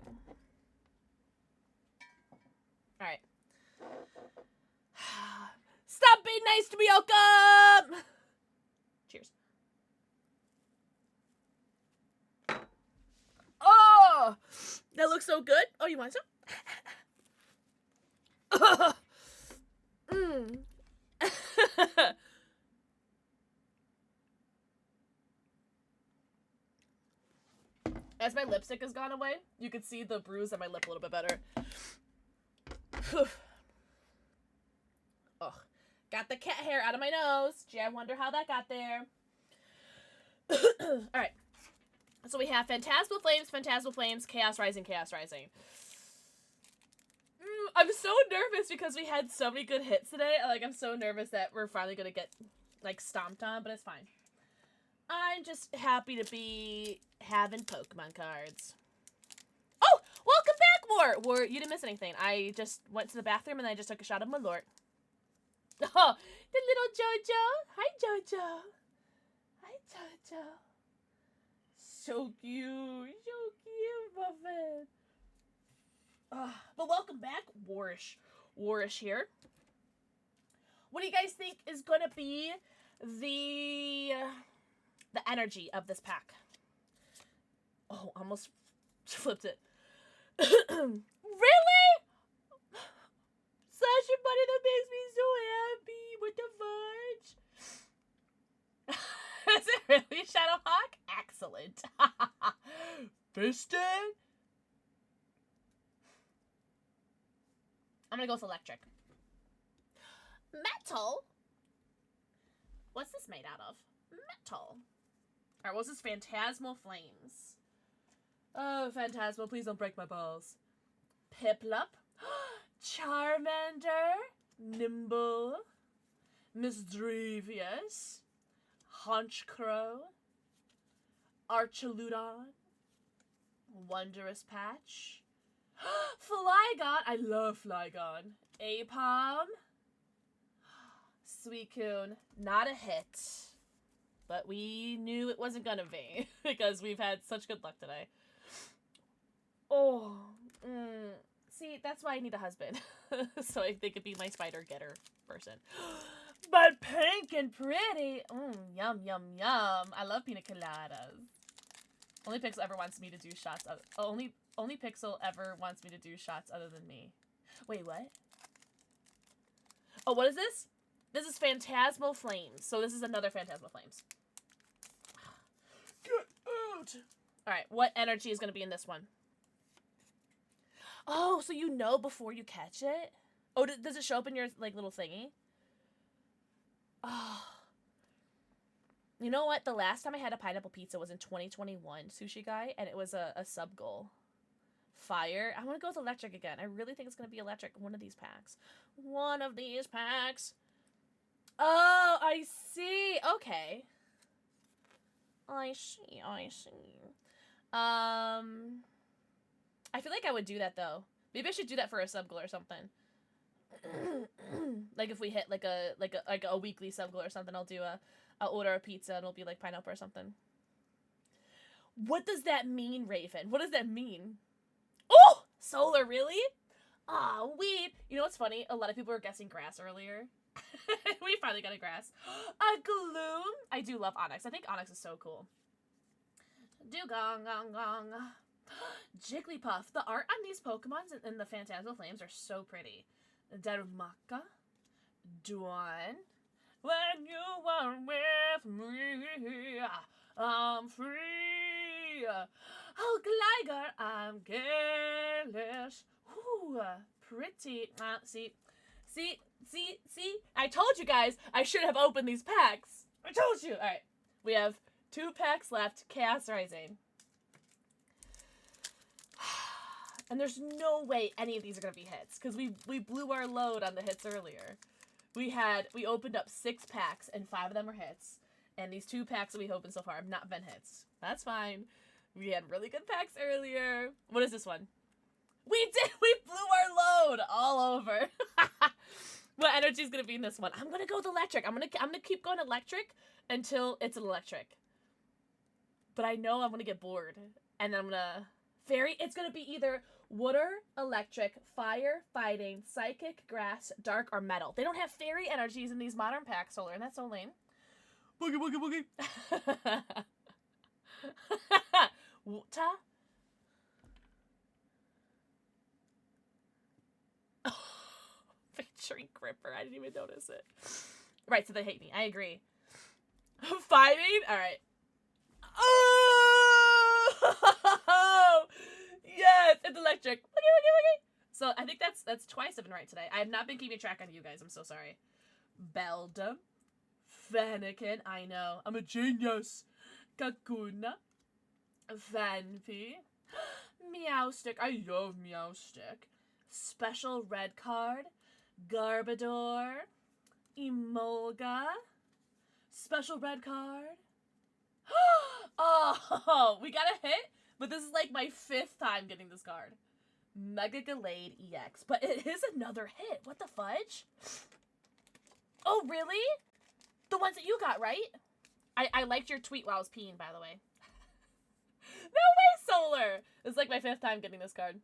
Alright. Stop being nice to me, Oakham! Cheers. Oh! That looks so good. Oh, you want some? As my lipstick has gone away, you can see the bruise on my lip a little bit better. Ugh. Got the cat hair out of my nose. Gee, I wonder how that got there. Alright. So we have Phantasmal Flames, Chaos Rising. I'm so nervous because we had so many good hits today. Like, I'm so nervous that we're finally gonna get, like, stomped on, but it's fine. I'm just happy to be having Pokemon cards. Oh! Welcome back, War! You didn't miss anything. I just went to the bathroom and I just took a shot of Malort. Oh, the little Jojo. Hi, Jojo. Hi, Jojo. So cute, Muffin. But welcome back, Warish here. What do you guys think is gonna be the energy of this pack? Oh, almost flipped it. Really? Such a buddy that makes me so happy. What the fudge? Is it really Shadowhawk? Excellent. Fisted? I'm gonna go with electric. Metal? What's this made out of? Metal. Alright, what's this? Phantasmal Flames. Oh, Phantasmal, please don't break my balls. Piplup. Charmander. Nimble. Misdrevious. Honchcrow. Archaludon. Wondrous Patch. Flygon. I love Flygon. Apom. Suicune. Not a hit. But we knew it wasn't gonna be. Because we've had such good luck today. Oh. See, that's why I need a husband. So they could be my spider getter person. But pink and pretty. Yum, yum, yum. I love pina coladas. Only Pixel ever wants me to do shots. Only Pixel ever wants me to do shots other than me. Wait, what? Oh, what is this? This is Phantasmal Flames. So this is another Phantasmal Flames. Get out! Alright, what energy is going to be in this one? Oh, so you know before you catch it? Oh, does it show up in your, like, little thingy? Oh. You know what? The last time I had a pineapple pizza was in 2021, Sushi Guy, and it was a sub-goal. Fire. I want to go with electric again. I really think it's going to be electric. One of these packs. One of these packs. Oh, I see. Okay. I see. I feel like I would do that, though. Maybe I should do that for a sub-goal or something. Like if we hit like a weekly sub-goal or something, I'll order a pizza and it'll be like pineapple or something. What does that mean, Raven? What does that mean? Oh! Solar, really? Aw, weed. You know what's funny? A lot of people were guessing grass earlier. We finally got a grass. A gloom. I do love Onyx. I think Onyx is so cool. Dugong. Jigglypuff. The art on these Pokemons in the Phantasmal Flames are so pretty. Darumaka. Dwan. When you are with me, I'm free. Oh, Gligar, I'm careless. Ooh, pretty. See. I told you guys I should have opened these packs. I told you. All right, we have 2 packs left. Chaos Rising. And there's no way any of these are gonna be hits because we blew our load on the hits earlier. We opened up 6 packs and 5 of them are hits. And these 2 packs that we opened so far have not been hits. That's fine. We had really good packs earlier. What is this one? We blew our load all over. What energy is gonna be in this one? I'm gonna go with electric. I'm gonna keep going electric until it's an electric. But I know I'm gonna get bored. And then I'm gonna fairy. It's gonna be either water, electric, fire, fighting, psychic, grass, dark, or metal. They don't have fairy energies in these modern packs, Solar, and that's so lame. Boogie. Wuta? Featuring Gripper. I didn't even notice it. Right, so they hate me. I agree. Fighting? Alright. Oh! Yes! It's electric. Woogie. So I think that's twice I've been right today. I have not been keeping track on you guys. I'm so sorry. Beldum. Fennekin. I know. I'm a genius. Kakuna. Vanpy. Meowstick. I love Meowstick. Special red card. Garbodor. Emolga. Special red card. Oh, we got a hit, but this is like my 5th time getting this card. Mega Gallade EX, but it is another hit. What the fudge? Oh, really? The ones that you got, right? I liked your tweet while I was peeing, by the way. No way, Solar! This is like my 5th time getting this card.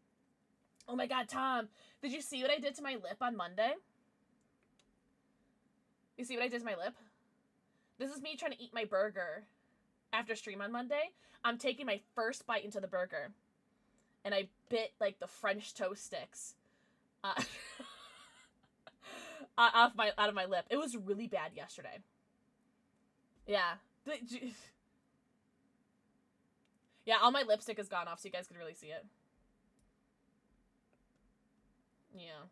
Oh my god, Tom. Did you see what I did to my lip on Monday? You see what I did to my lip? This is me trying to eat my burger after stream on Monday. I'm taking my first bite into the burger. And I bit, like, the French toast sticks. Out of my lip. It was really bad yesterday. Yeah. Yeah, all my lipstick is gone off, so you guys can really see it. Yeah.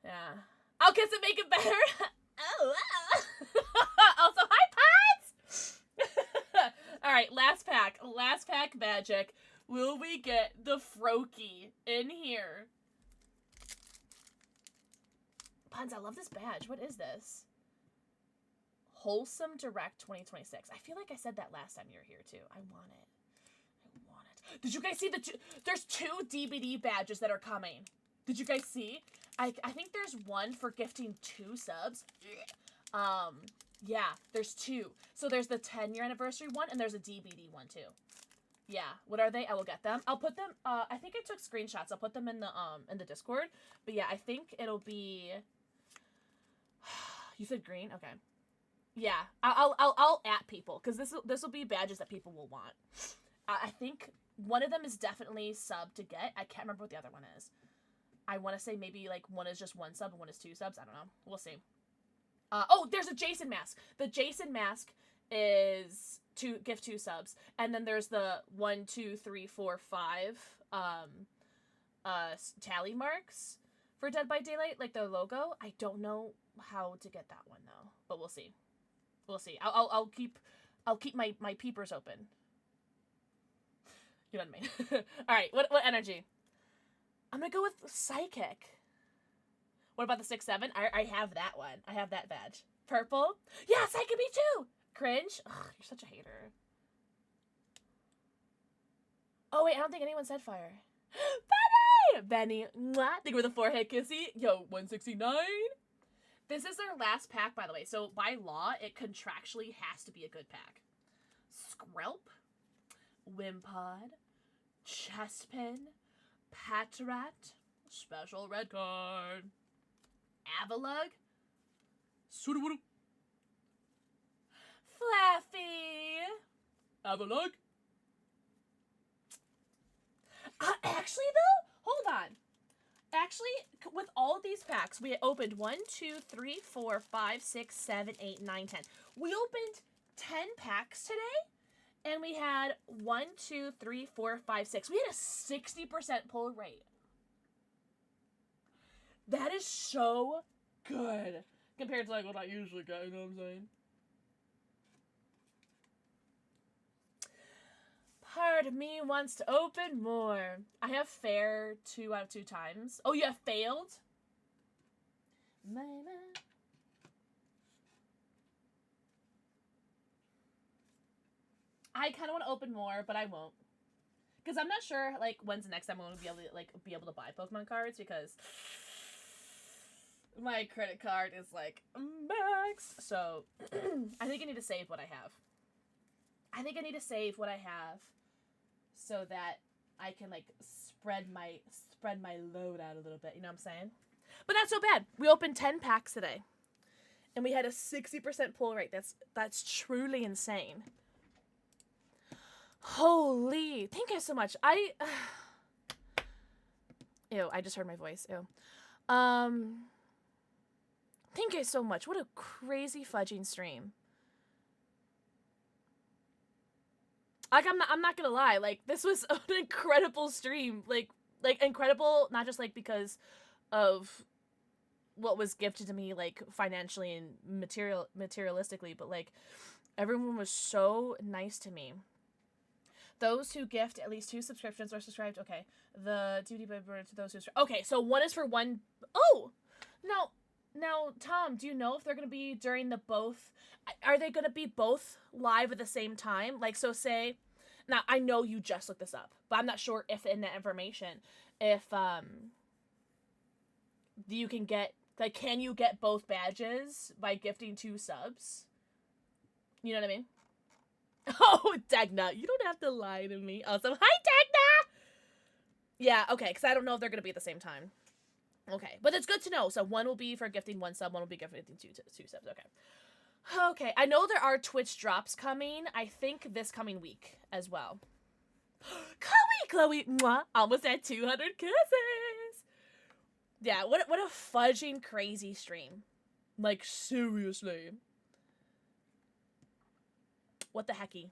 Yeah. I'll kiss it, make it better. Oh, also, hi, Pods! Alright, last pack. Last pack magic. Will we get the Froakie in here? Puns, I love this badge. What is this? Wholesome Direct 2026. I feel like I said that last time you were here, too. I want it. I want it. Did you guys see the two? There's 2 DBD badges that are coming. Did you guys see? I think there's one for gifting 2 subs. Yeah, there's 2. So there's the 10-year anniversary one, and there's a DBD one, too. Yeah, what are they? I will get them. I'll put them, I think I took screenshots. I'll put them in the Discord. But yeah, I think it'll be, you said green? Okay. Yeah, I'll at people, because this will be badges that people will want. I think one of them is definitely sub to get. I can't remember what the other one is. I want to say maybe, like, one is just 1 sub and one is 2 subs. I don't know. We'll see. Oh, there's a Jason mask. The Jason mask is to gift 2 subs, and then there's the 1, 2, 3, 4, 5 tally marks for Dead by Daylight, like their logo. I don't know how to get that one though, but we'll see. We'll see. I'll keep my peepers open. You know what I mean? All right. What energy? I'm gonna go with Psychic. What about the 6-7? I have that one. I have that badge. Purple? Yes, I can be too! Cringe? Ugh, you're such a hater. Oh, wait, I don't think anyone said fire. Benny! Benny. Mwah. Think we're the 4-hit kissy. Yo, 169. This is our last pack, by the way. So, by law, it contractually has to be a good pack. Skrelp. Wimpod. Chestpin. Patrat, special red card. Avalug, Sudawuru. Flaffy, Avalug. Actually, though, hold on. Actually, with all of these packs, we opened 1, 2, 3, 4, 5, 6, 7, 8, 9, 10. We opened 10 packs today, and we had 1, 2, 3, 4, 5, 6. We had a 60% pull rate. That is so good compared to like what I usually get, you know what I'm saying? Part of me wants to open more. I have fair 2 out of 2 times. Oh, you have failed? I kind of want to open more, but I won't. Because I'm not sure, like, when's the next time I'm going to be able to buy Pokemon cards, because my credit card is, like, maxed. So, I think I need to save what I have. So that I can, like, spread my load out a little bit, you know what I'm saying? But not so bad. We opened 10 packs today. And we had a 60% pull rate. That's truly insane. Holy, thank you so much. Ew, I just heard my voice. Ew. Thank you so much. What a crazy fudging stream. Like, I'm not gonna lie, like, this was an incredible stream, like, incredible, not just, like, because of what was gifted to me, like, financially and materialistically, but, like, everyone was so nice to me. Those who gift at least 2 subscriptions are subscribed, okay, the DVD to those who, okay, so 1 is for 1, oh, now, Tom, do you know if they're gonna be during the both, are they gonna be both live at the same time? Like, so say, now, I know you just looked this up, but I'm not sure if in that information, if, you can get, like, can you get both badges by gifting 2 subs? You know what I mean? Oh, Dagna, you don't have to lie to me. Awesome. Hi, Dagna! Yeah, okay, because I don't know if they're gonna be at the same time. Okay, but it's good to know. So 1 will be for gifting 1 sub, 1 will be gifting 2 subs. Okay. Okay, I know there are Twitch drops coming. I think this coming week as well. Chloe, mwah, almost at 200 kisses. Yeah, what a fudging crazy stream. Like, seriously. What the hecky?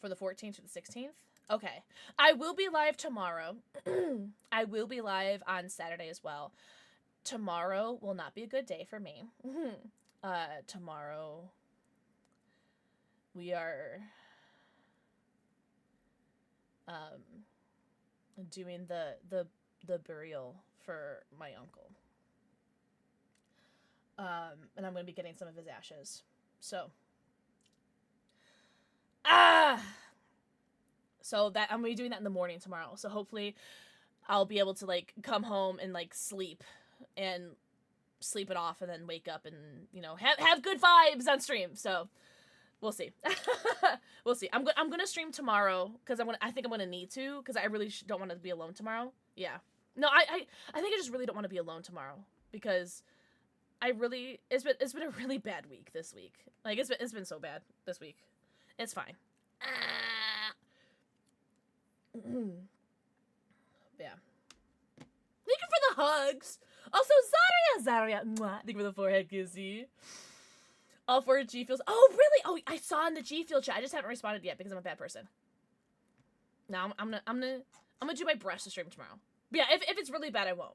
For the 14th to the 16th? Okay. I will be live tomorrow. I will be live on Saturday as well. Tomorrow will not be a good day for me. Tomorrow we are doing the burial for my uncle. And I'm going to be getting some of his ashes. So that I'm going to be doing that in the morning tomorrow. So hopefully I'll be able to, like, come home and, like, sleep it off and then wake up and, you know, have good vibes on stream. So we'll see. We'll see. I'm going to stream tomorrow because I think I'm going to need to, because I really don't want to be alone tomorrow. Yeah. No, I think I just really don't want to be alone tomorrow, because it's been a really bad week this week. Like, it's been so bad this week. It's fine. Yeah. Thank you for the hugs. Also, Zaria, mwah. Thank you for the forehead kissy. All 4 G Fuels. Oh, really? Oh, I saw in the G Fuel chat. I just haven't responded yet because I'm a bad person. Now I'm gonna do my breast to stream tomorrow. But yeah, if it's really bad, I won't.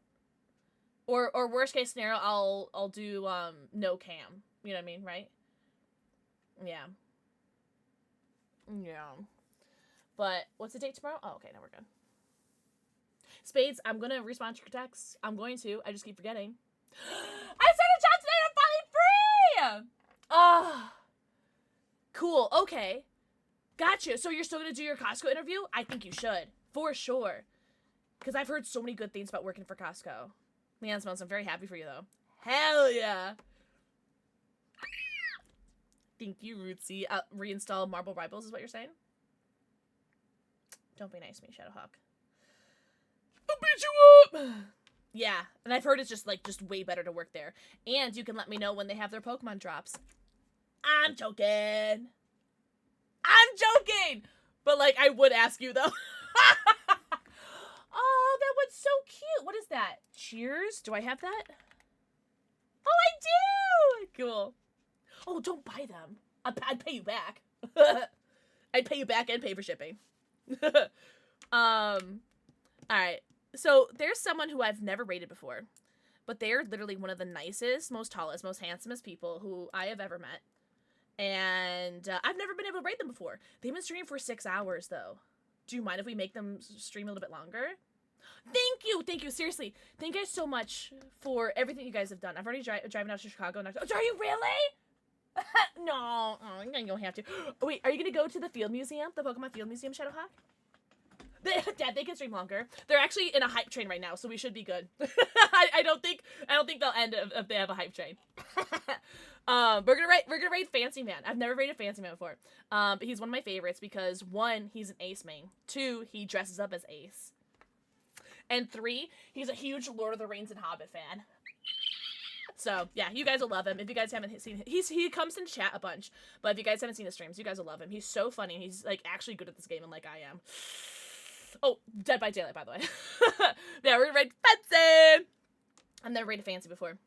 Or worst case scenario, I'll do no cam. You know what I mean, right? Yeah. Yeah. But what's the date tomorrow? Oh, okay, now we're good. Spades, I'm gonna respond to your texts. I'm going to. I just keep forgetting. I started chat today and I'm finally free! Ah. Cool, okay. Gotcha. So you're still gonna do your Costco interview? I think you should. For sure. Because I've heard so many good things about working for Costco. Leanne Smells, I'm very happy for you, though. Hell yeah! Thank you, Rootsy. Reinstall Marble Rivals is what you're saying? Don't be nice to me, Shadowhawk. I'll beat you up! Yeah, and I've heard it's just way better to work there. And you can let me know when they have their Pokemon drops. I'm joking! I'm joking! But, like, I would ask you, though. Oh, that one's so cute. What is that? Cheers? Do I have that? Oh, I do! Cool. Oh, don't buy them. I'd pay you back. I'd pay you back and pay for shipping. Alright. So, there's someone who I've never rated before. But they're literally one of the nicest, most tallest, most handsomest people who I have ever met. And I've never been able to rate them before. They've been streaming for 6 hours, though. Do you mind if we make them stream a little bit longer? Thank you! Thank you, seriously. Thank you guys so much for everything you guys have done. I've already driving out to Chicago next. Oh, are you really? No. Oh, you don't have to. Oh, wait, are you going to go to the Field Museum? The Pokemon Field Museum, Shadowhawk? Dad, they can stream longer. They're actually in a hype train right now, so we should be good. I don't think they'll end if they have a hype train. We're gonna rate Fancy Man. I've never rated Fancy Man before. But he's one of my favorites because 1, he's an Ace main. 2, he dresses up as Ace. And 3, he's a huge Lord of the Rings and Hobbit fan. So yeah, you guys will love him. If you guys haven't seen him, he comes in chat a bunch. But if you guys haven't seen his streams, you guys will love him. He's so funny. He's like actually good at this game, and like I am. Oh, Dead by Daylight, by the way. Yeah, we're gonna rate Fancy. I've never rated Fancy before.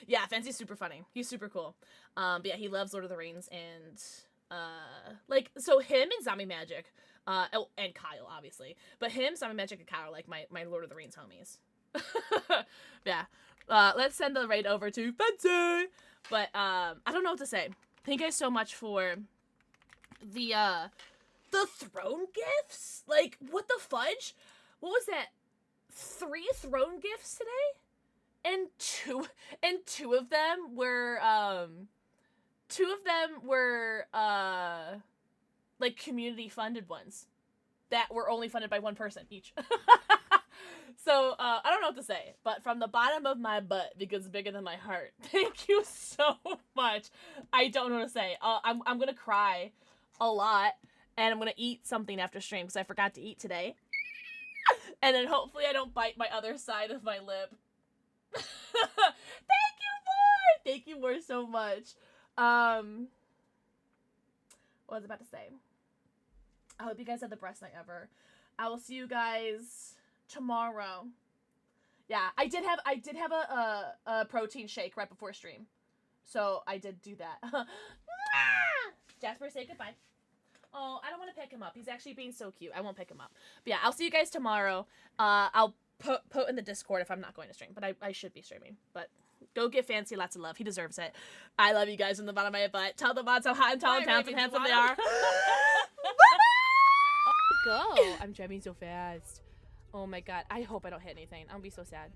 Yeah, Fancy's super funny. He's super cool. But yeah, he loves Lord of the Rings and like so him and Zombie Magic, oh, and Kyle obviously. But him, Zombie Magic, and Kyle are like my Lord of the Rings homies. Yeah. Let's send the raid over to Fancy. But I don't know what to say. Thank you guys so much for the throne gifts. Like what the fudge? What was that? 3 throne gifts today? And two of them were like community funded ones that were only funded by one person each. So I don't know what to say, but from the bottom of my butt, because it's bigger than my heart, thank you so much. I don't know what to say. I'm gonna cry a lot, and I'm gonna eat something after stream because I forgot to eat today, and then hopefully I don't bite my other side of my lip. Thank you more so much. What was I about to say? I hope you guys had the best night ever. I will see you guys tomorrow. Yeah, I did have a protein shake right before stream, so I did do that. Jasper, say goodbye. Oh, I don't want to pick him up. He's actually being so cute. I won't pick him up. But yeah, I'll see you guys tomorrow. I'll put in the Discord if I'm not going to stream, but I should be streaming. But go give Fancy lots of love. He deserves it. I love you guys from the bottom of my butt. Tell the mods how hot and tall and talented and handsome they are. Go. I'm driving so fast. Oh my god. I hope I don't hit anything. I'll be so sad.